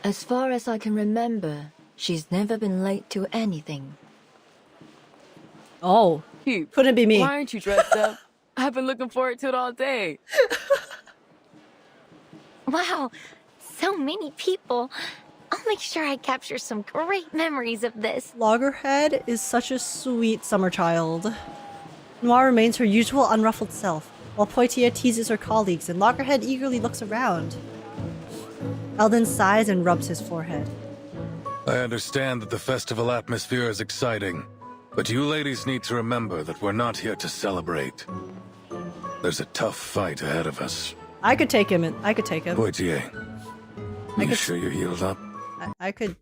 As far as I can remember, she's never been late to anything. Oh, couldn't be me. Why aren't you dressed up? I've been looking forward to it all day. Wow, so many people. I'll make sure I capture some great memories of this. Loggerhead is such a sweet summer child. Noire remains her usual unruffled self, while Poitier teases her colleagues and Loggerhead eagerly looks around. Eldon sighs and rubs his forehead. I understand that the festival atmosphere is exciting, but you ladies need to remember that we're not here to celebrate. There's a tough fight ahead of us. I could take him. Poitier, you sure you're healed up? I could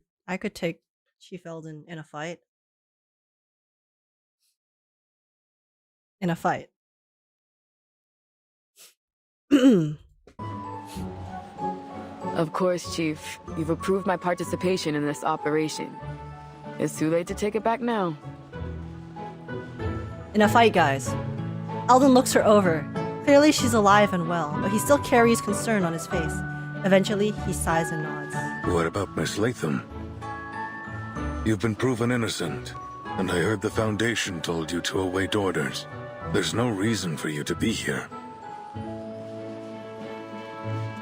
take Chief Eldon in a fight. In a fight. Of course, Chief. You've approved my participation in this operation. It's too late to take it back now. In a fight, guys. Eldon looks her over. Clearly she's alive and well, but he still carries concern on his face. Eventually, he sighs and nods. What about Miss Latham? You've been proven innocent, and I heard the Foundation told you to await orders. There's no reason for you to be here.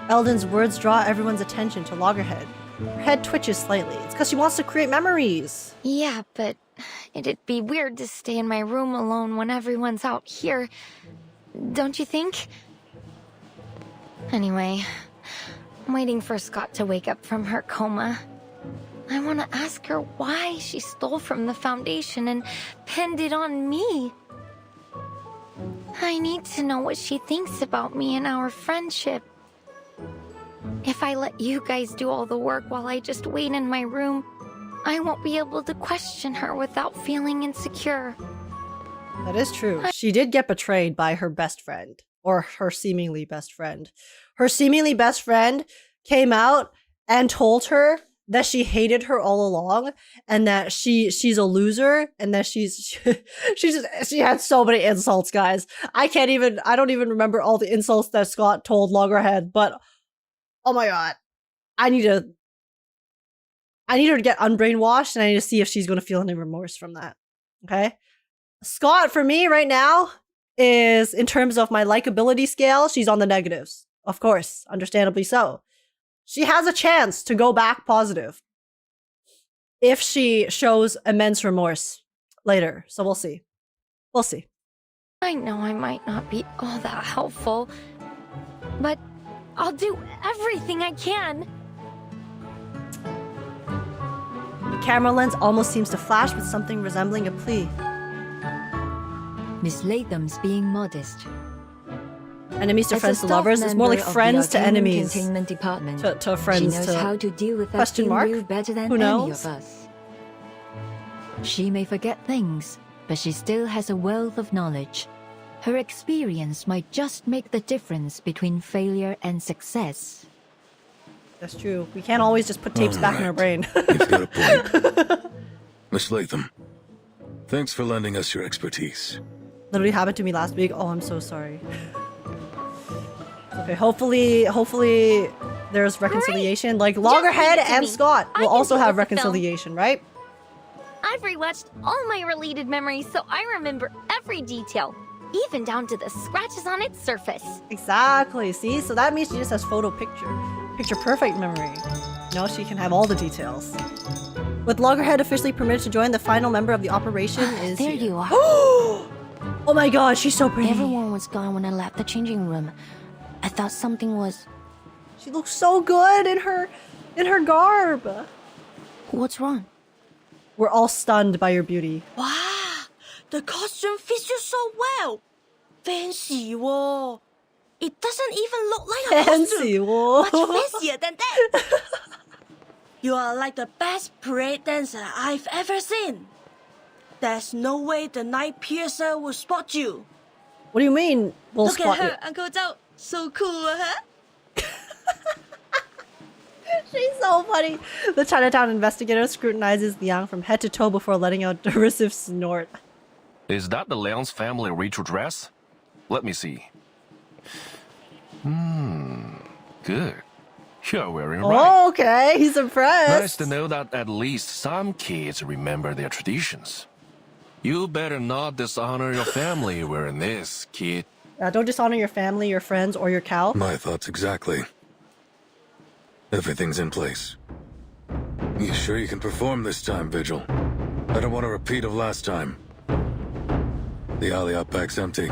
Eldon's words draw everyone's attention to Loggerhead. Her head twitches slightly. It's because she wants to create memories. Yeah, but it'd be weird to stay in my room alone when everyone's out here. Don't you think? Anyway, I'm waiting for Scott to wake up from her coma. I want to ask her why she stole from the Foundation and pinned it on me. I need to know what she thinks about me and our friendship. If I let you guys do all the work while I just wait in my room, I won't be able to question her without feeling insecure. That is true. She did get betrayed by her best friend, or her seemingly best friend. Her seemingly best friend came out and told her that she hated her all along, and that she's a loser, and that she had so many insults, guys. I don't even remember all the insults that Scott told Loggerhead, but oh my god. I need her to get unbrainwashed, and I need to see if she's gonna feel any remorse from that. Okay? Scott, for me right now, is, in terms of my likability scale, she's on the negatives. Of course, understandably so. She has a chance to go back positive if she shows immense remorse later. So we'll see. We'll see. I know I might not be all that helpful, but I'll do everything I can. The camera lens almost seems to flash with something resembling a plea. Miss Latham's being modest. Enemies to friends to lovers. It's more like friends to enemies. Containment department. To friends she knows to how to deal with that question mark? better than Who knows? any of us. She may forget things, but she still has a wealth of knowledge. Her experience might just make the difference between failure and success. That's true. We can't always just put tapes back in our brain. You've got a point. Miss Latham, thanks for lending us your expertise. Literally happened to me last week. Oh, I'm so sorry. Okay, hopefully there's reconciliation. Like Loggerhead and Scott will also have reconciliation, right? I've rewatched all my related memories, so I remember every detail, even down to the scratches on its surface. Exactly, see? So that means she just has picture perfect memory. No, she can have all the details. With Loggerhead officially permitted to join, the final member of the operation is There here. you are. Oh my god, she's so pretty. Everyone was gone when I left the changing room. I thought something was... She looks so good in her garb. What's wrong? We're all stunned by your beauty. Wow, the costume fits you so well. Fancy, whoa. It doesn't even look like a Fancy, costume. whoa. Much fancier than that. You are like the best parade dancer I've ever seen. There's no way the night piercer will spot you. What do you mean we'll Look spot at her, you? Uncle Zhao. So cool, huh? She's so funny. The Chinatown investigator scrutinizes Liang from head to toe before letting out a derisive snort. Is that the Liang's family ritual dress? Let me see. Good. You're wearing right. Oh, okay, he's impressed. Nice to know that at least some kids remember their traditions. You better not dishonor your family wearing this, kid. Don't dishonor your family, your friends, or your cow. My thoughts exactly. Everything's in place. You sure you can perform this time, Vigil? I don't want a repeat of last time. The alley out back's empty.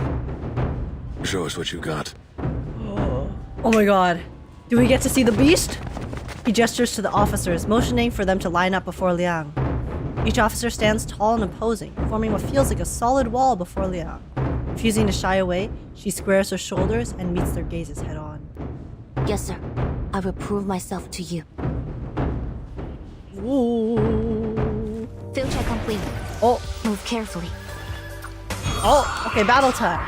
Show us what you got. Oh my god. Do we get to see the beast? He gestures to the officers, motioning for them to line up before Liang. Each officer stands tall and imposing, forming what feels like a solid wall before Liang. Refusing to shy away, she squares her shoulders and meets their gazes head on. Yes, sir. I will prove myself to you. Ooh. Field check complete. Oh. Move carefully. Oh, okay, battle time.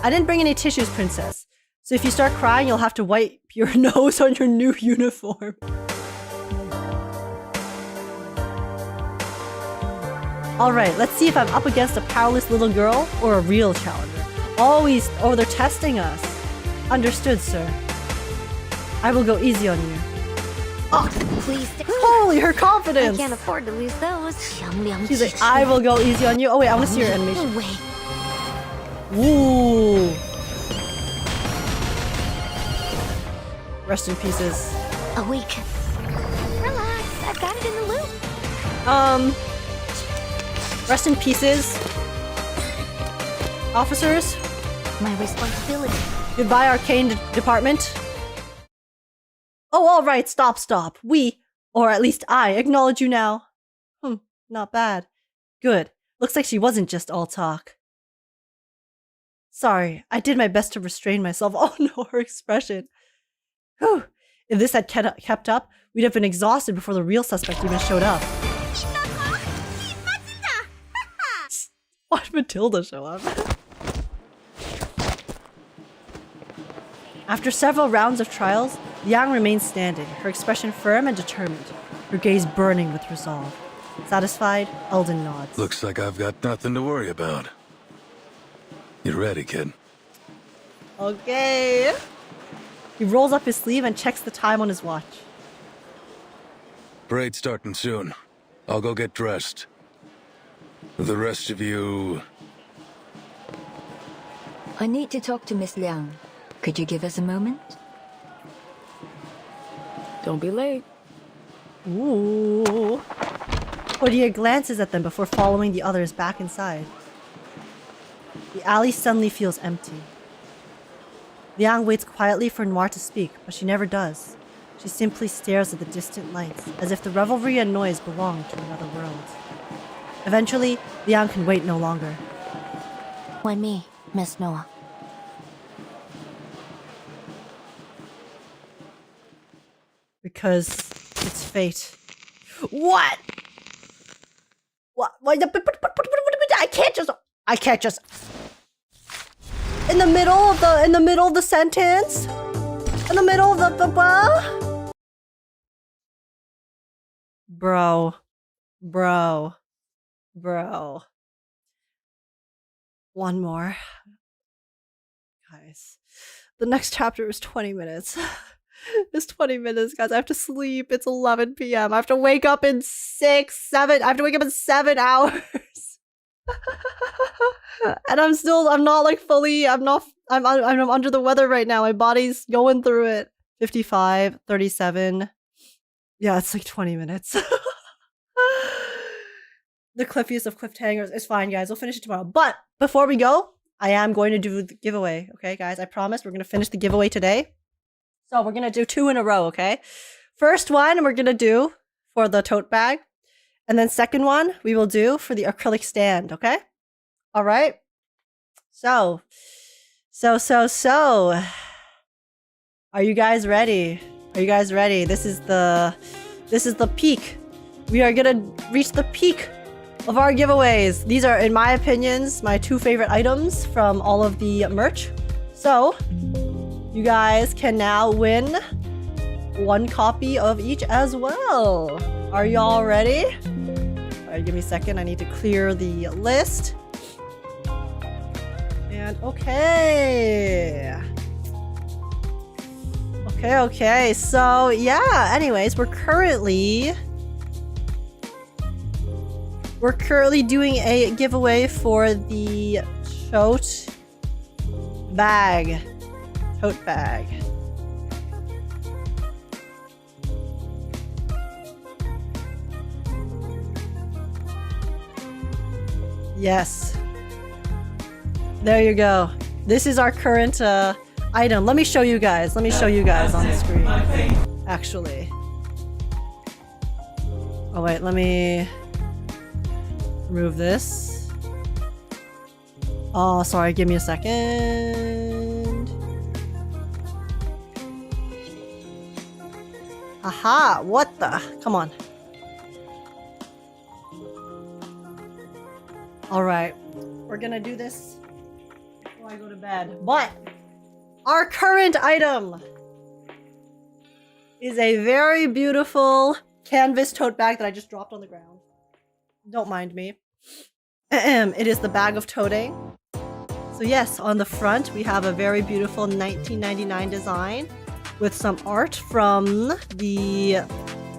I didn't bring any tissues, princess. So if you start crying, you'll have to wipe your nose on your new uniform. Alright, let's see if I'm up against a powerless little girl or a real challenger. Always. Oh, they're testing us. Understood, sir. I will go easy on you. Oh, please. Holy, her confidence. I can't afford to lose those. She's like, I will go easy on you. Oh wait, I want to see her animation. Ooh. Rest in pieces. Awake. Relax, I've got it in the loop. Rest in pieces. Officers. My responsibility. Goodbye, arcane department. Oh, all right, stop. We, or at least I, acknowledge you now. Not bad. Good. Looks like she wasn't just all talk. Sorry, I did my best to restrain myself. Oh no, her expression. Whew. If this had kept up, we'd have been exhausted before the real suspect even showed up. Watch Matilda show up. After several rounds of trials, Liang remains standing, her expression firm and determined, her gaze burning with resolve. Satisfied, Eldon nods. Looks like I've got nothing to worry about. You ready, kid? Okay. He rolls up his sleeve and checks the time on his watch. Parade's starting soon. I'll go get dressed. The rest of you... I need to talk to Miss Liang. Could you give us a moment? Don't be late. Ooh. Cordelia glances at them before following the others back inside. The alley suddenly feels empty. Liang waits quietly for Noire to speak, but she never does. She simply stares at the distant lights, as if the revelry and noise belonged to another world. Eventually, Liang can wait no longer. Why me, Miss Noah? Because it's fate. What? What? I can't just. In the middle of the sentence. In the middle of the. Bro. One more. Guys. The next chapter is 20 minutes. It's 20 minutes, guys. I have to sleep. It's 11 p.m. I have to wake up in 7. I have to wake up in 7 hours. And I'm not like fully, I'm under the weather right now. My body's going through it. 55, 37. Yeah, it's like 20 minutes. The cliffiest of cliffhangers. It's fine, guys. We'll finish it tomorrow. But before we go, I am going to do the giveaway. Okay, guys? I promise we're going to finish the giveaway today. So we're going to do 2 in a row, okay? First one we're going to do for the tote bag. And then second one we will do for the acrylic stand, okay? All right? So. Are you guys ready? Are you guys ready? This is the peak. We are going to reach the peak of our giveaways. These are, in my opinions, my 2 favorite items from all of the merch. So, you guys can now win 1 copy of each as well. Are y'all ready? Alright, give me a second. I need to clear the list. And okay. Okay. So, yeah. Anyways, we're currently doing a giveaway for the tote bag. Tote bag. Yes. There you go. This is our current item. Let me show you guys. Let me show you guys on the screen. Actually. Oh wait, let me remove this. Oh, sorry. Give me a second. Aha! What the? Come on. Alright. We're gonna do this before I go to bed. But our current item is a very beautiful canvas tote bag that I just dropped on the ground. Don't mind me. It is the bag of toting. So yes, on the front we have a very beautiful 1999 design with some art from the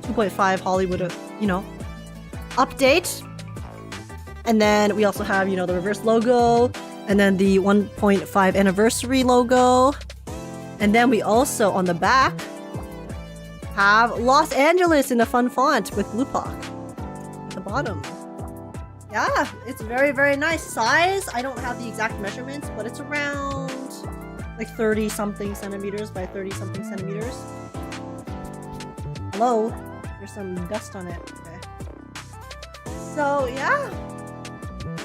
2.5 Hollywood, update. And then we also have, the reverse logo, and then the 1.5 anniversary logo. And then we also, on the back, have Los Angeles in a fun font with Lupac at the bottom. Yeah, it's very, very nice. Size, I don't have the exact measurements, but it's around like 30-something centimeters by 30-something centimeters. Hello? There's some dust on it. Okay. So, yeah.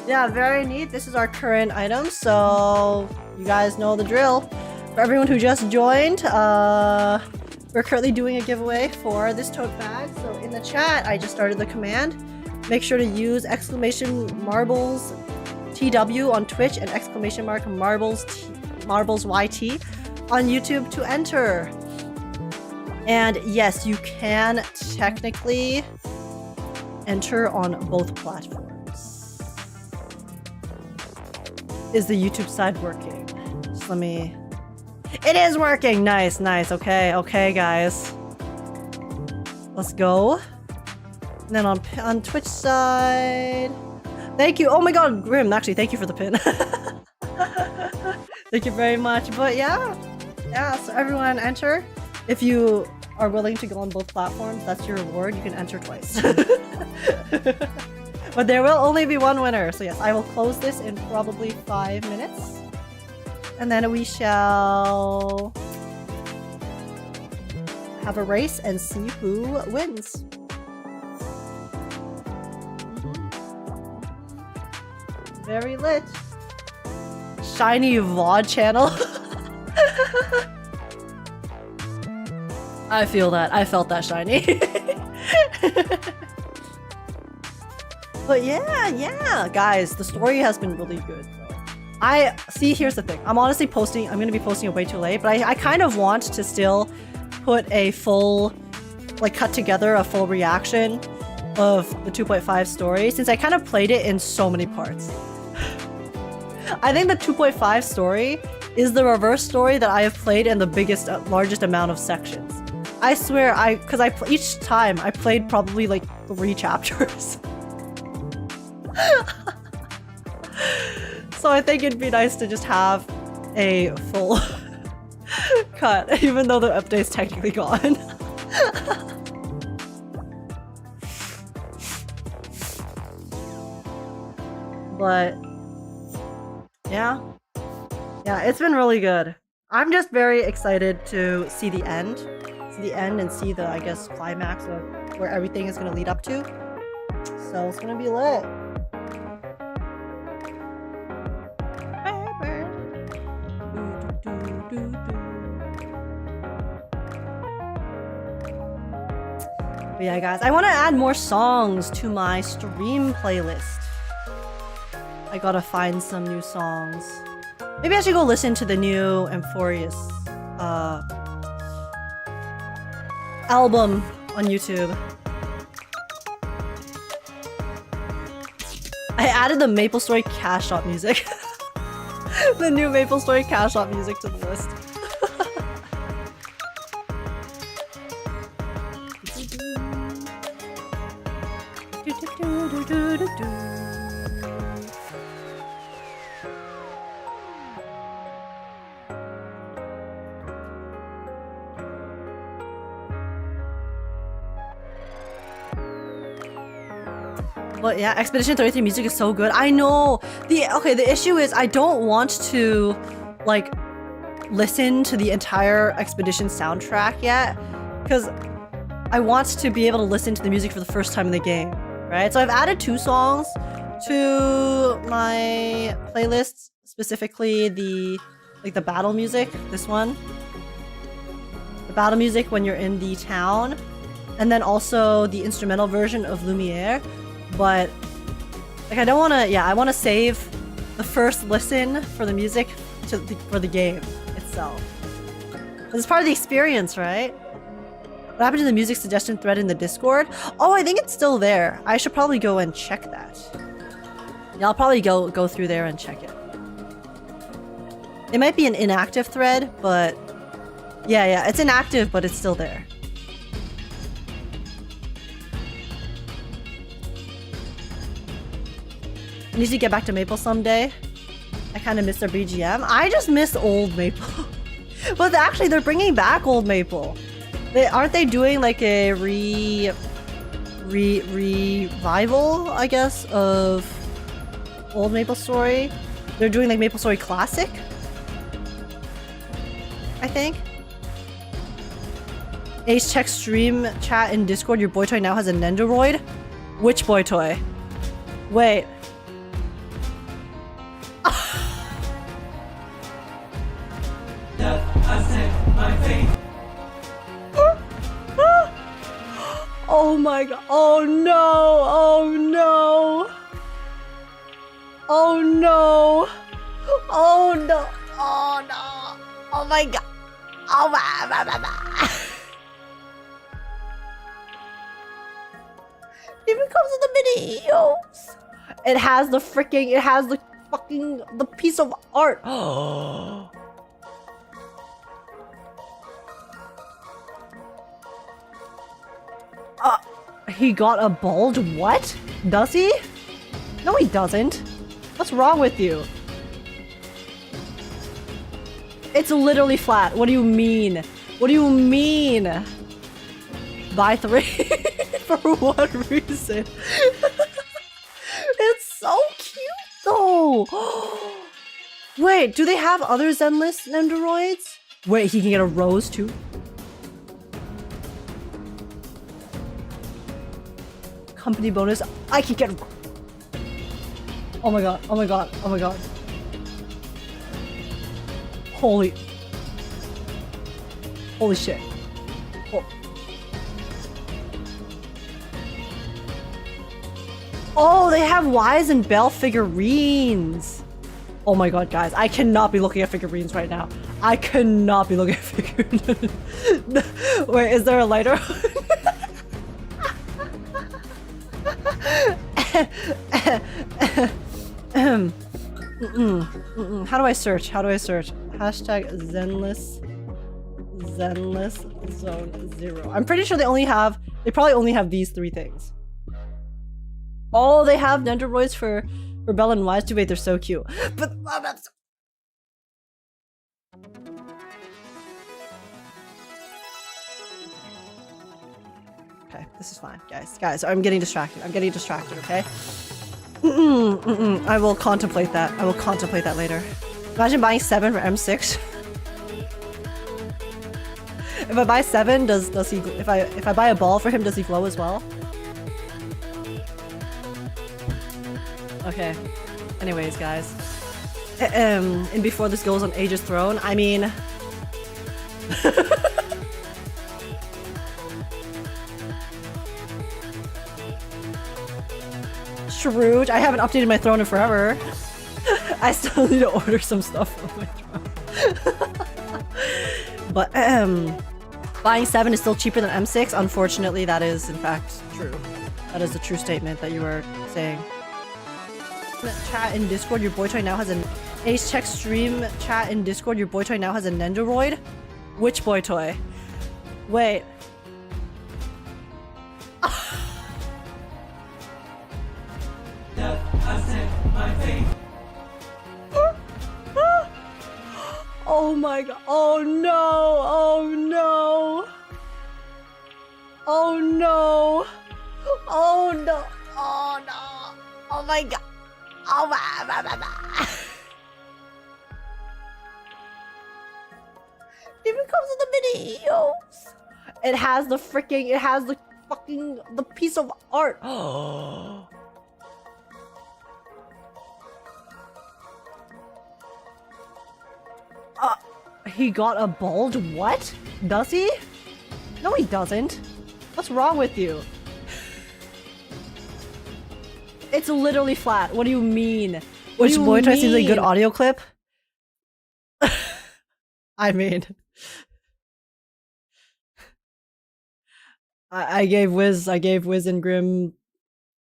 Yeah, very neat. This is our current item, so you guys know the drill. For everyone who just joined, we're currently doing a giveaway for this tote bag. So in the chat, I just started the command. Make sure to use !marbles TW on Twitch and !marbles YT on YouTube to enter. And yes, you can technically enter on both platforms. Is the YouTube side working? Just let me... It is working! Nice. Okay, guys. Let's go. And then on Twitch side... Thank you! Oh my god, Grim, actually, thank you for the pin. Thank you very much. But yeah, so everyone enter. If you are willing to go on both platforms, that's your reward. You can enter twice. But there will only be one winner. So yes, I will close this in probably 5 minutes. And then we shall have a race and see who wins. Very lit. Shiny VOD channel. I feel that. I felt that shiny. But yeah, guys, the story has been really good. Here's the thing. I'm going to be posting it way too late, but I kind of want to still put a full, cut together a full reaction of the 2.5 story, since I kind of played it in so many parts. I think the 2.5 story is the reverse story that I have played in the largest amount of sections. I swear, each time I played probably like 3 chapters. So I think it'd be nice to just have a full cut, even though the update's technically gone. But yeah, it's been really good. I'm just very excited to see the end, and see the, I guess, climax of where everything is gonna lead up to. So it's gonna be lit. But yeah, guys, I want to add more songs to my stream playlist. I gotta find some new songs. Maybe I should go listen to the new Amphorius album on YouTube. I added the Maple Story Cash Shop music. The new Maple Story Cash Shop music to the list. But yeah, Expedition 33 music is so good. I know. The issue is I don't want to like listen to the entire Expedition soundtrack yet, because I want to be able to listen to the music for the first time in the game, right? So I've added 2 songs to my playlists, specifically the battle music, this one. The battle music when you're in the town, and then also the instrumental version of Lumiere. But like I don't want to, I want to save the first listen for the music for the game itself. It's part of the experience, right? What happened to the music suggestion thread in the Discord? Oh, I think it's still there. I should probably go and check that. Yeah, I'll probably go through there and check it. It might be an inactive thread, but yeah, it's inactive, but it's still there. I need to get back to Maple someday. I kind of miss their BGM. I just miss old Maple. But actually, they're bringing back old Maple. Aren't they doing like a revival, I guess, of old Maple Story? They're doing like Maple Story Classic, I think. Ace, check stream chat in Discord. Your boy toy now has a Nendoroid. Which boy toy? Wait. Oh my god. Oh no. Oh no. Oh no. Oh no. Oh no. Oh my god. Oh my. It comes with the videos. It has the piece of art. Oh. He got a bulge? What? Does he? No, he doesn't. What's wrong with you? It's literally flat. What do you mean? What do you mean? Buy 3? For what reason? It's so cute though. Wait, do they have other Zenless Nendoroids? Wait, he can get a rose too? Company bonus. I can get. Oh my god. Oh my god. Oh my god. Holy shit. Oh, they have Wise and Belle figurines. Oh my god, guys. I cannot be looking at figurines right now. I cannot be looking at figurines. Wait, is there a lighter? How do I search? Hashtag Zenless Zenless Zone 0. I'm pretty sure they probably only have these 3 things. Oh, they have Nendoroids for Belle and Wise. Too bad they're so cute. But okay, this is fine, guys. Guys, I'm getting distracted. Okay? I will contemplate that. I will contemplate that later. Imagine buying 7 for M6. If I buy 7, does he? If I buy a ball for him, does he glow as well? Okay. Anyways, guys. And before this goes on Age's throne, I mean. Shrooge, I haven't updated my throne in forever. I still need to order some stuff from my throne. But buying 7 is still cheaper than M6. Unfortunately, that is in fact true. That is a true statement that you are saying. Chat in Discord, your boy toy now has an Ace check stream chat in Discord, your boy toy now has a Nendoroid. Which boy toy? Wait. Oh my god. Oh no. Oh no. Oh no. Oh no. Oh no. Oh my god. Oh my. It comes with the videos. It has the fucking piece of art. Oh. He got a bulge? What? Does he? No, he doesn't. What's wrong with you? It's literally flat. What do you mean? Which boy toy seems like a good audio clip? I mean... I gave Wiz and Grim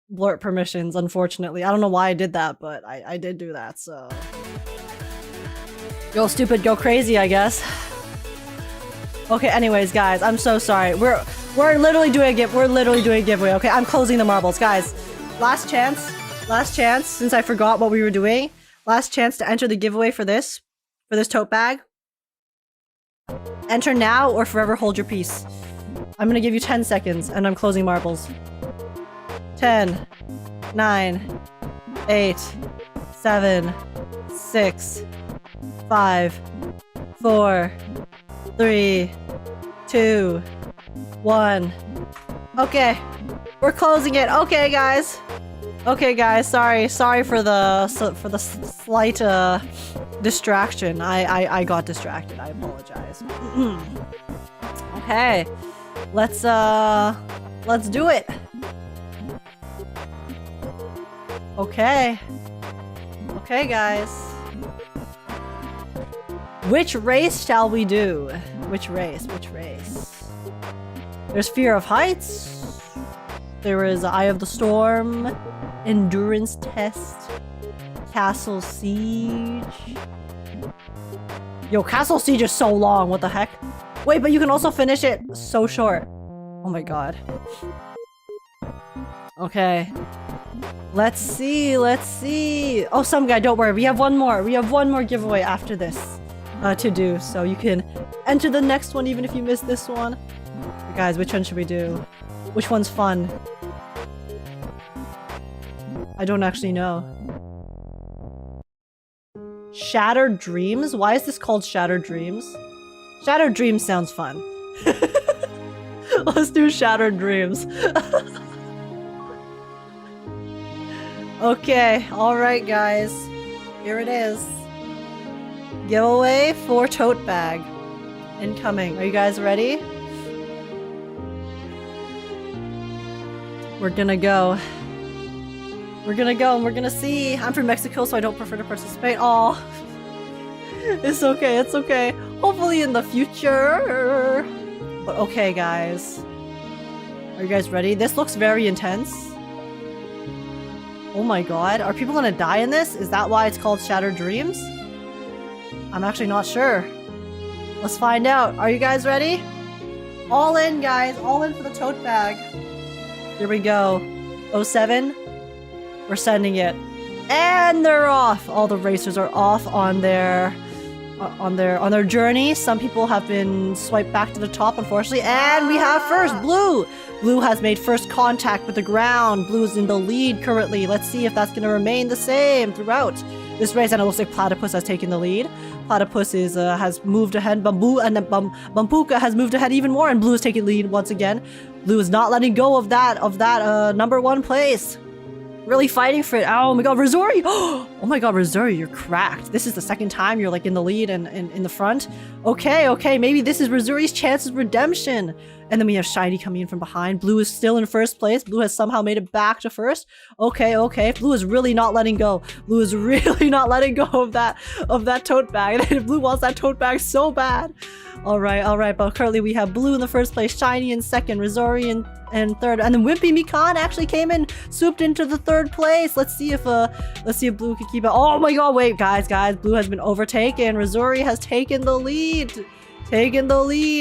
blurt permissions, unfortunately. I don't know why I did that, but I did do that, so... Go stupid, go crazy, I guess. Okay, anyways, guys, I'm so sorry. We're literally doing a giveaway, okay? I'm closing the marbles, guys. Last chance, since I forgot what we were doing. Last chance to enter the giveaway for this tote bag. Enter now or forever hold your peace. I'm gonna give you 10 seconds, and I'm closing marbles. 10, 9, 8, 7, 6, 5, 4, 3, 2, 1. Okay, we're closing it. Okay, guys. Sorry for the slight distraction. I got distracted. I apologize. Okay, let's do it. Okay, guys. Which race shall we do? Which race? There's Fear of Heights. There is Eye of the Storm. Endurance Test. Castle Siege. Yo, Castle Siege is so long. What the heck? Wait, but you can also finish it so short. Oh my god. Okay. Let's see. Oh, some guy, don't worry. We have one more giveaway after this. To do, so you can enter the next one even if you missed this one. Guys, which one should we do? Which one's fun? I don't actually know. Shattered Dreams? Why is this called Shattered Dreams? Shattered Dreams sounds fun. Let's do Shattered Dreams. Okay, alright guys. Here it is. Giveaway for tote bag. Incoming. Are you guys ready? We're gonna go and we're gonna see. I'm from Mexico, so I don't prefer to participate. Aw. It's okay. Hopefully in the future. But okay, guys. Are you guys ready? This looks very intense. Oh my god. Are people gonna die in this? Is that why it's called Shattered Dreams? I'm actually not sure. Let's find out. Are you guys ready? All in, guys. All in for the tote bag. Here we go. 07. We're sending it. And they're off. All the racers are off on their journey. Some people have been swiped back to the top, unfortunately. And we have first Blue. Blue has made first contact with the ground. Blue is in the lead currently. Let's see if that's going to remain the same throughout this race. And it looks like Platypus has taken the lead. Platypus has moved ahead. Bambuka has moved ahead even more, and Blue is taking lead once again. Blue is not letting go of that number 1 place. Really fighting for it. Oh my god, Razori! Oh my god, Razori, you're cracked. This is the second time you're like in the lead and in the front. Okay, maybe this is Razori's chance of redemption. And then we have Shiny coming in from behind. Blue is still in first place. Blue has somehow made it back to first. Okay. Blue is really not letting go. Blue is really not letting go of that tote bag. Blue wants that tote bag so bad. All right. But currently we have Blue in the first place, Shiny in second, Razori in third, and then Wimpy Mikan actually came in, swooped into the third place. Let's see if Blue can keep it. Oh my god, wait, guys, Blue has been overtaken. Razori has taken the lead.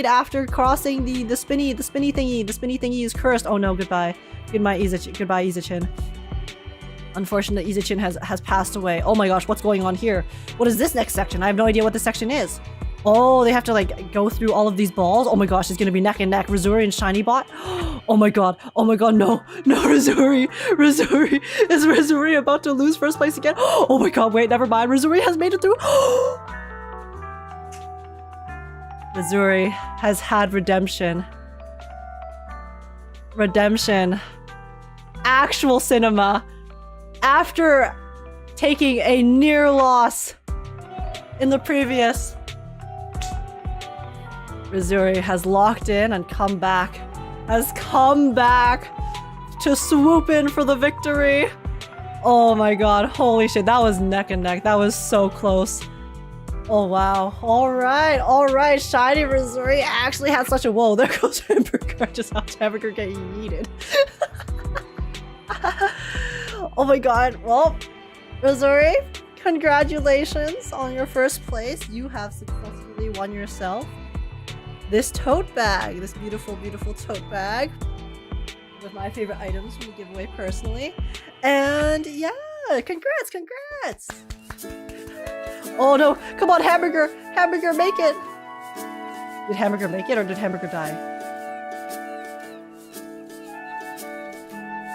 After crossing the spinny thingy. The spinny thingy is cursed. Oh no, goodbye Izachin. Unfortunately, Izachin has passed away. Oh my gosh, what's going on here? What is this next section? I have no idea what this section is. Oh, they have to like go through all of these balls. Oh my gosh, it's gonna be neck and neck. Razori and Shiny Bot. Oh my god, no, Razori. Is Razori about to lose first place again? Oh my god, wait, never mind. Razori has made it through. Razori has had redemption. Actual cinema. After taking a near loss in the previous, Razori has locked in and come back to swoop in for the victory. Oh my god, holy shit, that was neck and neck. That was so close. Oh wow. Alright. Shiny Razori actually had such a— whoa, there goes Hamburger. I just watched Hamburger get yeeted. Oh my god. Well, Razori, congratulations on your first place. You have successfully won yourself this tote bag. This beautiful tote bag with my favorite items from the giveaway personally. And yeah, congrats. Oh no, come on, Hamburger, make it. Did Hamburger make it or did Hamburger die?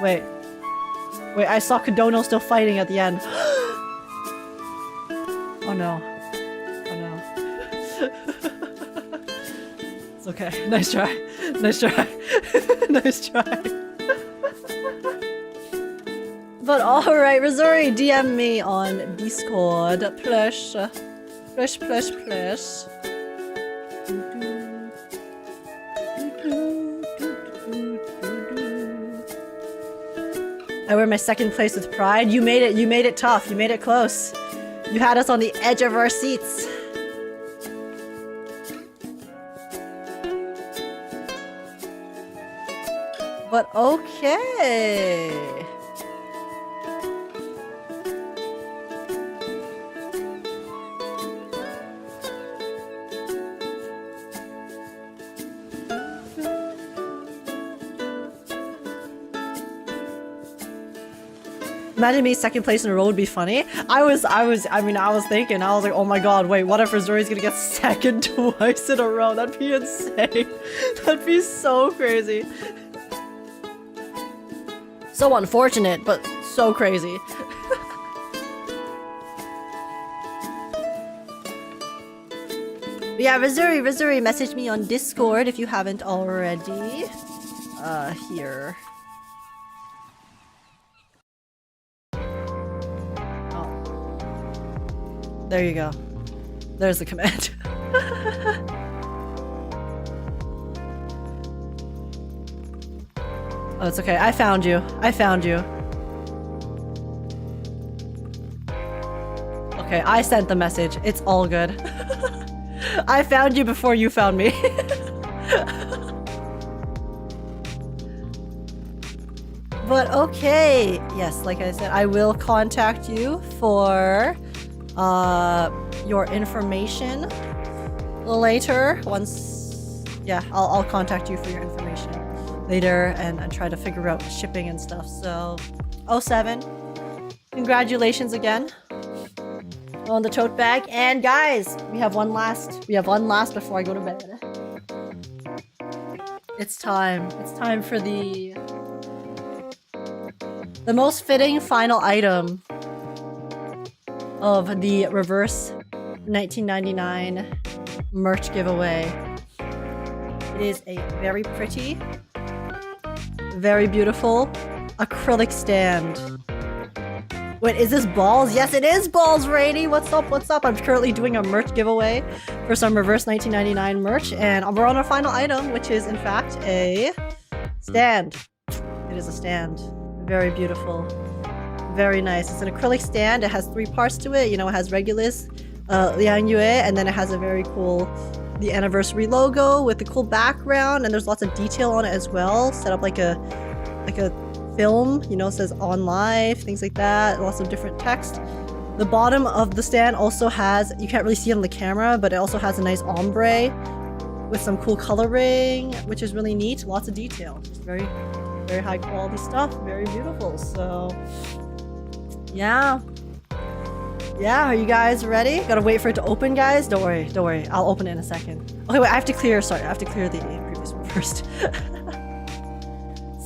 Wait, I saw Kodono still fighting at the end. Oh no. It's okay, nice try. But alright, Razori, DM me on Discord. Plush. I wear my second place with pride. You made it tough. You made it close. You had us on the edge of our seats. But okay. Imagine me second place in a row would be funny. I was thinking, I was like, oh my god, wait, what if Razori's gonna get second twice in a row? That'd be insane. That'd be so crazy. So unfortunate, but so crazy. But yeah, Razori, message me on Discord if you haven't already. Here. There you go. There's the command. Oh, it's okay. I found you. Okay, I sent the message. It's all good. I found you before you found me. But okay. Yes, like I said, I will contact you for your information later. Once, yeah, I'll contact you for your information later and try to figure out shipping and stuff. So, 07, congratulations again on the tote bag. And guys, we have one last before I go to bed. It's time. It's time for the most fitting final item of the reverse 1999 merch giveaway. It is a very pretty, very beautiful acrylic stand. Wait, is this balls? Yes, it is balls, Rainy. What's up? What's up? I'm currently doing a merch giveaway for some reverse 1999 merch, and we're on our final item, which is in fact a stand. It is a stand. Very beautiful. Very nice. It's an acrylic stand. It has 3 parts to it. You know, it has Regulus, Liang, and then it has a very cool, the anniversary logo with the cool background, and there's lots of detail on it as well. Set up like a film, you know, it says on live, things like that. Lots of different text. The bottom of the stand also has, you can't really see it on the camera, but it also has a nice ombre with some cool coloring, which is really neat. Lots of detail. Just very, very high quality stuff. Very beautiful. So yeah, are you guys ready? Gotta wait for it to open, guys. Don't worry, I'll open it in a second. Okay, wait, I have to clear the previous one first.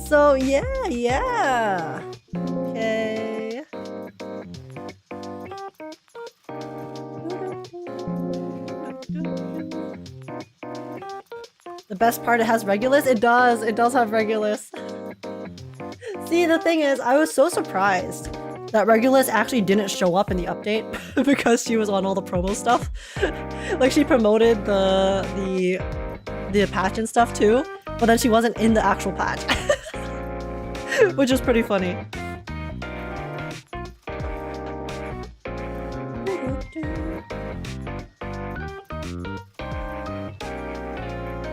So yeah. Okay. The best part, it has Regulus? It does have Regulus. See, the thing is, I was so surprised that Regulus actually didn't show up in the update because she was on all the promo stuff. Like, she promoted the patch and stuff too, but then she wasn't in the actual patch. Which is pretty funny.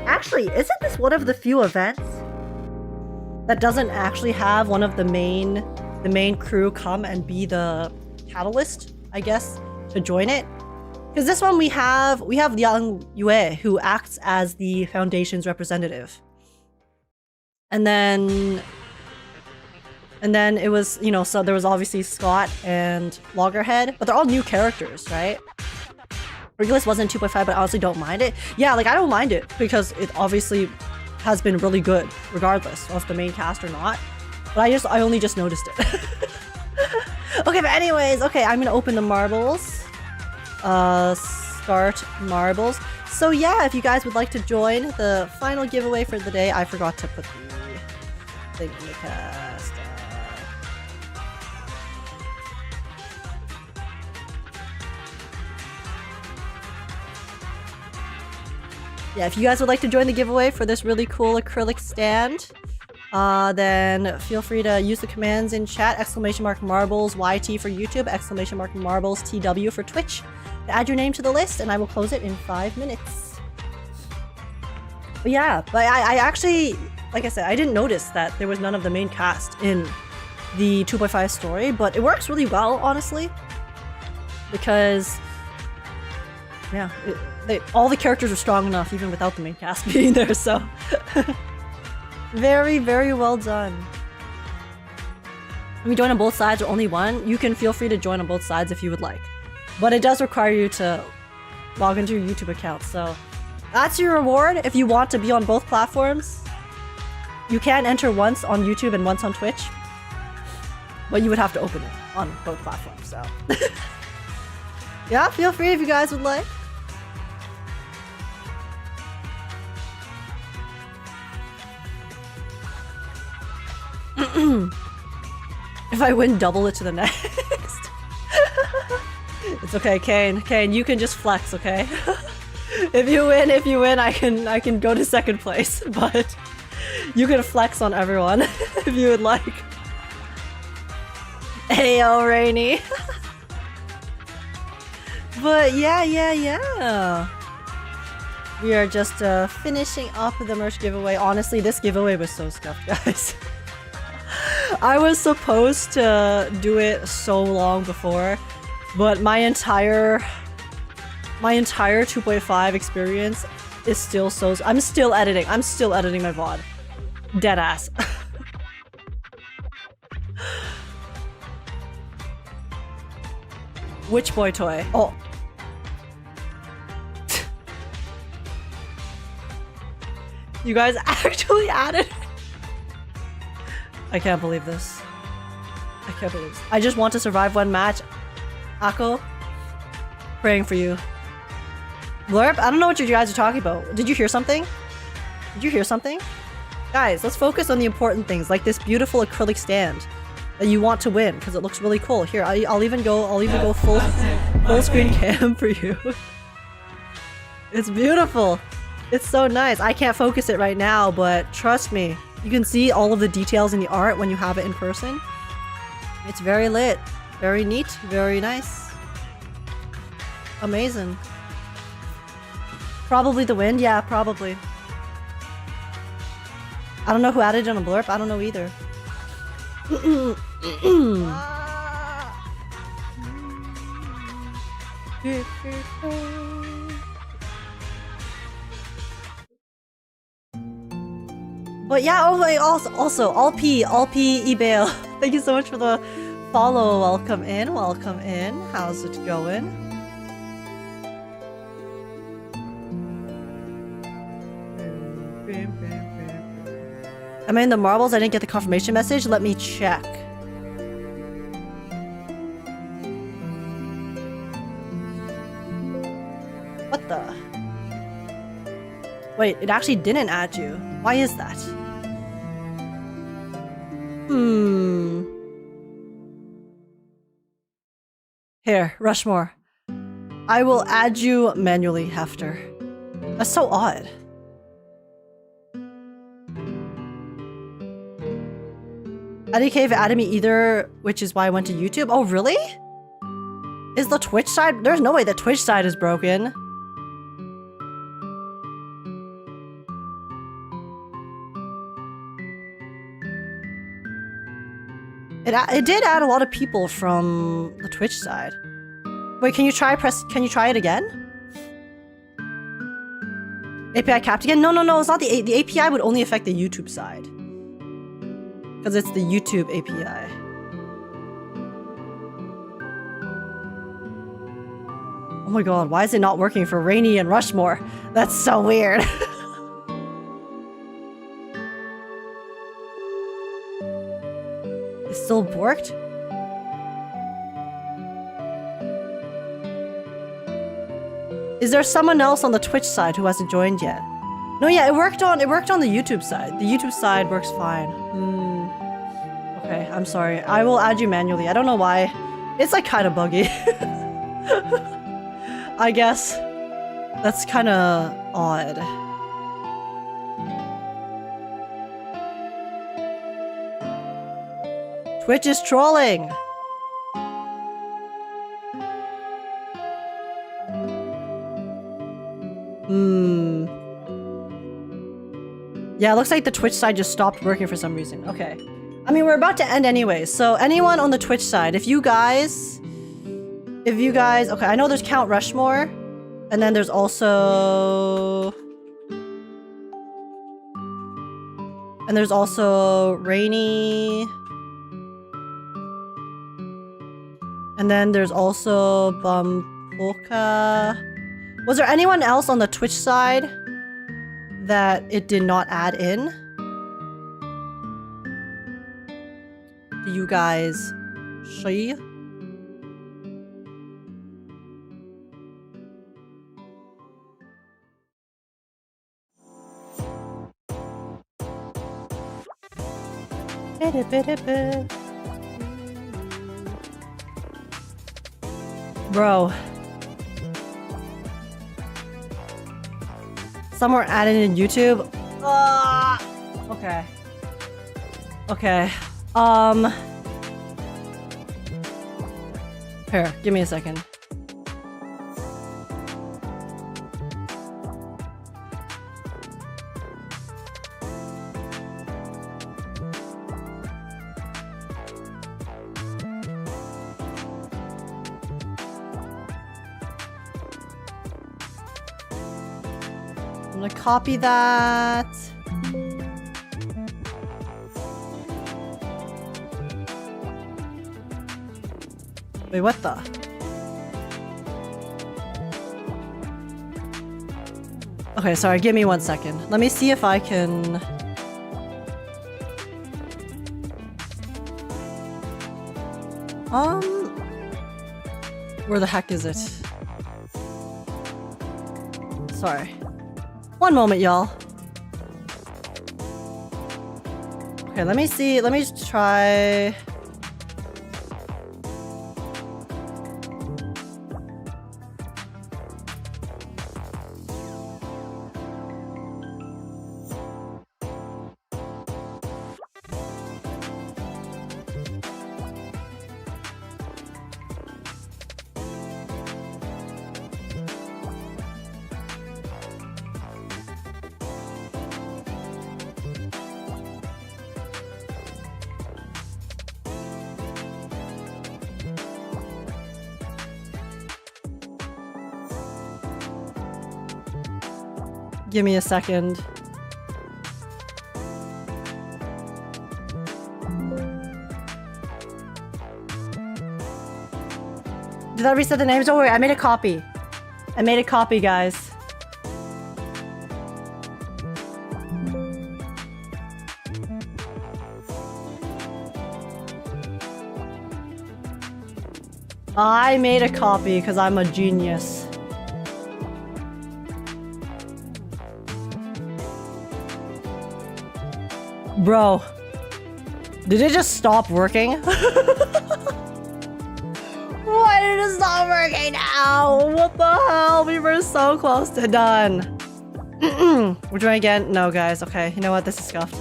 Actually, isn't this one of the few events that doesn't actually have one of the main crew come and be the catalyst, I guess, to join it? Because this one we have Liang, who acts as the Foundation's representative. And then it was, you know, so there was obviously Scott and Loggerhead, but they're all new characters, right? Regulus wasn't 2.5, but I honestly don't mind it. Yeah, like, I don't mind it because it obviously has been really good, regardless of the main cast or not. But I only just noticed it. Okay, but anyways, okay, I'm gonna open the marbles. Start marbles. So yeah, if you guys would like to join the final giveaway for the day, I forgot to put the thing in the cast. Yeah, if you guys would like to join the giveaway for this really cool acrylic stand, then feel free to use the commands in chat, !marbles YT for YouTube, !marbles TW for Twitch, to add your name to the list, and I will close it in 5 minutes. But yeah, but I actually, like I said, I didn't notice that there was none of the main cast in the 2.5 story, but it works really well, honestly, because yeah, all the characters are strong enough even without the main cast being there, so very, very well done. Can we join on both sides or only one? You can feel free to join on both sides if you would like, but it does require you to log into your YouTube account, so that's your reward. If you want to be on both platforms, you can enter once on YouTube and once on Twitch, but you would have to open it on both platforms, so yeah, feel free if you guys would like. If I win, double it to the next. It's okay, Kane, you can just flex, okay? If you win, I can go to second place, but you can flex on everyone if you would like. Ayo, Rainy. But yeah. We are just finishing up the merch giveaway. Honestly, this giveaway was so scuffed, guys. I was supposed to do it so long before, but my entire My entire 2.5 experience is still so... I'm still editing. I'm still editing my VOD. Deadass. Which boy toy? Oh. You guys actually added... I can't believe this. I can't believe this. I just want to survive one match. Akko, praying for you. Blurp, I don't know what you guys are talking about. Did you hear something? Did you hear something? Guys, let's focus on the important things, like this beautiful acrylic stand that you want to win because it looks really cool. Here, I'll even go full screen cam for you. It's beautiful. It's so nice. I can't focus it right now, but trust me, you can see all of the details in the art when you have it in person. It's very lit, very neat, very nice. Amazing. Probably the wind, yeah, probably. I don't know who added it on a blurb, I don't know either. But yeah, oh my, also, all P, eBay. Thank you so much for the follow. Welcome in. How's it going? Am I in the marbles? I didn't get the confirmation message. Let me check. What the? Wait, it actually didn't add you. Why is that? Here, Rushmore. I will add you manually, Hefter. That's so odd. Agekk added me either, which is why I went to YouTube. Oh, really? Is the Twitch side? There's no way the Twitch side is broken. It did add a lot of people from the Twitch side. Wait, can you try it again? API capped again? No, it's not the API would only affect the YouTube side. Because it's the YouTube API. Oh my god, why is it not working for Rainy and Rushmore? That's so weird. It still worked? Is there someone else on the Twitch side who hasn't joined yet? No, yeah, it worked on the YouTube side. The YouTube side works fine. Okay, I'm sorry. I will add you manually. I don't know why. It's like kind of buggy. I guess that's kind of odd. Twitch is trolling. Yeah, it looks like the Twitch side just stopped working for some reason. Okay. I mean, we're about to end anyway, so anyone on the Twitch side, if you guys... Okay, I know there's Count Rushmore, and then there's also... And there's also Rainy... And then there's also Bumpoka. Was there anyone else on the Twitch side that it did not add in? Do you guys see? Bro. Somewhere added in YouTube. Okay. Okay. Here, give me a second. gonna copy that. Wait, what the? Okay, sorry, give me 1 second. Let me see if I can... Where the heck is it? Sorry. 1 moment, y'all. Okay, let me see. Let me just try... Give me a second. Did that reset the names? Don't worry, I made a copy. I made a copy, guys. I made a copy because I'm a genius. Bro, did it just stop working? Why did it stop working now? What the hell? We were so close to done. We're doing it again? No, guys. Okay, you know what? This is scuffed.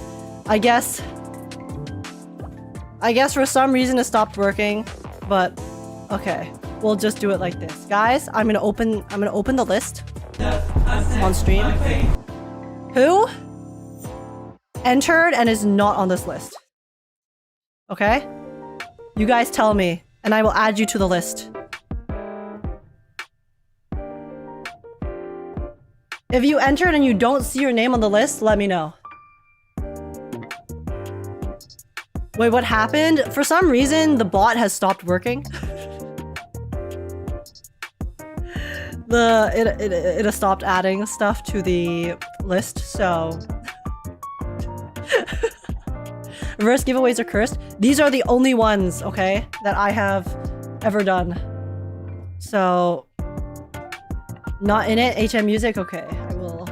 I guess for some reason it stopped working, but okay. We'll just do it like this. Guys, I'm gonna open the list on stream. Who entered and is not on this list? Okay? You guys tell me, and I will add you to the list. If you entered and you don't see your name on the list, let me know. Wait, what happened? For some reason, the bot has stopped working. It has stopped adding stuff to the list, so... Reverse giveaways are cursed. These are the only ones, okay, that I have ever done. So... Not in it? HM music? Okay, I will...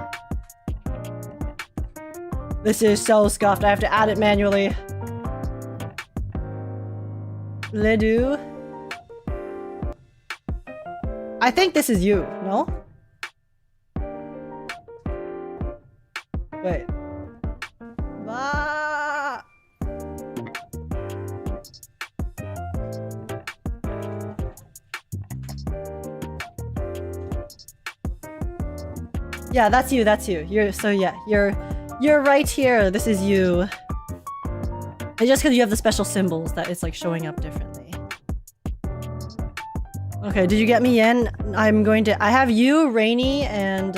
This is so scuffed. I have to add it manually. Ledu. I think this is you, no? Wait. Ah. Yeah, that's you, that's you. You're right here. This is you. It's just because you have the special symbols that it's like showing up differently. Okay, did you get me in? I have you, Rainy, and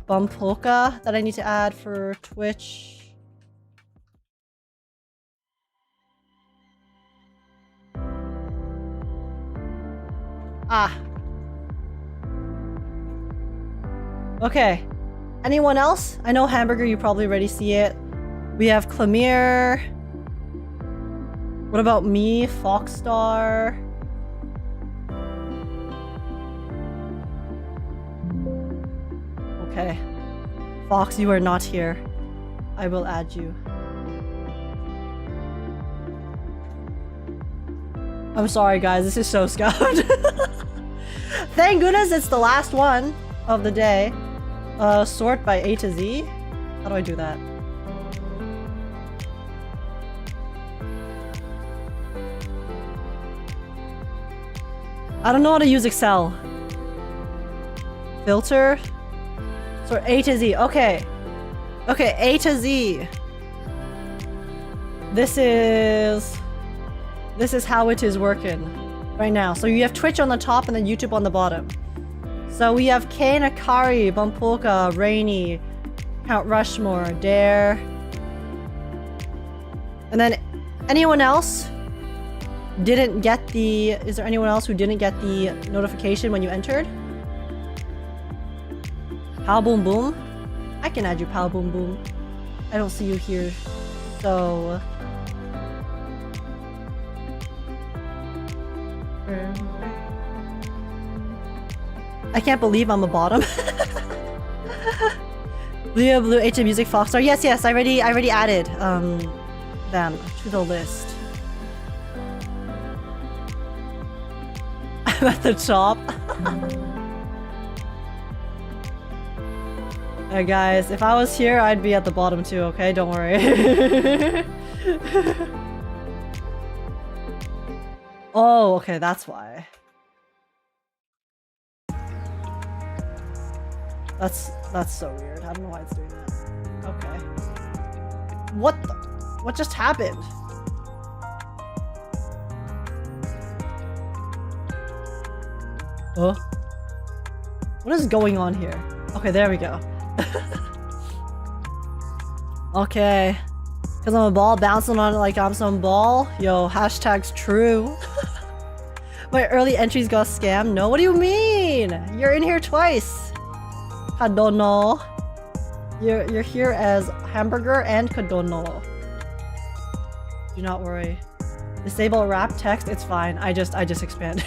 Bump Polka that I need to add for Twitch. Ah. Okay. Anyone else? I know Hamburger, you probably already see it. We have Clemire. What about me? Foxstar. Okay. Fox, you are not here. I will add you. I'm sorry, guys. This is so scuffed. Thank goodness it's the last one of the day. Sort by A to Z. How do I do that? I don't know how to use Excel. Filter? Sort A to Z. Okay. Okay, A to Z. This is how it is working. right now. So you have Twitch on the top and then YouTube on the bottom. So we have Kane, Akari, Bumpolka, Rainy, Count Rushmore, Dare. And then anyone else didn't get the... Is there anyone else who didn't get the notification when you entered? Pal Boom Boom? I can add you, Pal Boom Boom. I don't see you here. So... I can't believe I'm a bottom. Blue Blue HM Music Foxstar. Yes, I already added them to the list. I'm at the top. Hey guys, if I was here, I'd be at the bottom too, okay? Don't worry. Oh, okay, that's why. That's so weird. I don't know why it's doing that. Okay. What the? What just happened? Oh. What is going on here? Okay, there we go. Okay. Because I'm a ball bouncing on it like I'm some ball. Yo, hashtags true. My early entries got scammed. No, what do you mean? You're in here twice. Kadono. You're here as hamburger and Kadono. Do not worry. Disable wrap text, it's fine. I just expanded.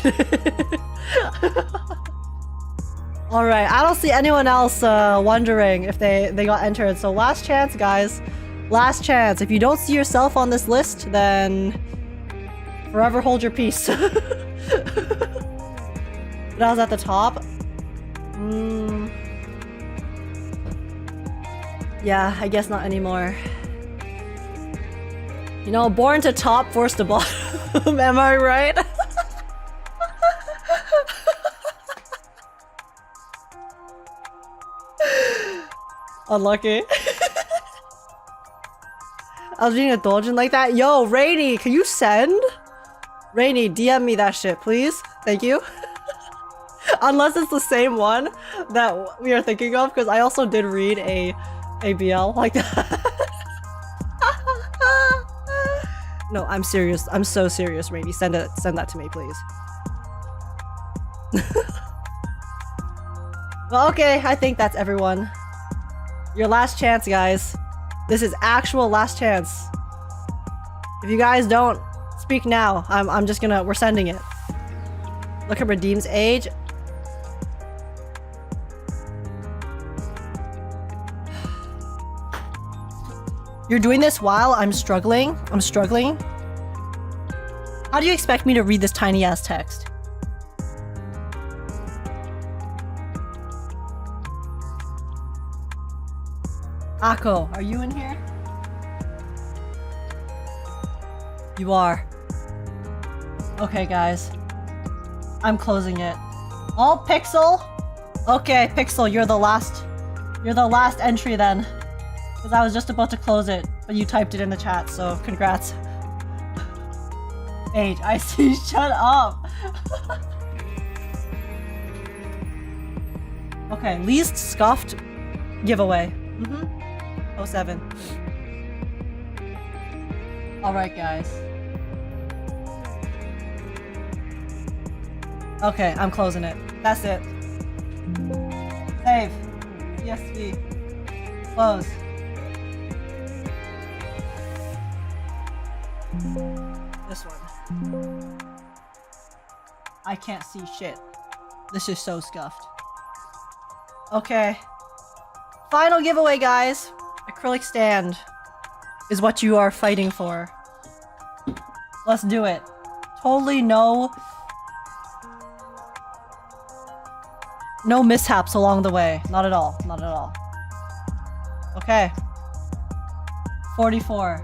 Alright, I don't see anyone else wondering if they got entered. So last chance, guys. Last chance. If you don't see yourself on this list, then forever hold your peace. But I was at the top. Yeah, I guess not anymore. You know, born to top, forced to bottom. Am I right? Unlucky. I was being indulgent like that. Yo, Rainy, can you send? Rainy, DM me that shit, please. Thank you. Unless it's the same one that we are thinking of, because I also did read a BL like that. No, I'm serious. I'm so serious, Rainy. Send that to me, please. Well, okay, I think that's everyone. Your last chance, guys. This is actual last chance. If you guys don't speak now, I'm just gonna... We're sending it. Look at Redeem's age. You're doing this while I'm struggling? I'm struggling? How do you expect me to read this tiny ass text? Akko, are you in here? You are. Okay, guys. I'm closing it. Oh, Pixel! Okay, Pixel, you're the last entry then. Because I was just about to close it, but you typed it in the chat, so congrats. Age, I see, shut up! Okay, least scuffed giveaway. 07. Alright, guys. Okay, I'm closing it. That's it. Save. CSV. Close. This one. I can't see shit. This is so scuffed. Okay. Final giveaway, guys. Acrylic stand is what you are fighting for. Let's do it. Totally no mishaps along the way. Not at all. Not at all. Okay. 44.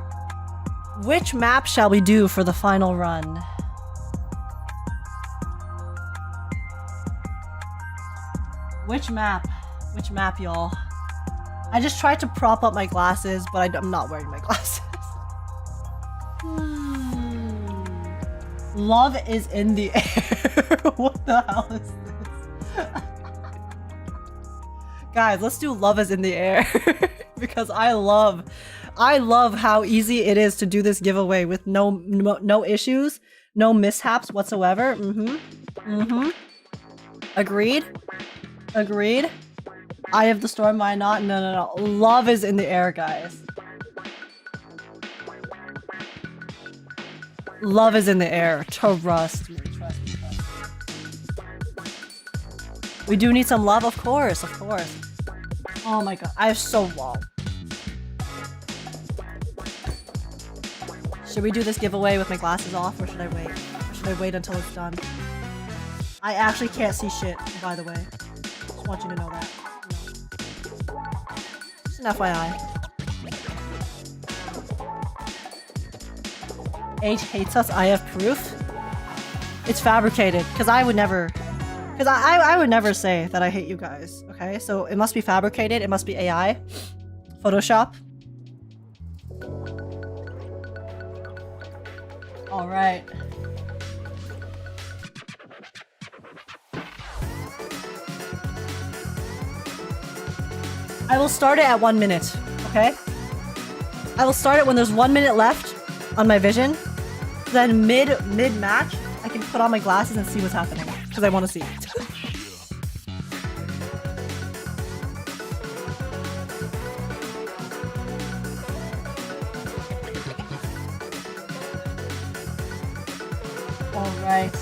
Which map shall we do for the final run? Which map? Which map, y'all? I just tried to prop up my glasses, but I'm not wearing my glasses. Love is in the air. What the hell is this? Guys, let's do love is in the air. Because I love how easy it is to do this giveaway with no issues, no mishaps whatsoever. Agreed. Eye of the storm, why not? No. Love is in the air, guys. Love is in the air. Trust me. We do need some love, of course. Oh my god, I have so long. Should we do this giveaway with my glasses off, or should I wait? Or should I wait until it's done? I actually can't see shit, by the way. Just want you to know that. Just an FYI. H hates us, I have proof. It's fabricated, because I would never... Because I would never say that I hate you guys, okay? So it must be fabricated, it must be AI. Photoshop. Alright. I will start it at 1 minute, okay? I will start it when there's 1 minute left on my vision. Then mid-match, I can put on my glasses and see what's happening. Because I want to see. Alright.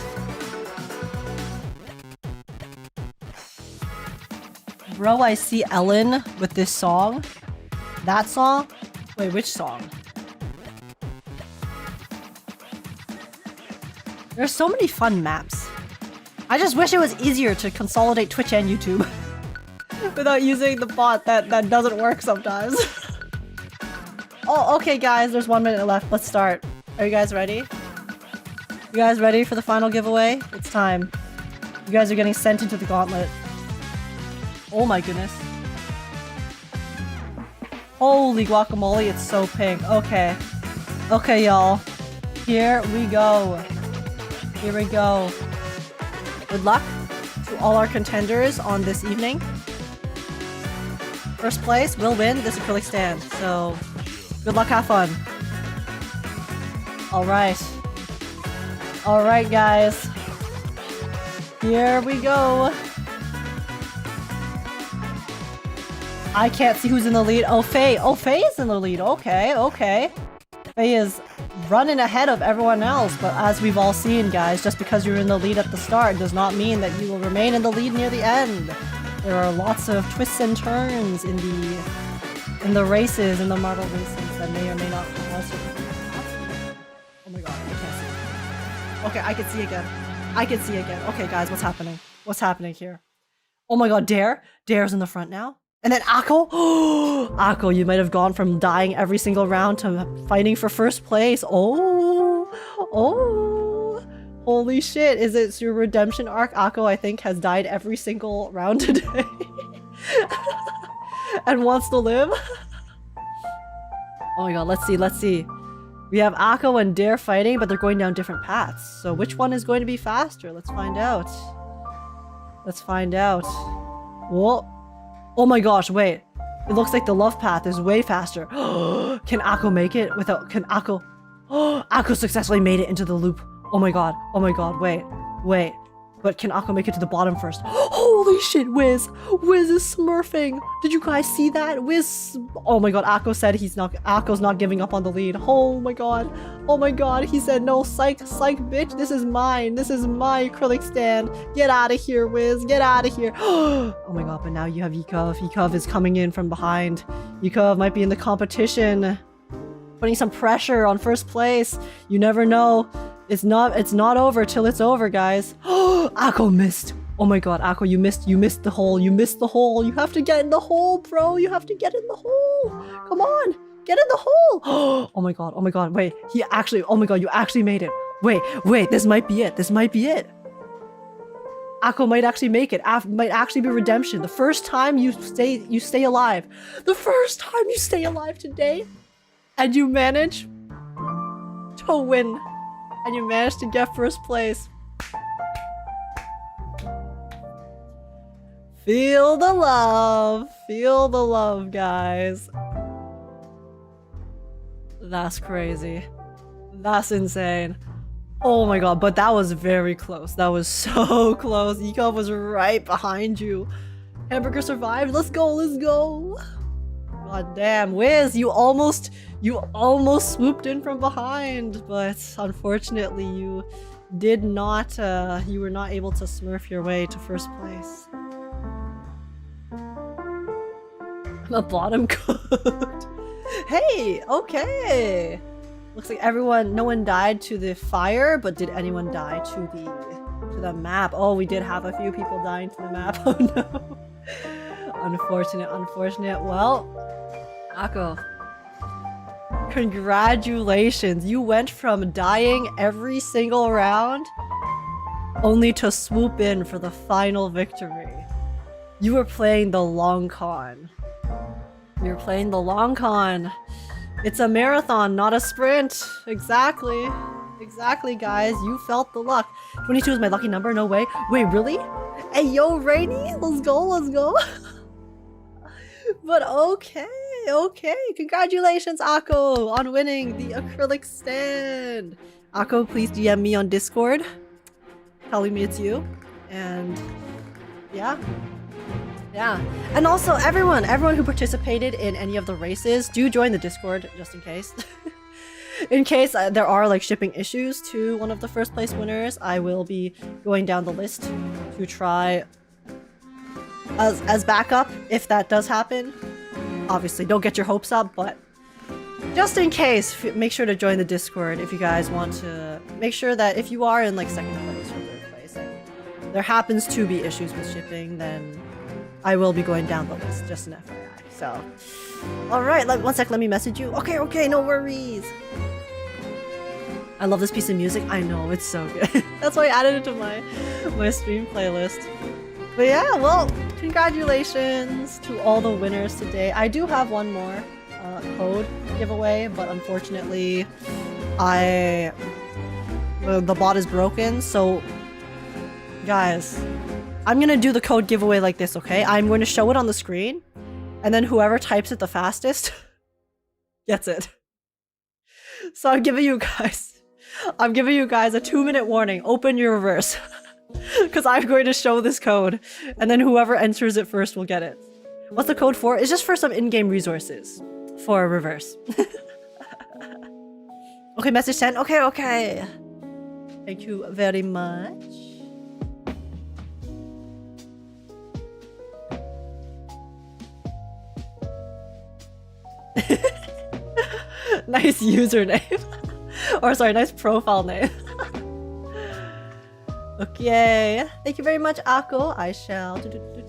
Bro, I see Ellen with this song. That song? Wait, which song? There's so many fun maps. I just wish it was easier to consolidate Twitch and YouTube without using the bot that doesn't work sometimes. Oh, okay guys, there's 1 minute left. Let's start. Are you guys ready? You guys ready for the final giveaway? It's time. You guys are getting sent into the gauntlet. Oh my goodness. Holy guacamole, it's so pink. Okay. Okay, y'all. Here we go. Here we go. Good luck to all our contenders on this evening. First place will win this acrylic stand. So, good luck, have fun. Alright. Alright, guys. Here we go. I can't see who's in the lead. Oh, Faye. Oh, Faye is in the lead. Okay. Faye is running ahead of everyone else, but as we've all seen, guys, just because you're in the lead at the start does not mean that you will remain in the lead near the end. There are lots of twists and turns in the races, in the marble races, that may or may not cause you. Oh my god, I can't see. Okay, I can see again. Okay, guys, what's happening? What's happening here? Oh my god, Dare's in the front now. And then Akko! Akko, you might have gone from dying every single round to fighting for first place. Oh! Holy shit, is it your redemption arc? Akko, I think, has died every single round today. And wants to live? Oh my god, let's see. We have Akko and Dare fighting, but they're going down different paths. So which one is going to be faster? Let's find out. Whoa. Oh my gosh, wait. It looks like the love path is way faster. Can Akko make it without... Can Akko... Akko successfully made it into the loop. Oh my god, wait. But can Akko make it to the bottom first? Holy shit, Wiz is smurfing. Did you guys see that? Wiz... Oh my god, Akko said Akko's not giving up on the lead. Oh my god, he said, no, psych, bitch, this is mine. This is my acrylic stand. Get out of here, Wiz, get out of here. Oh my god, but now you have Yukov. Yukov is coming in from behind. Yukov might be in the competition, putting some pressure on first place. You never know. It's not over till it's over, guys. Akko missed. Oh my god, Akko, you missed the hole. You have to get in the hole, bro. You have to get in the hole. Come on, get in the hole. Oh my god, wait. Oh my god, you actually made it. Wait, this might be it. Akko might actually make it. Might actually be redemption. The first time you stay alive. The first time you stay alive today. And you manage to win And you managed to get first place. Feel the love. Feel the love, guys. That's crazy. That's insane. Oh my god, but that was very close. That was so close. Ika was right behind you. Hamburger survived. Let's go, let's go. God damn, Wiz, you almost swooped in from behind, but unfortunately you did not, you were not able to smurf your way to first place. I'm a bottom code. Hey, okay. Looks like no one died to the fire, but did anyone die to the map? Oh, we did have a few people dying to the map. Oh no. Unfortunate. Well, Akko, congratulations. You went from dying every single round only to swoop in for the final victory. You were playing the long con. You're playing the long con. It's a marathon, not a sprint. Exactly. Exactly, guys. You felt the luck. 22 is my lucky number? No way. Wait, really? Hey, yo, Rainy. Let's go, let's go. But okay. Congratulations, Akko, on winning the acrylic stand. Akko, please DM me on Discord, telling me it's you. And yeah. And also, everyone who participated in any of the races, do join the Discord, just in case. In case there are like shipping issues to one of the first place winners, I will be going down the list to try as backup if that does happen. Obviously, don't get your hopes up, but just in case, make sure to join the Discord if you guys want to make sure that if you are in like second place or third place and there happens to be issues with shipping, then I will be going down the list, just an FYI. So, alright, one sec, let me message you. Okay, no worries. I love this piece of music. I know, it's so good. That's why I added it to my stream playlist. But yeah, well, congratulations to all the winners today. I do have one more code giveaway, but unfortunately, the bot is broken, so guys, I'm gonna do the code giveaway like this, okay? I'm going to show it on the screen, and then whoever types it the fastest gets it. So I'm giving you guys a 2-minute warning. Open your reverse. Because I'm going to show this code, and then whoever enters it first will get it. What's the code for? It's just for some in-game resources. For reverse. Okay, message sent. Okay. Thank you very much. Nice username. Or sorry, nice profile name. Okay. Thank you very much, Akko. I shall give away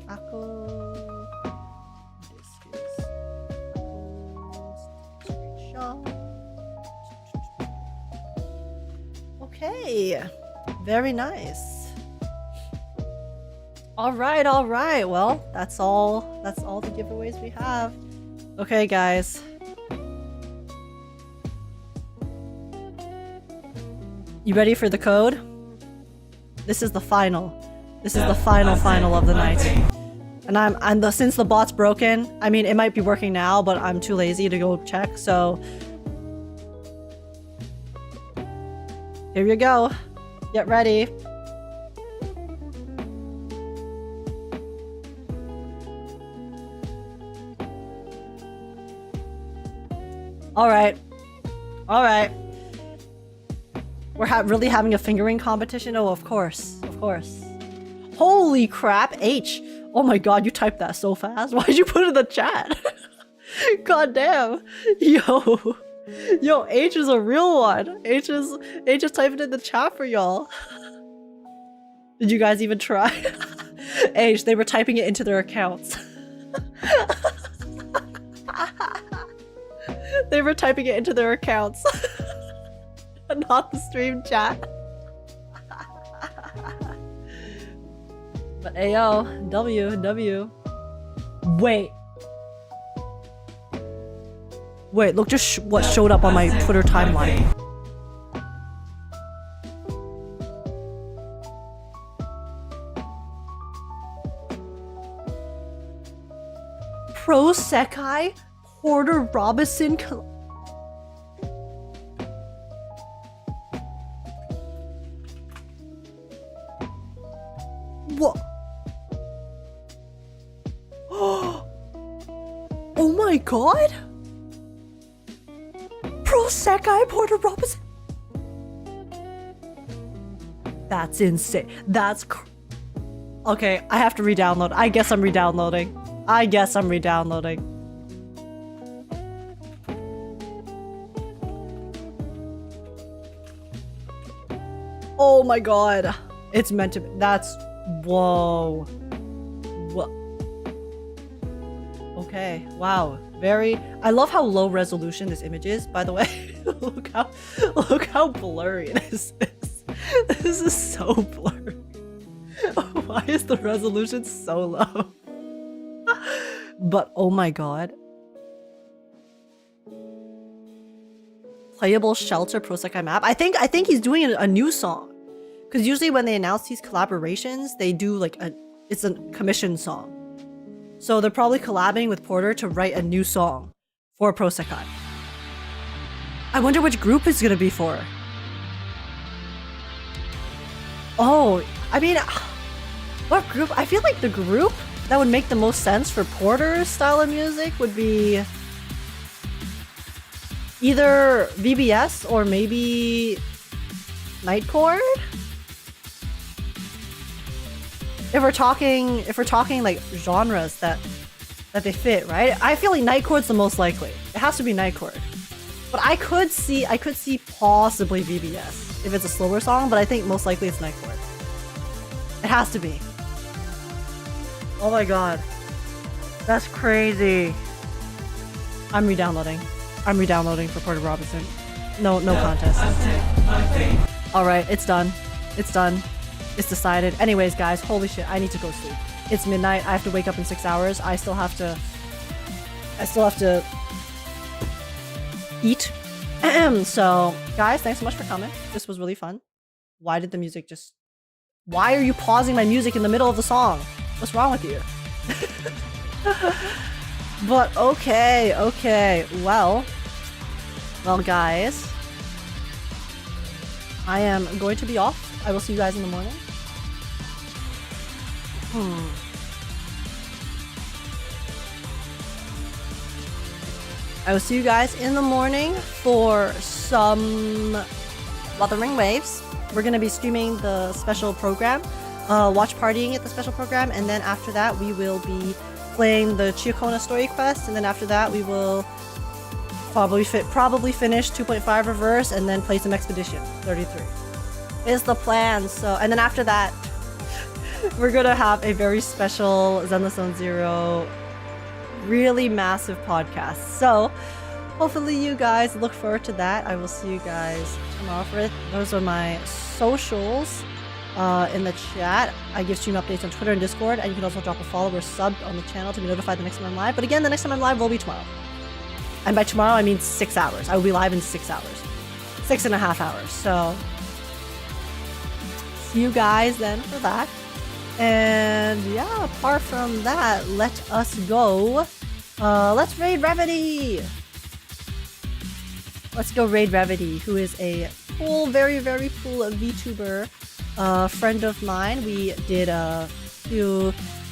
Akko. This is Akko's screenshot. Okay. Very nice. All right. Well, that's all the giveaways we have. Okay, guys. You ready for the code? This is the final. This is the final of the night. And since the bot's broken, I mean, it might be working now, but I'm too lazy to go check, so here you go. Get ready. All right. We're really having a fingering competition? Oh, of course. Holy crap, H. Oh my god, you typed that so fast. Why'd you put it in the chat? God damn. Yo, H is a real one. H is typing in the chat for y'all. Did you guys even try? H, they were typing it into their accounts. They were typing it into their accounts. Not the stream chat. But ayo, W. Wait, look just what showed up on my Twitter timeline. Pro Sekai Porter Robinson. What? Oh my god! Pro Sekai Porter Robinson. That's insane. Okay, I have to re-download. I guess I'm re-downloading. Oh my god. It's meant to be. That's... Whoa. Okay. Wow. Very... I love how low resolution this image is, by the way. Look how blurry this is. This is so blurry. Why is the resolution so low? But oh my god. Playable Shelter Pro Sekai map. I think he's doing a new song. Because usually when they announce these collaborations, they do like it's a commission song. So they're probably collabing with Porter to write a new song for Pro Sekai. I wonder which group it's gonna be for. Oh, I mean, what group? I feel like the group that would make the most sense for Porter's style of music would be either VBS or maybe Nightcore. If we're talking like genres that they fit, right? I feel like Nightcore's the most likely. It has to be Nightcore. But I could see possibly VBS if it's a slower song, but I think most likely it's Nightcore. It has to be. Oh my god. That's crazy. I'm re-downloading for Porter Robinson. No contest. Alright, it's done. It's decided. Anyways, guys, holy shit, I need to go sleep. It's midnight. I have to wake up in 6 hours. I still have to eat. So, guys, thanks so much for coming. This was really fun. Why are you pausing my music in the middle of the song? What's wrong with you? But okay. Well, guys, I am going to be off. I will see you guys in the morning. I will see you guys in the morning for some Wuthering Waves. We're going to be streaming the special program, watch partying at the special program, and then after that we will be playing the Chiokona story quest, and then after that we will probably finish 2.5 reverse and then play some Expedition 33. Is the plan. So, and then after that we're gonna have a very special Zenless Zone Zero really massive podcast. So hopefully you guys look forward to that. I will see you guys tomorrow for it. Those are my socials in the chat. I give stream updates on Twitter and Discord, and you can also drop a follow or sub on the channel to be notified the next time I'm live. But again, the next time I'm live will be tomorrow. And by tomorrow, I mean 6 hours. I will be live in 6 hours. 6.5 hours. So see you guys then for that. And yeah, apart from that, let us go. Let's raid Revity. Let's go raid Revity, who is a cool, very, very cool VTuber friend of mine. We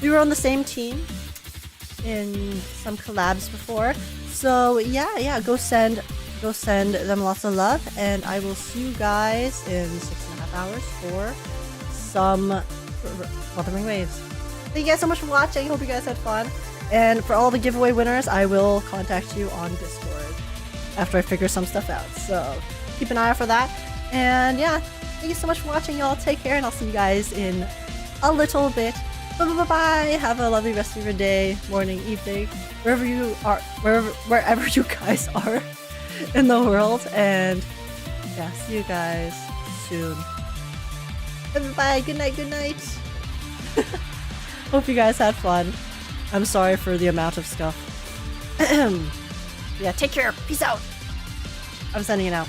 were on the same team in some collabs before. So yeah, go send them lots of love, and I will see you guys in 6.5 hours for some Wuthering Waves. Thank you guys so much for watching. Hope you guys had fun. And for all the giveaway winners, I will contact you on Discord after I figure some stuff out. So keep an eye out for that. And yeah, thank you so much for watching, y'all. Take care, and I'll see you guys in a little bit. Bye. Have a lovely rest of your day, morning, evening, wherever you are, wherever you guys are in the world. And yeah, see you guys soon. Bye. Good night. Hope you guys had fun. I'm sorry for the amount of stuff. Yeah, take care. Peace out. I'm sending it out.